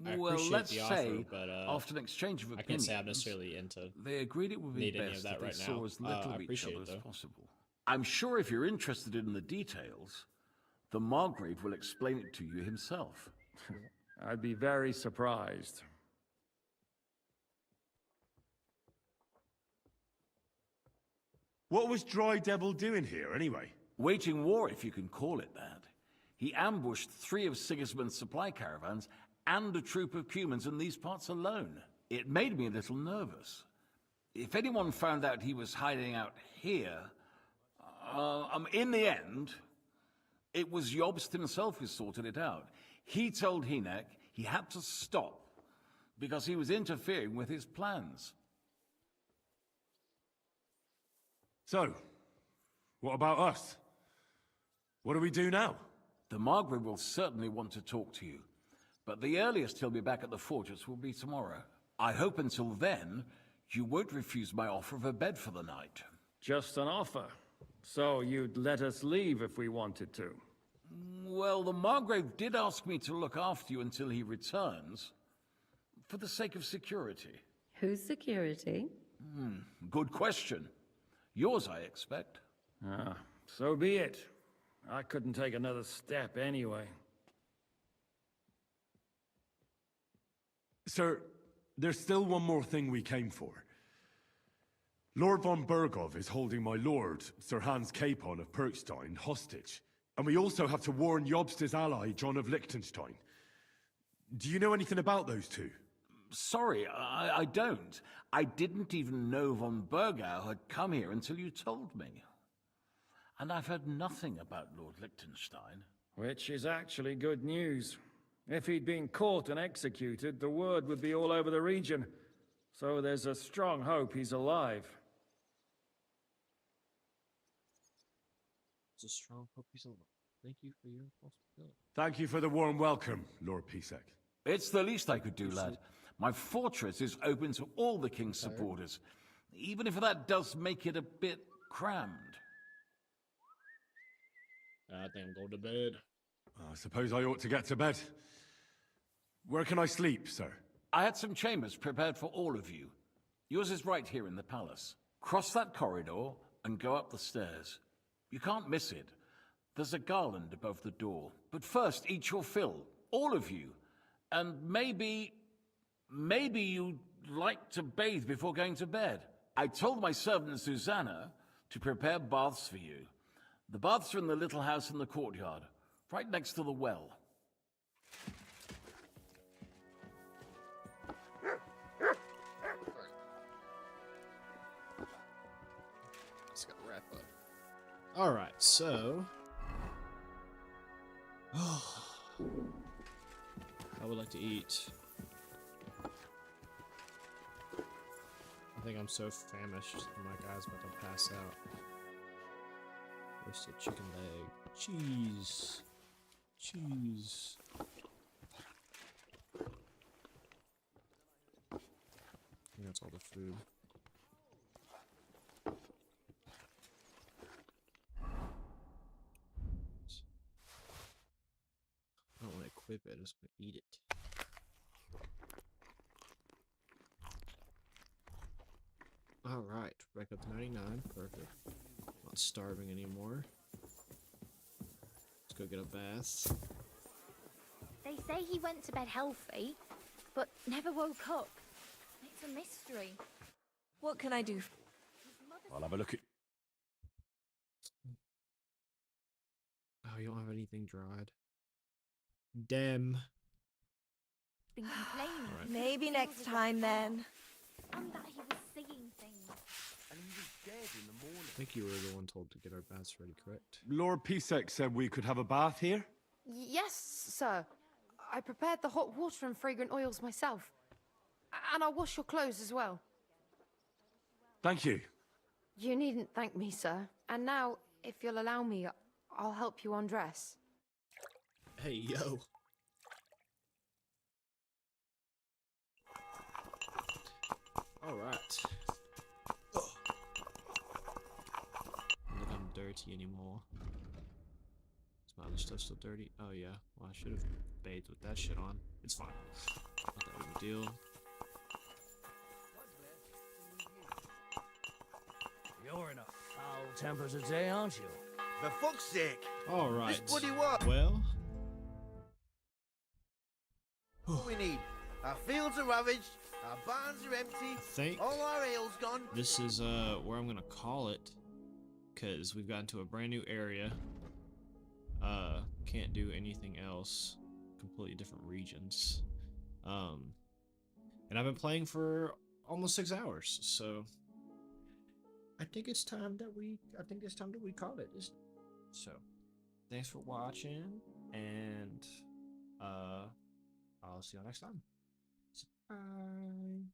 I well, appreciate let's the offer, say, but after an exchange of I opinions, can't say I'm necessarily into. They agreed it would be need any best of that if they right saw now. as little I of each appreciate other it, as though. possible. I'm sure if you're interested in the details, the Margrave will explain it to you himself. I'd be very surprised. What was Dry Devil doing here, anyway? Waging war, if you can call it that. He ambushed 3 of Sigismund's supply caravans and a troop of Cumans in these parts alone. It made me a little nervous. If anyone found out he was hiding out here, in the end, it was Jobst himself who sorted it out. He told Hinnek he had to stop because he was interfering with his plans. So, what about us? What do we do now? The Margrave will certainly want to talk to you, but the earliest he'll be back at the fortress will be tomorrow. I hope until then, you won't refuse my offer of a bed for the night. Just an offer. So you'd let us leave if we wanted to? Well, the Margrave did ask me to look after you until he returns, for the sake of security. Whose security? Good question. Yours, I expect. Ah, so be it. I couldn't take another step anyway. Sir, there's still one more thing we came for. Lord von Berghoff is holding my lord, Sir Hans Capon of Perkstein, hostage. And we also have to warn Jobst's ally, John of Liechtenstein. Do you know anything about those two? Sorry, I don't. I didn't even know von Bergau had come here until you told me. And I've heard nothing about Lord Liechtenstein. Which is actually good news. If he'd been caught and executed, the word would be all over the region. So there's a strong hope he's alive. It's a strong hope he's alive. Thank you for your hospitality. Thank you for the warm welcome, Lord Pisek. It's the least I could do, lad. My fortress is open to all the king's supporters, even if that does make it a bit crammed. I think I'm going to bed. I suppose I ought to get to bed. Where can I sleep, sir? I had some chambers prepared for all of you. Yours is right here in the palace. Cross that corridor and go up the stairs. You can't miss it. There's a garland above the door. But first, eat your fill, all of you. And maybe you'd like to bathe before going to bed. I told my servant Susanna to prepare baths for you. The baths are in the little house in the courtyard, right next to the well. Just gotta wrap up. Alright, so... I would like to eat. I think I'm so famished, my guy's about to pass out. Roasted chicken leg. Cheese. Cheese. I think that's all the food. I don't want to equip it, I just want to eat it. Alright, back up to 99. Perfect. Not starving anymore. Let's go get a bath. They say he went to bed healthy, but never woke up. It's a mystery. What can I do? I'll have a look at... Oh, you don't have anything dried. Damn. Been complaining. Alright. Maybe next time then. And that he was seeing things. And he was dead in the morning. I think you were the one told to get our baths ready, correct? Lord Pisek said we could have a bath here? Yes, sir. I prepared the hot water and fragrant oils myself. And I'll wash your clothes as well. Thank you. You needn't thank me, sir. And now, if you'll allow me, I'll help you undress. Hey, yo. Alright. Look, I'm dirty anymore. Is my other stuff still dirty? Oh yeah. Well, I should have bathed with that shit on. It's fine. Not that big a deal. You're in a foul temper today, aren't you? For fuck's sake! Alright. This bloody what? Well. What we need? Our fields are ravaged, our barns are empty, Think all our ale's gone. this is where I'm gonna call it, because we've gotten to a brand new area. Can't do anything else. Completely different regions. And I've been playing for almost 6 hours, so I think it's time that we call it. So thanks for watching, and I'll see you next time. Bye.